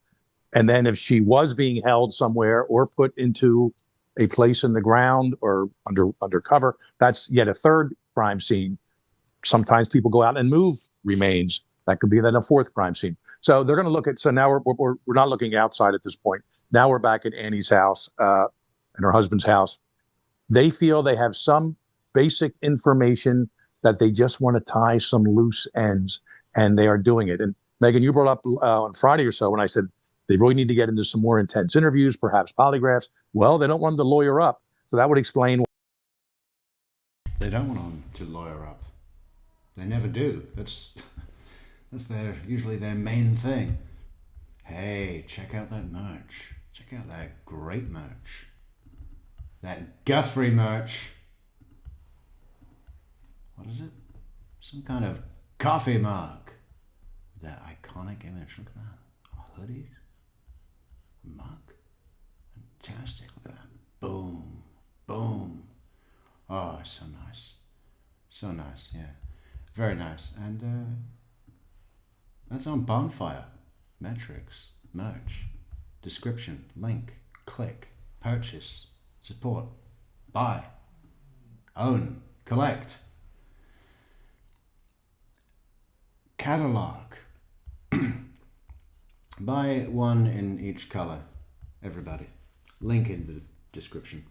And then if she was being held somewhere or put into a place in the ground or under cover, that's yet a third crime scene. Sometimes people go out and move remains. That could be then a fourth crime scene. So they're going to look at, so now we're not looking outside at this point. Now we're back at Annie's house and her husband's house. They feel they have some basic information that they just want to tie some loose ends, and they are doing it. And Megan, you brought up on Friday or so when I said they really need to get into some more intense interviews, perhaps polygraphs. Well, they don't want them to lawyer up. So that would explain. They don't want them to lawyer up. They never do. That's usually their main thing. Hey, check out that merch. Check out that great merch. That Guthrie merch. What is it? Some kind of coffee mug. That iconic image. Look at that. A hoodie. A mug. Fantastic. Look at that. Boom. Boom. Oh, so nice. So nice, yeah. Very nice. And that's on Bonfire. Metrix. Merch. Description. Link. Click. Purchase. Support. Buy. Own. Collect. Catalog. Buy one in each color. Everybody. Link in the description.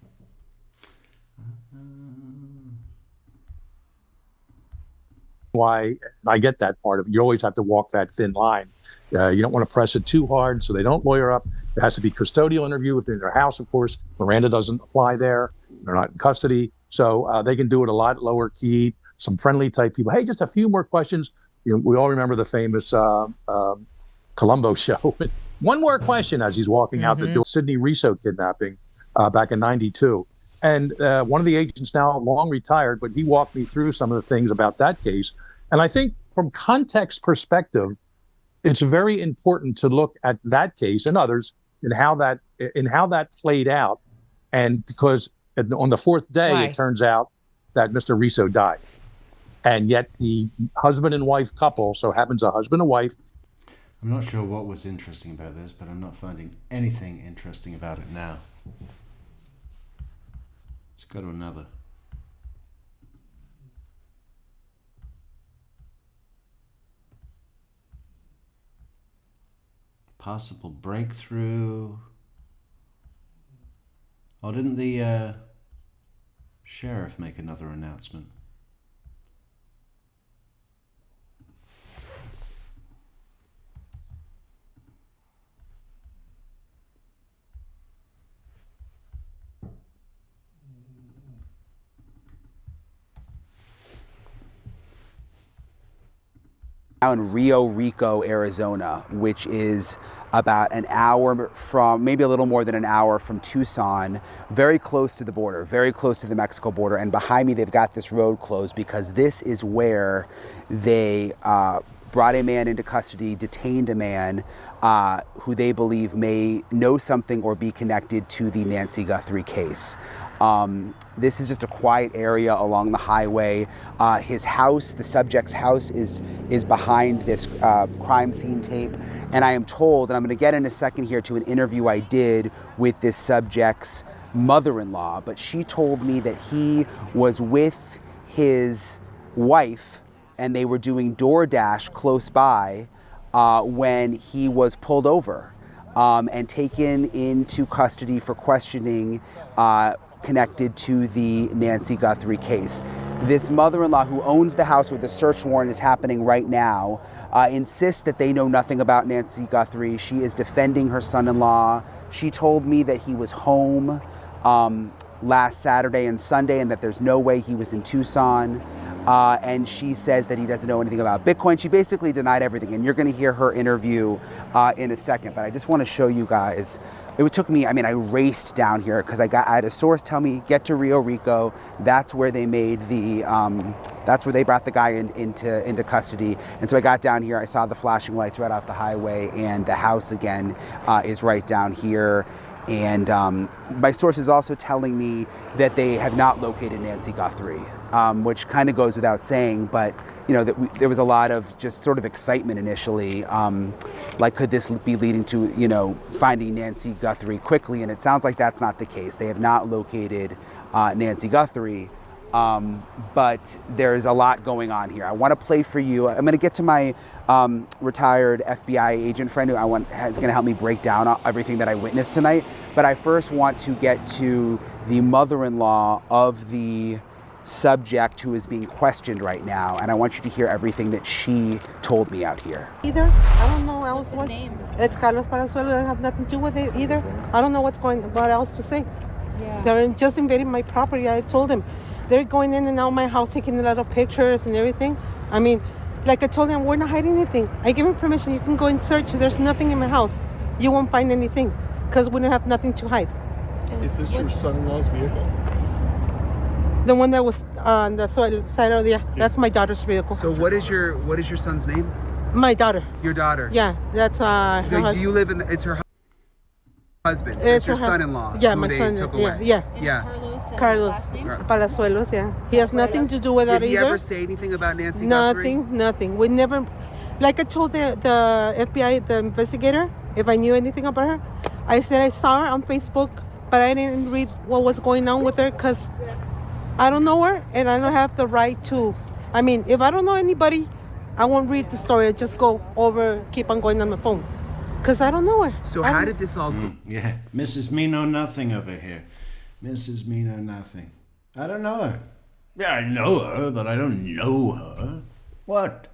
Why I get that part of it. You always have to walk that thin line. You don't want to press it too hard, so they don't lawyer up. It has to be custodial interview within their house, of course. Miranda doesn't apply there. They're not in custody. So they can do it a lot lower key, some friendly type people. Hey, just a few more questions. You know, we all remember the famous Columbo show. One more question as he's walking out the door. Sidney Riso kidnapping back in '92. And one of the agents now long retired, but he walked me through some of the things about that case. And I think from context perspective, it's very important to look at that case and others and how that played out. And because on the fourth day, It turns out that Mr. Riso died. And yet the husband and wife couple, so happens a husband and wife. I'm not sure what was interesting about this, but I'm not finding anything interesting about it now. Let's go to another. Possible breakthrough. Oh, didn't the sheriff make another announcement? Now in Rio Rico, Arizona, which is about an hour from, maybe a little more than an hour from Tucson, very close to the border, very close to the Mexico border. And behind me, they've got this road closed because this is where they brought a man into custody, detained a man who they believe may know something or be connected to the Nancy Guthrie case. This is just a quiet area along the highway. His house, the subject's house, is behind this crime scene tape. And I am told, and I'm going to get in a second here to an interview I did with this subject's mother-in-law, but she told me that he was with his wife and they were doing DoorDash close by when he was pulled over. and taken into custody for questioning connected to the Nancy Guthrie case. This mother-in-law who owns the house where the search warrant is happening right now insists that they know nothing about Nancy Guthrie. She is defending her son-in-law. She told me that he was home last Saturday and Sunday and that there's no way he was in Tucson. And she says that he doesn't know anything about Bitcoin. She basically denied everything, and you're going to hear her interview in a second. But I just want to show you guys. It took me, I raced down here because I had a source tell me, get to Rio Rico. That's where they made the, that's where they brought the guy into custody. And so I got down here, I saw the flashing lights right off the highway, and the house again is right down here. And my source is also telling me that they have not located Nancy Guthrie, which kind of goes without saying, but there was a lot of just sort of excitement initially, like could this be leading to, finding Nancy Guthrie quickly, and it sounds like that's not the case. They have not located Nancy Guthrie, but there's a lot going on here. I want to play for you. I'm going to get to my retired FBI agent friend who is going to help me break down everything that I witnessed tonight, but I first want to get to the mother-in-law of the subject who is being questioned right now, and I want you to hear everything that she told me out here. Either, I don't know else what. It's Carlos Palazuelo, that have nothing to do with it either. I don't know what else to say. Yeah. They're just invading my property. I told them they're going in and out of my house, taking a lot of pictures and everything. Like I told them, we're not hiding anything. I give them permission. You can go and search. There's nothing in my house. You won't find anything because we don't have nothing to hide. Is this your son-in-law's vehicle? The one that was on the side of that's my daughter's vehicle. So what is your son's name? My daughter. Your daughter? Yeah, that's So do you live in it's her husband? So it's your son-in-law. Yeah, who my they son. took away. Yeah. Carlos Palazuelos. Yeah, he has nothing to do with that either. Did he ever say anything about Nancy Guthrie? Nothing. We never. Like I told the FBI, the investigator, if I knew anything about her, I said I saw her on Facebook, but I didn't read what was going on with her because I don't know her and I don't have the right to. If I don't know anybody, I won't read the story. I just go over, keep on going on my phone because I don't know her. So how did this all go? Yeah, Mrs. Me Know Nothing over here. Mrs. Me Know Nothing. I don't know her. Yeah, I know her, but I don't know her. What?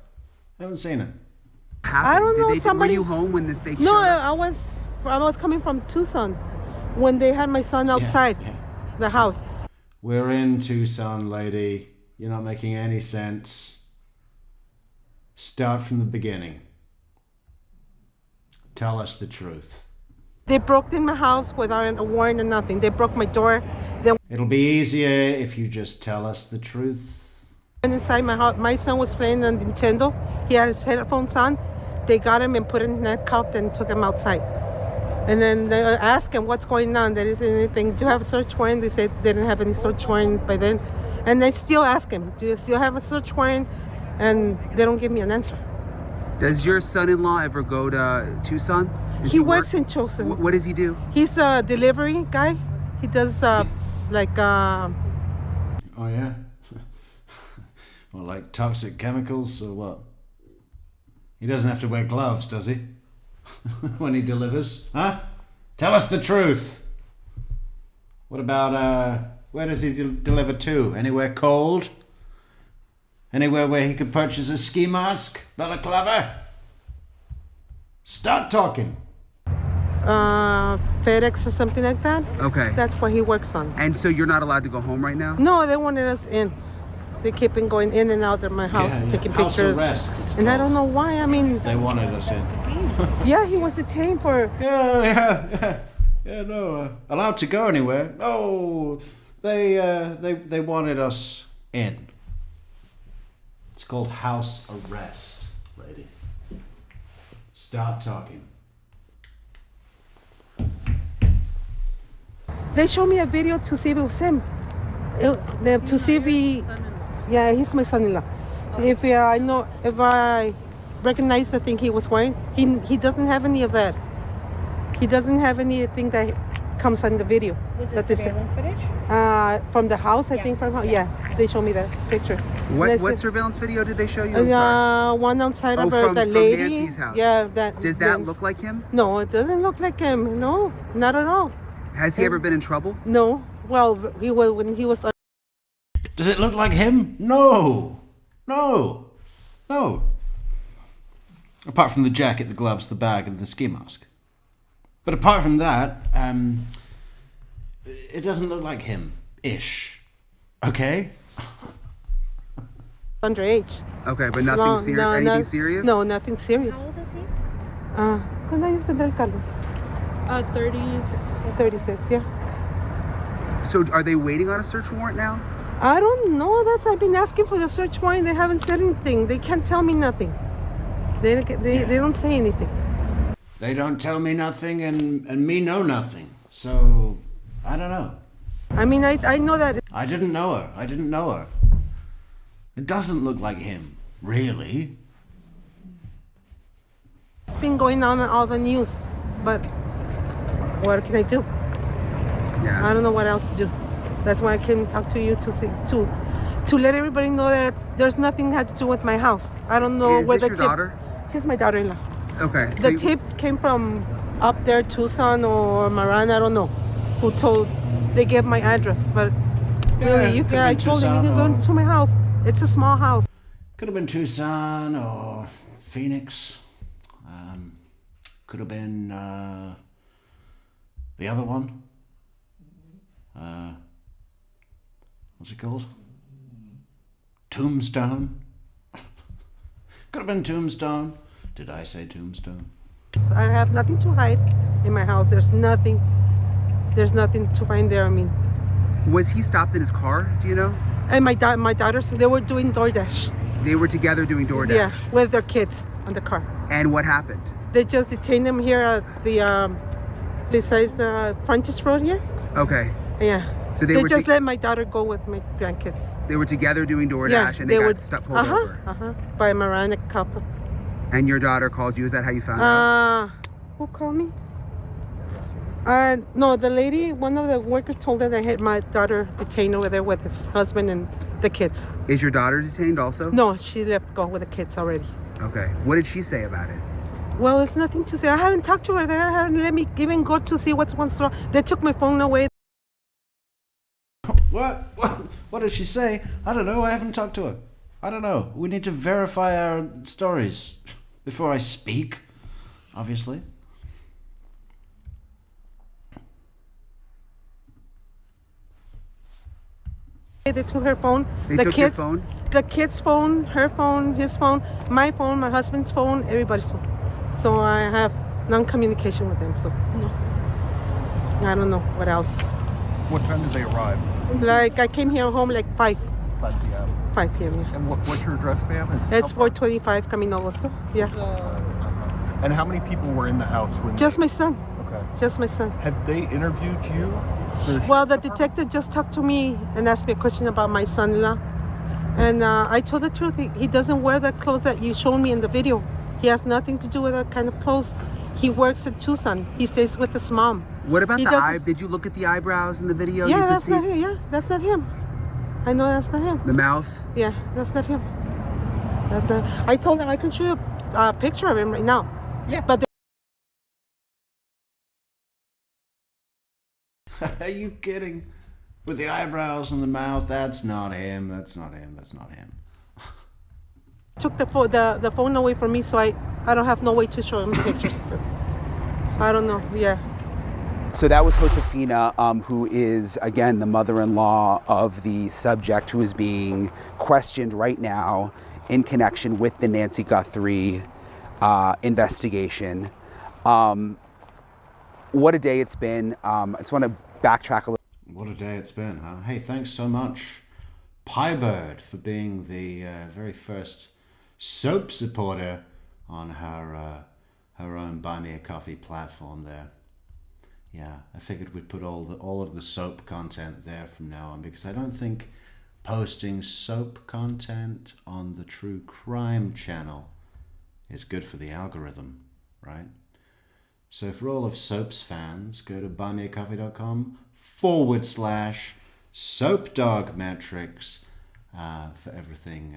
I haven't seen her. I don't know. Somebody. Were you home when they No, I was coming from Tucson when they had my son outside the house. We're in Tucson, lady. You're not making any sense. Start from the beginning. Tell us the truth. They broke in my house without a warrant or nothing. They broke my door. It'll be easier if you just tell us the truth. Went inside my house. My son was playing on Nintendo. He had his headphones on. They got him and put him in that cuff and took him outside. And then they asked him what's going on. There isn't anything. Do you have a search warrant? They said they didn't have any search warrant by then. And they still ask him, do you still have a search warrant? And they don't give me an answer. Does your son-in-law ever go to Tucson? He works in Tucson. What does he do? He's a delivery guy. He does Oh, yeah? Well, like toxic chemicals or what? He doesn't have to wear gloves, does he? When he delivers, huh? Tell us the truth. What about, where does he deliver to? Anywhere cold? Anywhere where he could purchase a ski mask? Balaclava? Start talking. FedEx or something like that. Okay. That's what he works on. And so you're not allowed to go home right now? No, they wanted us in. They keep on going in and out of my house, taking House pictures. arrest, and I don't know why. They wanted us in. Yeah, he was detained for. Yeah, no, allowed to go anywhere. No, they wanted us in. It's called house arrest, lady. Stop talking. They showed me a video to see if it was him. To see if he. Yeah, he's my son-in-law. Okay. If I recognize the thing he was wearing, he doesn't have any of that. He doesn't have anything that comes on the video. Was it surveillance footage? From the house, I think from house. Yeah, they showed me that picture. What surveillance video did they show you? I'm sorry. One outside of from the lady. Nancy's house. Yeah, Does that look like him? No, it doesn't look like him. No, not at all. Has he ever been in trouble? No. Well, he was when he was. Does it look like him? No. No. No. Apart from the jacket, the gloves, the bag, and the ski mask. But apart from that, it doesn't look like him-ish. Okay? Underage. Okay, but nothing serious. Anything serious? No, nothing serious. How old is he? ¿Cuántos años tendrá el Carlos? 36. 36, yeah. So are they waiting on a search warrant now? I don't know. I've been asking for the search warrant. They haven't said anything. They can't tell me nothing. They don't say anything. They don't tell me nothing and me know nothing. So, I don't know. I mean, I know that. I didn't know her. It doesn't look like him, really. It's been going on in all the news, but what can I do? Yeah. I don't know what else to do. That's why I came to talk to you to let everybody know that there's nothing had to do with my house. I don't know Is where this the your tip. daughter? She's my daughter-in-law. Okay. The tip came from up there, Tucson or Marana, I don't know, who told. They gave my address, but really, I told them you can go to my house. It's a small house. Could have been Tucson or Phoenix. Could have been the other one. What's it called? Tombstone. Could have been Tombstone. Did I say Tombstone? I have nothing to hide in my house. There's nothing to find there. I mean, was he stopped in his car? Do you know? And my daughters, they were doing DoorDash. They were together doing DoorDash. Yeah, with their kids on the car. And what happened? They just detained them here at the besides the frontage road here. Okay. Yeah. So they just let my daughter go with my grandkids. They were together doing DoorDash, and they got pulled over. By a Marana couple. And your daughter called you. Is that how you found out? Who called me? No, the lady, one of the workers told her they had my daughter detained over there with his husband and the kids. Is your daughter detained also? No, she left go with the kids already. Okay. What did she say about it? Well, it's nothing to say. I haven't talked to her. They haven't let me even go to see what's wrong. They took my phone away. What? What did she say? I don't know. I haven't talked to her. I don't know. We need to verify our stories before I speak, obviously. They took her phone. They took your phone? The kid's phone, her phone, his phone, my phone, my husband's phone, everybody's phone. So I have non-communication with them. So no. I don't know what else. What time did they arrive? Like I came here home like 5 p.m. 5 p.m. Yeah. And what's your address, ma'am? It's 425 Camino Oso. Yeah. And how many people were in the house when? Just my son. Okay. Just my son. Have they interviewed you? Well, the detective just talked to me and asked me a question about my son-in-law. And I told the truth. He doesn't wear the clothes that you showed me in the video. He has nothing to do with that kind of clothes. He works in Tucson. He stays with his mom. What about did you look at the eyebrows in the video? Yeah, you could that's not him. Yeah, that's not him. I know that's not him. The mouth? Yeah, that's not him. That's not. I told him I can show you a picture of him right now. Yeah. But Are you kidding? With the eyebrows and the mouth, that's not him. That's not him. That's not him. took the phone away from me, so I don't have no way to show him pictures. So I don't know. Yeah. So that was Josefina, who is, again, the mother-in-law of the subject who is being questioned right now in connection with the Nancy Guthrie investigation. What a day it's been. I just want to backtrack a little. What a day it's been, huh? Hey, thanks so much, Piebird, for being the very first soap supporter on her own Buy Me a Coffee platform there. Yeah, I figured we'd put all of the soap content there from now on, because I don't think posting soap content on the True Crime channel is good for the algorithm, right? So for all of Soap's fans, go to buymeacoffee.com/SoapDogMetrics for everything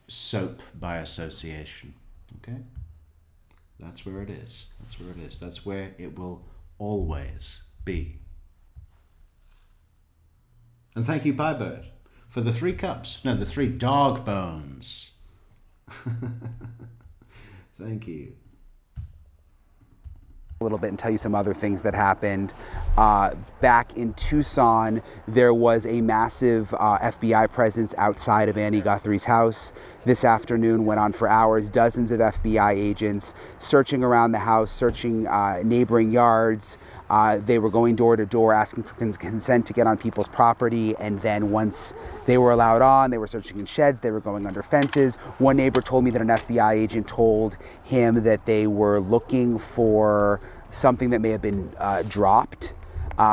soap by association. Okay? That's where it is. That's where it is. That's where it will always be. And thank you, Piebird, for the 3 cups. No, the 3 dog bones. Thank you. A little bit and tell you some other things that happened. Back in Tucson, there was a massive FBI presence outside of Annie Guthrie's house. This afternoon went on for hours. Dozens of FBI agents searching around the house, searching neighboring yards. They were going door to door asking for consent to get on people's property, and then once they were allowed on, they were searching in sheds, they were going under fences. One neighbor told me that an FBI agent told him that they were looking for something that may have been dropped.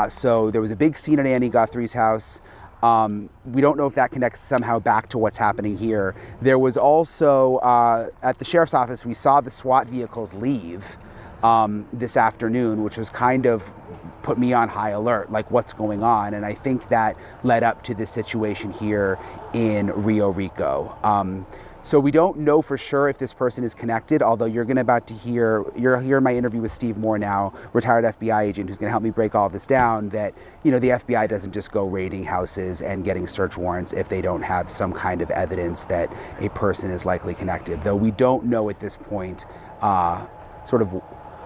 So there was a big scene at Annie Guthrie's house. We don't know if that connects somehow back to what's happening here. There was also, at the sheriff's office, we saw the SWAT vehicles leave this afternoon, which was kind of put me on high alert, like what's going on. And I think that led up to this situation here in Rio Rico. So we don't know for sure if this person is connected, although you're hear my interview with Steve Moore now, retired FBI agent, who's gonna help me break all this down, that, you know, the FBI doesn't just go raiding houses and getting search warrants if they don't have some kind of evidence that a person is likely connected. Though we don't know at this point sort of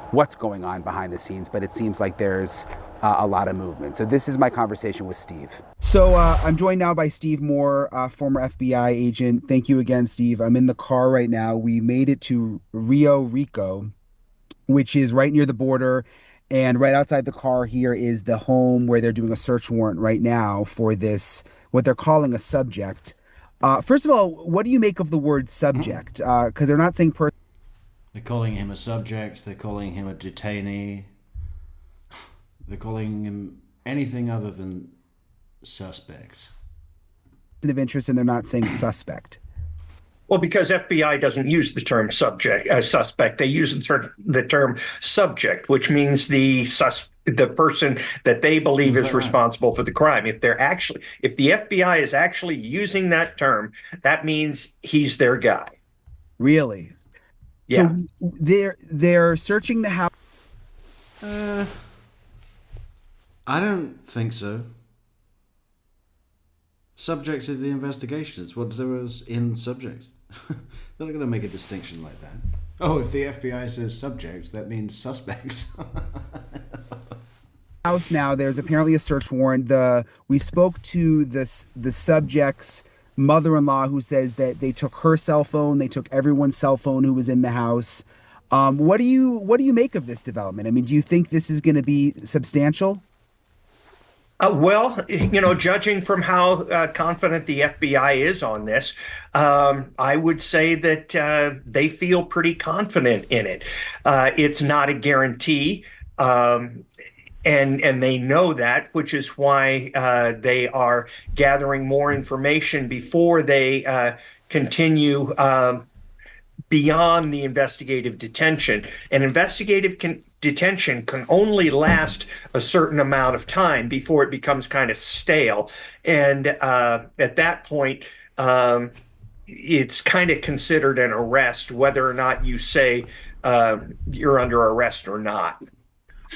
what's going on behind the scenes, but it seems like there's a lot of movement. So this is my conversation with Steve. So I'm joined now by Steve Moore, former FBI agent. Thank you again, Steve. I'm in the car right now. We made it to Rio Rico, which is right near the border. And right outside the car here is the home where they're doing a search warrant right now for this, what they're calling a subject. First of all, what do you make of the word subject? Because they're not saying person. They're calling him a subject, they're calling him a detainee, they're calling him anything other than suspect. Of interest, and they're not saying suspect. Well, because FBI doesn't use the term suspect. They use the term subject, which means the person that they believe is responsible for the crime. If the FBI is actually using that term, that means he's their guy. Really? Yeah. So they're searching the house. I don't think so. Subject of the investigation. It's what there was in subject. They're not going to make a distinction like that. Oh, if the FBI says subject, that means suspect. House now. There's apparently a search warrant. We spoke to the subject's mother-in-law, who says that they took her cell phone, they took everyone's cell phone who was in the house. What do you make of this development? I mean, do you think this is going to be substantial? Well, you know, judging from how confident the FBI is on this, I would say that they feel pretty confident in it. It's not a guarantee. And they know that, which is why they are gathering more information before they continue beyond the investigative detention. And investigative detention can only last a certain amount of time before it becomes kind of stale. And at that point, it's kind of considered an arrest, whether or not you say you're under arrest or not.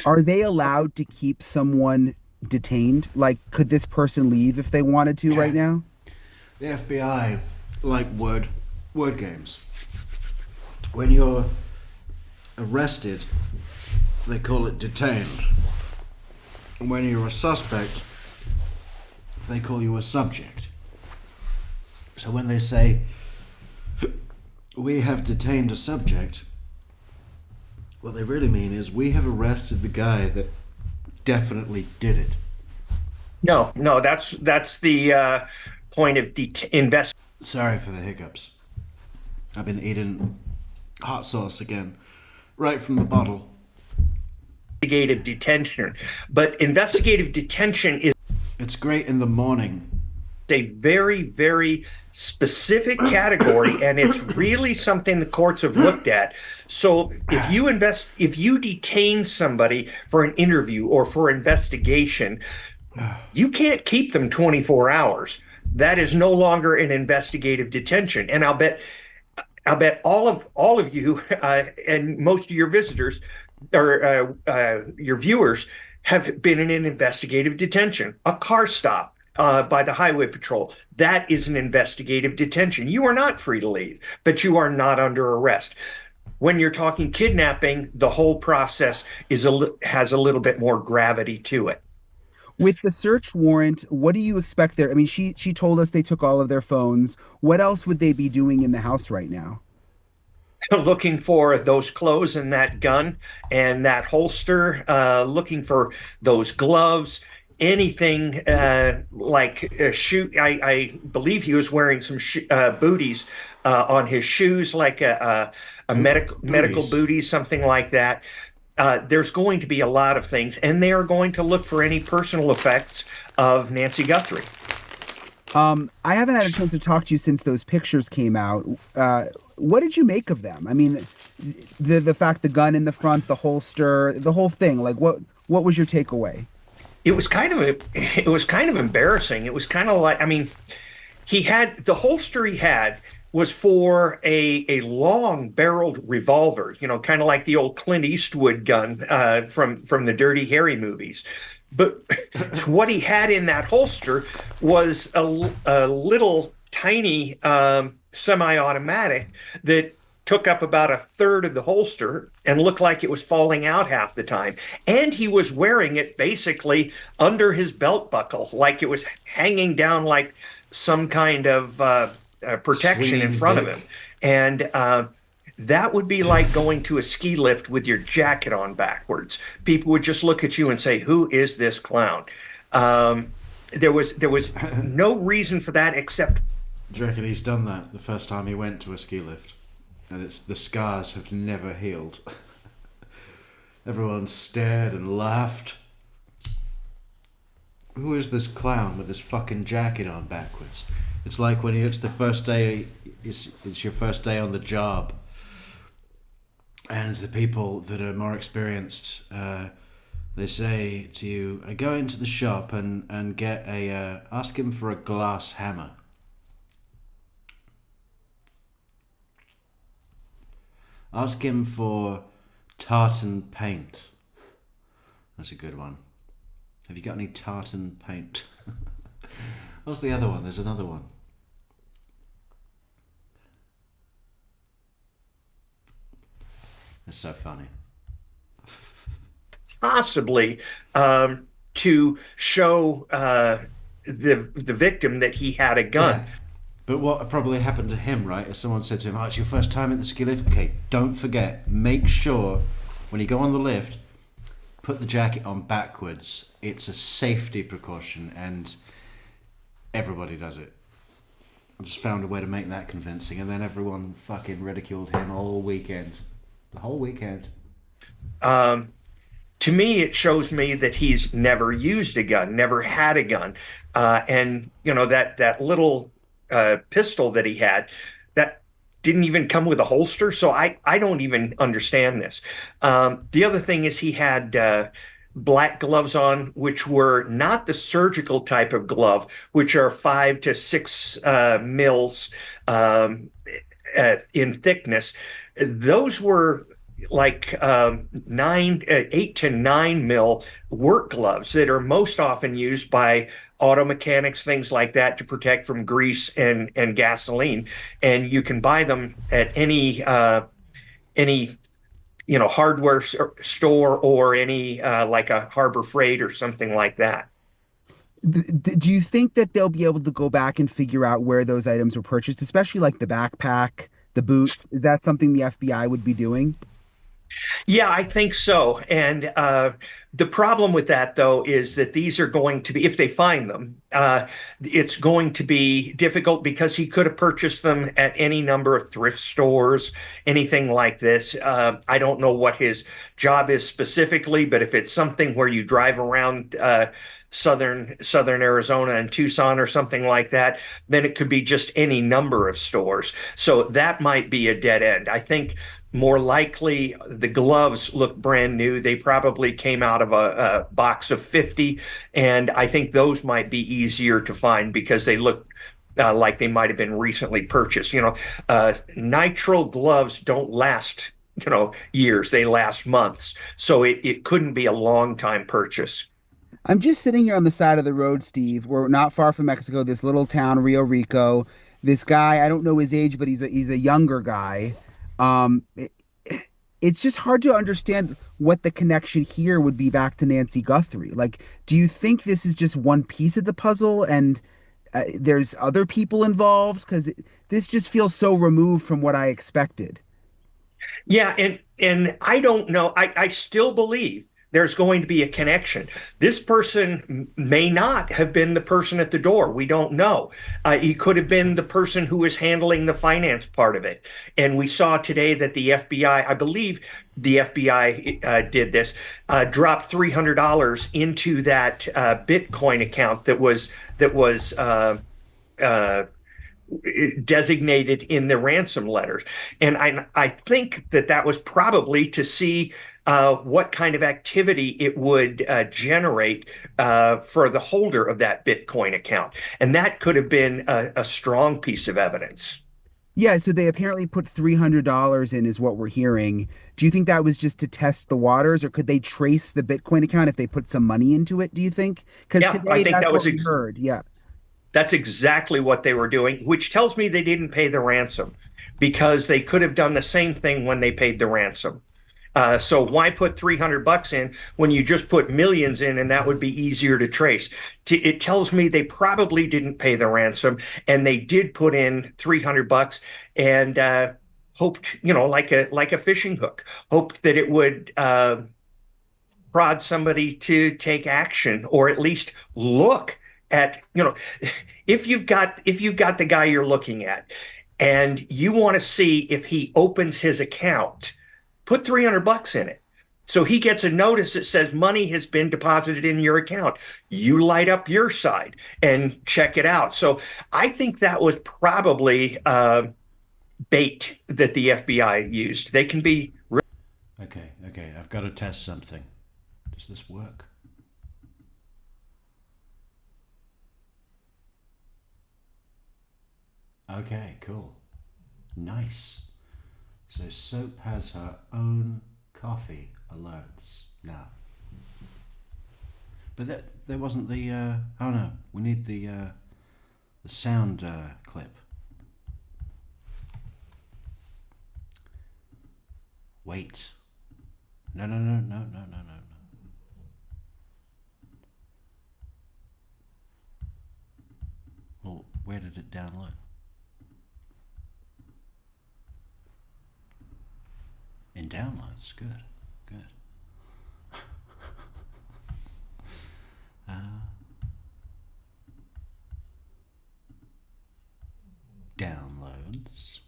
Are they allowed to keep someone detained? Like, could this person leave if they wanted to right now? The FBI like word games. When you're arrested, they call it detained. And when you're a suspect, they call you a subject. So when they say, we have detained a subject, what they really mean is we have arrested the guy that definitely did it. No, that's the point of Sorry for the hiccups. I've been eating hot sauce again, right from the bottle. Investigative detention, but investigative detention is. It's great in the morning. A very, very specific category, and it's really something the courts have looked at. So if you detain somebody for an interview or for investigation, you can't keep them 24 hours. that is no longer an investigative detention. And I'll bet all of you and most of your visitors or your viewers have been in an investigative detention, a car stop by the Highway Patrol. That is an investigative detention. You are not free to leave, but you are not under arrest. When you're talking kidnapping, the whole process has a little bit more gravity to it. With the search warrant, what do you expect there? I mean, she told us they took all of their phones. What else would they be doing in the house right now? Looking for those clothes and that gun and that holster, looking for those gloves, anything like a shoe. I believe he was wearing some booties on his shoes, like a medical booties, something like that. There's going to be a lot of things, and they are going to look for any personal effects of Nancy Guthrie. I haven't had a chance to talk to you since those pictures came out. What did you make of them? I mean, the fact, the gun in the front, the holster, the whole thing. Like, what was your takeaway? It was kind of embarrassing. It was kind of like, I mean, the holster he had was for a long-barreled revolver, kind of like the old Clint Eastwood gun from the Dirty Harry movies. But what he had in that holster was a little tiny semi-automatic that took up about a third of the holster and looked like it was falling out half the time. And he was wearing it basically under his belt buckle, like it was hanging down like some kind of protection in front of him. And that would be like going to a ski lift with your jacket on backwards. People would just look at you and say, "Who is this clown?" There was no reason for that except. Do you reckon he's done that the first time he went to a ski lift? And the scars have never healed. Everyone stared and laughed. Who is this clown with this fucking jacket on backwards? It's like when it's the first day, it's your first day on the job. And the people that are more experienced, they say to you, go into the shop and get ask him for a glass hammer. Ask him for tartan paint. That's a good one. Have you got any tartan paint? What's the other one? There's another one. It's so funny. Possibly to show the victim that he had a gun. Yeah. But what probably happened to him, right, is someone said to him, it's your first time at the ski lift? Okay, don't forget, make sure when you go on the lift, put the jacket on backwards. It's a safety precaution, and everybody does it. I just found a way to make that convincing, and then everyone fucking ridiculed him all weekend. The whole weekend. To me, it shows me that he's never used a gun, never had a gun. And, that little pistol that he had, that didn't even come with a holster. So I don't even understand this. The other thing is he had black gloves on, which were not the surgical type of glove, which are 5 to 6 mils in thickness. Those were like 8 to 9 mil work gloves that are most often used by auto mechanics, things like that, to protect from grease and gasoline. And you can buy them at any hardware store or any like a Harbor Freight or something like that. Do you think that they'll be able to go back and figure out where those items were purchased, especially like the backpack, the boots? Is that something the FBI would be doing? Yeah, I think so. And the problem with that, though, is that these are going to be, if they find them, it's going to be difficult because he could have purchased them at any number of thrift stores, anything like this. I don't know what his job is specifically, but if it's something where you drive around southern Arizona and Tucson or something like that, then it could be just any number of stores. So that might be a dead end. I think more likely the gloves look brand new. They probably came out of a box of 50, and I think those might be easier to find because they look like they might have been recently purchased. Nitrile gloves don't last, years. They last months. So it couldn't be a long time purchase. I'm just sitting here on the side of the road, Steve. We're not far from Mexico, this little town, Rio Rico. This guy, I don't know his age, but he's a younger guy. It's just hard to understand what the connection here would be back to Nancy Guthrie. Like, do you think this is just one piece of the puzzle and there's other people involved? Because this just feels so removed from what I expected. Yeah, and I don't know. I still believe there's going to be a connection. This person may not have been the person at the door. We don't know. He could have been the person who was handling the finance part of it. And we saw today that the FBI, I believe the FBI did this, dropped $300 into that Bitcoin account that was designated in the ransom letters. And I think that was probably to see what kind of activity it would generate for the holder of that Bitcoin account. And that could have been a strong piece of evidence. Yeah, so they apparently put $300 in is what we're hearing. Do you think that was just to test the waters, or could they trace the Bitcoin account if they put some money into it, do you think? Because today I think that's that was what we heard, yeah. That's exactly what they were doing, which tells me they didn't pay the ransom because they could have done the same thing when they paid the ransom. So why put $300 in when you just put millions in and that would be easier to trace? It tells me they probably didn't pay the ransom and they did put in $300 and hoped, like a fishing hook, hoped that it would prod somebody to take action or at least look at, if you've got the guy you're looking at and you want to see if he opens his account, put $300 in it. So he gets a notice that says money has been deposited in your account. You light up your side and check it out. So I think that was probably bait that the FBI used. They can be. Okay. I've got to test something. Does this work? Okay, cool. Nice. So Soap has her own coffee alerts now. But there wasn't the oh no, we need the sound clip. Wait. No. Well, where did it download? In downloads, good. Downloads.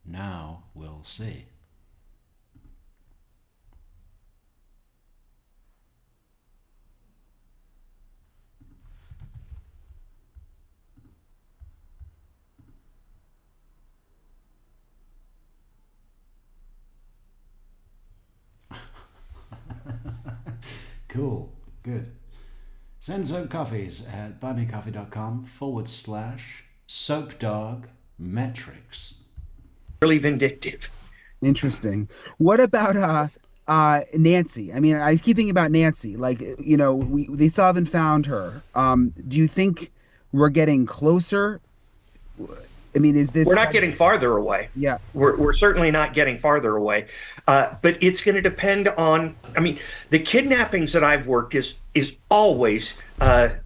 Now we'll see. Cool, good. Send Soap Coffees at buymeacoffee.com/SoapDog Really vindictive. Interesting. What about Nancy? I mean, I keep thinking about Nancy. Like, they still haven't found her. Do you think we're getting closer? I mean, is this? We're not getting farther away. Yeah. We're certainly not getting farther away. But it's going to depend on, the kidnappings that I've worked is always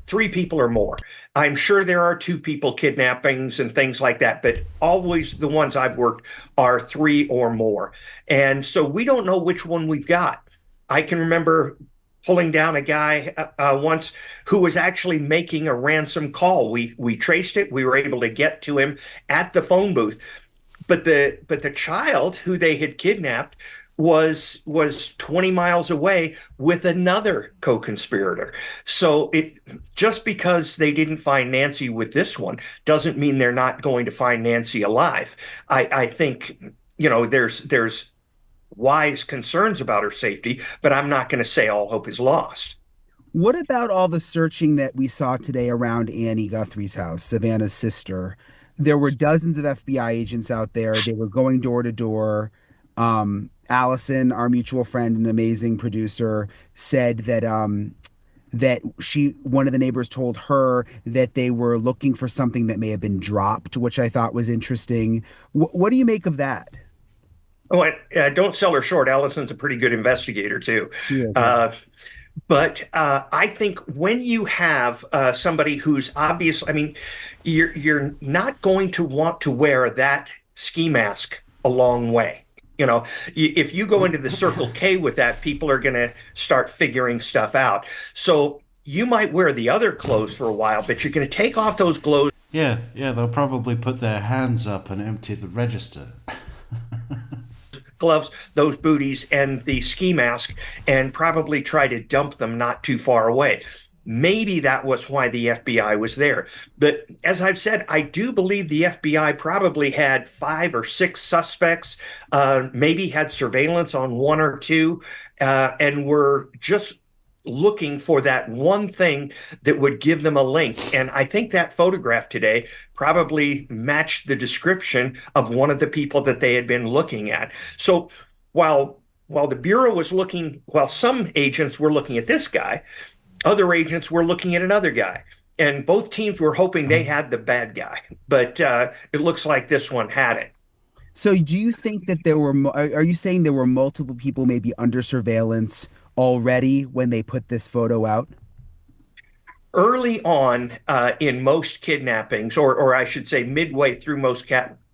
3 people or more. I'm sure there are 2 people kidnappings and things like that, but always the ones I've worked are 3 or more. And so we don't know which one we've got. I can remember pulling down a guy once who was actually making a ransom call. We traced it. We were able to get to him at the phone booth. But the child who they had kidnapped was 20 miles away with another co-conspirator. So just because they didn't find Nancy with this one doesn't mean they're not going to find Nancy alive. I think, there's wise concerns about her safety, but I'm not going to say all hope is lost. What about all the searching that we saw today around Annie Guthrie's house, Savannah's sister? There were dozens of FBI agents out there. They were going door to door. Allison, our mutual friend and amazing producer, said that one of the neighbors told her that they were looking for something that may have been dropped, which I thought was interesting. What do you make of that? Oh, don't sell her short. Allison's a pretty good investigator too. But I think when you have somebody who's obvious, you're not going to want to wear that ski mask a long way. If you go into the Circle K with that, people are going to start figuring stuff out. So you might wear the other clothes for a while, but you're going to take off those gloves. Yeah, they'll probably put their hands up and empty the register. Gloves, those booties, and the ski mask, and probably try to dump them not too far away. Maybe that was why the FBI was there. But as I've said, I do believe the FBI probably had 5 or 6 suspects, maybe had surveillance on 1 or 2, and were just looking for that one thing that would give them a link. And I think that photograph today probably matched the description of one of the people that they had been looking at. So while the Bureau was looking, while some agents were looking at this guy, other agents were looking at another guy. And both teams were hoping they had the bad guy. But it looks like this one had it. So do you think that are you saying there were multiple people maybe under surveillance already when they put this photo out? Early on in most kidnappings, or I should say midway through most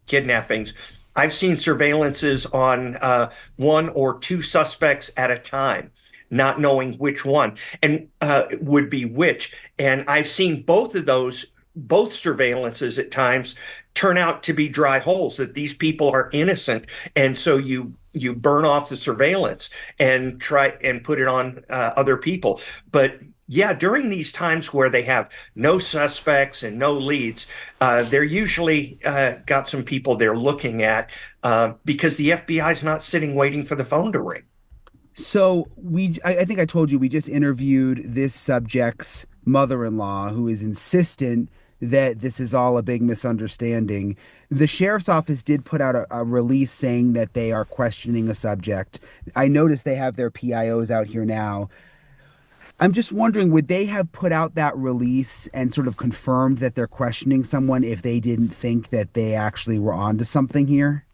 kidnappings, I've seen surveillances on 1 or 2 suspects at a time, not knowing which one and would be which. And I've seen both surveillances at times turn out to be dry holes, that these people are innocent. And so you burn off the surveillance and try and put it on other people. But yeah, during these times where they have no suspects and no leads, they're usually got some people they're looking at because the FBI is not sitting waiting for the phone to ring. So I think I told you, we just interviewed this subject's mother-in-law, who is insistent that this is all a big misunderstanding. The sheriff's office did put out a release saying that they are questioning a subject. I noticed they have their PIOs out here now. I'm just wondering, would they have put out that release and sort of confirmed that they're questioning someone if they didn't think that they actually were onto something here?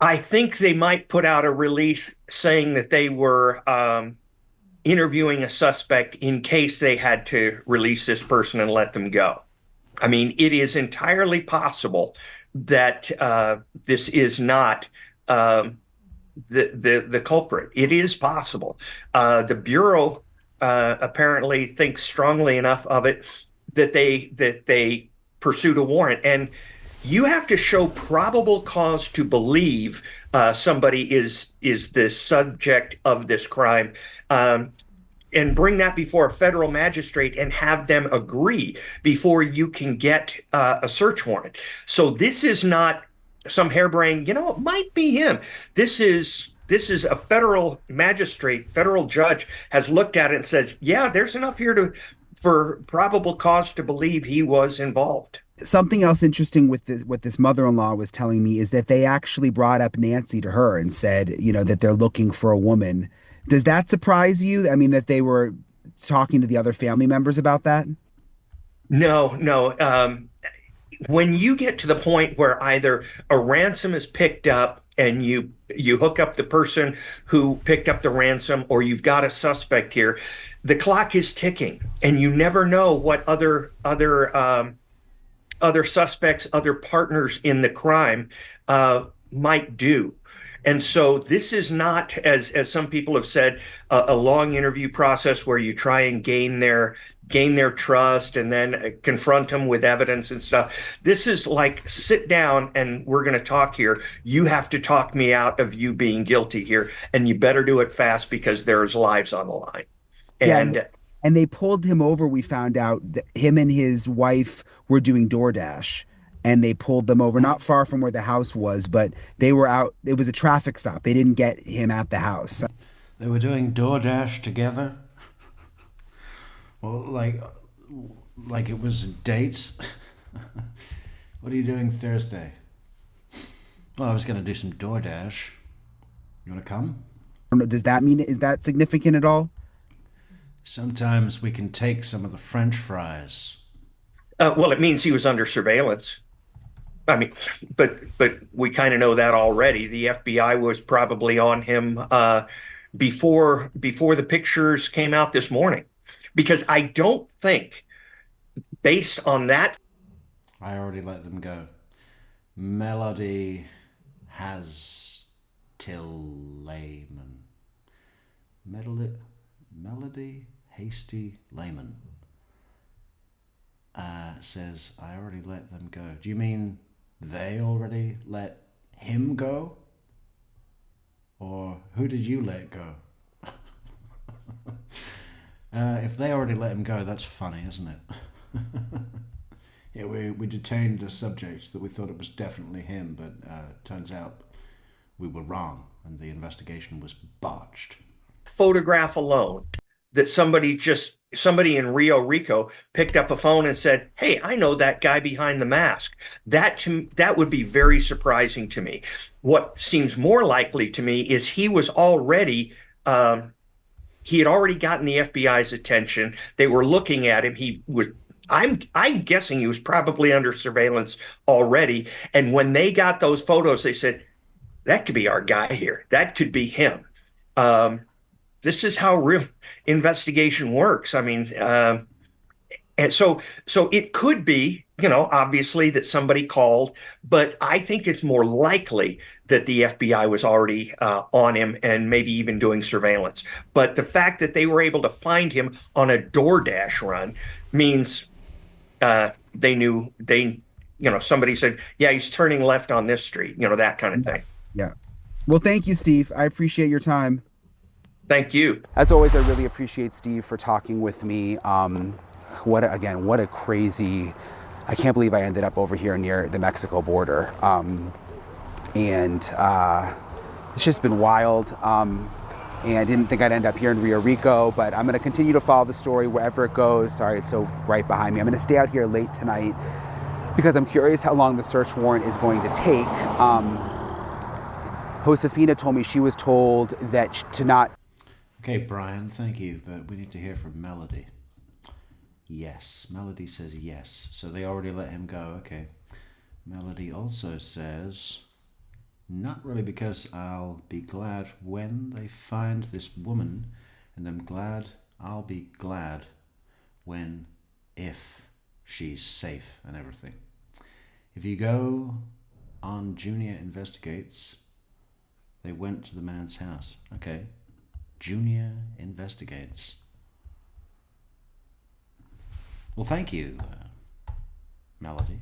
I think they might put out a release saying that they were interviewing a suspect in case they had to release this person and let them go. I mean, it is entirely possible that this is not the culprit. It is possible. The Bureau apparently thinks strongly enough of it that they pursued a warrant. And you have to show probable cause to believe somebody is the subject of this crime, and bring that before a federal magistrate and have them agree before you can get a search warrant. So this is not some harebrained, it might be him. This is a federal magistrate, federal judge has looked at it and said, yeah, there's enough here for probable cause to believe he was involved. Something else interesting with what this mother-in-law was telling me is that they actually brought up Nancy to her and said, that they're looking for a woman. Does that surprise you? I mean, that they were talking to the other family members about that? No. When you get to the point where either a ransom is picked up and you hook up the person who picked up the ransom, or you've got a suspect here, the clock is ticking, and you never know what other suspects, other partners in the crime might do. And so this is not, as some people have said, a long interview process where you try and gain their trust and then confront them with evidence and stuff. This is like, sit down and we're going to talk here. You have to talk me out of you being guilty here, and you better do it fast because there's lives on the line. And they pulled him over. We found out that him and his wife were doing DoorDash, and they pulled them over not far from where the house was, but they were out. It was a traffic stop. They didn't get him at the house. They were doing DoorDash together? Well, like it was a date? What are you doing Thursday? Well, I was going to do some DoorDash. You want to come? I don't know, does that mean, is that significant at all? Sometimes we can take some of the French fries. Well, it means he was under surveillance. I mean, but we kind of know that already. The FBI was probably on him before the pictures came out this morning, because I don't think, based on that. I already let them go. Melody has Layman. Melody Hasty Layman says, I already let them go. Do you mean they already let him go? Or who did you let go? If they already let him go, that's funny, isn't it? Yeah, we detained a subject that we thought it was definitely him, but turns out we were wrong and the investigation was botched. Photograph alone, that somebody in Rio Rico picked up a phone and said, hey, I know that guy behind the mask. That would be very surprising to me. What seems more likely to me is he was already, he had already gotten the FBI's attention. They were looking at him. I'm guessing he was probably under surveillance already. And when they got those photos, they said, that could be our guy here. That could be him. This is how real investigation works. I mean, and so it could be, obviously that somebody called, but I think it's more likely that the FBI was already on him and maybe even doing surveillance. But the fact that they were able to find him on a DoorDash run means they knew, somebody said, yeah, he's turning left on this street, that kind of thing. Yeah. Well, thank you, Steve. I appreciate your time. Thank you. As always, I really appreciate Steve for talking with me. What a crazy, I can't believe I ended up over here near the Mexico border. And it's just been wild. And I didn't think I'd end up here in Rio Rico, but I'm going to continue to follow the story wherever it goes. Sorry, it's so right behind me. I'm going to stay out here late tonight because I'm curious how long the search warrant is going to take. Josefina told me she was told that to not. Okay, Brian, thank you, but we need to hear from Melody. Yes, Melody says yes. So they already let him go, okay. Melody also says, not really, because I'll be glad when they find this woman, and I'll be glad when, if she's safe and everything. If you go on Junior Investigates, they went to the man's house. Okay. Junior Investigates. Well, thank you, Melody.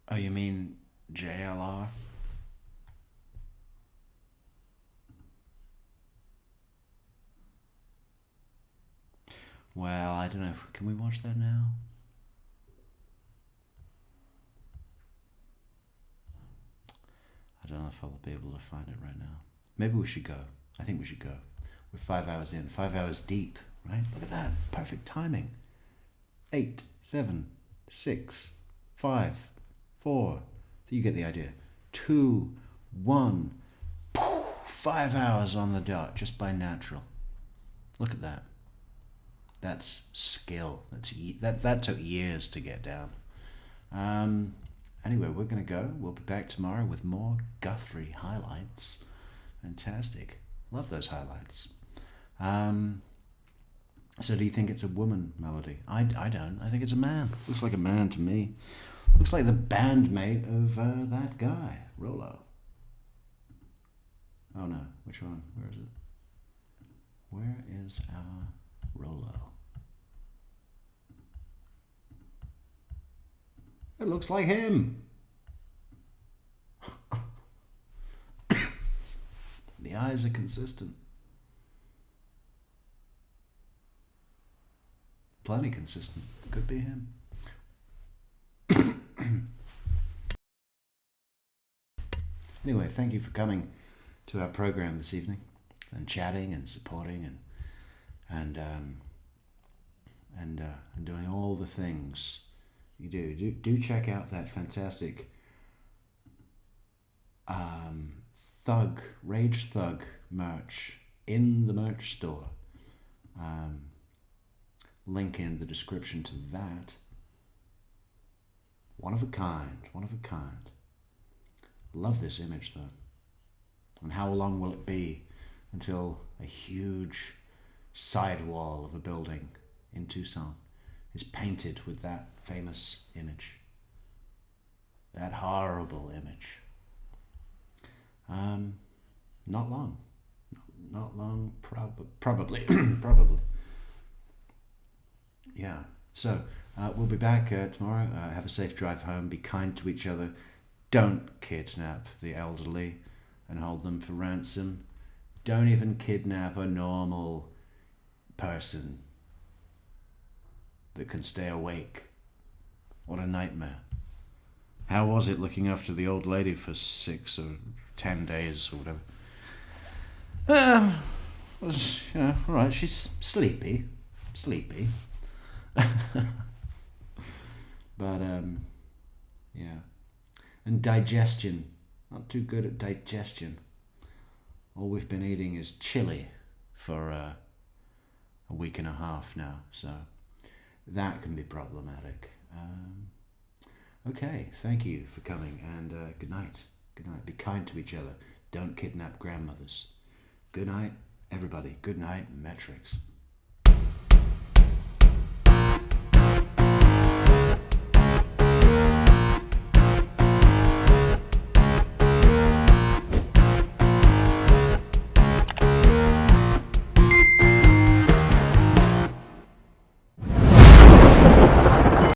Oh, you mean JLR? Well, I don't know. Can we watch that now? I don't know if I'll be able to find it right now. Maybe we should go. I think we should go. We're 5 hours in, 5 hours deep, right? Look at that. Perfect timing. 8, 7, 6, 5, 4. So you get the idea. 2, 1. 5 hours on the dot, just by natural. Look at that. That's skill. That took years to get down. Anyway, we're going to go. We'll be back tomorrow with more Guthrie highlights. Fantastic. Love those highlights. So do you think it's a woman melody? I don't. I think it's a man. Looks like a man to me. Looks like the bandmate of that guy, Rollo. Oh no, which one? Where is it? Where is our Rollo? It looks like him. The eyes are consistent. Plenty consistent. Could be him. Anyway, thank you for coming to our program this evening and chatting and supporting and doing all the things you do. Do check out that fantastic Rage Thug merch in the merch store. Link in the description to that. One of a kind. Love this image though. And how long will it be until a huge sidewall of a building in Tucson is painted with that famous image? That horrible image. Not long. Not long, probably. Probably. Yeah. So, we'll be back tomorrow. Have a safe drive home. Be kind to each other. Don't kidnap the elderly and hold them for ransom. Don't even kidnap a normal person that can stay awake. What a nightmare. How was it looking after the old lady for 6 or 10 days or whatever? Was, all right, she's sleepy. But, yeah. And digestion. Not too good at digestion. All we've been eating is chili for a week and a half now, so that can be problematic. Okay, thank you for coming, and good night. Good night. Be kind to each other. Don't kidnap grandmothers. Good night, everybody. Good night, Metrix.